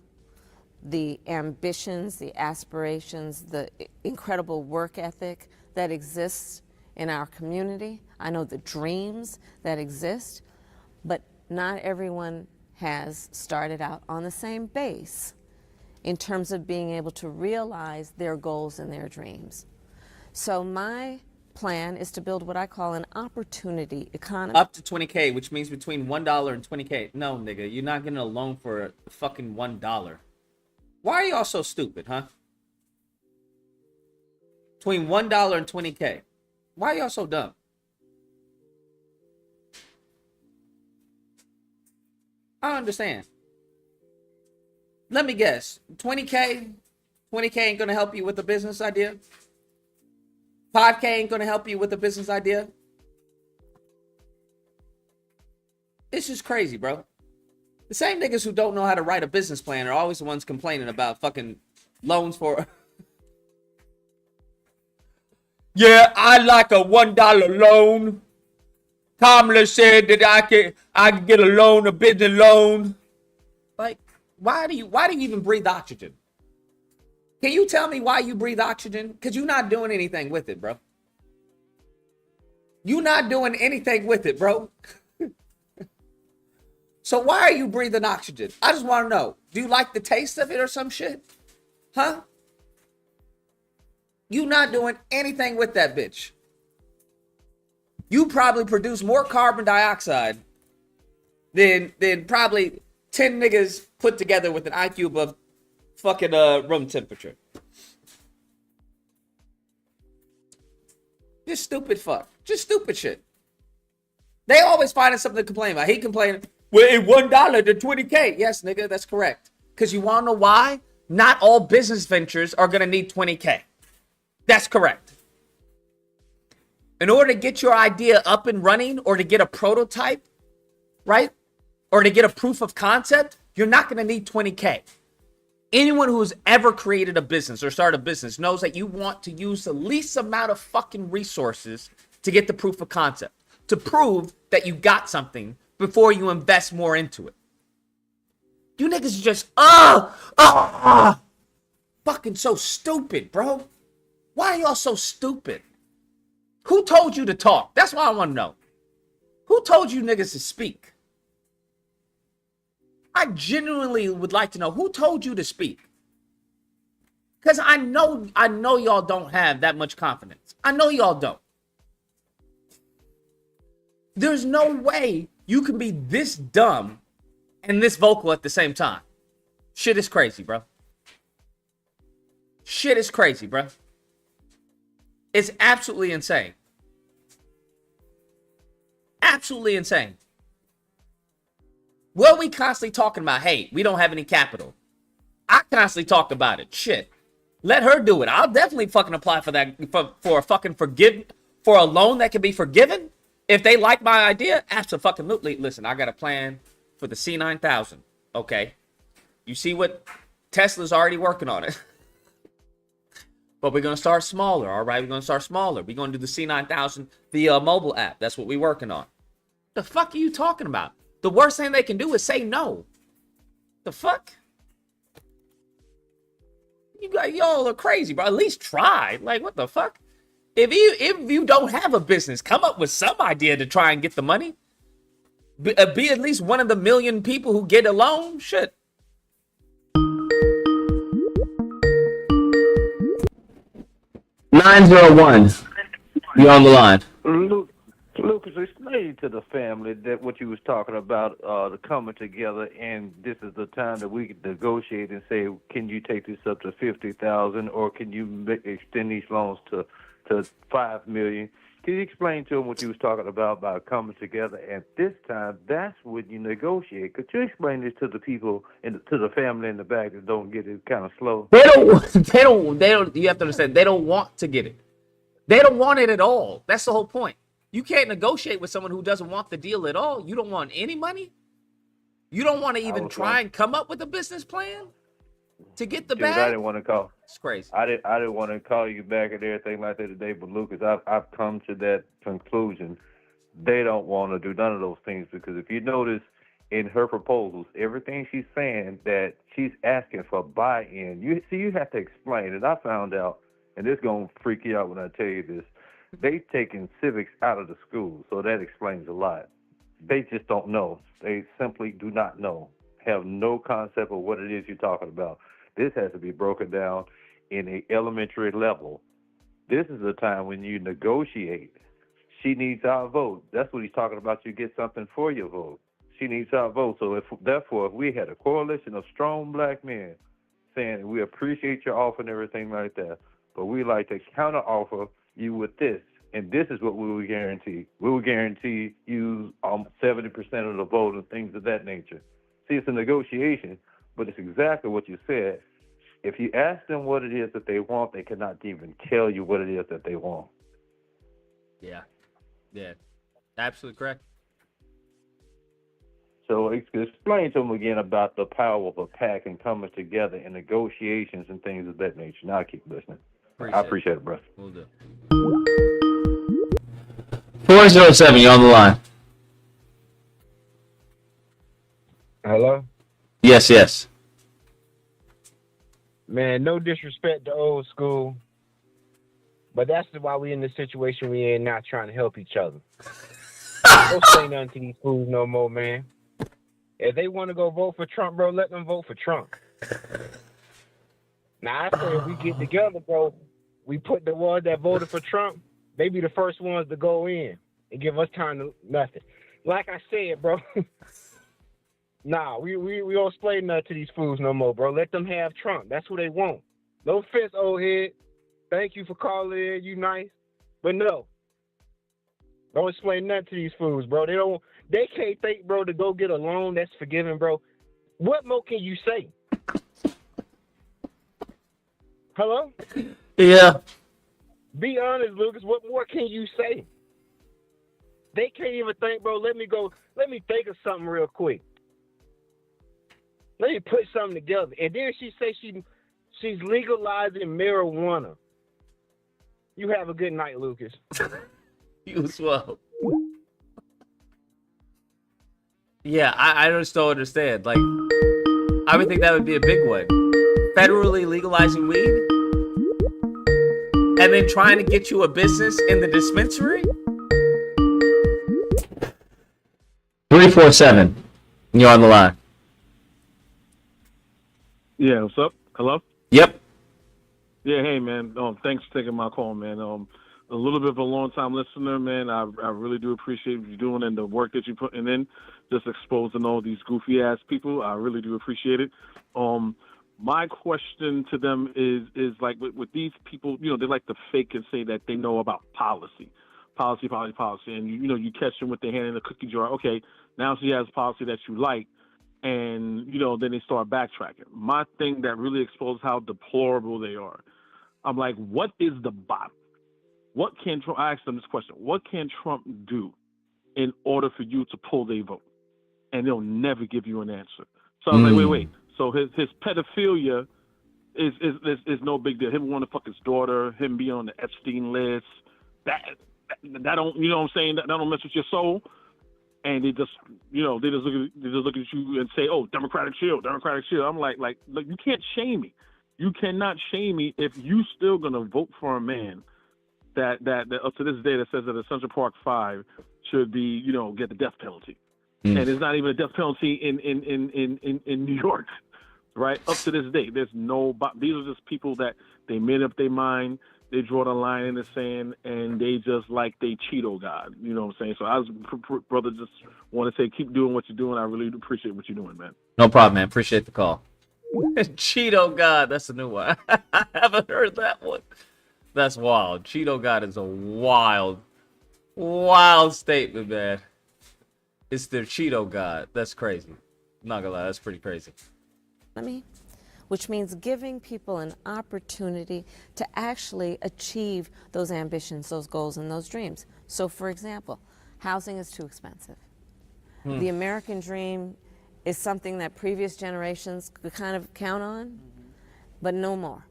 the ambitions, the aspirations, the incredible work ethic that exists in our community. I know the dreams that exist, but not everyone has started out on the same base in terms of being able to realize their goals and their dreams. So my plan is to build what I call an opportunity economy. Up to 20K, which means between $1 and 20K. No, nigga, you're not getting a loan for a fucking $1. Why are y'all so stupid, huh? Between $1 and 20K. Why are y'all so dumb? I don't understand. Let me guess. 20K? 20K ain't gonna help you with a business idea? 5K ain't gonna help you with a business idea? It's just crazy, bro. The same niggas who don't know how to write a business plan are always the ones complaining about fucking loans for... Yeah, I like a $1 loan. Kamala said that I could get a loan, a business loan. Like, why do you even breathe oxygen? Can you tell me why you breathe oxygen? Because you're not doing anything with it, bro. You're not doing anything with it, bro. So why are you breathing oxygen? I just want to know. Do you like the taste of it or some shit? Huh? You not doing anything with that bitch. You probably produce more carbon dioxide than probably 10 niggas put together with an IQ above fucking room temperature. Just stupid fuck. Just stupid shit. They always finding something to complain about. He complaining, well, it $1 to 20K. Yes, nigga, that's correct. Because you want to know why? Not all business ventures are going to need 20K. That's correct. In order to get your idea up and running or to get a prototype, right? Or to get a proof of concept, you're not going to need 20K. Anyone who's ever created a business or started a business knows that you want to use the least amount of fucking resources to get the proof of concept, to prove that you got something before you invest more into it. You niggas just, fucking so stupid, bro. Why are y'all so stupid? Who told you to talk? That's what I want to know. Who told you niggas to speak? I genuinely would like to know who told you to speak. Because I know y'all don't have that much confidence. I know y'all don't. There's no way you can be this dumb and this vocal at the same time. Shit is crazy, bro. Shit is crazy, bro. It's absolutely insane. Absolutely insane. Well, we constantly talking about, hey, we don't have any capital. I constantly talk about it. Shit. Let her do it. I'll definitely fucking apply for that, for a fucking for a loan that can be forgiven. If they like my idea, absolutely. Listen, I got a plan for the C9000. Okay. You see what Tesla's already working on it. But we're going to start smaller, all right? We're going to start smaller. We're going to do the C9000 via a mobile app. That's what we're working on. The fuck are you talking about? The worst thing they can do is say no. The fuck? Y'all are crazy, bro. At least try. Like, what the fuck? If you don't have a business, come up with some idea to try and get the money. Be at least one of the million people who get a loan. Shit. $901. You're on the line. Lucas, explain to the family that what you was talking about, the coming together, and this is the time that we can negotiate and say, can you take this up to 50,000, or can you extend these loans to $5 million? Can you explain to them what you was talking about coming together? And this time, that's when you negotiate. Could you explain this to the people and to the family in the back that don't get it kind of slow? They don't. You have to understand. They don't want to get it. They don't want it at all. That's the whole point. You can't negotiate with someone who doesn't want the deal at all. You don't want any money. You don't want to even try and come up with a business plan to get the Dude, I bag. didn't want to call. It's crazy. I didn't want to call you back and everything like that today, but Lucas, I've come to that conclusion. They don't want to do none of those things because if you notice in her proposals, everything she's saying that she's asking for buy-in. You have to explain it. I found out, and it's gonna freak you out when I tell you this. They've taken civics out of the schools, so that explains a lot. They just don't know. They simply do not know. Have no concept of what it is you're talking about. This has to be broken down in a elementary level. This is a time when you negotiate. She needs our vote. That's what he's talking about. You get something for your vote. She needs our vote. So if we had a coalition of strong black men saying we appreciate your offer and everything like that, but we like to counter offer you with this, and this is what we will guarantee. We will guarantee you 70% of the vote and things of that nature. See, it's a negotiation, but it's exactly what you said. If you ask them what it is that they want, they cannot even tell you what it is that they want. Yeah. Absolutely correct. So explain to them again about the power of a pack and coming together in negotiations and things of that nature. Now I keep listening. I appreciate it, bro. We'll do. 407, you're on the line. Hello? Yes. Man, no disrespect to old school, but that's why we in the situation we in now, trying to help each other. Don't say nothing to these fools no more, man. If they want to go vote for Trump, bro, let them vote for Trump. Now, I say if we get together, bro, we put the ones that voted for Trump, they be the first ones to go in and give us time to nothing. Like I said, bro, nah, we don't explain nothing to these fools no more, bro. Let them have Trump. That's who they want. No offense, old head. Thank you for calling in. You nice. But no. Don't explain nothing to these fools, bro. They can't think, bro, to go get a loan that's forgiven, bro. What more can you say? Hello? Yeah. Be honest, Lucas. What more can you say? They can't even think, bro. Let me think of something real quick. Let me put something together. And then she say she's legalizing marijuana. You have a good night, Lucas. You as well. Yeah, I just don't understand. Like, I would think that would be a big one. Federally legalizing weed? And then trying to get you a business in the dispensary? 347, you're on the line. Yeah, what's up? Hello? Yep. Yeah, hey, man. Thanks for taking my call, man. A little bit of a long-time listener, man. I really do appreciate what you're doing and the work that you're putting in, just exposing all these goofy-ass people. I really do appreciate it. My question to them is like with these people, they like to fake and say that they know about policy. And, you catch them with their hand in the cookie jar. Okay, now she has policy that you like. And, then they start backtracking. My thing that really exposes how deplorable they are. I'm like, what is the bottom? What can Trump, I asked them this question, what can Trump do in order for you to pull their vote? And they'll never give you an answer. So I was like, wait. So his pedophilia is no big deal. Him want to fuck his daughter, him be on the Epstein list, that don't, you know what I'm saying? That don't mess with your soul. And they just look at you and say, "Oh, Democratic shield." I'm like, you can't shame me. You cannot shame me if you still gonna vote for a man that up to this day that says that the Central Park 5 should be, get the death penalty, and it's not even a death penalty in New York, right? Up to this day, there's no. These are just people that they made up their mind. They draw the line in the sand, and they just like they Cheeto God. You know what I'm saying? So I was, brother, just want to say, keep doing what you're doing. I really appreciate what you're doing, man. No problem, man. Appreciate the call. Cheeto God, that's a new one. I haven't heard that one. That's wild. Cheeto God is a wild statement, man. It's their Cheeto God. That's crazy. I'm not gonna lie, that's pretty crazy. which means giving people an opportunity to actually achieve those ambitions, those goals, and those dreams. So, for example, housing is too expensive. The American dream is something that previous generations could kind of count on, but no more.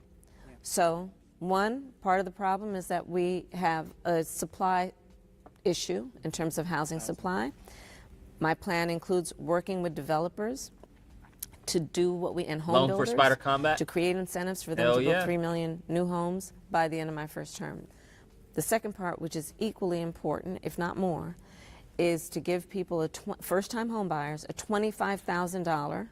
So, one part of the problem is that we have a supply issue in terms of housing supply. My plan includes working with developers to do what we, and home Loan builders, for Spider Combat? to create incentives for them Hell to build yeah. 3 million new homes by the end of my first term. The second part, which is equally important, if not more, is to give people, first-time home buyers, a $25,000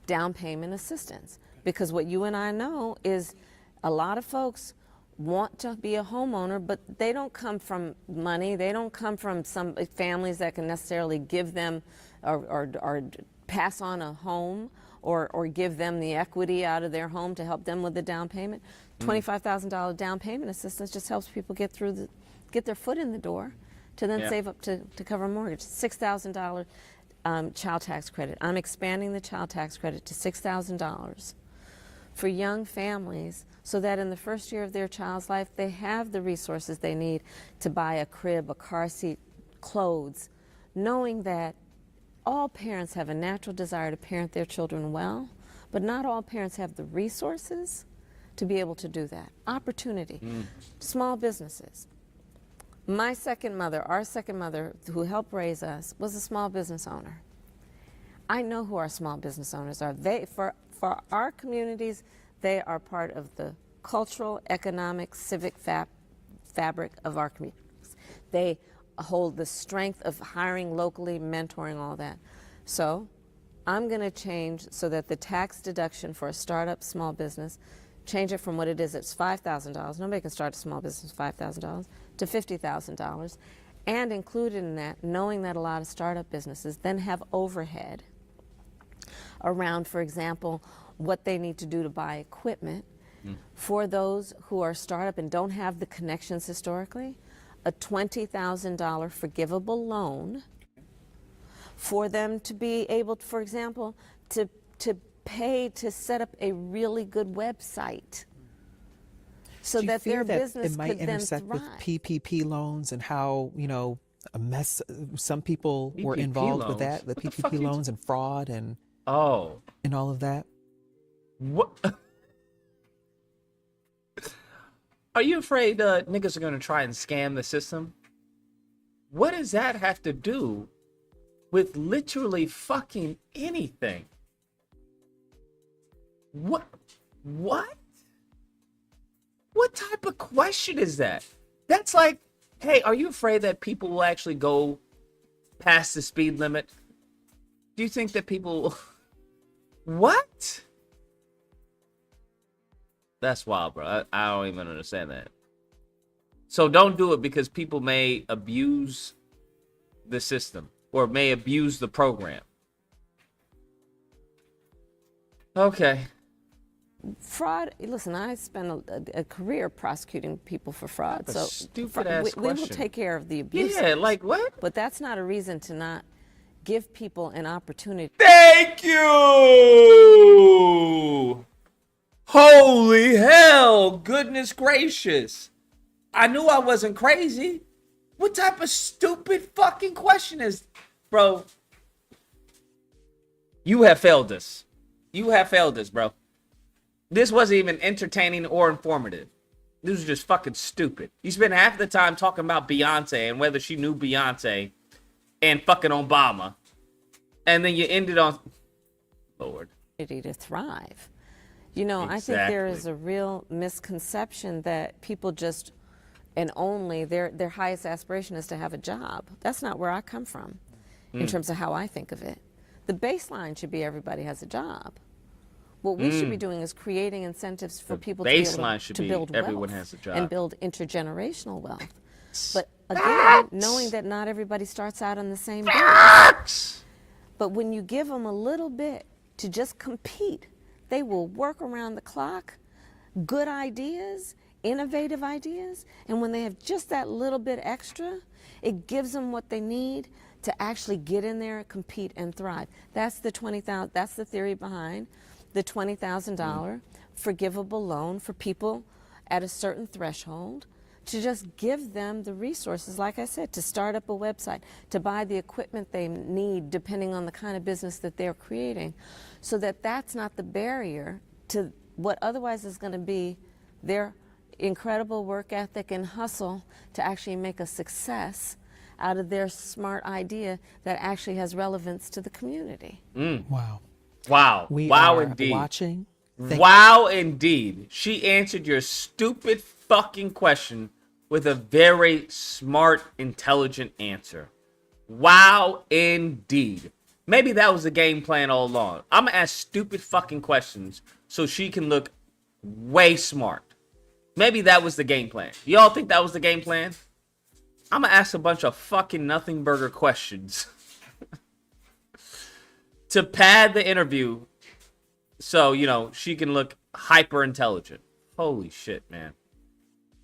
down payment assistance. Because what you and I know is a lot of folks want to be a homeowner, but they don't come from money. They don't come from some families that can necessarily give them or pass on a home or give them the equity out of their home to help them with the down payment. $25,000 down payment assistance just helps people get their foot in the door to then save up to cover a mortgage. $6,000 child tax credit. I'm expanding the child tax credit to $6,000 for young families so that in the first year of their child's life, they have the resources they need to buy a crib, a car seat, clothes, knowing that all parents have a natural desire to parent their children well, but not all parents have the resources to be able to do that. Opportunity. Small businesses. My second mother, our second mother, who helped raise us, was a small business owner. I know who our small business owners are. For our communities, they are part of the cultural, economic, civic fabric of our communities. They hold the strength of hiring locally, mentoring, all that. So I'm going to change so that the tax deduction for a startup small business, change it from what it is, it's $5,000. Nobody can start a small business with $5,000 to $50,000. And included in that, knowing that a lot of startup businesses then have overhead around, for example, what they need to do to buy equipment. For those who are startup and don't have the connections historically, a $20,000 forgivable loan for them to be able, for example, to pay to set up a really good website so that their business it might could then intersect with thrive. PPP loans and how, a mess, some people were PPP involved with loans? that, the What the fuck PPP you loans and fraud and all of that. What? Are you afraid niggas are gonna try and scam the system? What does that have to do with literally fucking anything? What? What type of question is that? That's like, hey, are you afraid that people will actually go past the speed limit? Do you think that people... What? That's wild, bro. I don't even understand that. So don't do it because people may abuse the system or may abuse the program. Okay. Fraud, listen, I spent a career prosecuting people for fraud. That's a So stupid-ass we will question. take care of the abuse. Yeah, like what? But that's not a reason to not give people an opportunity. Thank you! Holy hell! Goodness gracious! I knew I wasn't crazy. What type of stupid fucking question is... Bro, you have failed us. You have failed us, bro. This wasn't even entertaining or informative. This was just fucking stupid. You spent half the time talking about Beyonce and whether she knew Beyonce and fucking Obama. And then you ended on... Lord. To thrive. I think there is a real misconception that people just, and only their highest aspiration is to have a job. That's not where I come from in terms of how I think of it. The baseline should be everybody has a job. What we should be doing is creating incentives for people to be able to build everyone wealth has a job. and build intergenerational wealth. But again, knowing that not everybody starts out on the same base. But when you give them a little bit to just compete, they will work around the clock, good ideas, innovative ideas, and when they have just that little bit extra, it gives them what they need to actually get in there, compete, and thrive. That's the 20,000. That's the theory behind the $20,000 forgivable loan for people at a certain threshold, to just give them the resources, like I said, to start up a website, to buy the equipment they need depending on the kind of business that they're creating, so that that's not the barrier to what otherwise is going to be their incredible work ethic and hustle to actually make a success out of their smart idea that actually has relevance to the community. Wow. Wow. We Wow, are indeed. watching. Wow, indeed. She answered your stupid fucking question with a very smart, intelligent answer. Wow, indeed. Maybe that was the game plan all along. I'm going to ask stupid fucking questions so she can look way smart. Maybe that was the game plan. Y'all think that was the game plan? I'm going to ask a bunch of fucking nothing burger questions to pad the interview so, you know, she can look hyper intelligent. Holy shit, man.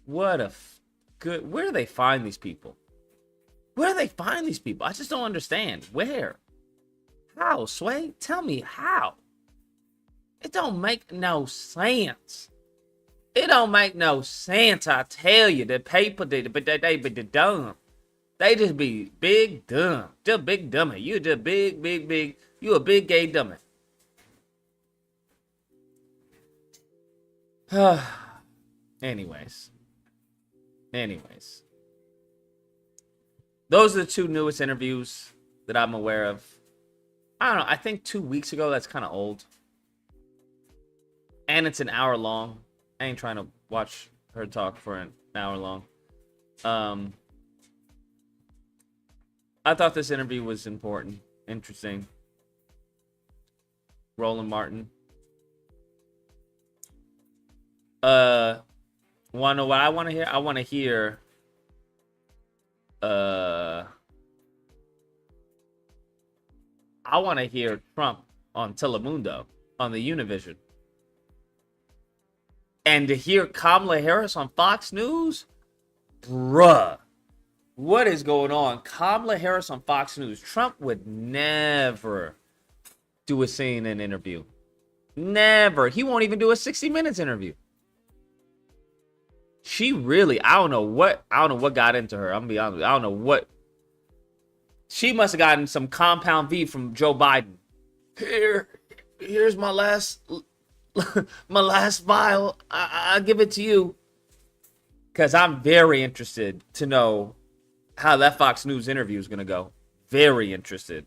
What a good... Where do they find these people? Where do they find these people? I just don't understand. Where? How, Sway? Tell me how. It don't make no sense. It don't make no sense, I tell you. The people, they be dumb. They just be big dumb. Just big dummy. You just big. You a big gay dummy. Anyways. Those are the two newest interviews that I'm aware of. I don't know. I think 2 weeks ago, that's kind of old. And it's an hour long. I ain't trying to watch her talk for an hour long. I thought this interview was important, interesting. Roland Martin. Want to know what I want to hear? I want to hear Trump on Telemundo, on the Univision. And to hear Kamala Harris on Fox News? Bruh. What is going on? Kamala Harris on Fox News. Trump would never do a CNN interview. Never. He won't even do a 60 Minutes interview. She really, I don't know what got into her. I'm gonna be honest. I don't know what. She must have gotten some compound V from Joe Biden. Here's my last vial. I'll give it to you. Because I'm very interested to know how that Fox News interview is going to go. Very interested.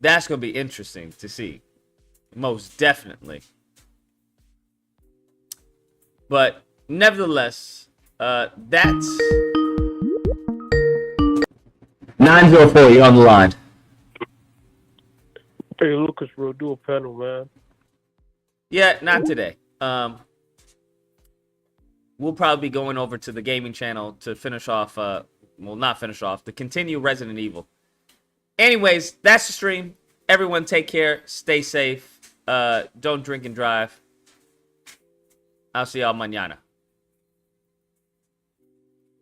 That's going to be interesting to see. Most definitely. But nevertheless, that's... 904, you're on the line. Hey, Lucas, bro, do a panel, man. Yeah, not today. We'll probably be going over to the gaming channel to finish off, to continue Resident Evil. Anyways, that's the stream. Everyone take care. Stay safe. Don't drink and drive. I'll see y'all mañana.